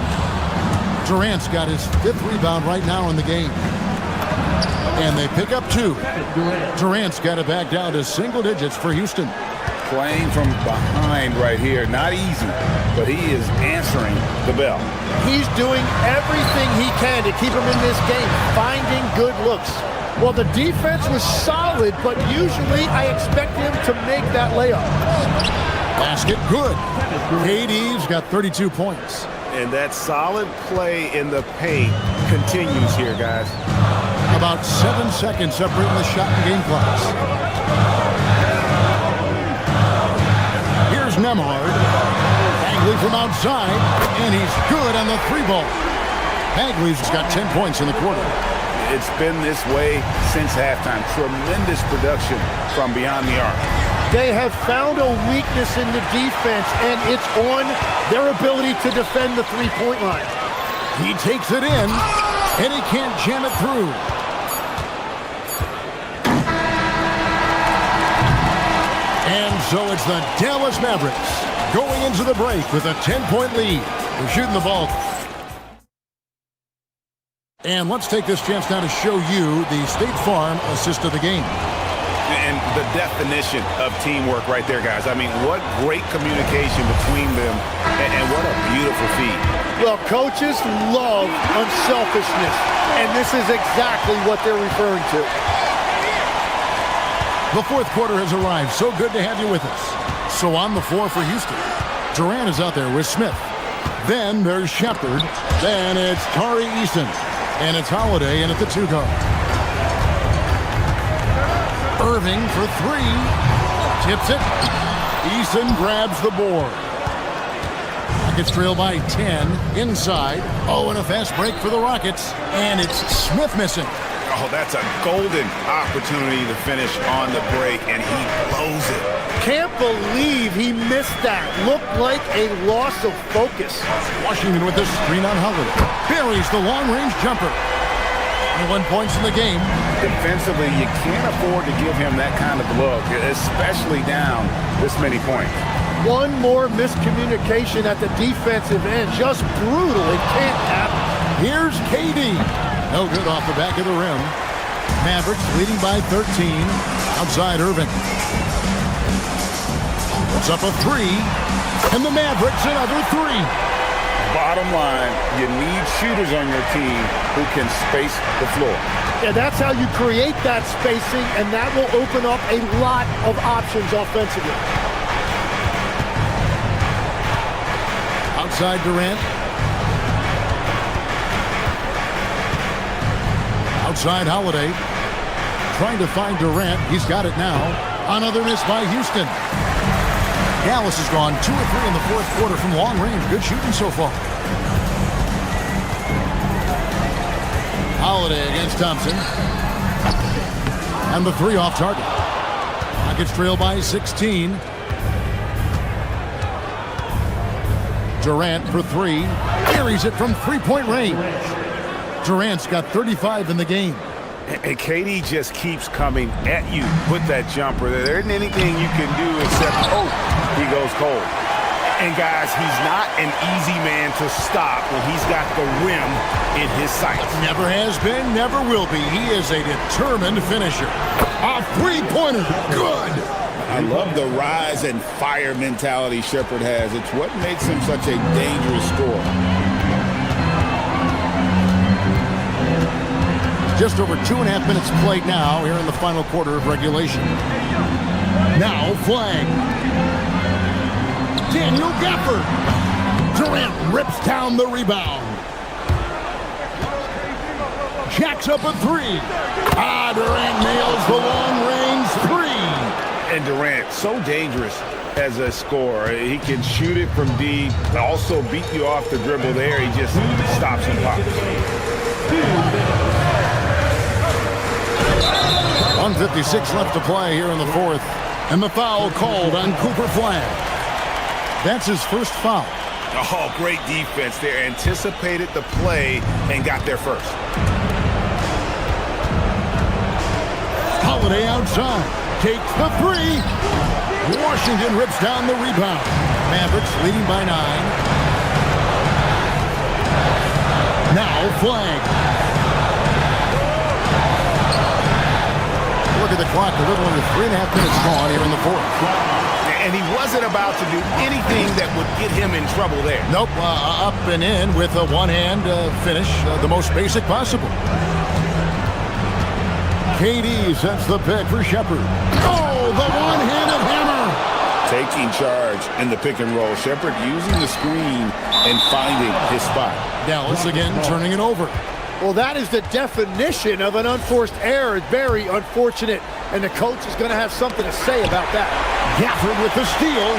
Durant's got his 5th rebound right now in the game. And they pick up 2. Durant's got it back down to single digits for Houston. Playing from behind right here. Not easy, but he is answering the bell. He's doing everything he can to keep him in this game, finding good looks. Well, the defense was solid, but usually I expect him to make that layup. Basket good. KD's got 32 points. And that solid play in the paint continues here, guys. About 7 seconds separating the shot and game clocks. Here's Nembhard. Bagley from outside, and he's good on the 3-ball. Bagley's got 10 points in the quarter. It's been this way since halftime. Tremendous production from beyond the arc. They have found a weakness in the defense, and it's on their ability to defend the three-point line. He takes it in, and he can't jam it through. And so it's the Dallas Mavericks going into the break with a 10-point lead. They're shooting the ball. And let's take this chance now to show you the State Farm assist of the game. And the definition of teamwork right there, guys. I mean, what great communication between them, and what a beautiful feed. Well, coaches love unselfishness, and this is exactly what they're referring to. The 4th quarter has arrived. So good to have you with us. So on the floor for Houston, Durant is out there with Smith. Then there's Shepard. Then it's Tari Eason. And it's Holiday in at the 2 guard. Irving for three. Tips it. Eason grabs the board. Rockets trail by 10 inside. Oh, and a fast break for the Rockets. And it's Smith missing. Oh, that's a golden opportunity to finish on the break, and he blows it. Can't believe he missed that. Looked like a loss of focus. Washington with the screen on Holiday. Buries the long-range jumper. 21 points in the game. Defensively, you can't afford to give him that kind of look, especially down this many points. One more miscommunication at the defensive end. Just brutal. It can't happen. Here's KD. No good off the back of the rim. Mavericks leading by 13. Outside Irving. Puts up a three. And the Mavericks another three. Bottom line, you need shooters on your team who can space the floor. Yeah, that's how you create that spacing, and that will open up a lot of options offensively. Outside Durant. Outside Holiday. Trying to find Durant. He's got it now. Another miss by Houston. Dallas has gone 2 of 3 in the fourth quarter from long range. Good shooting so far. Holiday against Thompson. And the three off target. Rockets trail by 16. Durant for three. Carries it from three-point range. Durant's got 35 in the game. And KD just keeps coming at you with that jumper. There isn't anything you can do except, oh, he goes cold. And guys, he's not an easy man to stop when he's got the rim in his sights. Never has been, never will be. He is a determined finisher. A three-pointer. Good. I love the rise and fire mentality Shepherd has. It's what makes him such a dangerous scorer. Just over 2.5 minutes played now here in the final quarter of regulation. Now flag. Daniel Gafford. Durant rips down the rebound. Jacks up a three. Durant nails the long-range three. And Durant, so dangerous as a scorer. He can shoot it from deep, also beat you off the dribble there. He just stops and pops. 1:56 left to play here in the fourth. And the foul called on Cooper Flag. That's his first foul. Oh, great defense there. Anticipated the play and got there first. Holiday outside. Takes the three. Washington rips down the rebound. Mavericks leading by 9. Now Flag. Look at the clock. A little under 3.5 minutes gone here in the fourth. And he wasn't about to do anything that would get him in trouble there. Nope. Up and in with a one-hand finish. The most basic possible. KD sets the pick for Shepherd. Oh, the one-handed hammer. Taking charge in the pick and roll. Shepherd using the screen and finding his spot. Dallas again turning it over. Well, that is the definition of an unforced error. Very unfortunate, and the coach is going to have something to say about that. Gafford with the steal.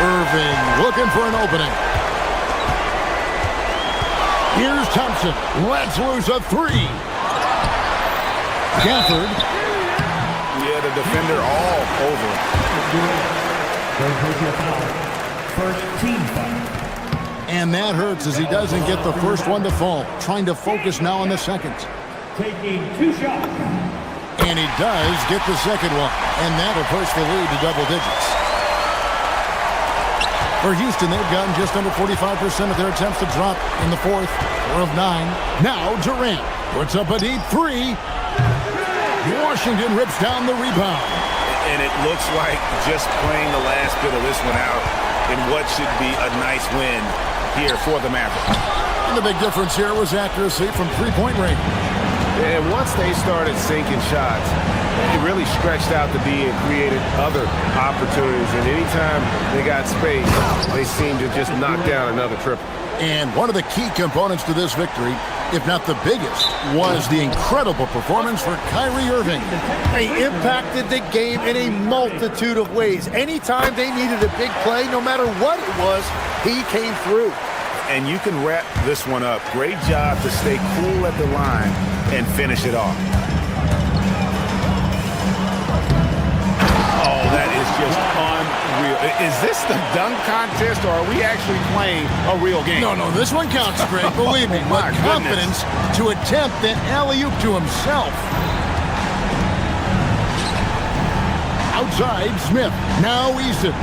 Irving looking for an opening. Here's Thompson. Lets loose a three. Gafford. Yeah, the defender all over. First team foul. And that hurts as he doesn't get the first one to fall. Trying to focus now on the second. Taking 2 shots. And he does get the second one. And that'll push the lead to double digits. For Houston, they've gotten just under 45% of their attempts to drop in the fourth. 4 of 9. Now Durant puts up a deep three. Washington rips down the rebound. And it looks like just playing the last bit of this one out in what should be a nice win here for the Mavericks. And the big difference here was accuracy from three-point range. And once they started sinking shots, it really stretched out the D and created other opportunities. And anytime they got space, they seemed to just knock down another triple. And one of the key components to this victory, if not the biggest, was the incredible performance for Kyrie Irving. He impacted the game in a multitude of ways. Anytime they needed a big play, no matter what it was, he came through. And you can wrap this one up. Great job to stay cool at the line and finish it off. Oh, that is just unreal. Is this the dunk contest, or are we actually playing a real game? No, this one counts, Greg. Believe me, with confidence to attempt the alley-oop to himself. Outside, Smith. Now Eason.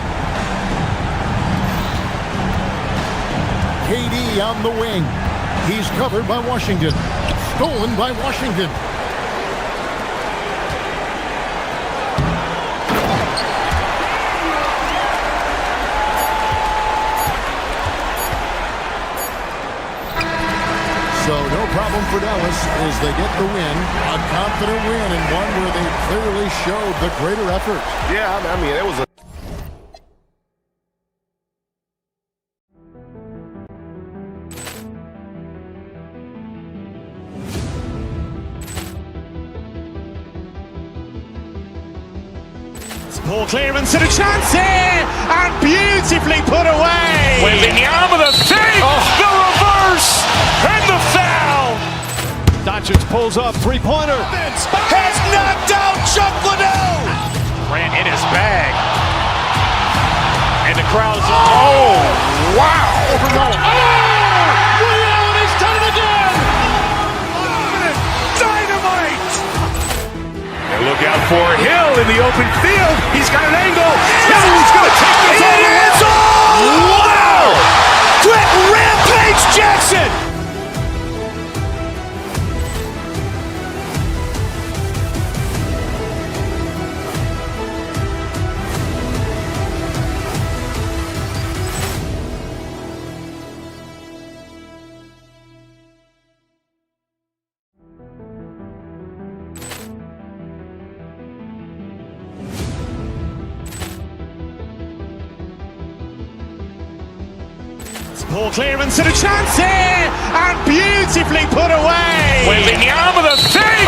KD on the wing. He's covered by Washington. Stolen by Washington. So no problem for Dallas as they get the win. A confident win and one where they clearly showed the greater effort. Yeah, I mean, it was a... Poor clearance and a chance here, and beautifully put away. With the arm of the thing, the reverse, and the foul. Doncic pulls up, three-pointer. Has knocked out Chuck Liddell. Ran in his bag. And the crowd's, oh, wow. Allen has done it again. Dynamite. And look out for Hill in the open field. He's got an angle. He's going to take this all the way. Wow! Quick rampage Jackson. Poor clearance and a chance here, and beautifully put away. With the arm of the thing.